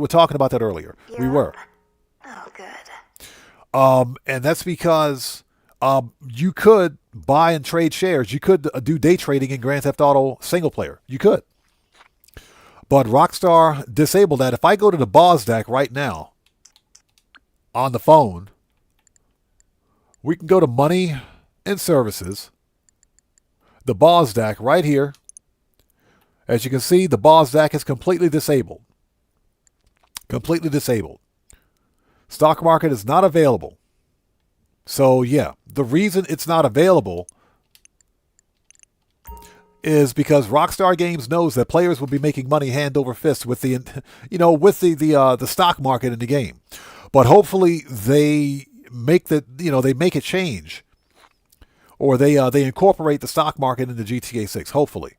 were. Oh, good. And that's because you could buy and trade shares. You could do day trading in Grand Theft Auto single player. You could. But Rockstar disabled that. If I go to the BOSDAC right now on the phone, We can go to money and services. The BOSDAC right here. As you can see, the BOSDAC is completely disabled. Completely disabled. Stock market is not available. So yeah, the reason it's not available is because Rockstar Games knows that players will be making money hand over fist with the, the stock market in the game. But hopefully they make it change, or they incorporate the stock market into GTA 6. Hopefully.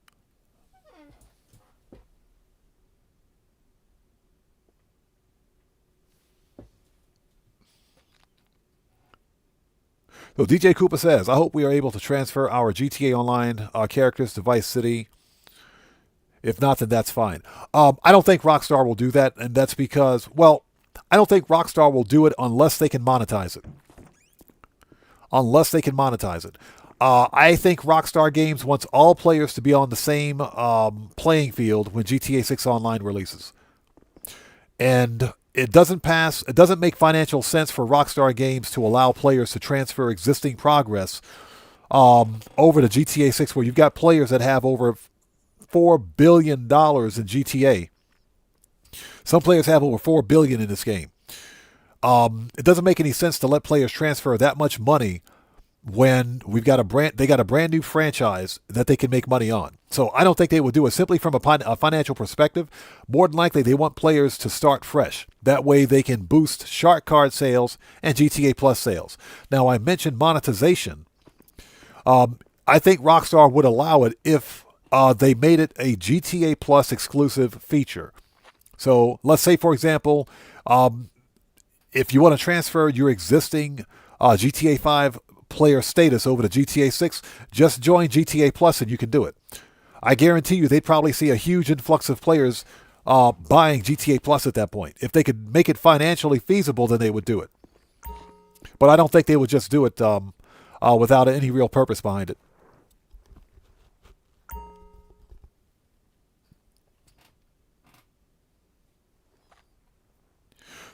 So DJ Cooper says, I hope we are able to transfer our GTA Online characters to Vice City. If not, then that's fine. I don't think Rockstar will do that, and that's because, well, I don't think Rockstar will do it unless they can monetize it. Unless they can monetize it. I think Rockstar Games wants all players to be on the same playing field when GTA 6 Online releases. And it doesn't make financial sense for Rockstar Games to allow players to transfer existing progress over to GTA 6, where you've got players that have over $4 billion in GTA. Some players have over $4 billion in this game. It doesn't make any sense to let players transfer that much money when they got a brand new franchise that they can make money on. So I don't think they would do it simply from a financial perspective. More than likely, they want players to start fresh. That way they can boost Shark Card sales and GTA Plus sales. Now, I mentioned monetization. I think Rockstar would allow it if they made it a GTA Plus exclusive feature. So let's say, for example, if you want to transfer your existing GTA 5 player status over to GTA 6, just join GTA Plus and you can do it. I guarantee you they'd probably see a huge influx of players buying GTA Plus at that point. If they could make it financially feasible, then they would do it. But I don't think they would just do it without any real purpose behind it.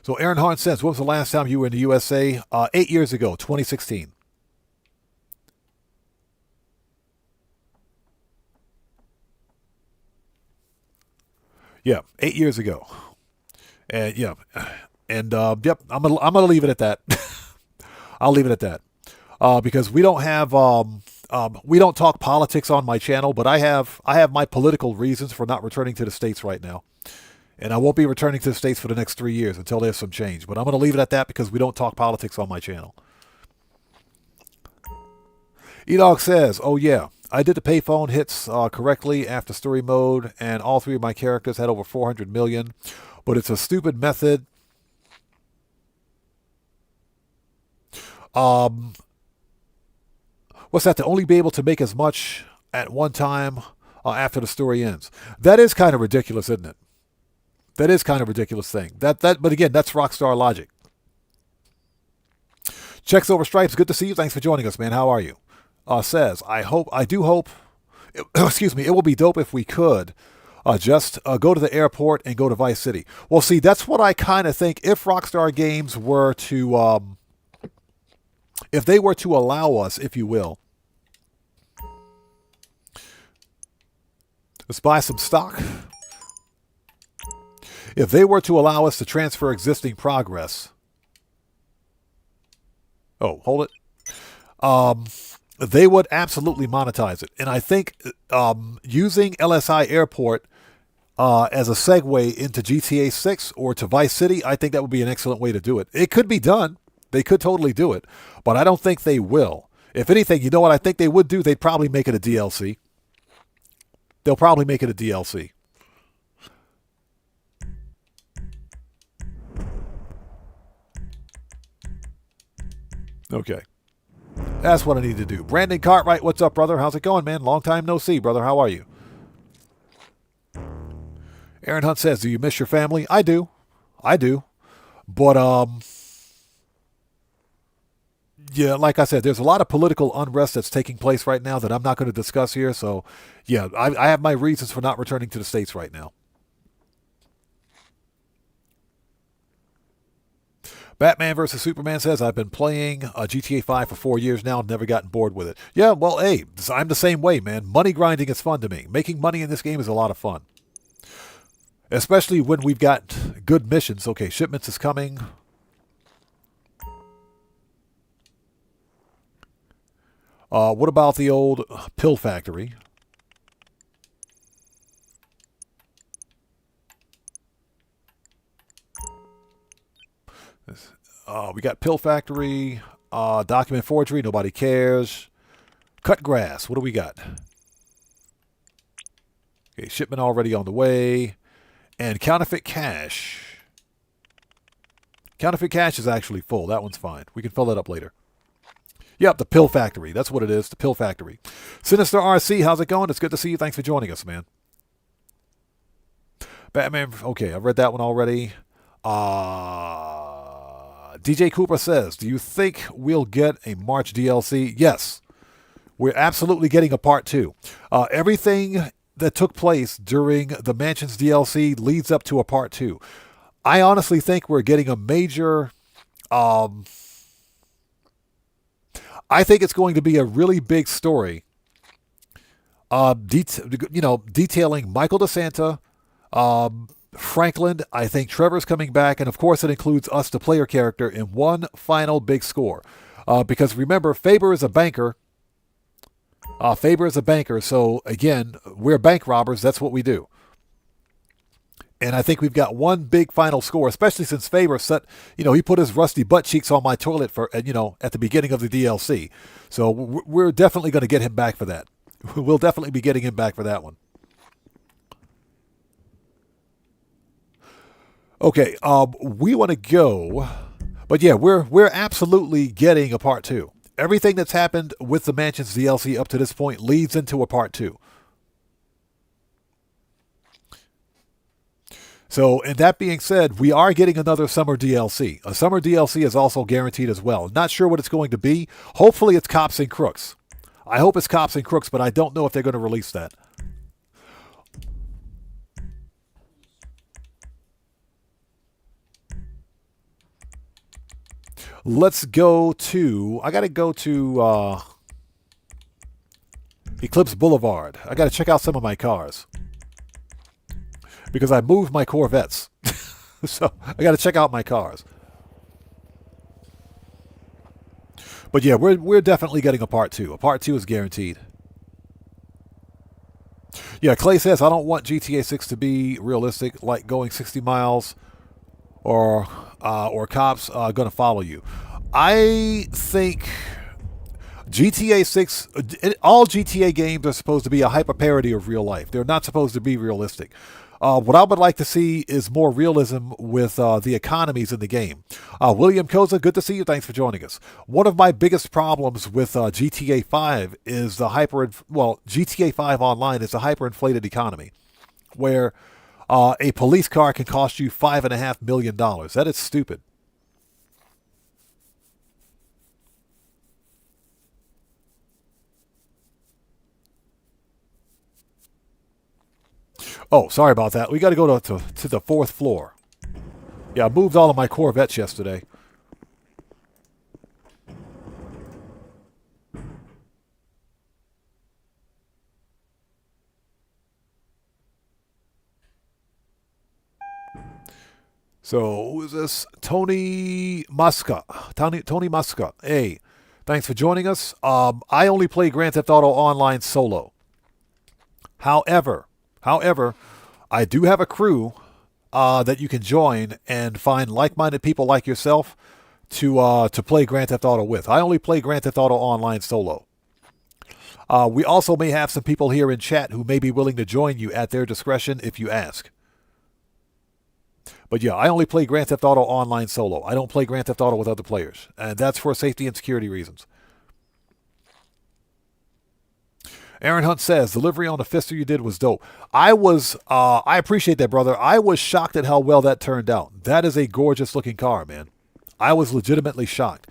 So Aaron Hart says, what was the last time you were in the USA? 8 years ago, 2016. Yeah, 8 years ago. And yep, I'm gonna leave it at that. I'll leave it at that. Because we don't have we don't talk politics on my channel, but I have my political reasons for not returning to the States right now. And I won't be returning to the States for the next 3 years until there's some change. But I'm going to leave it at that because we don't talk politics on my channel. E-Dog says, oh yeah, I did the payphone hits correctly after story mode, and all three of my characters had over 400 million. But it's a stupid method. What's that? To only be able to make as much at one time after the story ends. That is kind of ridiculous, isn't it? That is kind of a ridiculous thing. But again, that's Rockstar logic. Checks over stripes. Good to see you. Thanks for joining us, man. How are you? Says, I do hope, excuse me, it will be dope if we could just go to the airport and go to Vice City. Well, see, that's what I kind of think. If Rockstar Games were to, if they were to allow us, if you will, let's buy some stock. If they were to allow us to transfer existing progress, hold it. They would absolutely monetize it. And I think using LSI Airport as a segue into GTA 6 or to Vice City, I think that would be an excellent way to do it. It could be done. They could totally do it. But I don't think they will. If anything, you know what I think they would do? They'd probably make it a DLC. They'll probably make it a DLC. Okay. That's what I need to do. Brandon Cartwright, what's up, brother? How's it going, man? Long time no see, brother. How are you? Aaron Hunt says, do you miss your family? I do. But, yeah, like I said, there's a lot of political unrest that's taking place right now that I'm not going to discuss here. So, yeah, I have my reasons for not returning to the States right now. Batman vs. Superman says, I've been playing GTA 5 for 4 years now, never gotten bored with it. Yeah, well, hey, I'm the same way, man. Money grinding is fun to me. Making money in this game is a lot of fun. Especially when we've got good missions. Okay, shipments is coming. What about the old pill factory? We got pill factory, document forgery, nobody cares. Cut grass, what do we got? Okay, shipment already on the way. And counterfeit cash. Counterfeit cash is actually full. That one's fine. We can fill that up later. Yep, the pill factory. That's what it is, the pill factory. Sinister RC, how's it going? It's good to see you. Thanks for joining us, man. Batman, okay, I've read that one already. DJ Cooper says, do you think we'll get a March DLC? Yes. We're absolutely getting a part 2. Everything that took place during the Mansions DLC leads up to a part 2. I honestly think we're getting a major... I think it's going to be a really big story. Detailing Michael DeSanta, Franklin. I think Trevor's coming back, and of course it includes us, the player character, in one final big score. Because remember, Faber is a banker. So again, we're bank robbers. That's what we do. And I think we've got one big final score, especially since Faber he put his rusty butt cheeks on my toilet at the beginning of the DLC. So we're definitely going to get him back for that. We'll definitely be getting him back for that one. Okay, we want to go, but yeah, we're absolutely getting a part 2. Everything that's happened with the Mansions DLC up to this point leads into a part 2. So, and that being said, we are getting another summer DLC. A summer DLC is also guaranteed as well. Not sure what it's going to be. Hopefully it's Cops and Crooks. I hope it's Cops and Crooks, but I don't know if they're going to release that. Let's go to... I got to go to Eclipse Boulevard. I got to check out some of my cars. Because I moved my Corvettes. So I got to check out my cars. But yeah, we're definitely getting a part 2. A part 2 is guaranteed. Yeah, Clay says, I don't want GTA 6 to be realistic, like going 60 miles or cops going to follow you. I think GTA 6, all GTA games are supposed to be a hyper parody of real life. They're not supposed to be realistic. What I would like to see is more realism with the economies in the game. William Koza, good to see you. Thanks for joining us. One of my biggest problems with GTA 5 is the GTA 5 Online is the hyperinflated economy, where a police car can cost you $5.5 million. That is stupid. Oh, sorry about that. We got to go to the 4th floor. Yeah, I moved all of my Corvettes yesterday. So, who is this? Tony Musca. Tony Musca. Hey, thanks for joining us. I only play Grand Theft Auto Online solo. However, I do have a crew that you can join and find like-minded people like yourself to play Grand Theft Auto with. I only play Grand Theft Auto Online solo. We also may have some people here in chat who may be willing to join you at their discretion if you ask. But yeah, I only play Grand Theft Auto Online solo. I don't play Grand Theft Auto with other players. And that's for safety and security reasons. Aaron Hunt says, delivery on the Fister you did was dope. I appreciate that, brother. I was shocked at how well that turned out. That is a gorgeous looking car, man. I was legitimately shocked.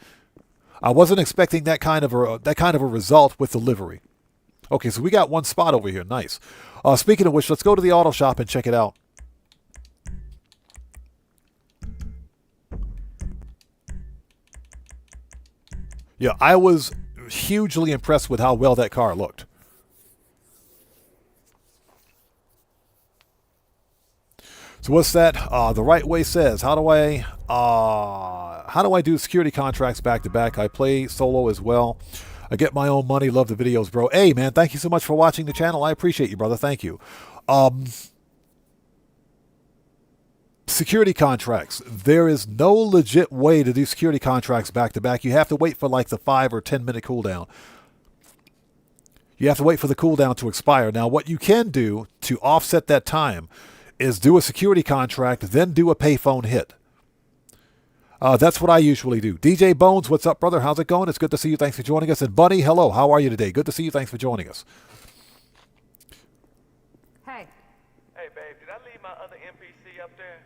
I wasn't expecting that kind of a result with the livery. Okay, so we got one spot over here. Nice. Speaking of which, let's go to the auto shop and check it out. Yeah, I was hugely impressed with how well that car looked. So what's that? The right way says, how do I do security contracts back to back? I play solo as well. I get my own money. Love the videos, bro. Hey, man, thank you so much for watching the channel. I appreciate you, brother. Thank you. Security contracts. There is no legit way to do security contracts back to back. You have to wait for like the 5 or 10 minute cooldown. You have to wait for the cooldown to expire. Now, what you can do to offset that time is do a security contract, then do a payphone hit. That's what I usually do. DJ Bones, what's up, brother? How's it going? It's good to see you. Thanks for joining us. And Bunny, hello. How are you today? Good to see you. Thanks for joining us. Hey. Hey, babe, did I leave my other NPC up there?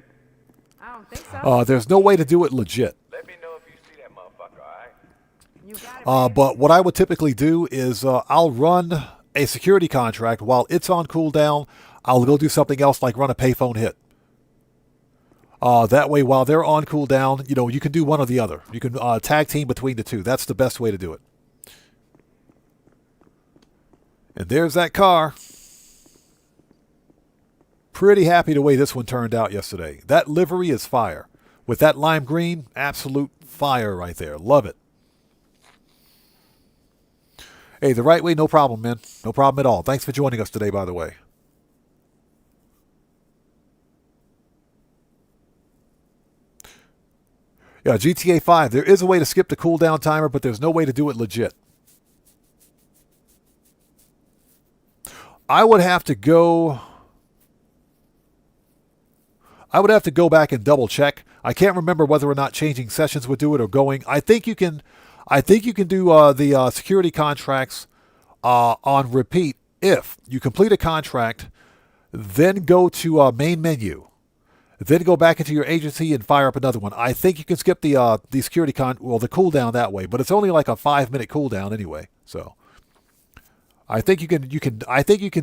I don't think so. There's no way to do it legit. Let me know if you see that motherfucker, all right? You got it, but what I would typically do is I'll run a security contract while it's on cooldown. I'll go do something else like run a payphone hit. That way, while they're on cooldown, you know, you can do one or the other. You can tag team between the two. That's the best way to do it. And there's that car. Pretty happy the way this one turned out yesterday. That livery is fire. With that lime green, absolute fire right there. Love it. Hey, the right way, no problem, man. No problem at all. Thanks for joining us today, by the way. Yeah, GTA 5. There is a way to skip the cooldown timer, but there's no way to do it legit. I would have to go back and double check. I can't remember whether or not changing sessions would do it or going. I think you can do the security contracts on repeat if you complete a contract, then go to main menu, then go back into your agency and fire up another one. I think you can skip the security the cooldown that way, but it's only like a 5-minute cooldown anyway. So I think you can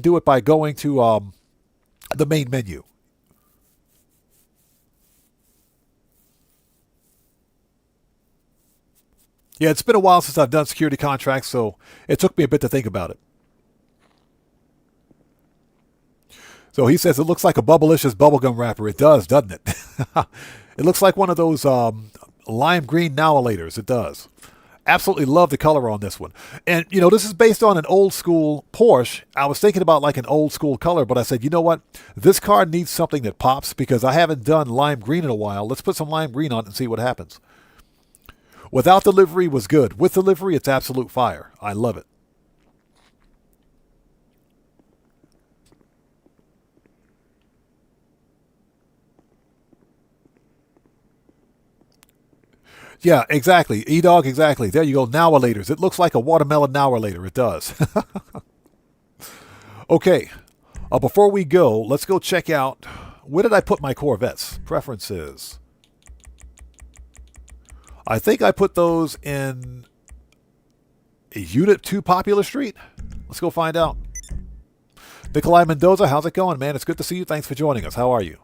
do it by going to the main menu. Yeah, it's been a while since I've done security contracts, so it took me a bit to think about it. So he says it looks like a Bubblicious bubblegum wrapper. It does, doesn't it? It looks like one of those lime green nowalators. It does. Absolutely love the color on this one. And, you know, this is based on an old school Porsche. I was thinking about like an old school color, but I said, you know what? This car needs something that pops because I haven't done lime green in a while. Let's put some lime green on it and see what happens. Without the livery was good. With the livery, it's absolute fire. I love it. Yeah, exactly. E-Dog, exactly. There you go. Nowalators. It looks like a watermelon nowalator. It does. Okay. Before we go, let's go check out... Where did I put my Corvettes? Preferences. I think I put those in Unit 2 Popular Street. Let's go find out. Nikolai Mendoza, how's it going, man? It's good to see you. Thanks for joining us. How are you?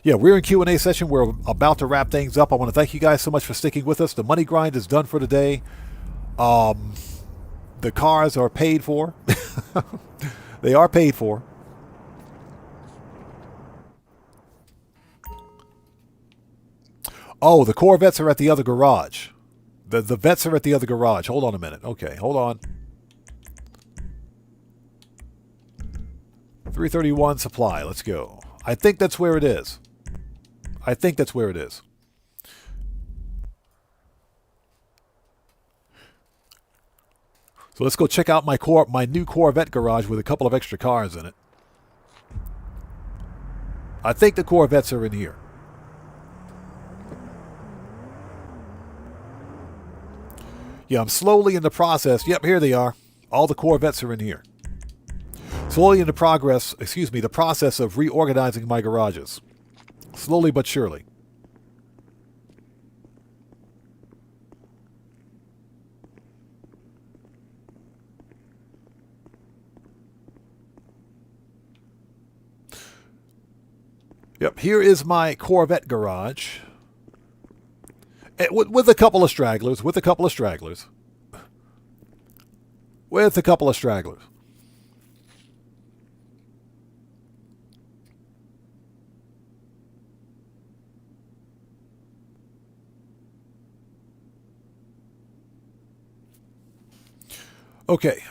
Yeah, we're in Q&A session. We're about to wrap things up. I want to thank you guys so much for sticking with us. The money grind is done for today. The cars are paid for. They are paid for. Oh, the Corvettes are at the other garage. The vets are at the other garage. Hold on a minute. Okay, hold on. 331 supply. Let's go. I think that's where it is. I think that's where it is. So let's go check out my new Corvette garage with a couple of extra cars in it. I think the Corvettes are in here. Yeah, I'm slowly in the process. Yep, here they are. All the Corvettes are in here. Slowly in the the process of reorganizing my garages. Slowly but surely. Yep, here is my Corvette garage. With a couple of stragglers. With a couple of stragglers. With a couple of stragglers. Okay.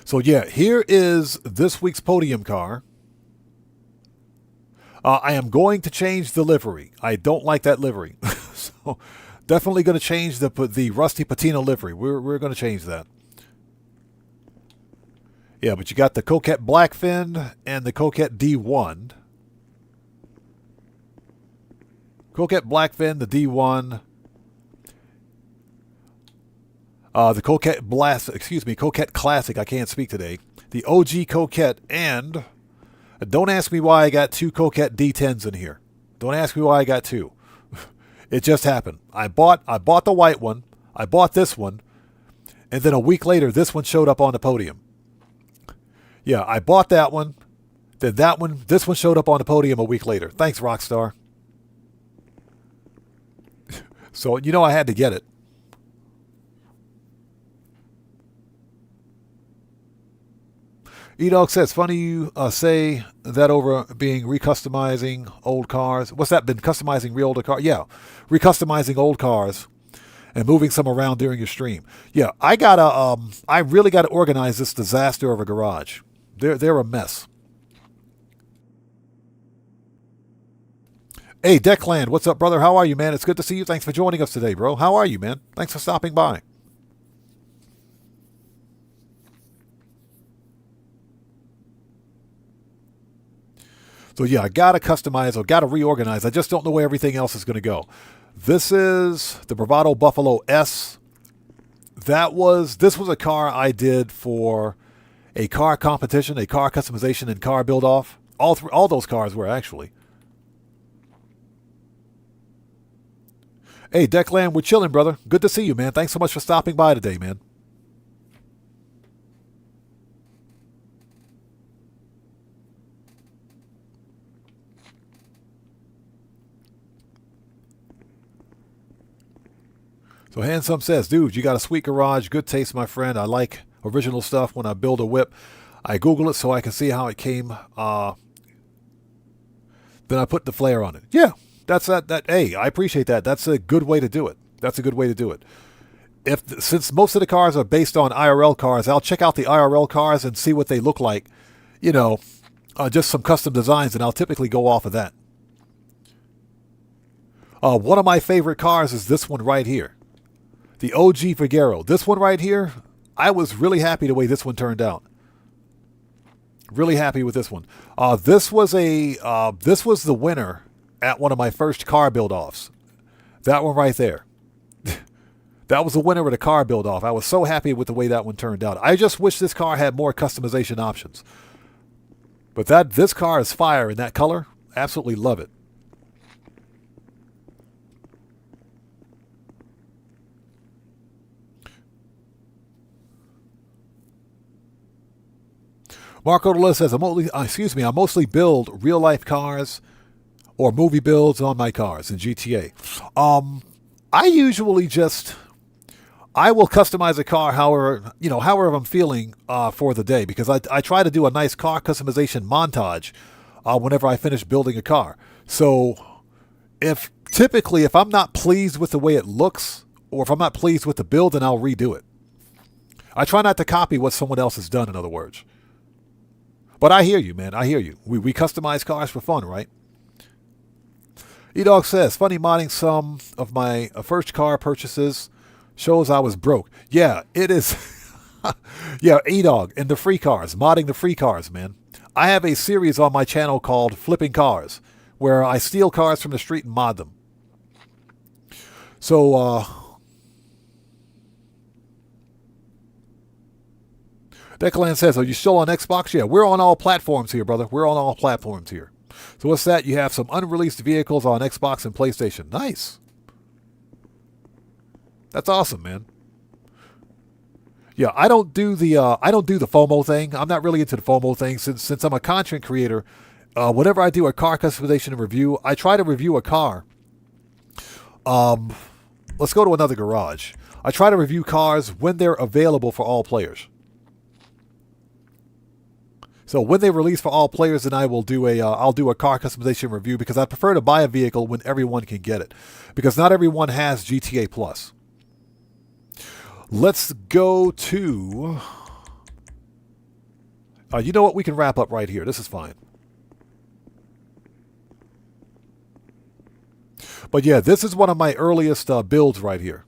So yeah, here is this week's podium car. I am going to change the livery. I don't like that livery. So definitely going to change the rusty patina livery. We're going to change that. Yeah, but you got the Coquette Blackfin and the Coquette D1. Coquette Blackfin, the D1. The Coquette Classic. I can't speak today. The OG Coquette, and don't ask me why I got two Coquette D10s in here. Don't ask me why I got two. It just happened. I bought the white one. I bought this one, and then a week later, this one showed up on the podium. Yeah, I bought that one. Then that one. This one showed up on the podium a week later. Thanks, Rockstar. So you know I had to get it. E-Dog says, funny you say that over being recustomizing old cars. What's that been? Customizing real older cars? Yeah, recustomizing old cars and moving some around during your stream. Yeah, I really gotta organize this disaster of a garage. They're a mess. Hey, Declan, what's up, brother? How are you, man? It's good to see you. Thanks for joining us today, bro. How are you, man? Thanks for stopping by. So yeah, I gotta customize or gotta reorganize. I just don't know where everything else is gonna go. This is the Bravado Buffalo S. This was a car I did for a car competition, a car customization, and car build off. All those cars were actually. Hey, Declan, we're chilling, brother. Good to see you, man. Thanks so much for stopping by today, man. So Handsome says, dude, you got a sweet garage. Good taste, my friend. I like original stuff. When I build a whip, I Google it so I can see how it came. Then I put the flare on it. Yeah, that's that. Hey, I appreciate that. That's a good way to do it. That's a good way to do it. Since most of the cars are based on IRL cars, I'll check out the IRL cars and see what they look like. You know, just some custom designs, and I'll typically go off of that. One of my favorite cars is this one right here. The OG Figuero. This one right here, I was really happy the way this one turned out. Really happy with this one. This was the winner at one of my first car build-offs. That one right there. That was the winner of the car build-off. I was so happy with the way that one turned out. I just wish this car had more customization options. But this car is fire in that color. Absolutely love it. Marco Dellis says, I mostly build real-life cars or movie builds on my cars in GTA. I will customize a car however I'm feeling for the day, because I try to do a nice car customization montage whenever I finish building a car. So if I'm not pleased with the way it looks, or if I'm not pleased with the build, then I'll redo it. I try not to copy what someone else has done, in other words. But I hear you, man. I hear you. We customize cars for fun, right? E-Dog says, funny modding some of my first car purchases shows I was broke. Yeah, it is. Yeah, E-Dog and the free cars, modding the free cars, man. I have a series on my channel called Flipping Cars, where I steal cars from the street and mod them. So, Declan says, are you still on Xbox? Yeah, we're on all platforms here, brother. We're on all platforms here. So what's that? You have some unreleased vehicles on Xbox and PlayStation. Nice. That's awesome, man. Yeah, I don't do the FOMO thing. I'm not really into the FOMO thing since I'm a content creator. whenever I do a car customization review, I try to review a car. Let's go to another garage. I try to review cars when they're available for all players. So when they release for all players, then I will do I'll do a car customization review, because I prefer to buy a vehicle when everyone can get it, because not everyone has GTA Plus. Let's go to. You know what? We can wrap up right here. This is fine. But yeah, this is one of my earliest builds right here.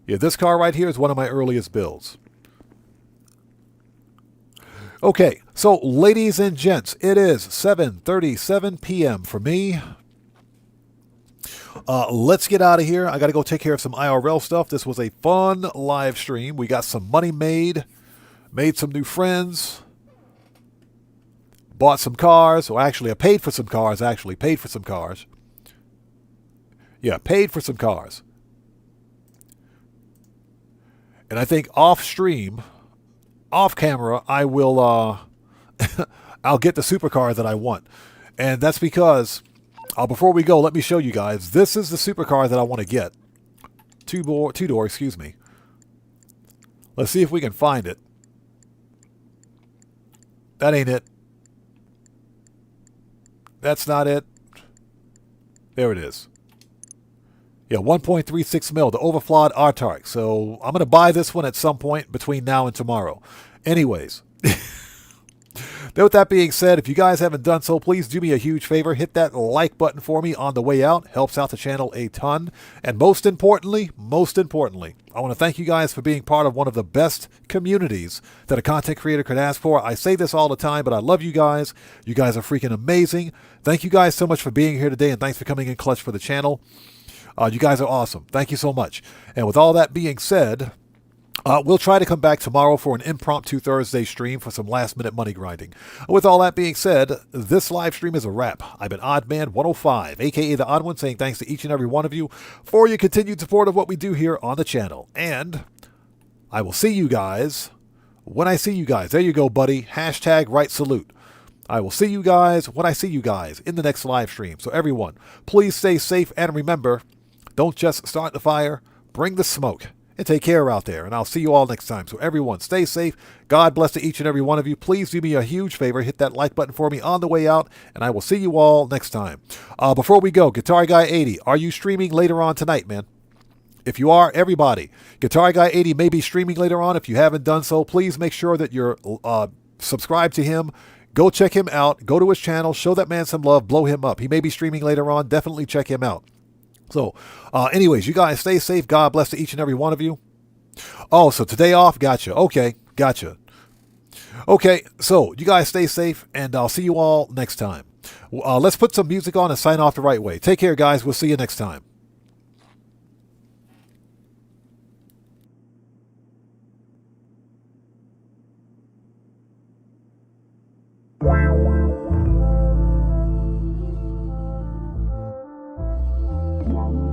Yeah, this car right here is one of my earliest builds. Okay, so ladies and gents, it is 7:37 p.m. for me. Let's get out of here. I got to go take care of some IRL stuff. This was a fun live stream. We got some money made some new friends, bought some cars. Well, actually, I paid for some cars. Yeah, paid for some cars. And I think off stream, off camera, I will, I'll get the supercar that I want. And that's because, before we go, let me show you guys. This is the supercar that I want to get. Two-door, excuse me. Let's see if we can find it. That ain't it. That's not it. There it is. Yeah, 1.36 mil, the overflawed Artark. So I'm going to buy this one at some point between now and tomorrow. Anyways, with that being said, if you guys haven't done so, please do me a huge favor. Hit that like button for me on the way out. Helps out the channel a ton. And most importantly, I want to thank you guys for being part of one of the best communities that a content creator could ask for. I say this all the time, but I love you guys. You guys are freaking amazing. Thank you guys so much for being here today, and thanks for coming in clutch for the channel. You guys are awesome. Thank you so much. And with all that being said, we'll try to come back tomorrow for an impromptu Thursday stream for some last-minute money grinding. With all that being said, this live stream is a wrap. I've been Oddman105, a.k.a. The Odd One, saying thanks to each and every one of you for your continued support of what we do here on the channel. And I will see you guys when I see you guys. There you go, buddy. Hashtag right salute. I will see you guys when I see you guys in the next live stream. So everyone, please stay safe, and remember, don't just start the fire, bring the smoke. And take care out there, and I'll see you all next time. So everyone, stay safe. God bless to each and every one of you. Please do me a huge favor. Hit that like button for me on the way out, and I will see you all next time. Before we go, Guitar Guy 80, are you streaming later on tonight, man? If you are, everybody, Guitar Guy 80 may be streaming later on. If you haven't done so, please make sure that you're subscribed to him. Go check him out. Go to his channel. Show that man some love. Blow him up. He may be streaming later on. Definitely check him out. So, anyways, you guys stay safe. God bless to each and every one of you. Oh, so today off? Gotcha. Okay, gotcha. Okay, so you guys stay safe, and I'll see you all next time. Let's put some music on and sign off the right way. Take care, guys. We'll see you next time. Yeah.